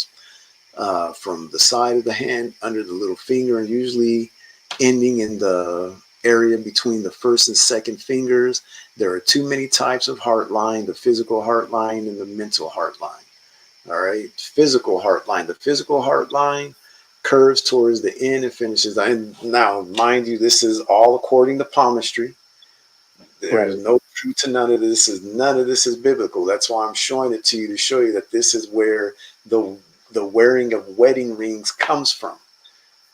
the side of the hand under the little finger, and usually ending in the area between the first and second fingers. There are too many types of heart line: the physical heart line and the mental heart line. All right, physical heart line. The physical heart line curves towards the end and finishes. And now, mind you, this is all according to palmistry. There's Right. no true to none of this is biblical. That's why I'm showing it to you, to show you that this is where the wearing of wedding rings comes from,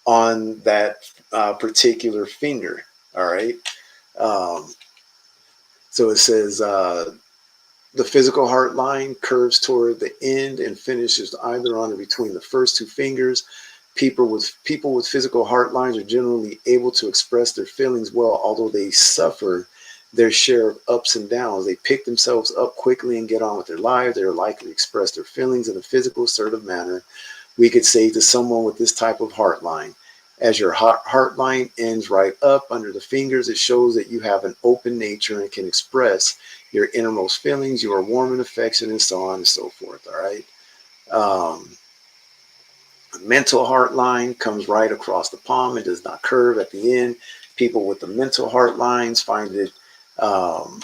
on that particular finger. All right. Um, so it says the physical heart line curves toward the end and finishes either on or between the first two fingers. People with physical heart lines are generally able to express their feelings well, although they suffer their share of ups and downs. They pick themselves up quickly and get on with their lives. They are likely to express their feelings in a physical, assertive manner. We could say to someone with this type of heart line, as your heart line ends right up under the fingers, it shows that you have an open nature and can express your innermost feelings. You are warm and affectionate, and so on and so forth. All right. Um, Mental heart line comes right across the palm. It does not curve at the end. People with the mental heart lines find it um,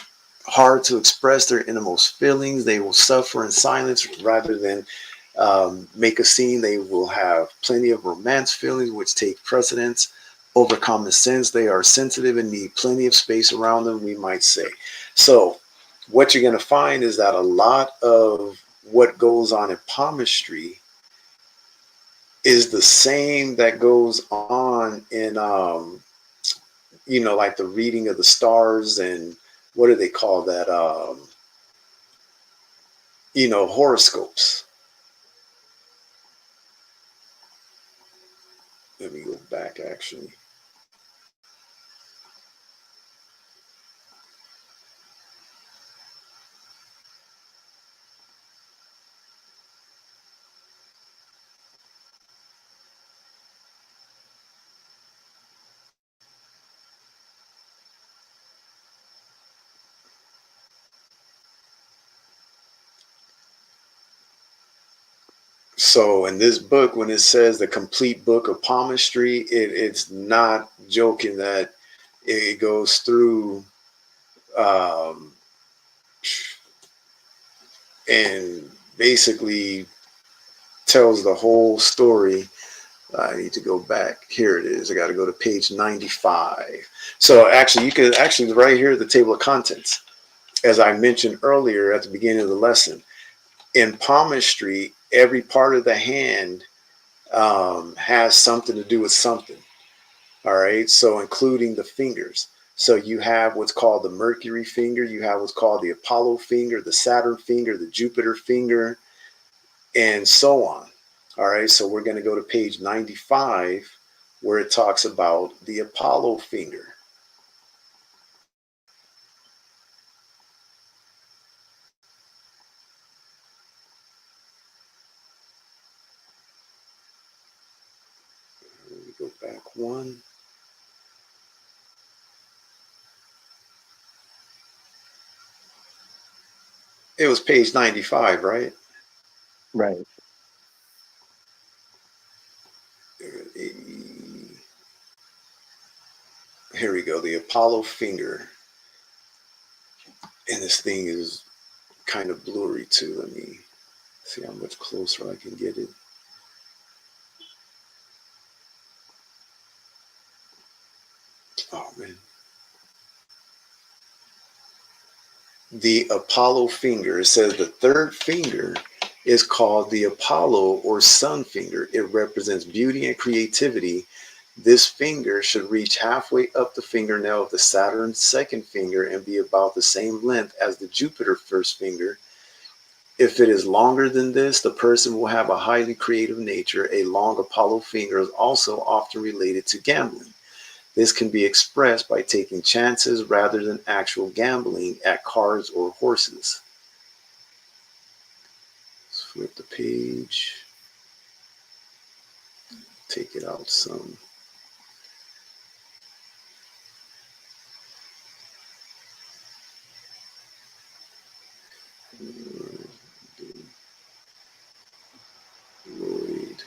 hard to express their innermost feelings. They will suffer in silence rather than make a scene. They will have plenty of romance feelings, which take precedence over common sense. They are sensitive and need plenty of space around them, we might say. So what you're going to find is that a lot of what goes on in palmistry is the same that goes on in like the reading of the stars, and what do they call that, horoscopes. Let me go back, actually. So in this book, when it says the complete book of palmistry, it's not joking that it goes through um, and basically tells the whole story. I need to go back. Here it is. I got to go to page 95. So actually, you can actually right here at the table of contents, as I mentioned earlier at the beginning of the lesson, in palmistry, every part of the hand has something to do with something. All right. So including the fingers. So you have what's called the Mercury finger. You have what's called the Apollo finger, the Saturn finger, the Jupiter finger, and so on. All right. So we're going to go to page 95, where it talks about the Apollo finger. Let me go back one. It was page 95, right? Right. Here we go. The Apollo finger. And this thing is kind of blurry too. Let me see how much closer I can get it. Oh, man. The Apollo finger. It says the third finger is called the Apollo or sun finger. It represents beauty and creativity. This finger should reach halfway up the fingernail of the Saturn's second finger and be about the same length as the Jupiter first finger. If it is longer than this, the person will have a highly creative nature. A long Apollo finger is also often related to gambling. This can be expressed by taking chances rather than actual gambling at cards or horses. Let's flip the page, take it out some. Lloyd.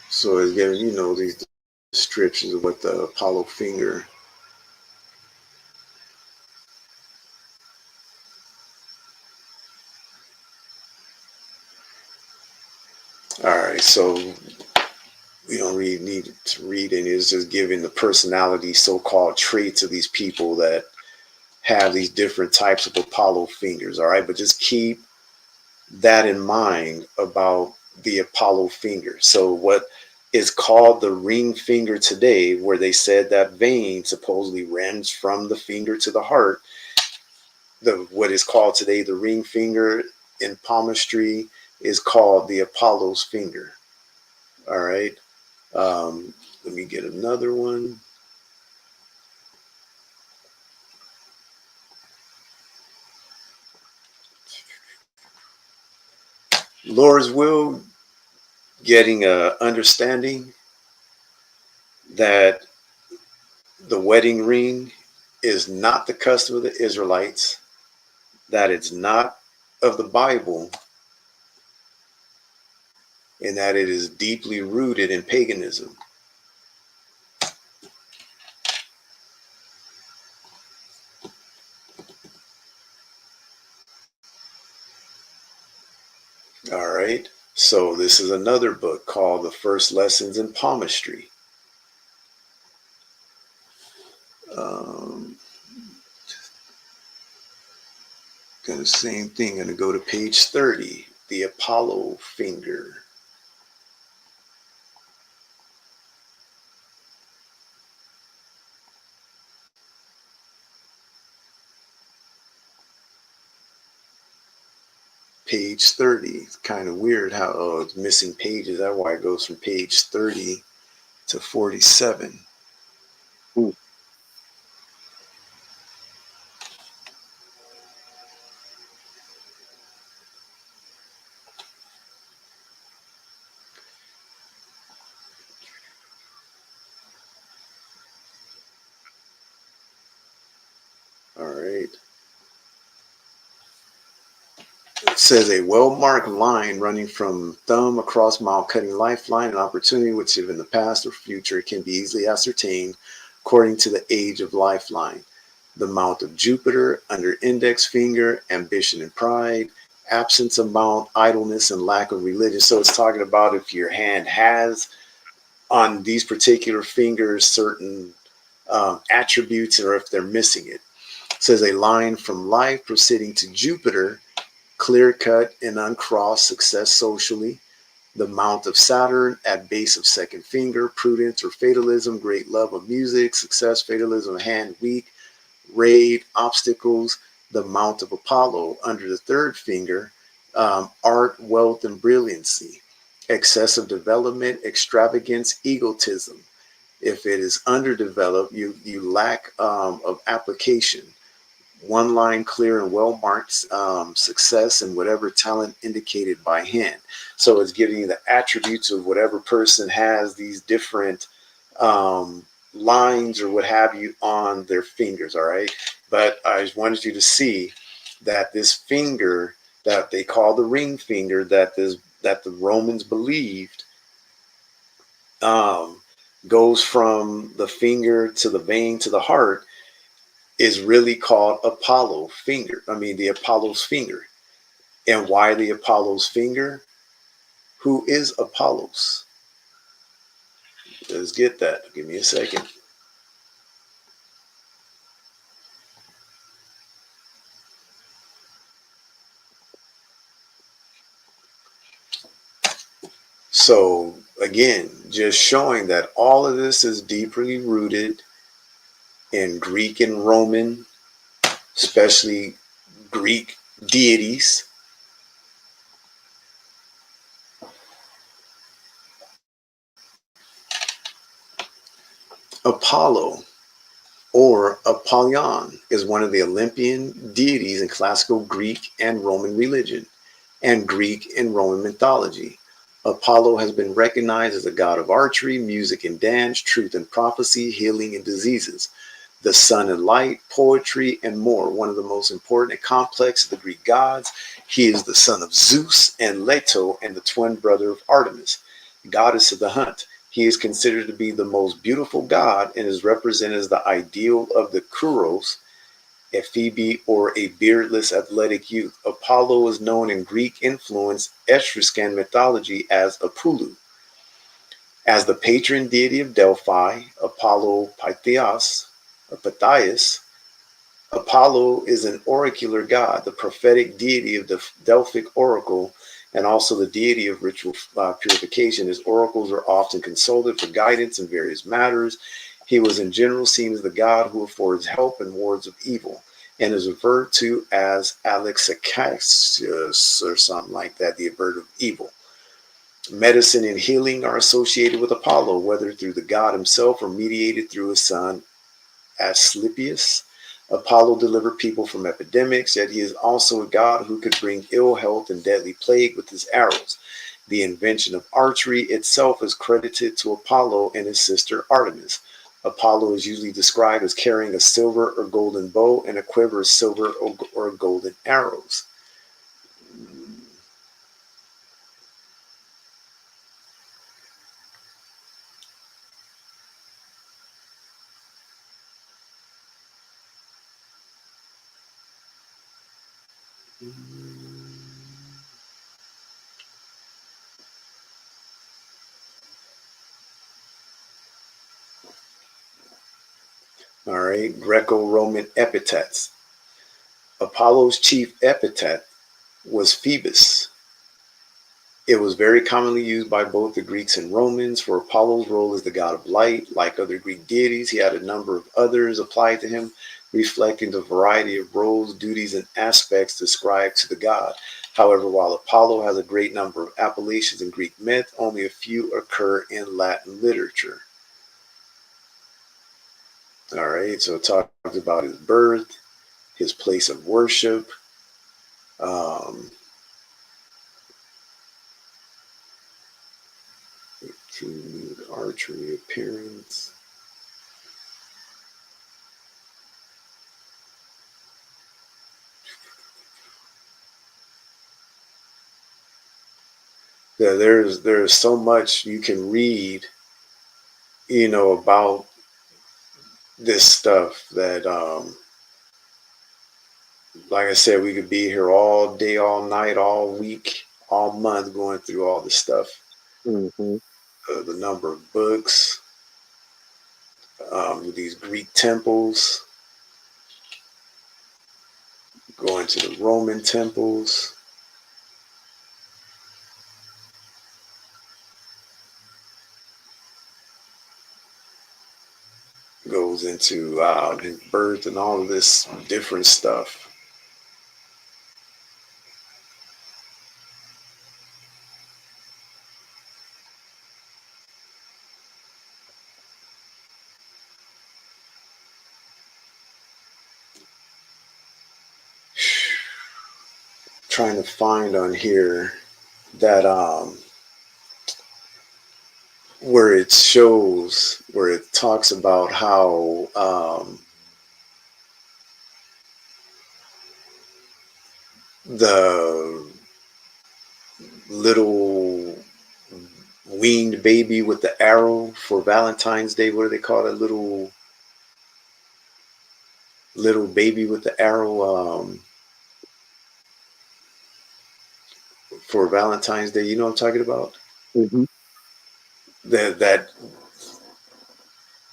So it's giving, these descriptions of what the Apollo finger. All right, so we don't really need to read any. It's just giving the personality, so-called traits of these people that have these different types of Apollo fingers. All right, but just keep that in mind about the Apollo finger. So what is called the ring finger today, where they said that vein supposedly runs from the finger to the heart, what is called today the ring finger in palmistry is called the Apollo's finger. All right. Let me get another one. Lord's will, getting a understanding that the wedding ring is not the custom of the Israelites, that it's not of the Bible, and that it is deeply rooted in paganism. All right. So this is another book called The First Lessons in Palmistry. Gonna same thing. Gonna go to page 30. The Apollo finger. Page 30. It's kind of weird how it's missing pages. That's why it goes from page 30 to 47. Hmm. All right. It says a well-marked line running from thumb across mouth, cutting lifeline, an opportunity which if in the past or future can be easily ascertained according to the age of lifeline. The mount of Jupiter under index finger, ambition and pride, absence of mount, idleness and lack of religion. So it's talking about if your hand has on these particular fingers certain attributes or if they're missing it. It says a line from life proceeding to Jupiter, clear cut and uncrossed, success socially. The mount of Saturn at base of second finger, prudence or fatalism, great love of music, success, fatalism, hand weak, raid, obstacles. The mount of Apollo under the third finger, art, wealth, and brilliancy, excessive development, extravagance, egotism. If it is underdeveloped, you lack of application, one line clear and well marked, success and whatever talent indicated by hand. So it's giving you the attributes of whatever person has these different lines or what have you on their fingers. All right. But I just wanted you to see that this finger that they call the ring finger that the Romans believed um, goes from the finger to the vein to the heart is really called Apollo finger. I mean, the Apollo's finger. And why the Apollo's finger? Who is Apollos? Let's get that. Give me a second. So, again, just showing that all of this is deeply rooted in Greek and Roman, especially Greek deities. Apollo or Apollyon is one of the Olympian deities in classical Greek and Roman religion and Greek and Roman mythology. Apollo has been recognized as a god of archery, music and dance, truth and prophecy, healing and diseases, the sun and light, poetry, and more. One of the most important and complex of the Greek gods. He is the son of Zeus and Leto and the twin brother of Artemis, goddess of the hunt. He is considered to be the most beautiful god and is represented as the ideal of the Kuros, a Phoebe, or a beardless athletic youth. Apollo is known in Greek influenced Etruscan mythology as Apullu. As the patron deity of Delphi, Apollo Pythias, or Pythias, Apollo is an oracular god, the prophetic deity of the Delphic oracle, and also the deity of ritual purification. His oracles are often consulted for guidance in various matters. He was in general seen as the god who affords help and wards of evil, and is referred to as Alexacassius or something like that, the averter of evil. Medicine and healing are associated with Apollo, whether through the god himself or mediated through his son Asclepius. Apollo delivered people from epidemics, yet he is also a god who could bring ill health and deadly plague with his arrows. The invention of archery itself is credited to Apollo and his sister Artemis. Apollo is usually described as carrying a silver or golden bow and a quiver of silver or golden arrows. All right, Greco-Roman epithets. Apollo's chief epithet was Phoebus. It was very commonly used by both the Greeks and Romans for Apollo's role as the god of light. Like other Greek deities, he had a number of others applied to him, reflecting the variety of roles, duties, and aspects described to the god. However, while Apollo has a great number of appellations in Greek myth, only a few occur in Latin literature. All right, so it talks about his birth, his place of worship, um, archery appearance. Yeah, there's so much you can read, about this stuff that, like I said, we could be here all day, all night, all week, all month going through all this stuff. Mm-hmm. The number of books, these Greek temples, going to the Roman temples, goes into his birth and all of this different stuff. Trying to find on here that where it shows where it talks about how the little weaned baby with the arrow for Valentine's Day, what do they call it? Little baby with the arrow for Valentine's Day. You know what I'm talking about? Mm-hmm.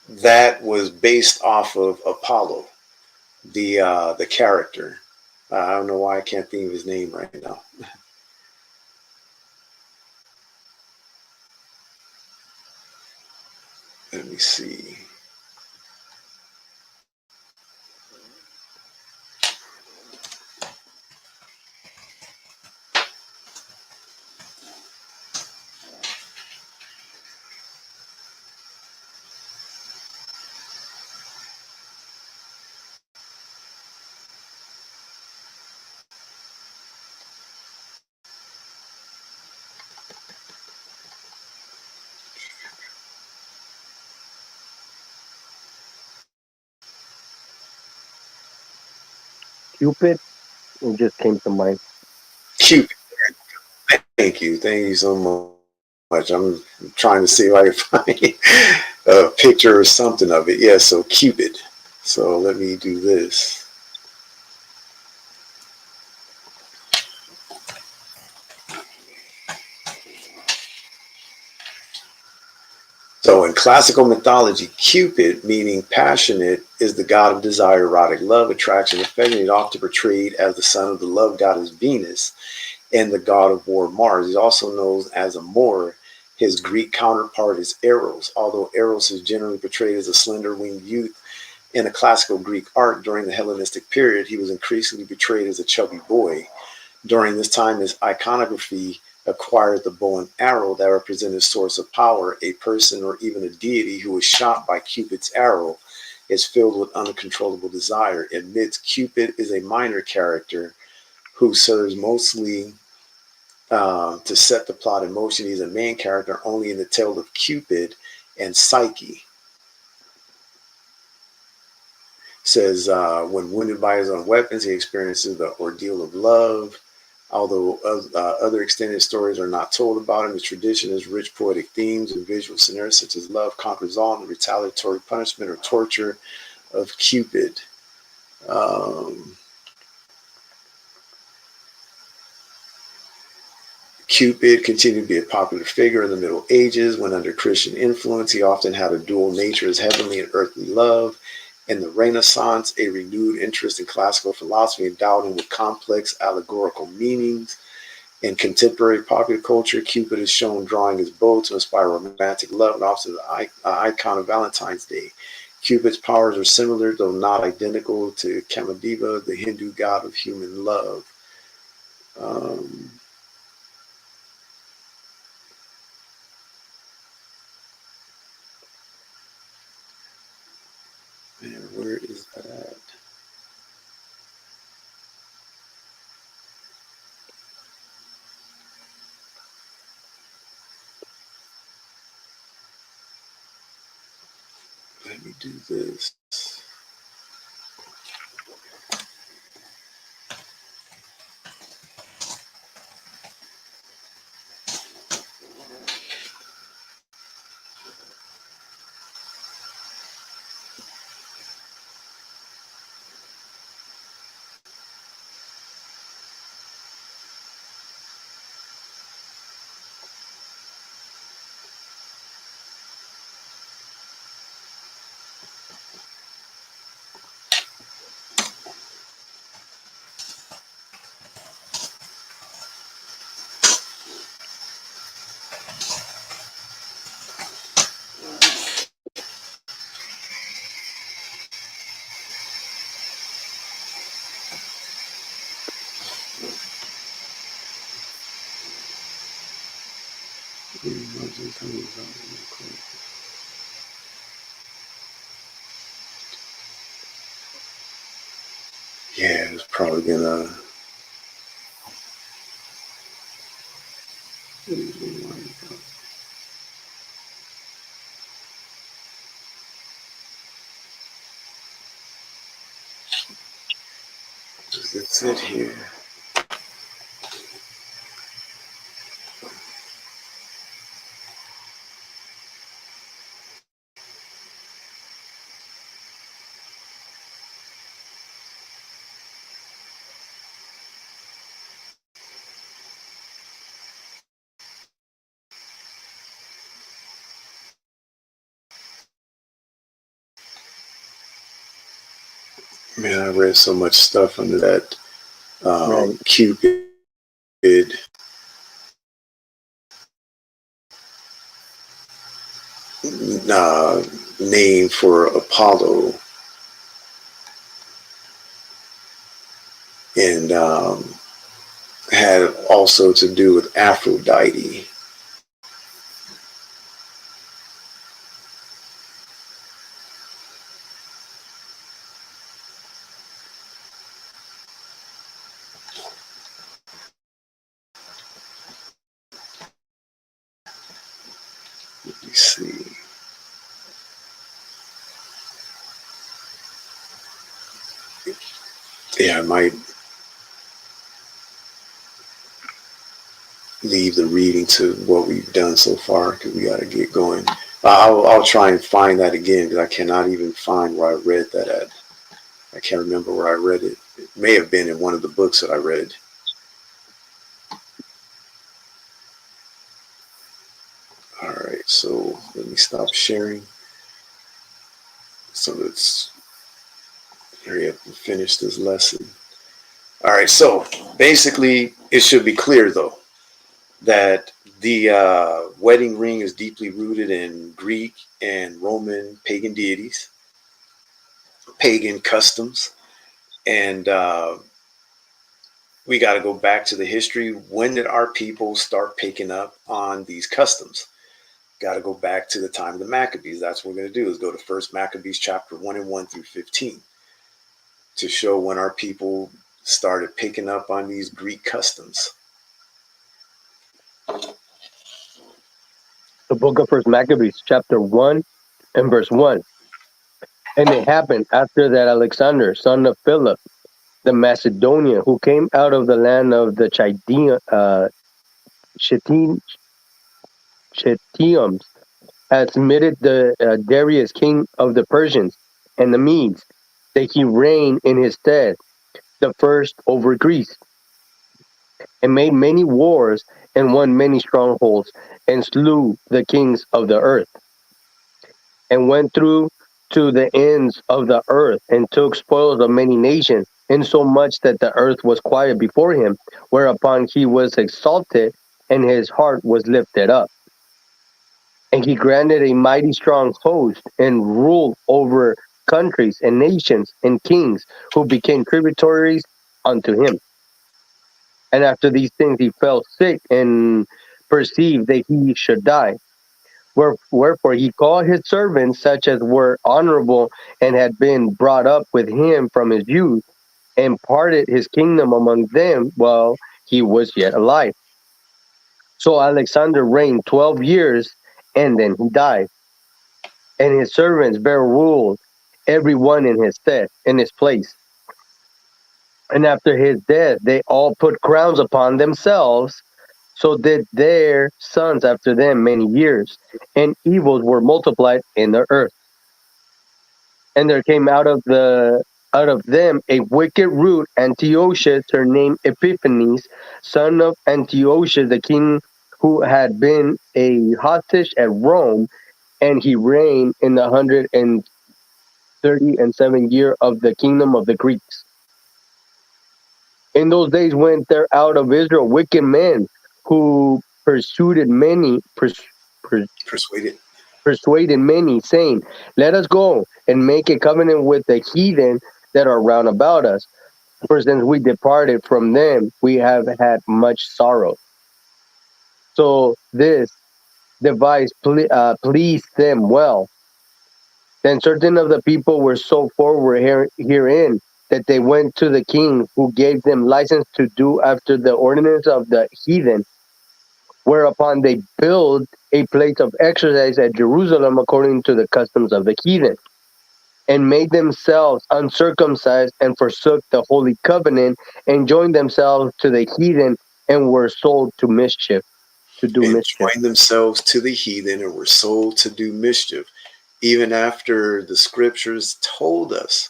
That was based off of Apollo, the character. I don't know why I can't think of his name right now. Let me see. Cupid, it just came to mind. Cupid. Thank you so much. I'm trying to see if I can find a picture or something of it. Yeah, so Cupid. So let me do this. So in classical mythology, Cupid, meaning passionate, is the god of desire, erotic love, attraction, affection. He's often portrayed as the son of the love goddess Venus and the god of war Mars. He's also known as Amor. His Greek counterpart is Eros, although Eros is generally portrayed as a slender-winged youth in a classical Greek art. During the Hellenistic period, he was increasingly portrayed as a chubby boy. During this time, his iconography acquired the bow and arrow that represented a source of power. A person or even a deity who was shot by Cupid's arrow is filled with uncontrollable desire. Admits Cupid is a minor character who serves mostly to set the plot in motion. He's a main character only in the tale of Cupid and Psyche. Says when wounded by his own weapons, he experiences the ordeal of love. Although other extended stories are not told about him, the tradition has rich poetic themes and visual scenarios such as love conquers all and the retaliatory punishment or torture of Cupid. Cupid continued to be a popular figure in the Middle Ages. When under Christian influence, he often had a dual nature as heavenly and earthly love. In the Renaissance, a renewed interest in classical philosophy endowed him with complex allegorical meanings. In contemporary popular culture, Cupid is shown drawing his bow to inspire romantic love and often the icon of Valentine's Day. Cupid's powers are similar, though not identical, to Kamadeva, the Hindu god of human love. Man, where is that at? Let me do this. Yeah, it's probably gonna. Does it sit here? Man, I read so much stuff under that Right. Cupid name for Apollo, and had also to do with Aphrodite. Let me see. Yeah, I might leave the reading to what we've done so far because we got to get going. I'll try and find that again because I cannot even find where I read that at. I can't remember where I read it. It may have been in one of the books that I read. All right. So let me stop sharing. So let's hurry up and finish this lesson. All right. So basically, it should be clear though that the wedding ring is deeply rooted in Greek and Roman pagan deities, pagan customs, and we got to go back to the history. When did our people start picking up on these customs? Got to go back to the time of the Maccabees. That's what we're going to do is go to First Maccabees chapter 1 and 1 through 15 to show when our people started picking up on these Greek customs. The book of First Maccabees, chapter 1 and verse 1. And it happened after that Alexander, son of Philip, the Macedonian, who came out of the land of the Chittiums, had submitted the Darius, king of the Persians and the Medes, that he reigned in his stead, the first over Greece, and made many wars and won many strongholds, and slew the kings of the earth, and went through to the ends of the earth, and took spoils of many nations, insomuch that the earth was quiet before him, whereupon he was exalted, and his heart was lifted up. And he granted a mighty strong host, and ruled over countries and nations and kings, who became tributaries unto him. And after these things he fell sick, and perceived that he should die. Wherefore he called his servants, such as were honorable, and had been brought up with him from his youth, and parted his kingdom among them while he was yet alive. So Alexander reigned 12 years, and then he died. And his servants bare rule, every one in his stead, in his place. And after his death, they all put crowns upon themselves. So did their sons after them many years, and evils were multiplied in the earth. And there came out of them a wicked root, Antiochus, her name Epiphanes, son of Antiochus, the king, who had been a hostage at Rome, and he reigned in the 137 year of the kingdom of the Greeks. In those days went there out of Israel wicked men, who pers- Persuaded. persuaded many, saying, Let us go and make a covenant with the heathen that are round about us. For since we departed from them, we have had much sorrow. So this device pleased them well. Then certain of the people were so forward herein, that they went to the king, who gave them license to do after the ordinance of the heathen, whereupon they built a place of exercise at Jerusalem according to the customs of the heathen, and made themselves uncircumcised, and forsook the holy covenant, and joined themselves to the heathen, and were sold to mischief, to do And mischief. joined themselves to the heathen and were sold to do mischief, even after the scriptures told us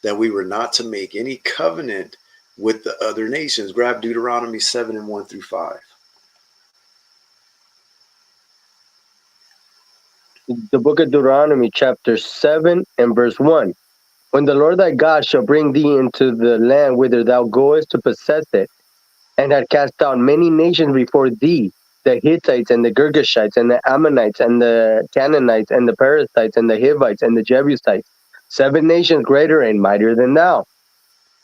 that we were not to make any covenant with the other nations. Grab Deuteronomy 7 and 1 through 5. The book of Deuteronomy, chapter 7 and verse 1. When the Lord thy God shall bring thee into the land whither thou goest to possess it, and had cast out many nations before thee, the Hittites and the Girgashites and the Ammonites and the Canaanites and the Perizzites and the Hivites and the Jebusites, 7 nations greater and mightier than thou.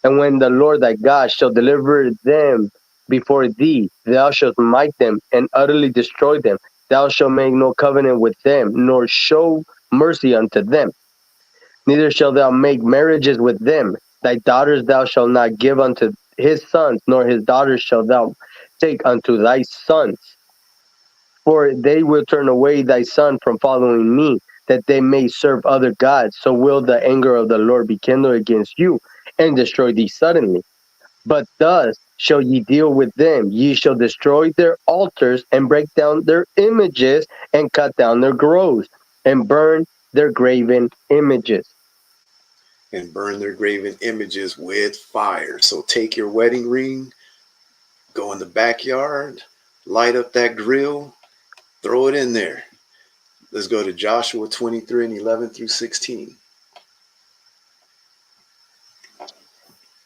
And when the Lord thy God shall deliver them before thee, thou shalt smite them and utterly destroy them. Thou shalt make no covenant with them, nor show mercy unto them. Neither shalt thou make marriages with them. Thy daughters thou shalt not give unto his sons, nor his daughters shalt thou take unto thy sons. For they will turn away thy son from following me, that they may serve other gods. So will the anger of the Lord be kindled against you, and destroy thee suddenly. But thus shall ye deal with them. Ye shall destroy their altars, and break down their images, and cut down their groves, and burn their graven images. And burn their graven images with fire. So take your wedding ring, go in the backyard, light up that grill, throw it in there. Let's go to Joshua 23 and 11 through 16.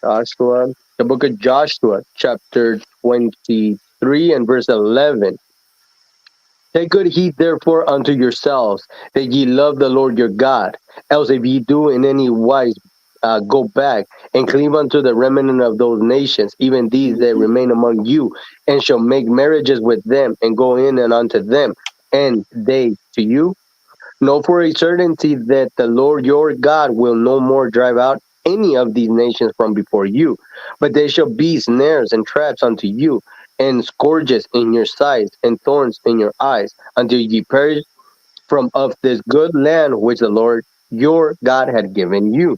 Joshua, the book of Joshua, chapter 23 and verse 11. Take good heed therefore unto yourselves, that ye love the Lord your God. Else if ye do in any wise go back and cleave unto the remnant of those nations, even these that Mhm. remain among you, and shall make marriages with them, and go in and unto them, and they to you, know for a certainty that the Lord your God will no more drive out any of these nations from before you, but they shall be snares and traps unto you, and scourges in your sides, and thorns in your eyes, until ye perish from of this good land which the Lord your God had given you.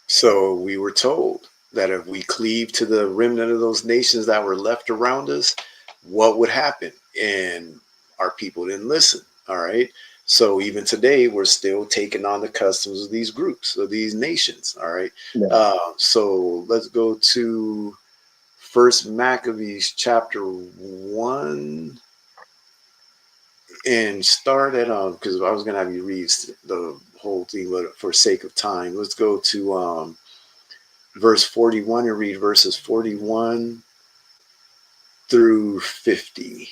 So we were told that if we cleave to the remnant of those nations that were left around us, what would happen? And our people didn't listen. All right. So even today, we're still taking on the customs of these groups, of these nations. All right. Yeah. So let's go to First Maccabees chapter 1 and start at because I was gonna have you read the whole thing, but for sake of time, let's go to verse 41 and read verses 41 through 50.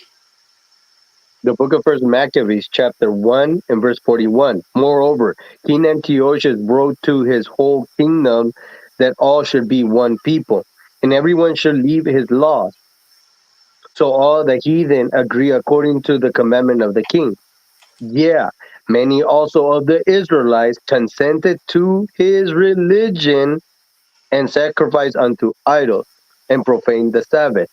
The book of First Maccabees, chapter 1 and verse 41. Moreover, King Antiochus wrote to his whole kingdom that all should be one people, and everyone should leave his laws. So all the heathen agree according to the commandment of the king. Yeah, many also of the Israelites consented to his religion and sacrificed unto idols and profaned the Sabbath.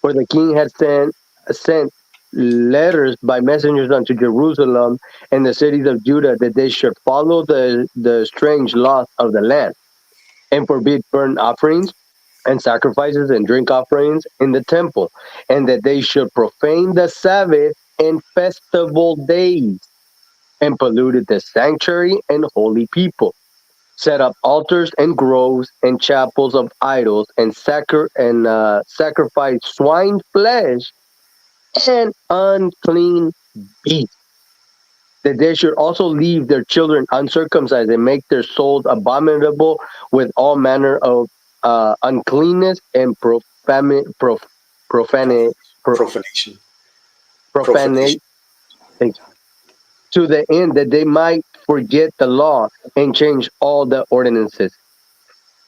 For the king had sent letters by messengers unto Jerusalem and the cities of Judah that they should follow the strange laws of the land and forbid burnt offerings and sacrifices and drink offerings in the temple, and that they should profane the Sabbath and festival days, and polluted the sanctuary and holy people, set up altars and groves and chapels of idols, and sacrifice swine flesh and unclean beasts. That they should also leave their children uncircumcised and make their souls abominable with all manner of uncleanness and Prof- profane, pro, profanation. profanate, Profanation. to the end that they might forget the law and change all the ordinances.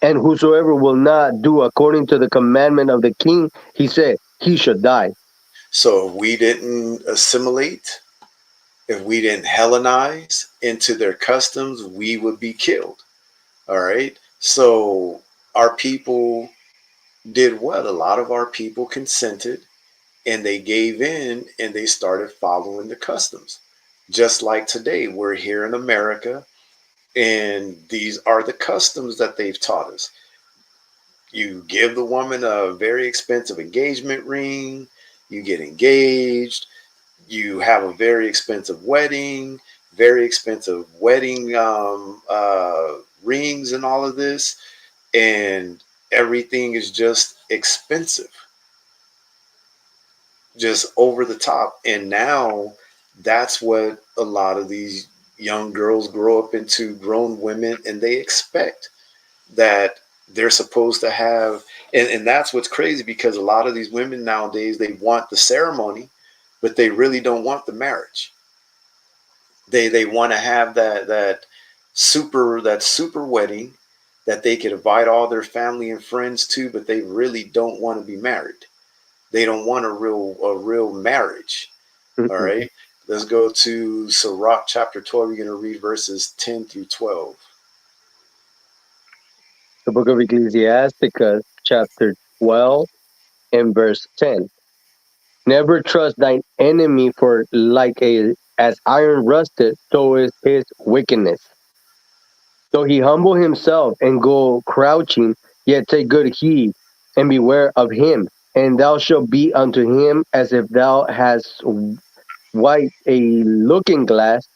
And whosoever will not do according to the commandment of the king, he said, he should die. So if we didn't assimilate, if we didn't Hellenize into their customs, we would be killed. All right. So our people did what? A lot of our people consented and they gave in and they started following the customs. Just like today, we're here in America and these are the customs that they've taught us. You give the woman a very expensive engagement ring, you get engaged, you have a very expensive wedding, very expensive wedding rings, and all of this, and everything is just expensive, just over the top. And now that's what a lot of these young girls grow up into grown women, and they expect that they're supposed to have. And that's what's crazy, because a lot of these women nowadays, they want the ceremony, but they really don't want the marriage. They want to have that super wedding that they could invite all their family and friends to, but they really don't want to be married. They don't want a real marriage. All Mhm. right. Let's go to Sirach chapter 12. We're going to read verses 10 through 12. The book of Ecclesiasticus, chapter 12, and verse 10. Never trust thine enemy, for as iron rusted, so is his wickedness. Though he humble himself and go crouching, yet take good heed and beware of him, and thou shalt be unto him as if thou hast wiped a looking glass,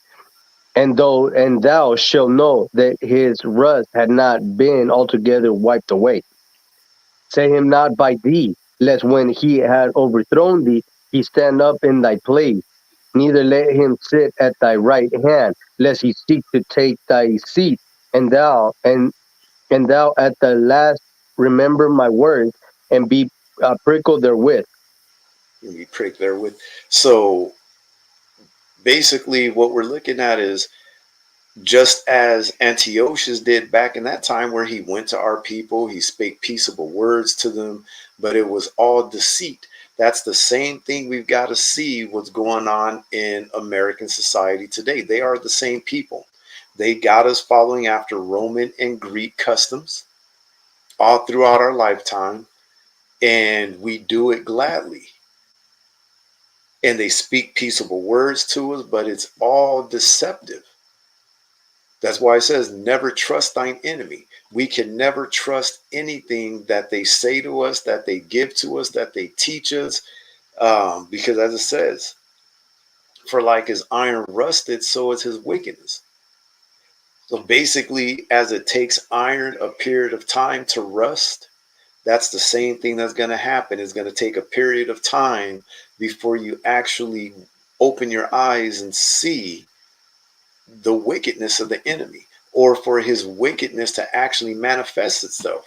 and thou shalt know that his rust had not been altogether wiped away. Say him not by thee, lest when he had overthrown thee, he stand up in thy place. neither let him sit at thy right hand, lest he seek to take thy seat, and thou at the last remember my words and be prickled therewith. And we prick there with. So basically, what we're looking at is just as Antiochus did back in that time, where he went to our people, he spake peaceable words to them, but it was all deceit. That's the same thing we've got to see what's going on in American society today. They are the same people. They got us following after Roman and Greek customs all throughout our lifetime, and we do it gladly. And they speak peaceable words to us, but it's all deceptive. That's why it says, never trust thine enemy. We can never trust anything that they say to us, that they give to us, that they teach us. Because as it says, for like as iron rusted, so is his wickedness. So basically, as it takes iron a period of time to rust, that's the same thing that's going to happen. It's going to take a period of time before you actually open your eyes and see the wickedness of the enemy, or for his wickedness to actually manifest itself.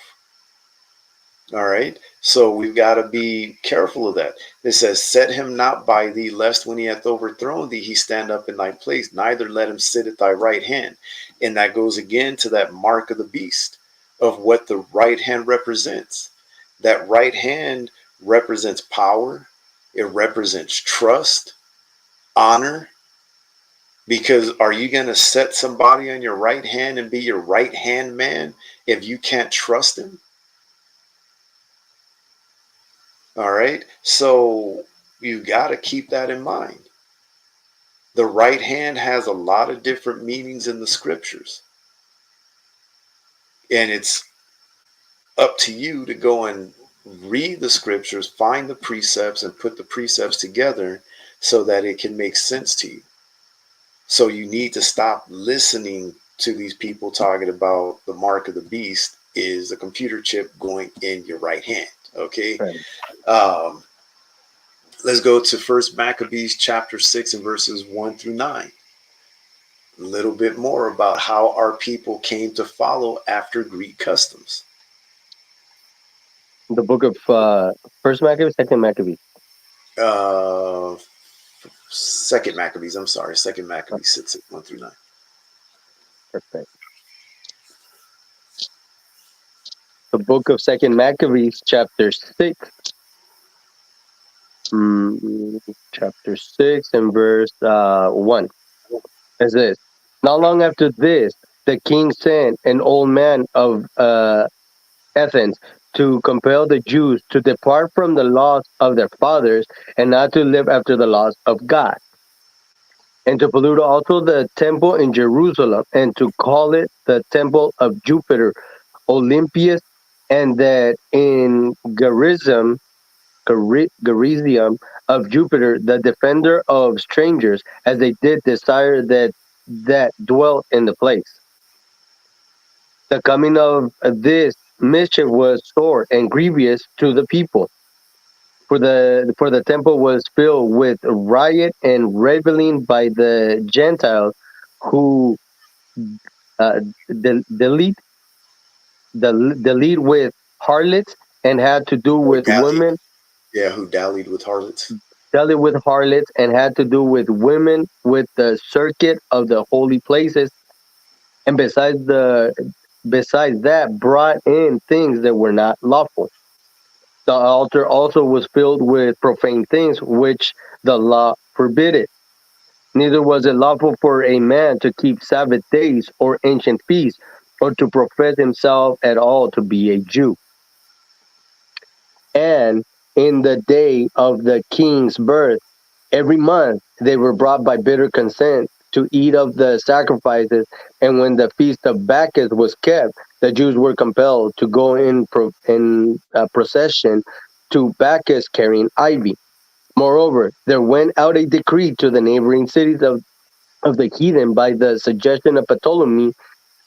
All right. So we've got to be careful of that. It says, set him not by thee, lest when he hath overthrown thee, he stand up in thy place, neither let him sit at thy right hand. And that goes again to that mark of the beast, of what the right hand represents. That right hand represents power, it represents trust, honor. Because are you going to set somebody on your right hand and be your right hand man if you can't trust him? All right. So you got to keep that in mind. The right hand has a lot of different meanings in the scriptures. And it's up to you to go and read the scriptures, find the precepts, and put the precepts together so that it can make sense to you. So you need to stop listening to these people talking about the mark of the beast is a computer chip going in your right hand. Okay. Right. Um, let's go to First Maccabees chapter 6 and verses 1 through 9. A little bit more about how our people came to follow after Greek customs. The book of First Maccabees, Second Maccabees. Uh, Second Maccabees, I'm sorry, Second Maccabees 6 1 through 9. Perfect. The book of Second Maccabees, mm, chapter 6 and verse 1. As this. Not long after this, the king sent an old man of Athens to compel the Jews to depart from the laws of their fathers and not to live after the laws of God, and to pollute also the temple in Jerusalem, and to call it the temple of Jupiter, Olympius, and that in Gerizim of Jupiter, the defender of strangers, as they did desire that dwelt in the place. The coming of this mischief was sore and grievous to the people, for the temple was filled with riot and reveling by the Gentiles, who uh, delete the lead with harlots, and had to do Or with dallied. women, Yeah, who dallied with harlots. dealt with harlots, and had to do with women with the circuit of the holy places, and besides that brought in things that were not lawful. The altar also was filled with profane things which the law forbidded. Neither was it lawful for a man to keep Sabbath days or ancient feasts, or to profess himself at all to be a Jew. And in the day of the king's birth, every month they were brought by bitter consent to eat of the sacrifices, and when the feast of Bacchus was kept, the Jews were compelled to go in procession to Bacchus carrying ivy. Moreover, there went out a decree to the neighboring cities of the heathen by the suggestion of Ptolemy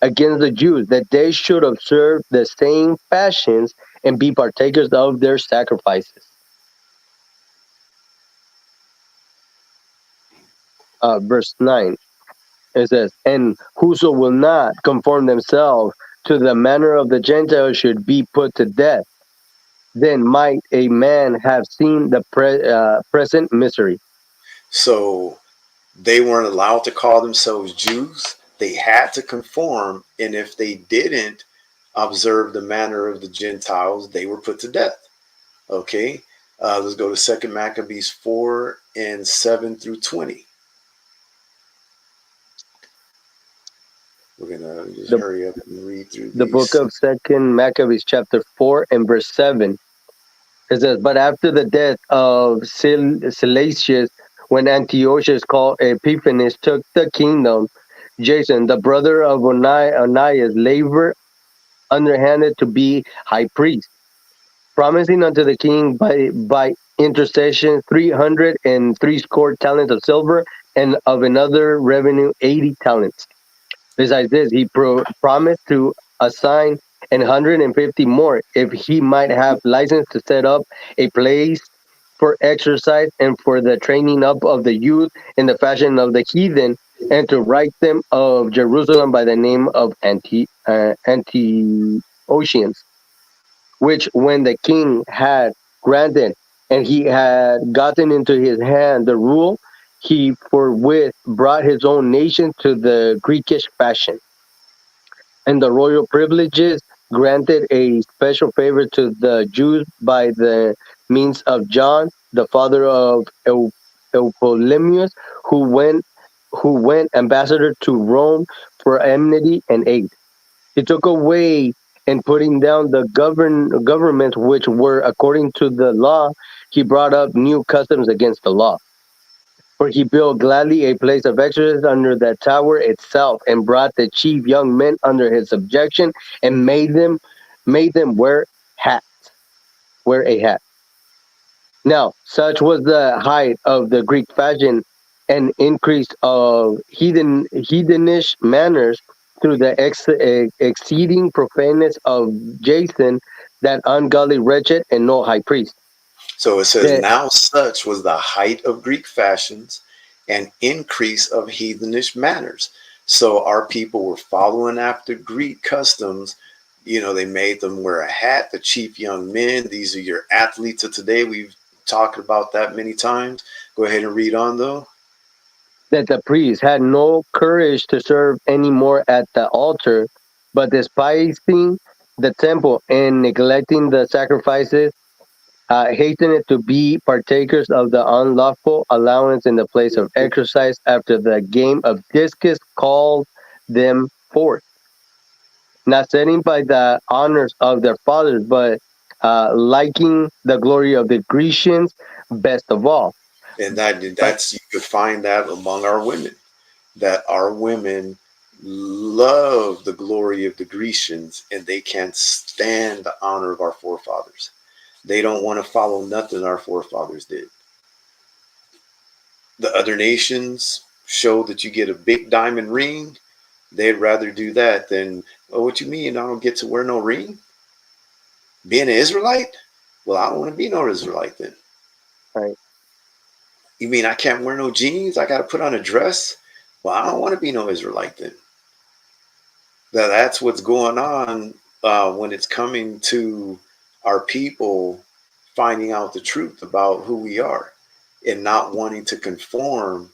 against the Jews, that they should observe the same fashions and be partakers of their sacrifices. verse 9. It says, "And whoso will not conform themselves to the manner of the Gentiles should be put to death. Then might a man have seen the present misery." So they weren't allowed to call themselves Jews. They had to conform, and if they didn't observe the manner of the Gentiles, they were put to death. Okay, let's go to Second Maccabees 4 and 7 through 20. We're gonna just The, hurry up and read through the book these. of Second Maccabees chapter 4 and verse 7. It says, "But after the death of Seleucus, when Antiochus called Epiphanes took the kingdom, Jason, the brother of Onias, labored underhanded to be high priest, promising unto the king by intercession 360 talents of silver, and of another revenue 80 talents. Besides this, he promised to assign 150 more if he might have license to set up a place for exercise and for the training up of the youth in the fashion of the heathen, and to write them of Jerusalem by the name of Antiochians, which when the king had granted and he had gotten into his hand the rule, he forthwith brought his own nation to the Greekish fashion, and the royal privileges granted a special favor to the Jews by the means of John, the father of Eupolemius, who went ambassador to Rome for enmity and aid. He took away and putting down the governments which were according to the law, he brought up new customs against the law. For he built gladly a place of exercise under the tower itself, and brought the chief young men under his subjection, and made them wear a hat. Now, such was the height of the Greek fashion and increase of heathenish manners through the exceeding profaneness of Jason, that ungodly wretched and no high priest. So it says, That now such was the height of Greek fashions and increase of heathenish manners. So our people were following after Greek customs. You know, they made them wear a hat, the chief young men. These are your athletes of today. We've talked about that many times. Go ahead and read on, though. that the priests had no courage to serve any more at the altar, but despising the temple and neglecting the sacrifices, hastened to be partakers of the unlawful allowance in the place of exercise after the game of discus called them forth, not setting by the honors of their fathers, but liking the glory of the Grecians best of all. And But that's, you could find that among our women, that our women love the glory of the Grecians and they can't stand the honor of our forefathers. They don't want to follow nothing our forefathers did. The other nations show that you get a big diamond ring. They'd rather do that than, oh, what you mean? I don't get to wear no ring? Being an Israelite? Well, I don't want to be no Israelite then. right, You mean I can't wear no jeans? I got to put on a dress? Well, I don't want to be no Israelite then. That's what's going on when it's coming to our people finding out the truth about who we are and not wanting to conform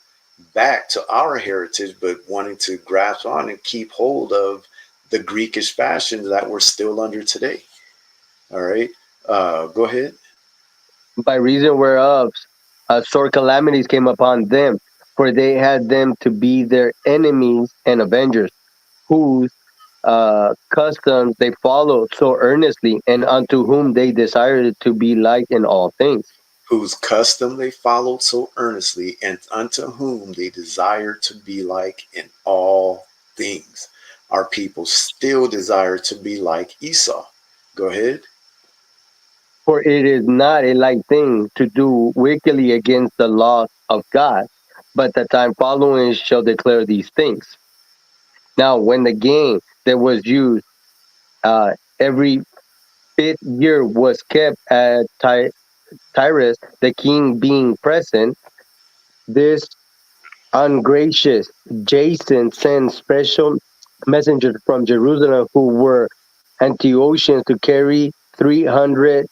back to our heritage, but wanting to grasp on and keep hold of the Greekish fashions that we're still under today. All right. Go ahead. by reason whereof sore calamities came upon them, for they had them to be their enemies and avengers, whose customs they followed so earnestly, and unto whom they desired to be like in all things. Whose custom they followed so earnestly, and unto whom they desired to be like in all things. Our people still desire to be like Esau. Go ahead. For it is not a light thing to do wickedly against the law of God, but the time following shall declare these things. Now, when the game that was used every fifth year was kept at Tyrus, the king being present, this Ungracious Jason sent special messengers from Jerusalem who were Antiochians to carry 300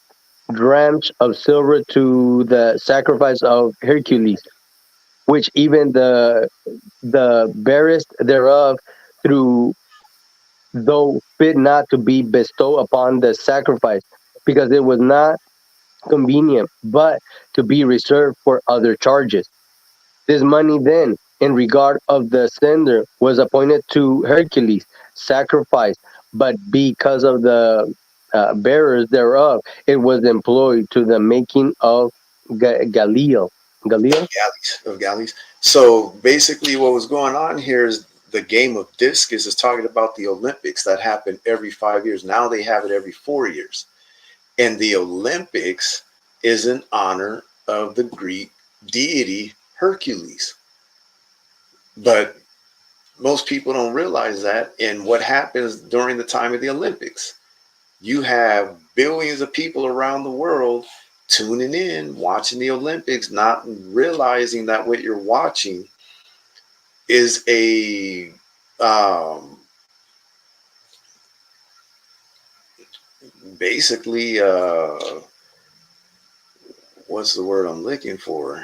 drams of silver to the sacrifice of Hercules, which even the barest thereof through though fit not to be bestowed upon the sacrifice, because it was not convenient, but to be reserved for other charges. This money then, in regard of the sender, was appointed to Hercules' sacrifice, but because of the bearers thereof, it was employed to the making of Galileo. Galileo? Galleys. So basically, what was going on here is the game of discus is talking about the Olympics that happen every 5 years. Now they have it every 4 years, and the Olympics is in honor of the Greek deity Hercules. But most people don't realize that. And what happens during the time of the Olympics? You have billions of people around the world tuning in, watching the Olympics, not realizing that what you're watching is a um, basically what's the word I'm looking for?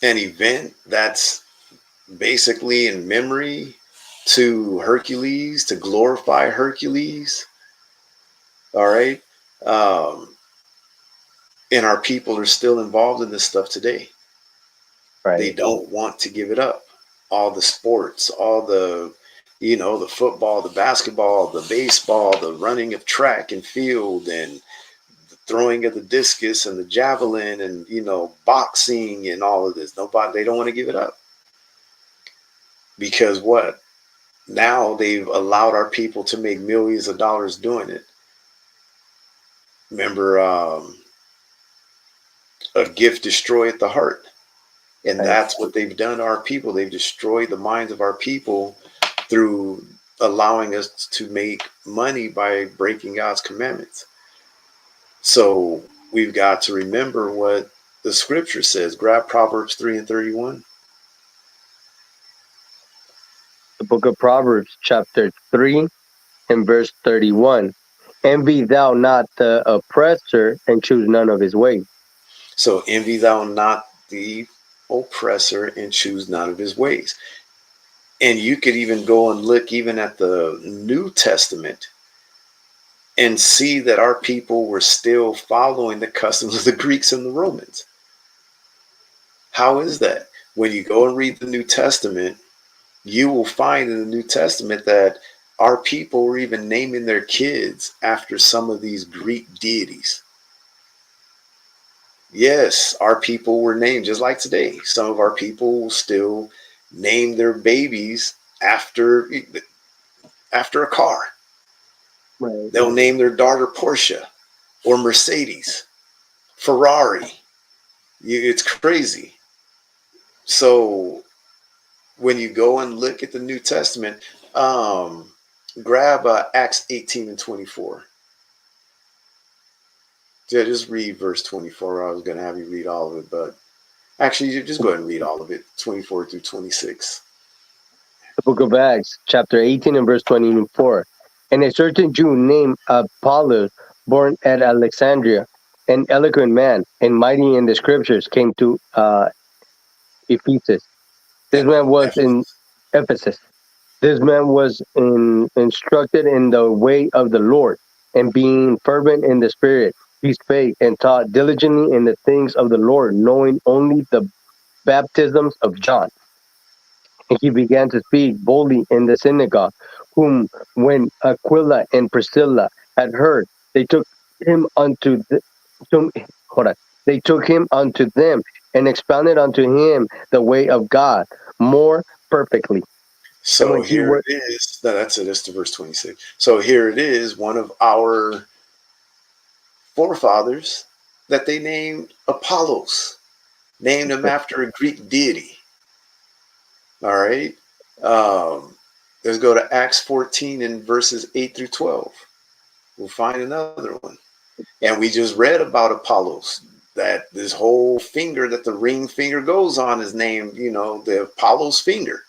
An event that's basically in memory to Hercules, to glorify Hercules. All right. Um, and our people are still involved in this stuff today. They Right. don't want to give it up. All the sports, all the, the football, the basketball, the baseball, the running of track and field, and the throwing of the discus and the javelin, and boxing and all of this. Nobody, they don't want to give it up because what? Now they've allowed our people to make millions of dollars doing it. Remember, a gift destroyeth the heart. And Right. that's what they've done to our people. They've destroyed the minds of our people through allowing us to make money by breaking God's commandments. So we've got to remember what the scripture says. Grab Proverbs 3 and 31. The book of Proverbs, chapter 3, and verse 31. Envy thou not the oppressor, and choose none of his ways. So envy thou not the oppressor and choose none of his ways. And you could even go and look even at the New Testament and see that our people were still following the customs of the Greeks and the Romans. How is that? When you go and read the New Testament, you will find in the New Testament that our people were even naming their kids after some of these Greek deities. Yes, our people were named just like today. Some of our people will still name their babies after a car. Right. They'll name their daughter Portia or Mercedes, Ferrari. It's crazy. So when you go and look at the New Testament, um, grab Acts 18 and 24. Yeah, just read verse 24. I was going to have you read all of it, but actually, you just go ahead and read all of it, 24 through 26. The book of Acts, chapter 18, and verse 24. And a certain Jew named Apollos, born at Alexandria, an eloquent man and mighty in the scriptures, came to Ephesus. This And man was in Ephesus. Ephesus. This man was instructed in the way of the Lord, and being fervent in the spirit, he spake and taught diligently in the things of the Lord, knowing only the baptisms of John. And he began to speak boldly in the synagogue, whom when Aquila and Priscilla had heard, they took him to, hold on, they took him unto them and expounded unto him the way of God more perfectly. And So when he here was it is. No, that's it. That's to verse 26. So here it is, one of our forefathers that they named Apollos, named him after a Greek deity. All right. Um, let's go to Acts 14 and verses 8 through 12. We'll find another one. And we just read about Apollos. that this whole finger that the ring finger goes on is named, the Apollo's finger.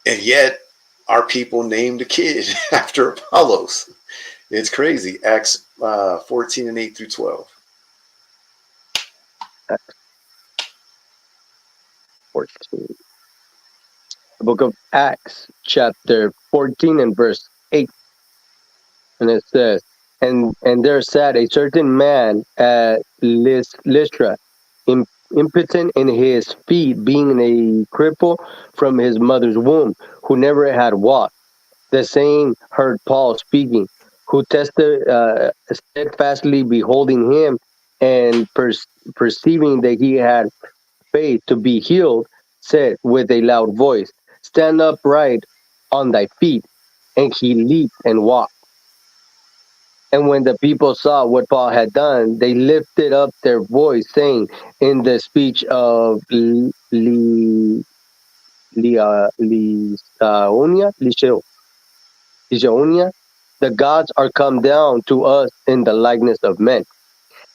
And yet our people named a kid after Apollos. It's crazy. Acts 14 and 8 through 12. Acts 14. The book of Acts, chapter 14 and verse 8. And it says, and there sat a certain man at Lystra, impotent in his feet, being a cripple from his mother's womb, who never had walked. The same heard Paul speaking, who tested steadfastly beholding him, and perceiving that he had faith to be healed, said with a loud voice, stand upright on thy feet. And he leaped and walked. And when the people saw what Paul had done, they lifted up their voice, saying in the speech of Lycaonia, the gods are come down to us in the likeness of men.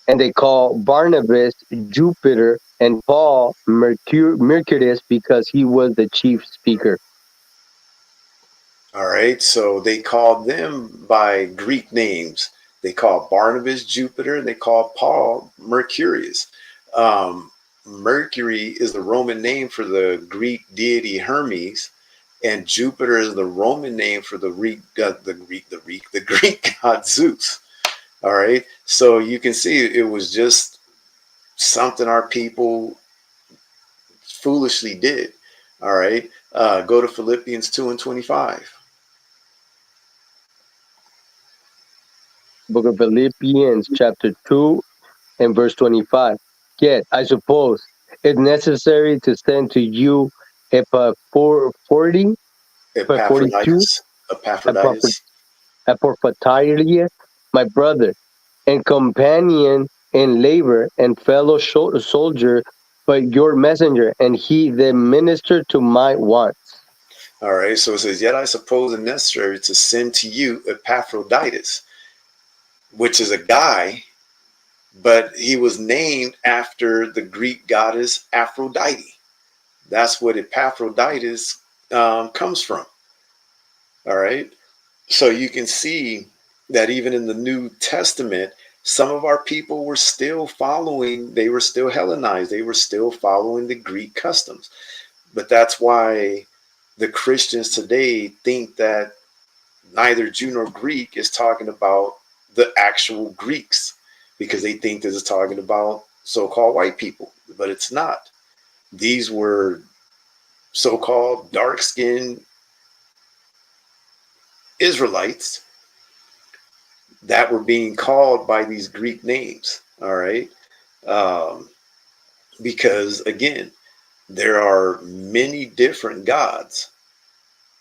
And they call Barnabas Jupiter and Paul Mercurius, because he was the chief speaker. All right. So they called them by Greek names. They called Barnabas Jupiter. They called Paul Mercurius. Mercury is the Roman name for the Greek deity Hermes, and Jupiter is the Roman name for the Greek god Zeus. All right. So you can see it was just something our people foolishly did. All right. Go to Philippians 2 and 25. Book of Philippians, chapter 2, and verse 25. Yet, I suppose it's necessary to send to you Epaphroditus, Epaphroditus. Epaphroditus, Epaphroditus. Epaphroditus, my brother, and companion in labor and fellow soldier, but your messenger, and he that ministered to my wants. All right. So it says, yet I suppose it necessary to send to you Epaphroditus, which is a guy, but he was named after the Greek goddess Aphrodite. That's what Epaphroditus comes from. All right. So you can see that even in the New Testament, some of our people were still following, they were still Hellenized, they were still following the Greek customs. But that's why the Christians today think that neither Jew nor Greek is talking about the actual Greeks, because they think this is talking about so-called white people, but it's not. These were so-called dark-skinned Israelites that were being called by these Greek names. All right. Um, because again, there are many different gods,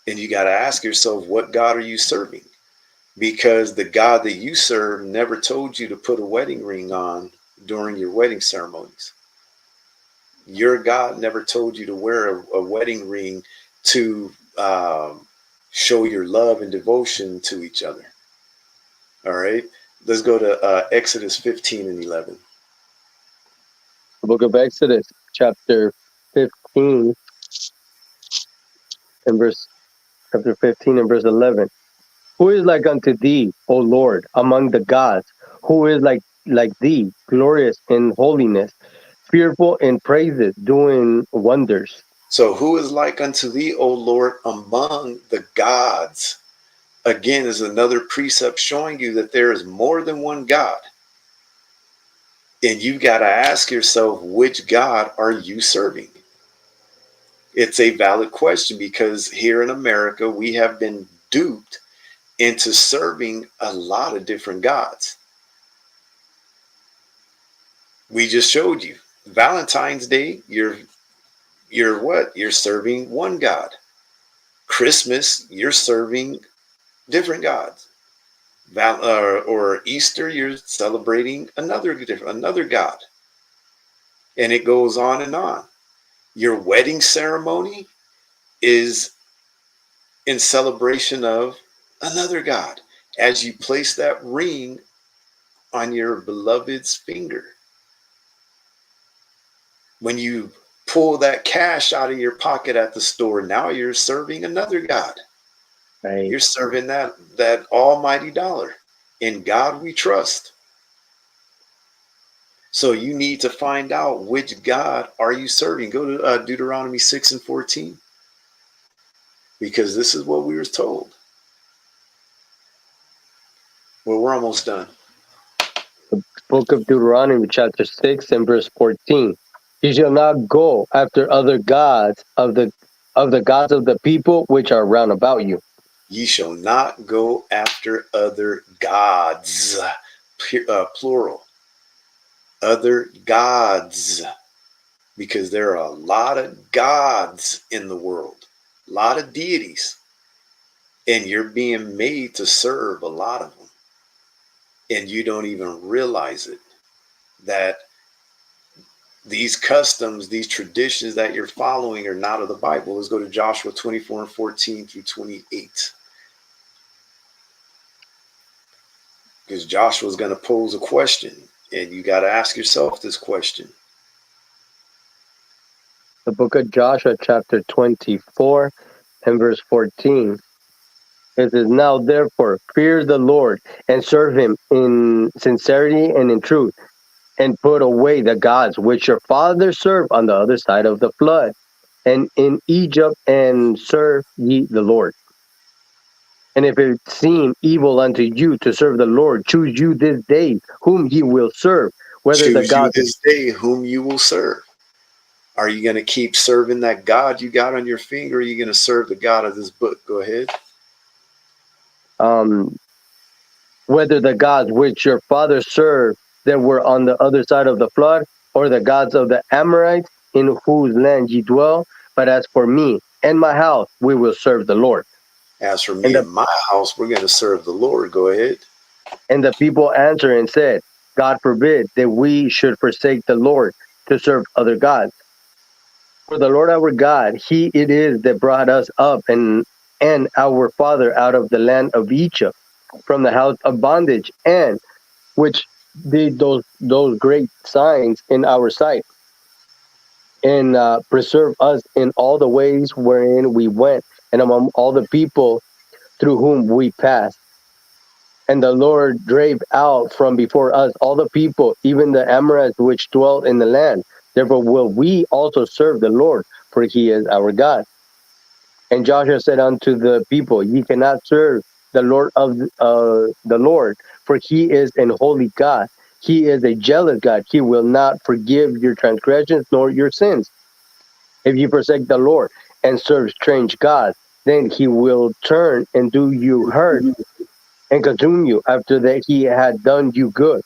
and you got to ask yourself, what God are you serving? Because the God that you serve never told you to put a wedding ring on during your wedding ceremonies. Your God never told you to wear a wedding ring to show your love and devotion to each other. All right. Let's go to Exodus 15 and 11. The book of Exodus, chapter 15, and verse chapter 15 and verse 11. Who is like unto thee, O Lord, among the gods? Who is like thee, glorious in holiness, fearful in praises, doing wonders? So, who is like unto thee, O Lord, among the gods? Again, is another precept showing you that there is more than one God. And you've got to ask yourself, which God are you serving? It's a valid question, because here in America, we have been duped into serving a lot of different gods. We just showed you Valentine's Day, you're what? You're serving one God. Christmas, you're serving different gods. Or Easter, you're celebrating another God, and it goes on and on. Your wedding ceremony is in celebration of another God. As you place that ring on your beloved's finger. When you pull that cash out of your pocket at the store, now you're serving another God. Right. You're serving that almighty dollar. In God we trust. So you need to find out which God are you serving. Go to Deuteronomy 6 and 14, because this is what we were told. Well, we're almost done. The book of Deuteronomy, chapter 6 and verse 14. You shall not go after other gods of the gods of the people which are round about you. Ye shall not go after other gods, plural, other gods, because there are a lot of gods in the world, a lot of deities, and you're being made to serve a lot of them, and you don't even realize it, that these customs, these traditions that you're following are not of the Bible. Let's go to Joshua 24 and 14 through 28. Because Joshua's going to pose a question, and you got to ask yourself this question. The book of Joshua, chapter 24 and verse 14. It says, now therefore fear the Lord and serve him in sincerity and in truth, and put away the gods which your fathers served on the other side of the flood, and in Egypt, and serve ye the Lord. And if it seem evil unto you to serve the Lord, choose you this day whom ye will serve, whether the Choose you gods this day whom you will serve. Are you going to keep serving that God you got on your finger, or are you going to serve the God of this book? Go ahead. um whether the gods which your fathers served that were on the other side of the flood, or the gods of the Amorites in whose land ye dwell. But as for me and my house, we will serve the Lord. As for And me the and my house, we're going to serve the Lord. Go ahead. and the people answered and said, God forbid that we should forsake the Lord to serve other gods. For the Lord our God, He it is that brought us up and our father out of the land of Egypt, from the house of bondage, and which did those great signs in our sight, and preserve us in all the ways wherein we went, and among all the people through whom we passed. And the Lord drave out from before us all the people, even the Amorites which dwelt in the land. Therefore will we also serve the Lord, for he is our God. And Joshua said unto the people, ye cannot serve the Lord the Lord, for he is an holy God. He is a jealous God. He will not forgive your transgressions nor your sins. If you forsake the Lord and serve strange gods, then he will turn and do you hurt and consume you after that he had done you good.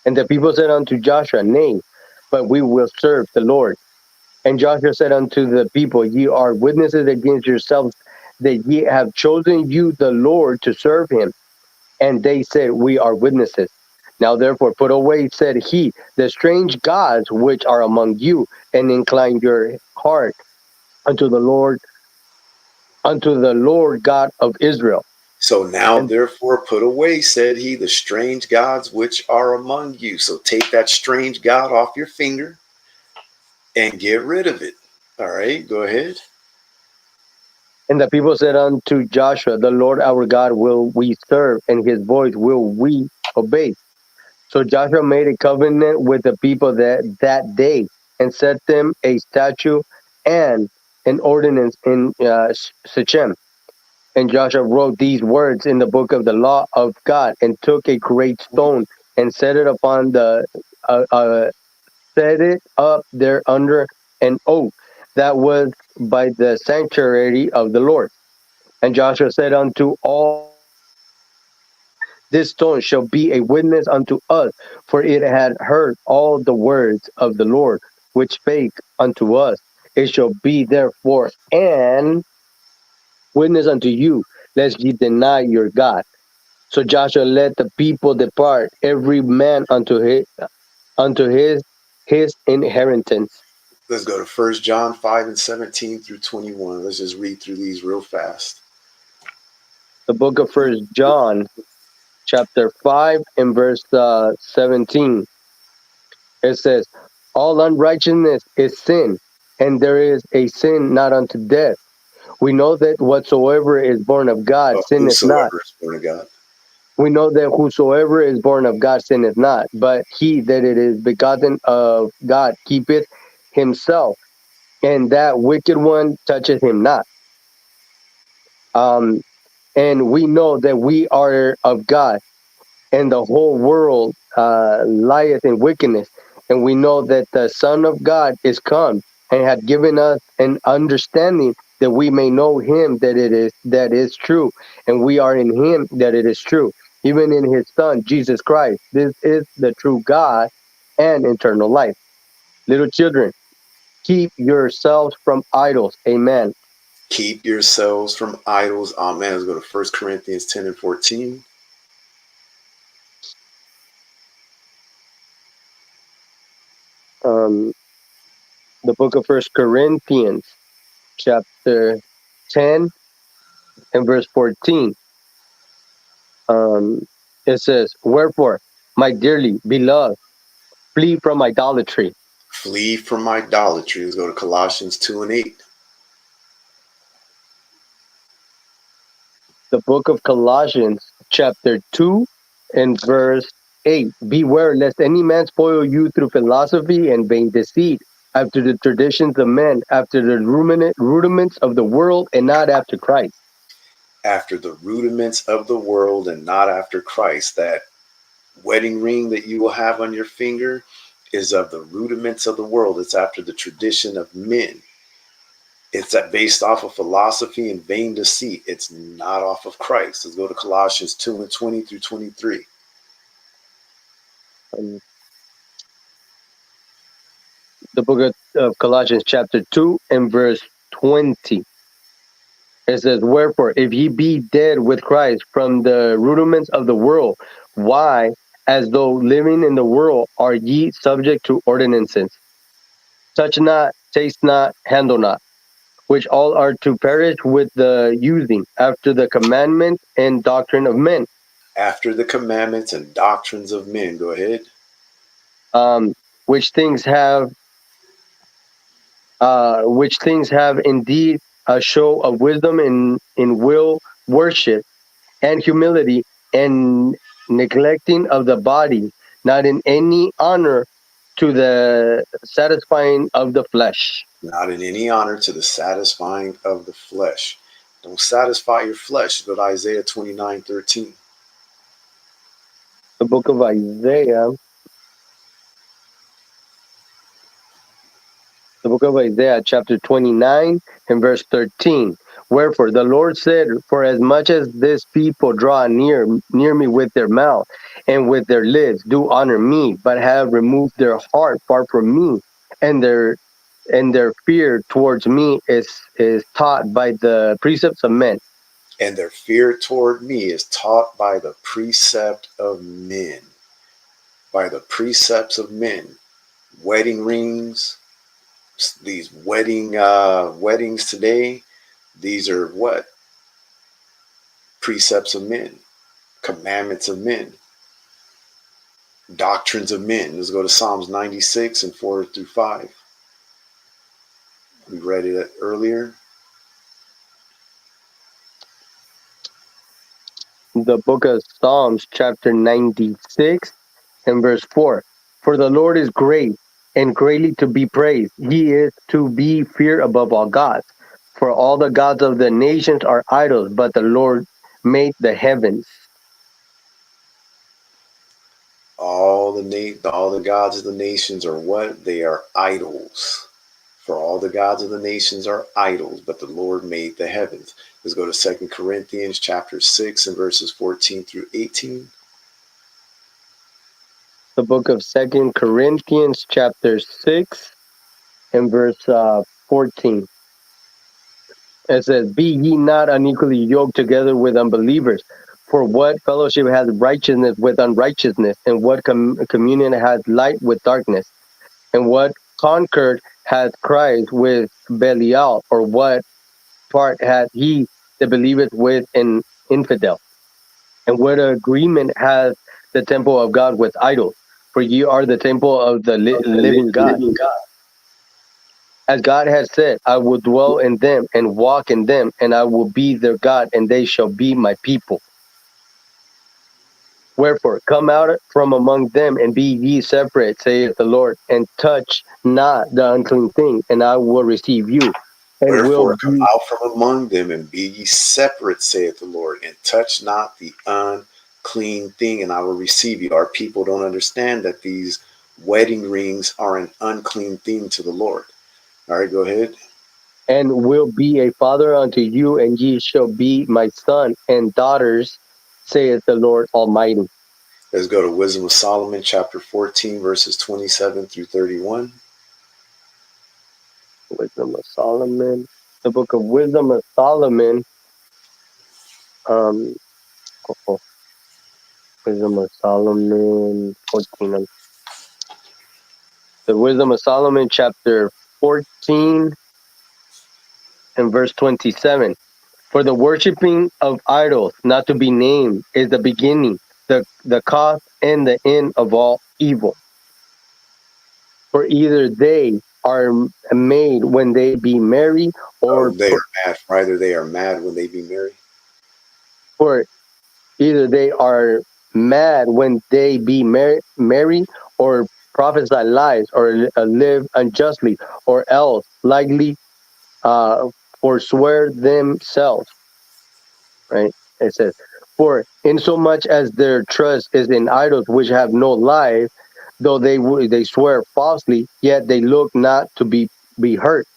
And the people said unto Joshua, nay, but we will serve the Lord. And Joshua said unto the people, ye are witnesses against yourselves that ye have chosen you the Lord to serve him. And they said, we are witnesses. Now therefore put away, said he, the strange gods which are among you, and incline your heart unto the Lord God of Israel. So now, And therefore, put away, said he, the strange gods which are among you. So take that strange God off your finger and get rid of it. All right, go ahead. the people said unto Joshua, the Lord our God will we serve, and his voice will we obey. So Joshua made a covenant with the people that day, and set them a statute and an ordinance in Shechem. And Joshua wrote these words in the book of the law of God, and took a great stone and set it upon uh, uh, set it up there under an oak that was by the sanctuary of the Lord. And Joshua said unto all the people of Israel, this stone shall be a witness unto us, for it had heard all the words of the Lord, which spake unto us. It shall be therefore an witness unto you, lest ye deny your God. So Joshua let the people depart, every man unto his inheritance. Let's go to First John 5 and 17 through 21. Let's just read through these real fast. The book of First John, chapter 5 and verse 17. It says, all unrighteousness is sin, and there is a sin not unto death. We know that whatsoever is born of God sinneth not. Whosoever is born of God. We know that whosoever is born of God sinneth not, but he that it is begotten of God keepeth himself, and that wicked one toucheth him not. Um, and we know that we are of God, and the whole world lieth in wickedness. And we know that the Son of God is come and had given us an understanding that we may know him that is true, and we are in him that it is true, even in his Son Jesus Christ. This is the true God and eternal life. Little children, keep yourselves from idols. Amen. Keep yourselves from idols. Amen. Let's go to 1 Corinthians 10 and 14. Um, the book of First Corinthians, chapter 10 and verse 14. Um, it says, wherefore, my dearly beloved, flee from idolatry. Flee from idolatry. Let's go to Colossians 2 and 8. The book of Colossians, chapter 2 and verse 8. Beware lest any man spoil you through philosophy and vain deceit, after the traditions of men, after the rudiments of the world, and not after Christ. After the rudiments of the world and not after Christ. That wedding ring that you will have on your finger is of the rudiments of the world. It's after the tradition of men. It's based off of philosophy and vain deceit. It's not off of Christ. Let's go to Colossians 2 and 20 through 23. Um, the book of Colossians, chapter 2 and verse 20. It says, wherefore, if ye be dead with Christ from the rudiments of the world, why, as though living in the world, are ye subject to ordinances? Touch not, taste not, handle not, which all are to perish with the using, after the commandment and doctrine of men, After the commandments and doctrines of men. Go ahead. um, which things have indeed a show of wisdom in will worship and humility, and neglecting of the body, not in any honor to the satisfying of the flesh. Not in any honor to the satisfying of the flesh. Don't satisfy your flesh. Go to Isaiah 29:13. The book of Isaiah, the book of Isaiah, chapter 29 and verse 13. Wherefore the Lord said, for as much as this people draw near me with their mouth and with their lips do honor me, but have removed their heart far from me, and their fear towards me is taught by the precepts of men. And their fear toward me is taught by the precept of men. By the precepts of men. Wedding rings, these weddings today, these are what? Precepts of men, commandments of men, doctrines of men. Let's go to Psalms 96 and 4 through 5. We read it earlier. The book of Psalms, chapter 96 and verse 4. For the Lord is great and greatly to be praised. He is to be feared above all gods. For all the gods of the nations are idols, but the Lord made the heavens. All the gods of the nations are what? They are idols. For all the gods of the nations are idols, but the Lord made the heavens. Let's go to 2 Corinthians chapter 6 and verses 14 through 18. The book of Second Corinthians, chapter 6 and verse 14. It says, be ye not unequally yoked together with unbelievers. For what fellowship has righteousness with unrighteousness? And what communion has light with darkness? And what concord hath Christ with Belial? Or what part hath he that believeth with an infidel? And what agreement has the temple of God with idols? For ye are the temple of the living God. Living God. As God has said, I will dwell in them and walk in them, and I will be their God, and they shall be my people. Wherefore, come out from among them, and be ye separate, saith the Lord, and touch not the unclean thing, and I will receive you, and will Wherefore come be. out from among them and be ye separate, saith the Lord, and touch not the unclean thing, and I will receive you. Our people don't understand that these wedding rings are an unclean thing to the Lord. All right, go ahead. And will be a father unto you, and ye shall be my son and daughters, saith the Lord Almighty. Let's go to Wisdom of Solomon, chapter 14, verses 27 through 31. Wisdom of Solomon. The book of Wisdom of Solomon. Um, oh, oh, Wisdom of Solomon 14. The Wisdom of Solomon, chapter 14 and verse 27. For the worshiping of idols, not to be named, is the beginning, the cause, and the end of all evil. For either they are made when they be merry, Oh, or they are mad. Rather, they are mad when they be married. for either they are mad when they be merry, or prophesy lies, or live unjustly, or else likely forswear themselves. Right? It says, for insomuch as their trust is in idols which have no life, though they swear falsely, yet they look not to be hurt.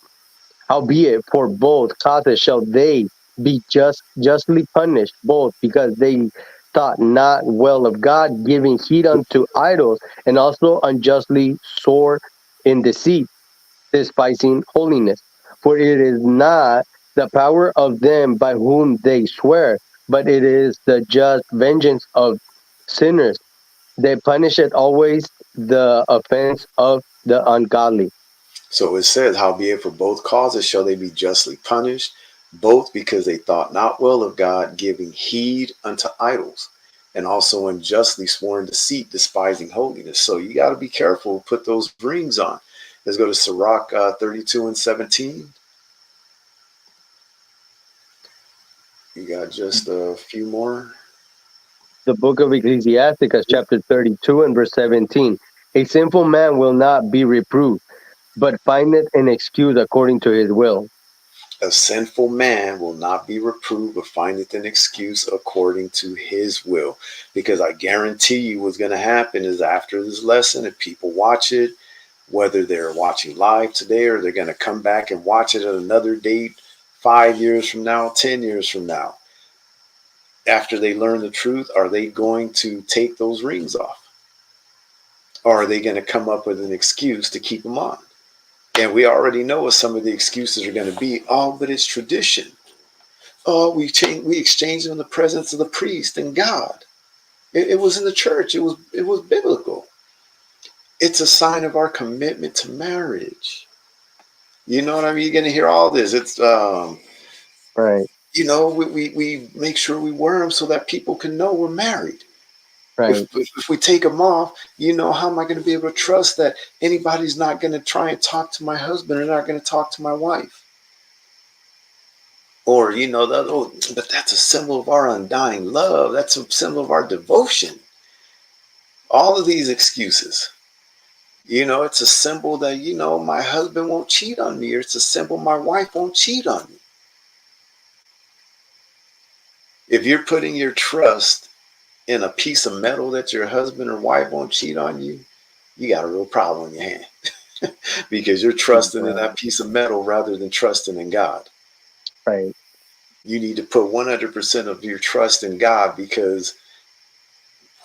Howbeit, for both causes shall they be justly punished, both because they thought not well of God, giving heed unto idols, and also unjustly sore in deceit, despising holiness. For it is not the power of them by whom they swear, but it is the just vengeance of sinners. They punish it always the offense of the ungodly. So it says, howbeit for both causes shall they be justly punished, both because they thought not well of God, giving heed unto idols, and also unjustly sworn deceit, despising holiness. So you got to be careful, put those rings on. Let's go to Sirach 32 and 17. You got just a few more. The book of Ecclesiasticus, chapter 32 and verse 17. A sinful man will not be reproved, but findeth an excuse according to his will. A sinful man will not be reproved, but findeth an excuse according to his will. Because I guarantee you what's going to happen is after this lesson, if people watch it, whether they're watching live today or they're going to come back and watch it at another date 5 years from now, 10 years from now, after they learn the truth, are they going to take those rings off? Or are they going to come up with an excuse to keep them on? And we already know what some of the excuses are going to be. Oh, but it's tradition. Oh, we exchanged in the presence of the priest and God. It was in the church. It was biblical. It's a sign of our commitment to marriage. You know what I mean? You're gonna hear all this. It's Right, we make sure we wear them so that people can know we're married. right, If we take them off, how am I going to be able to trust that anybody's not going to try and talk to my husband or not going to talk to my wife? Or oh, but that's a symbol of our undying love. That's a symbol of our devotion. All of these excuses. It's a symbol that, my husband won't cheat on me, or it's a symbol my wife won't cheat on me. If you're putting your trust in a piece of metal that your husband or wife won't cheat on you, you got a real problem in your hand because you're trusting in right, that piece of metal rather than trusting in God. right, You need to put 100% of your trust in God because,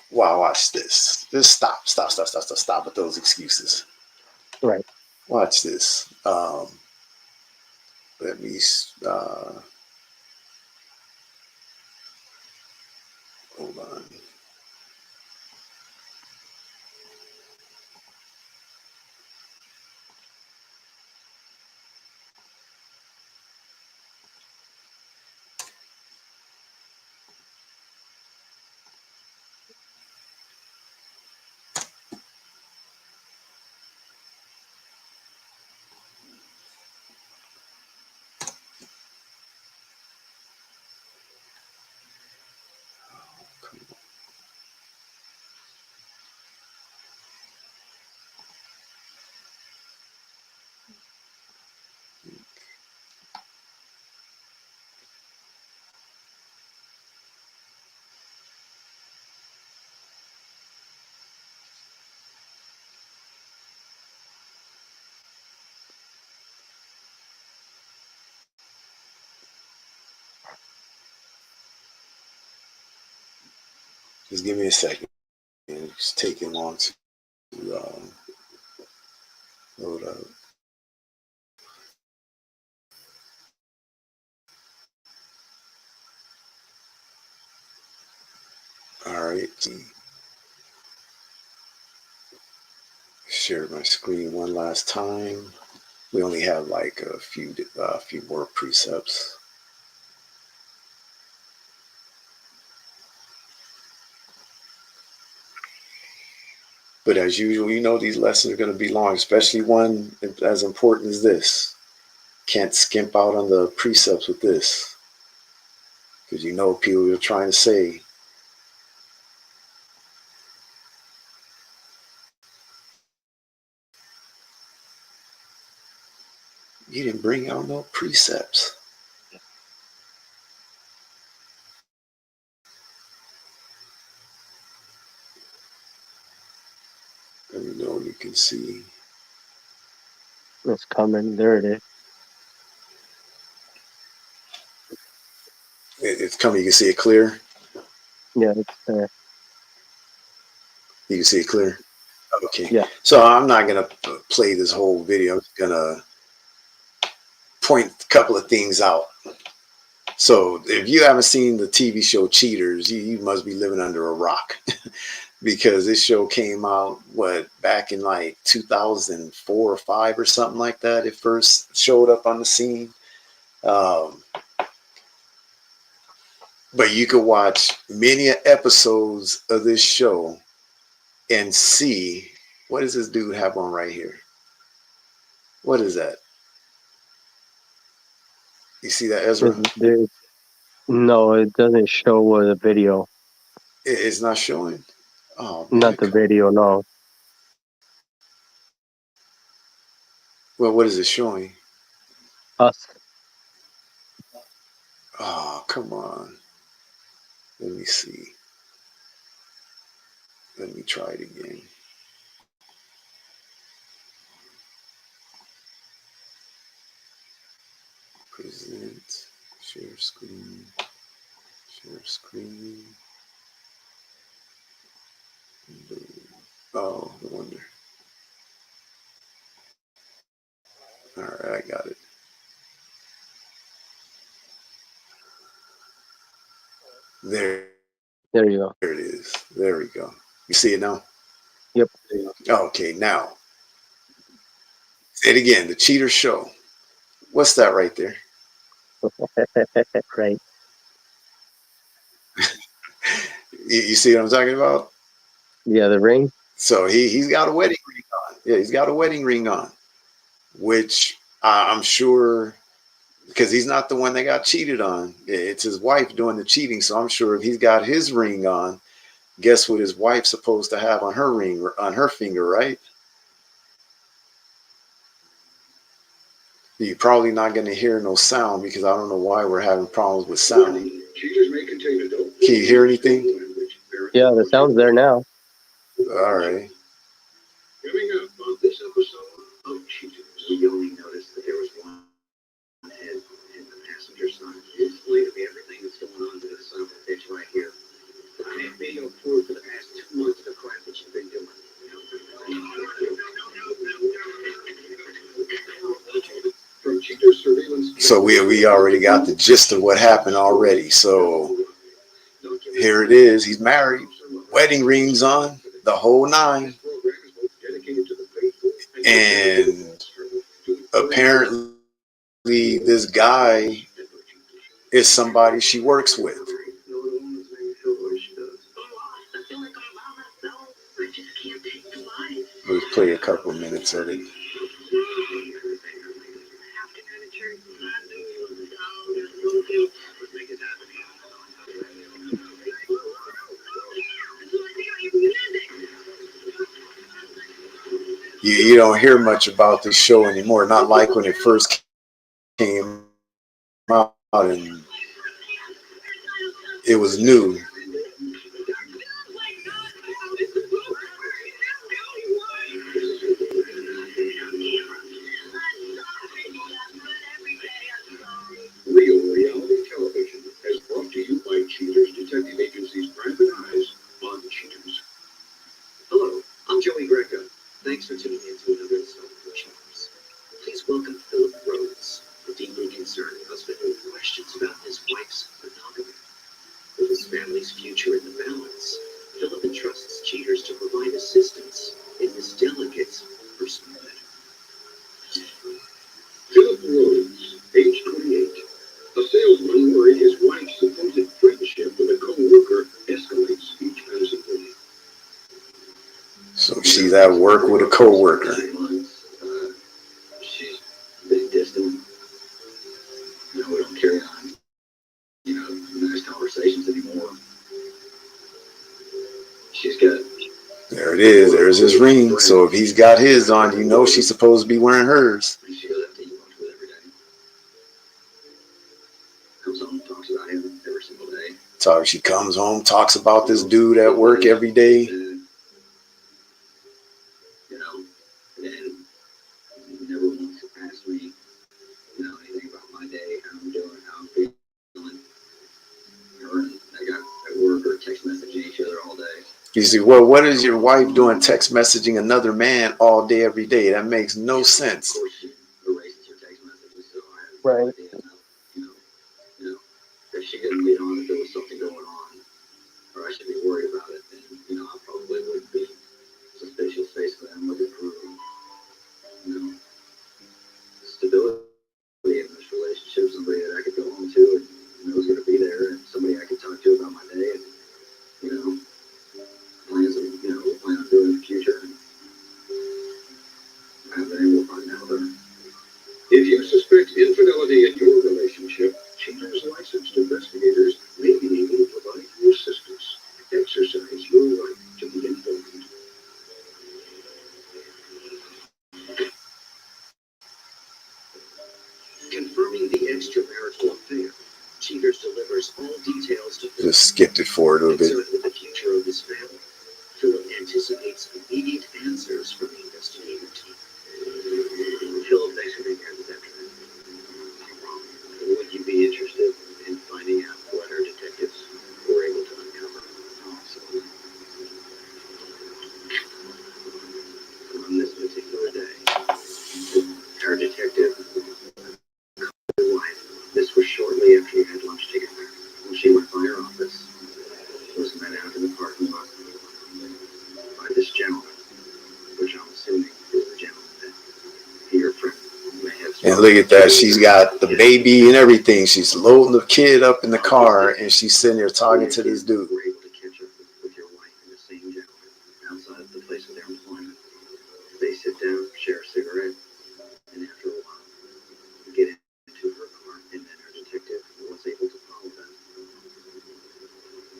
wow, watch this. Just stop with those excuses. right. Watch this. Let me hold on. Just give me a second. It's taking long to load up. All right. Share my screen one last time. We only have like a few more precepts. But as usual, you know these lessons are going to be long, especially one as important as this. Can't skimp out on the precepts with this, because you know people are trying to say, you didn't bring out no precepts. Let me know you can see. It's coming. There it is. It's coming. You can see it clear. Yeah, it's there. You can see it clear. Okay. Yeah. So I'm not going to play this whole video. I'm going to point a couple of things out. So if you haven't seen the TV show Cheaters, you must be living under a rock. Because this show came out back in like 2004 or 5 or something like that. It first showed up on the scene. Um, but you could watch many episodes of this show and see, what does this dude have on right here? What is that? You see that, Ezra? No, it doesn't show the video. It's not showing. Oh Not man, the come on. video. No. Well, what is it showing? Us. Oh, come on. Let me see. Let me try it again. Present, share screen, share screen. Oh, no wonder. All right, I got it. There There you go. it is. There we go. You see it now? Yep. Okay, now say it again. The Cheater Show. What's that right there? Right. You see what I'm talking about? Yeah, the ring. So he's got a wedding ring on. Yeah, he's got a wedding ring on, which I'm sure, because he's not the one that got cheated on. It's his wife doing the cheating. So I'm sure if he's got his ring on, guess what his wife's supposed to have on her ring, on her finger, right? You're probably not going to hear no sound because I don't know why we're having problems with sound. Can you hear anything? Yeah, the sound's there now. All right. Coming up on this episode of Cheaters, we only noticed that there was one head in the passenger side. In spite of everything that's going on to the side of the pitch right here, I have made up for the past 2 months of the crap that you've been doing. From Cheater surveillance. So we already got the gist of what happened already. So here it is. He's married, wedding rings on, the whole nine, and apparently this guy is somebody she works with. We'll play a couple minutes of it. You don't hear much about this show anymore. Not like when it first came out and it was new. Real reality television is brought to you by Cheaters Detective Agency's Private Eyes She's at work with a coworker. She's been distant. You know, we don't carry on, you know, nice conversations anymore. She's got. There it is. There's his ring. So if he's got his on, you know she's supposed to be wearing hers. She goes out to eat lunch with every day. Comes home, talks about him every single day. So she comes home, talks about this dude at work every day. You know, and never once asked me, you know, anything about my day, how I'm doing, how I'm feeling. Her and I got at work or text messaging each other all day. You see, well, what is your wife doing text messaging another man all day, every day? That makes no sense. Of course, she erases her text messages, so I have Right. no idea, you know, if she didn't lead on, if there was something going on, or I should be worried about it, then, you know, I probably would be suspicious, basically. I'm looking for, you know, stability in this relationship, somebody that I could go home to and knows going to be there, and somebody I could talk to about my day, and, you know, plans of, you know, what we plan on doing in the future, and I haven't been able to find out there. If you suspect infidelity in your relationship, cheaters licensed investigators may be able to provide you assistance. Exercise your right to be informed. Confirming the extramarital affair, Cheaters delivers all details to Philip. Just skipped it forward a little bit. Concerned with the future of his family, Philip anticipates immediate answers from the investigator team. Philip, thanks for being here this afternoon. Would you be interested in finding out what our detectives were able to uncover? Absolutely. On this particular day, our detective, wife, this was shortly after you had lunch together. When she went by her office, was met out in the parking lot by this gentleman, which I'm assuming is the gentleman that your friend may have spoken. And look at that. She's got the baby and everything. She's loading the kid up in the car, and she's sitting there talking to this dude. Were able to catch up with your wife and the same gentleman outside of the place of their employment. They sit down, share a cigarette, and after a while, get into her car, and then our detective was able to follow them.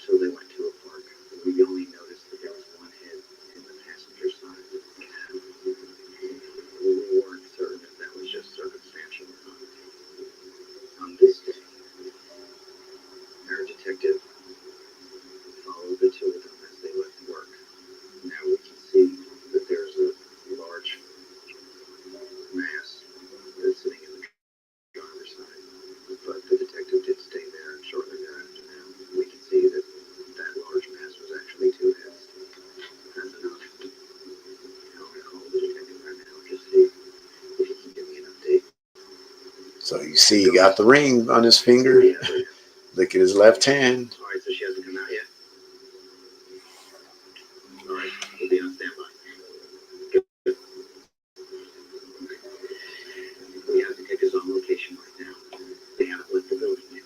So they went to a park. We only noticed that there was one head in the passenger side of the cab. We weren't certain if that was just circumstantial or not. On this day, our detective followed the two of them as they left work. Now we can see that there's a large mass that's sitting in the driver's side. But the detective did stay there, and shortly thereafter now, we can see that that large mass was actually two heads. That's enough. I'm going to call the detective right now, just see if he can give me an update. So you see, he got the ring on his finger. Look at his left hand. All right, so she hasn't come out yet. All right, we'll be on standby. Good. We have detectives on location right now. They haven't left the building yet.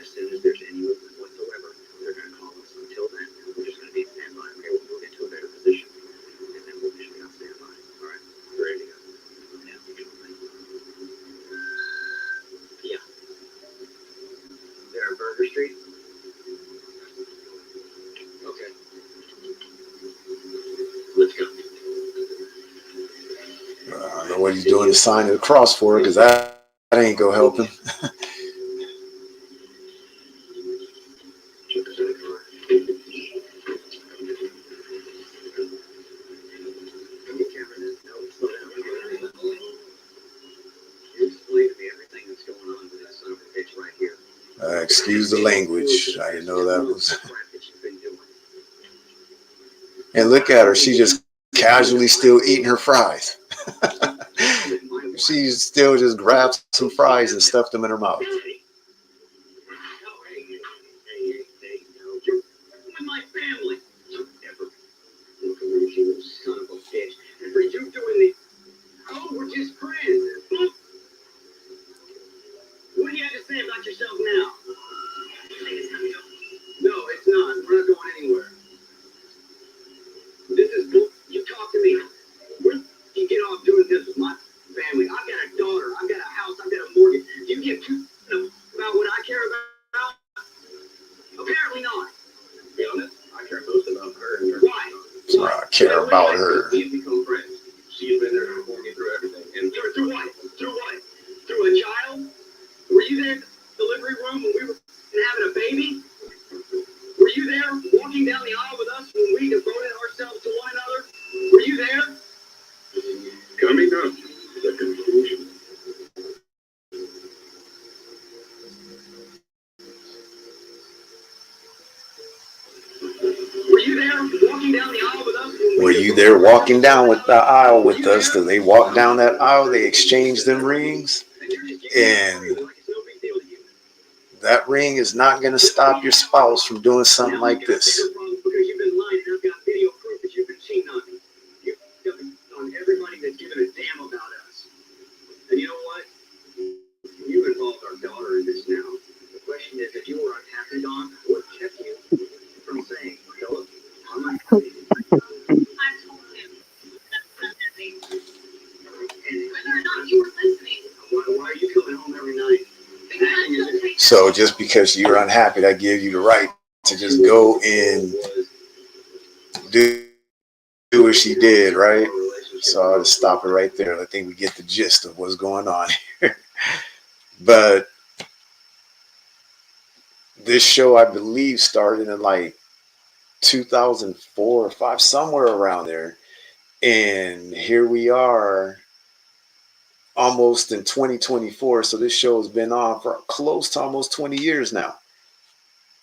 As soon as there's any movement whatsoever, they're going to call us. Until then, we're just going to be on standby. Okay, we'll move into a better position, and then we'll just be on standby. All right, ready to go. Yeah. They're at Burger Street. Okay. Let's go. I don't know what he's doing to sign the cross for her, because that ain't gonna help him. Check us out. Explain to me everything that's going on with that son of a bitch right here. Excuse the language. I didn't know that was. And look at her. She just casually still eating her fries. She still just grabbed some fries and stuffed them in her mouth. My family. Ever. Look at you, little son of a bitch. And for you doing the. Oh, we're just friends. What do you have to say about yourself now? No, it's not. We're not going anywhere. This is bull. You talked care about her. We have become friends. So you've been there to walk me through everything. And through what? Through what? Through a child? Were you there in the delivery room when we were having a baby? Were you there walking down the aisle with us when we devoted ourselves to one another? Were you there? Coming up, the conclusion. Were you there walking down the aisle with us? Were you there walking down with the aisle with us? Do they walk down that aisle? They exchange them rings, and that ring is not going to stop your spouse from doing something like this. Because you've been lying, and I've got video proof that you've been cheating on me. You've on everybody that's given a damn about us. And you know what? You've involved our daughter in this now. The question is, if you were unhappy, Don, what kept you from saying, Philip, I'm unhappy? I told him that whether or not you were listening. Why are you coming home every night? So just because you're unhappy, that gives you the right to just go and do what she did, right? So I'll just stop it right there. I think we get the gist of what's going on here. But this show, I believe, started in like 2004 or 5, somewhere around there. And here we are almost in 2024. So this show has been on for close to almost 20 years now.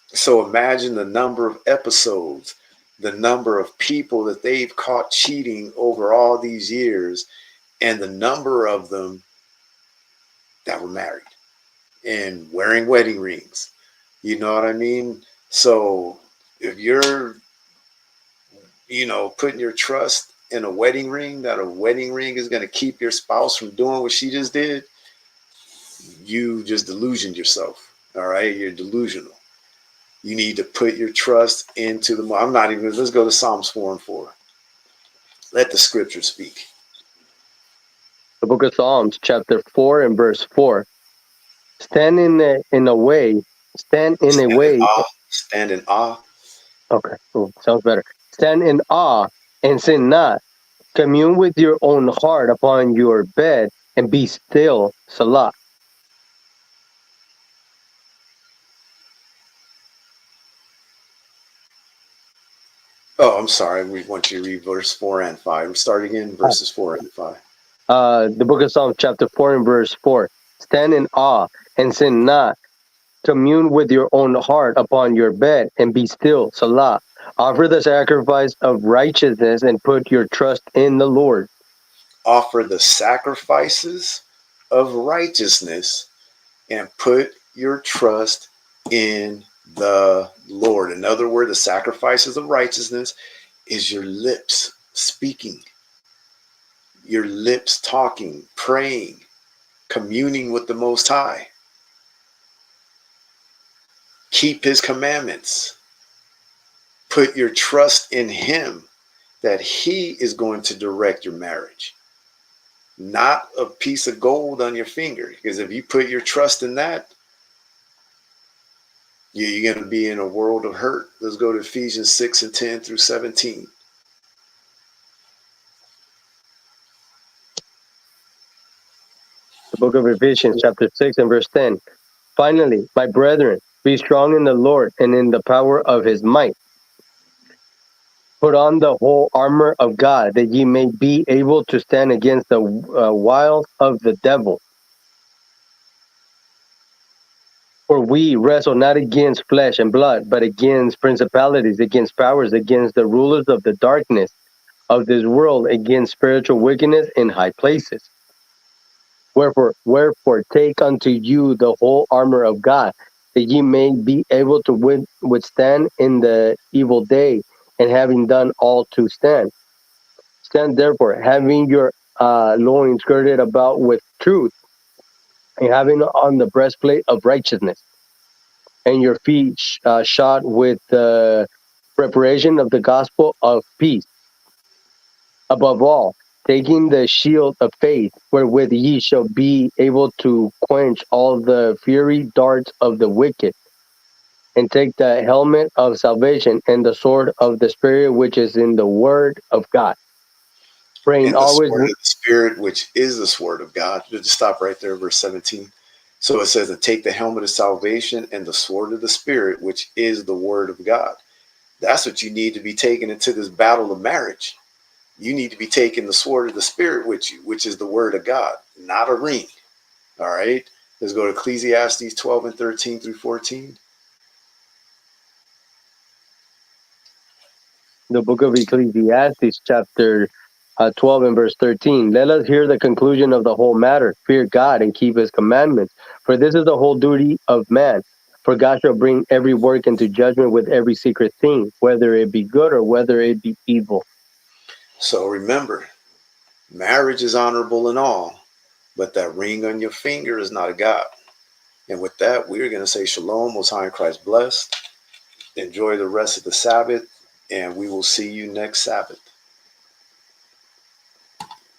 So imagine the number of episodes, the number of people that they've caught cheating over all these years, and the number of them that were married and wearing wedding rings. You know what I mean? So if you're, putting your trust in a wedding ring, that a wedding ring is going to keep your spouse from doing what she just did, you just delusioned yourself. All right? You're delusional. You need to put your trust into the. I'm not even. Let's go to Psalms 4:4. Let the scripture speak. The book of Psalms, chapter 4 and verse 4. Stand in a way. Stand in a way. Stand in awe. Okay, sounds better. Stand in awe and sin not. Commune with your own heart upon your bed and be still. Salah. Oh, I'm sorry. We want you to read verse 4 and 5. We start again, verses 4 and 5. The book of Psalms, chapter 4 and verse 4. Stand in awe and sin not. Commune with your own heart upon your bed and be still. Salah. Offer the sacrifice of righteousness and put your trust in the Lord. Offer the sacrifices of righteousness and put your trust in the Lord. In other words, the sacrifices of righteousness is your lips speaking, your lips talking, praying, communing with the Most High. Keep his commandments. Put your trust in him that he is going to direct your marriage. Not a piece of gold on your finger. Because if you put your trust in that, you're going to be in a world of hurt. Let's go to Ephesians 6 and 10 through 17. The book of Ephesians, chapter 6 and verse 10. Finally, my brethren, be strong in the Lord and in the power of his might. Put on the whole armor of God, that ye may be able to stand against the wiles of the devil. For we wrestle not against flesh and blood, but against principalities, against powers, against the rulers of the darkness of this world, against spiritual wickedness in high places. Wherefore, take unto you the whole armor of God, that ye may be able to withstand in the evil day, and having done all to stand. Stand therefore, having your loins girded about with truth, and having on the breastplate of righteousness, and your feet shod with the preparation of the gospel of peace. Above all, taking the shield of faith, wherewith ye shall be able to quench all the fiery darts of the wicked, And take the helmet of salvation and the sword of the Spirit, which is in the Word of God. Praying And the always. sword of the Spirit, which is the sword of God. Just stop right there, verse 17. So it says, and take the helmet of salvation and the sword of the Spirit, which is the word of God. That's what you need to be taking into this battle of marriage. You need to be taking the sword of the Spirit with you, which is the word of God, not a ring. All right. Let's go to Ecclesiastes 12 and 13 through 14. The book of Ecclesiastes, chapter 12 and verse 13. Let us hear the conclusion of the whole matter. Fear God and keep his commandments, for this is the whole duty of man. For God shall bring every work into judgment with every secret thing, whether it be good or whether it be evil. So remember, marriage is honorable in all, but that ring on your finger is not a God. And with that, we're going to say shalom, Most High in Christ blessed. Enjoy the rest of the Sabbath, and we will see you next Sabbath.